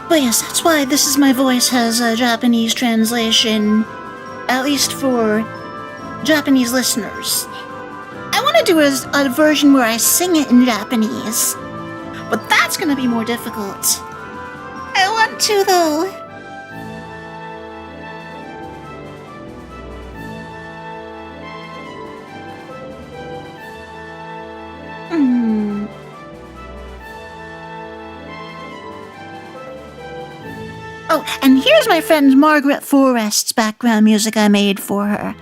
But yes, that's why This Is My Voice has a Japanese translation, at least for Japanese listeners. I want to do a version where I sing it in Japanese, but that's going to be more difficult. I want to, though. Oh, and here's my friend Margaret Forrest's background music I made for her.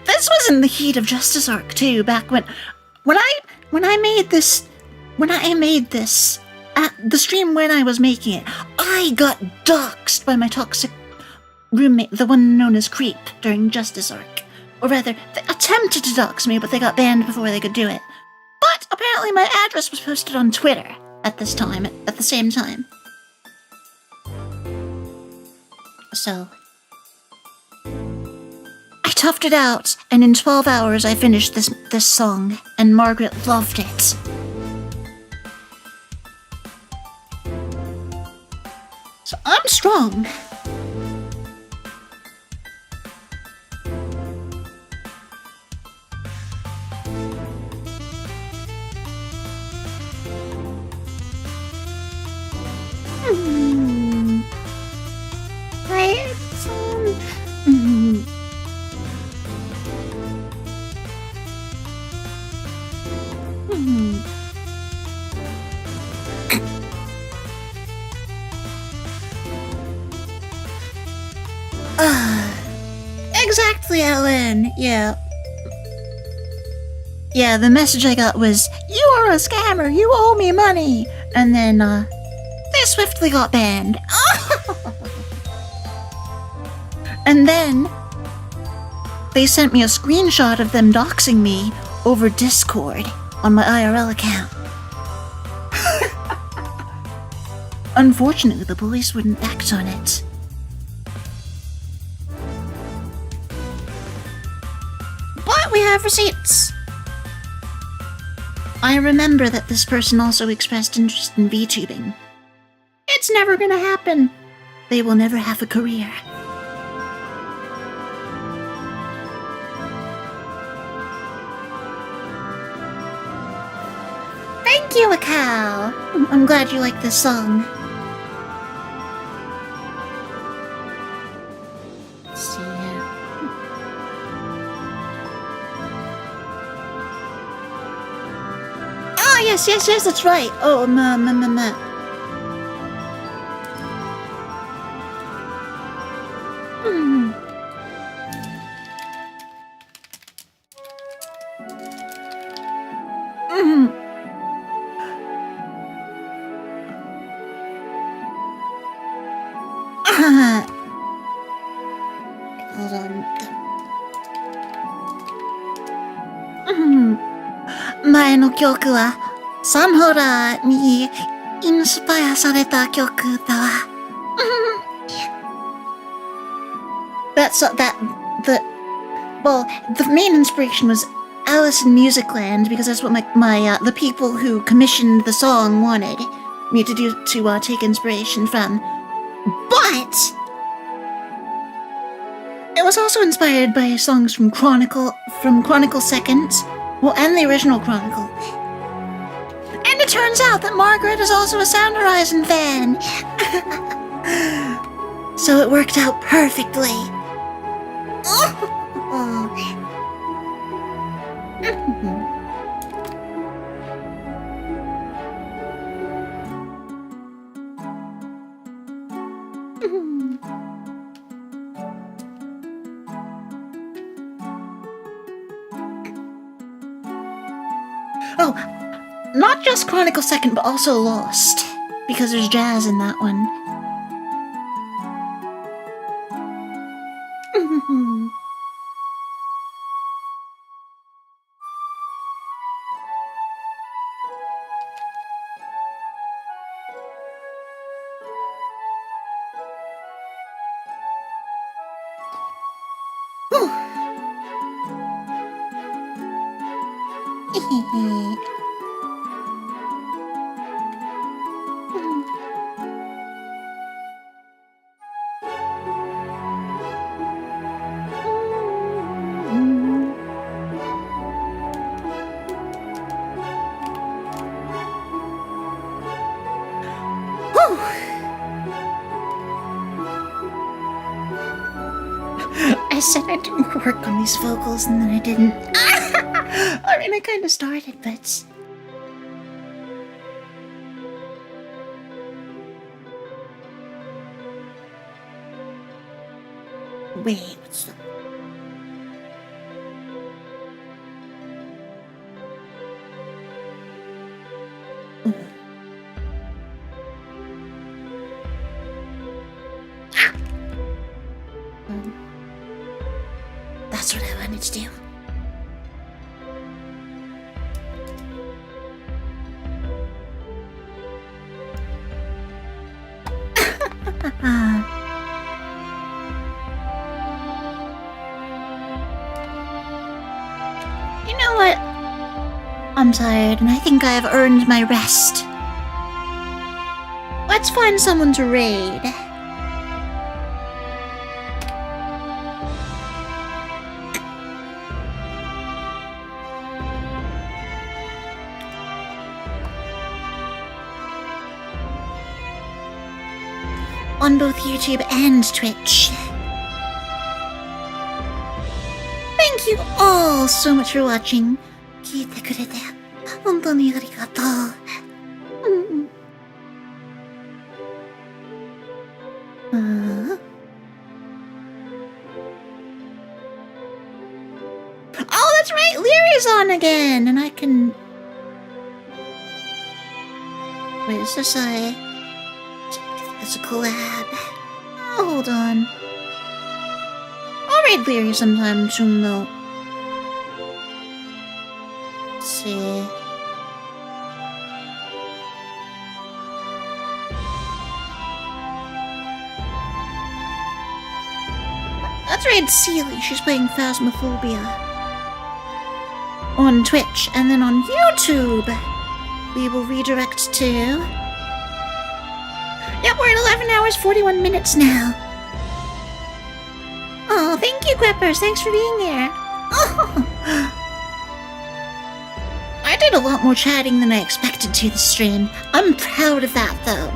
This was in the heat of Justice Arc too, back when I made this at the stream when I was making it, I got doxxed by my toxic roommate, the one known as Creep, during Justice Arc. Or rather, they attempted to dox me, but they got banned before they could do it. But apparently my address was posted on Twitter at the same time. So, I toughed it out, and in 12 hours I finished this song, and Margaret loved it. So I'm strong. Ellen. Yeah. Yeah, the message I got was, "You are a scammer, you owe me money." And then, they swiftly got banned. And then, they sent me a screenshot of them doxing me over Discord on my IRL account. Unfortunately, the police wouldn't act on it. But we have receipts. I remember that this person also expressed interest in VTubing. It's never gonna happen. They will never have a career. Thank you, Akal. I'm glad you like this song. Let's see here. Oh, yes, that's right. Oh, Hmm. Hold on. 前の曲はサンホラーにインスパイアされた曲だわ。The main inspiration was Alice in Musicland, because that's what the people who commissioned the song wanted me to do, to take inspiration from. But it was also inspired by songs from Chronicle Second, well, and the original Chronicle. And it turns out that Margaret is also a Sound Horizon fan. So it worked out perfectly. Oh, not just Chronicle Second, but also Lost, because there's jazz in that one. I said I didn't work on these vocals, and then I didn't. I mean, I kind of started, but... Wait, what's the... That's what I wanted to do. You know what? I'm tired, and I think I have earned my rest. Let's find someone to raid. On both YouTube and Twitch. Thank you all so much for watching. 聞いてくれて本当にありがとう。Oh, that's right, Leary's on again, and I can... Wait, is this a... It's a collab. Oh, hold on. I'll raid Leary sometime soon, though. Let's see... Let's raid Sealy. She's playing Phasmophobia on Twitch, and then on YouTube we will redirect to... Yep, we're at 11 hours 41 minutes now. Oh, thank you, Quippers. Thanks for being there. Oh. I did a lot more chatting than I expected to this stream. I'm proud of that, though.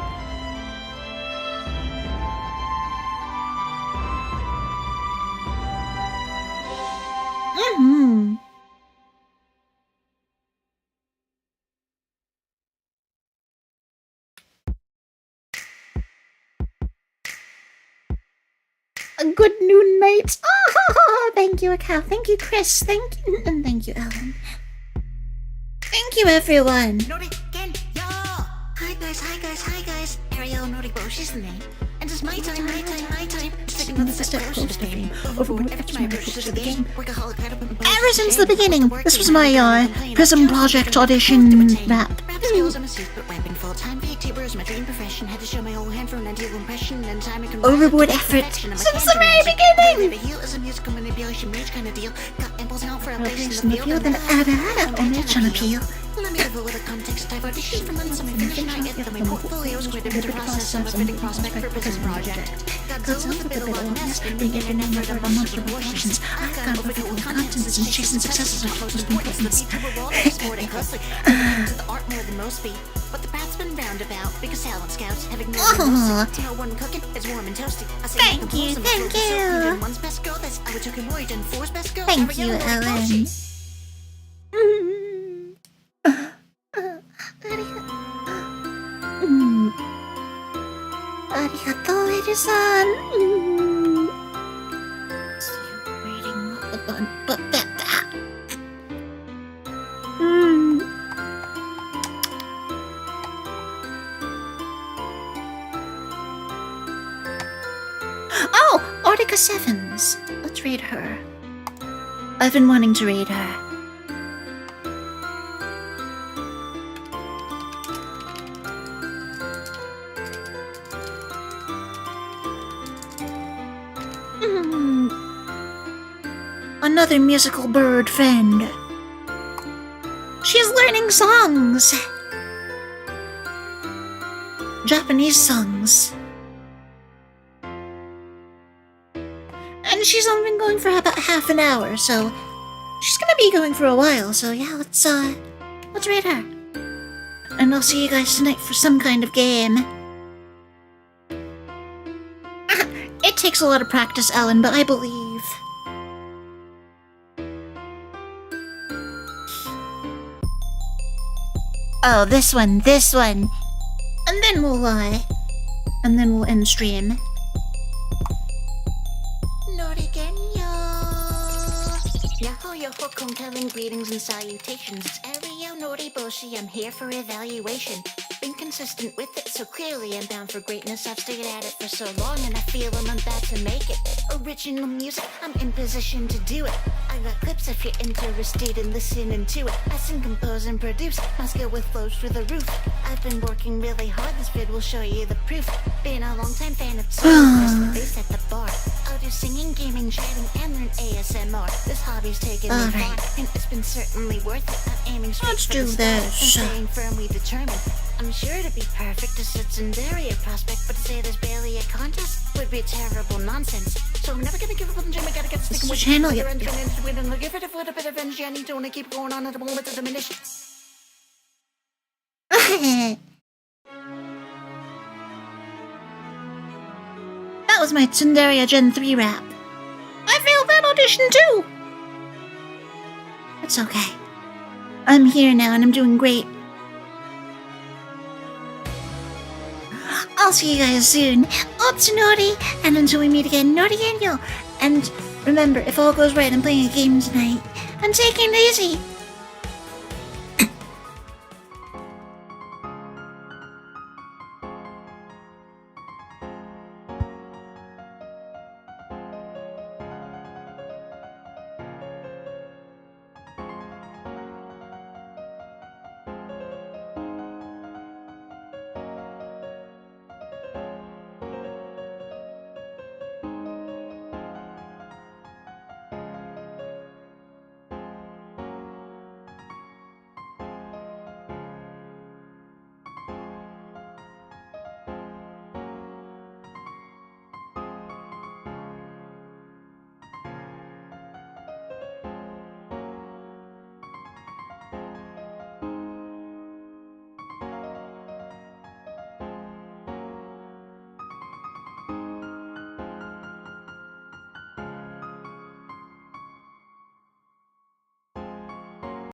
A good noon, mates. Oh, thank you, Akao. Thank you, Chris. Thank you, and thank you, Ellen. Thank you, everyone. Nori Gen, yo! Hi guys. Arielle Noriboshi's the name. And it's my time. To take another step closer to fame. Overboard efforts my approaches to the game. Workaholic, I don't put Ever since the beginning, this was my Prism Project audition rap. Rap skills, I'm a secret weapon. Full-time VTuber is my dream profession. Had to show my whole hand for an ideal impression. And time I can Overboard effort since the very beginning. The heel is a musical manipulation rage kind of deal. Got impulse out for a place In the field and add on itch on appeal. Let me cover with a context. I've auditioned for months. I'm finishing. I get my portfolio is quite a bit of process. I'm a fitting prospect for a business project. Got with a bit of long mess. Been getting an effort of monster proportions. I've gone over full contents and chasing successes of most importance. The VTuber world is supporting closely. To the art more than most be. But the path's been roundabout because talent scouts have ignored most. No one cooking. It's warm and toasty. I say Thank you. One's best girl. That's I would took him and four's best girl. Thank you, Ellen. Arigato, Eri-san. Reading the bun, but that. Oh, Artica Sevens. Let's read her. I've been wanting to read her. Another musical bird friend. She's learning songs. Japanese songs. And she's only been going for about half an hour, so she's gonna be going for a while, so yeah, let's read her. And I'll see you guys tonight for some kind of game. It takes a lot of practice, Ellen, but I believe. Oh, this one. And then we'll end stream. Nori Gen, yo! Yaho, compelling greetings and salutations. It's Arielle Noriboshi, I'm here for evaluation. Been consistent with it, so clearly I'm bound for greatness. I've stayed at it for so long, and I feel I'm about to make it. Original music, I'm in position to do it. I got clips if you're interested in listening to it. I sing, compose, and produce. My skill with flows through the roof. I've been working really hard, this vid will show you the proof. Been a long time fan of songs, they set the bar. I'll do singing, gaming, chatting, and learn ASMR. This hobby's taken me far, and it's been certainly worth it. I'm aiming straight for the stars and staying firmly determined. I'm sure to be perfect, it's a tsundere prospect, but to say there's barely a contest would be terrible nonsense. So I'm never gonna give up on the gym, I gotta get sticking with channel, the engine and win, and I'll give it a little bit of energy. I need to only keep going on at the moment to diminish. That was my Tsunderia Gen 3 rap. I failed that audition too! It's okay. I'm here now and I'm doing great. I'll see you guys soon. Otsunori! And until we meet again, Nori Genyo! And remember, if all goes right, I'm playing a game tonight. I'm taking it easy.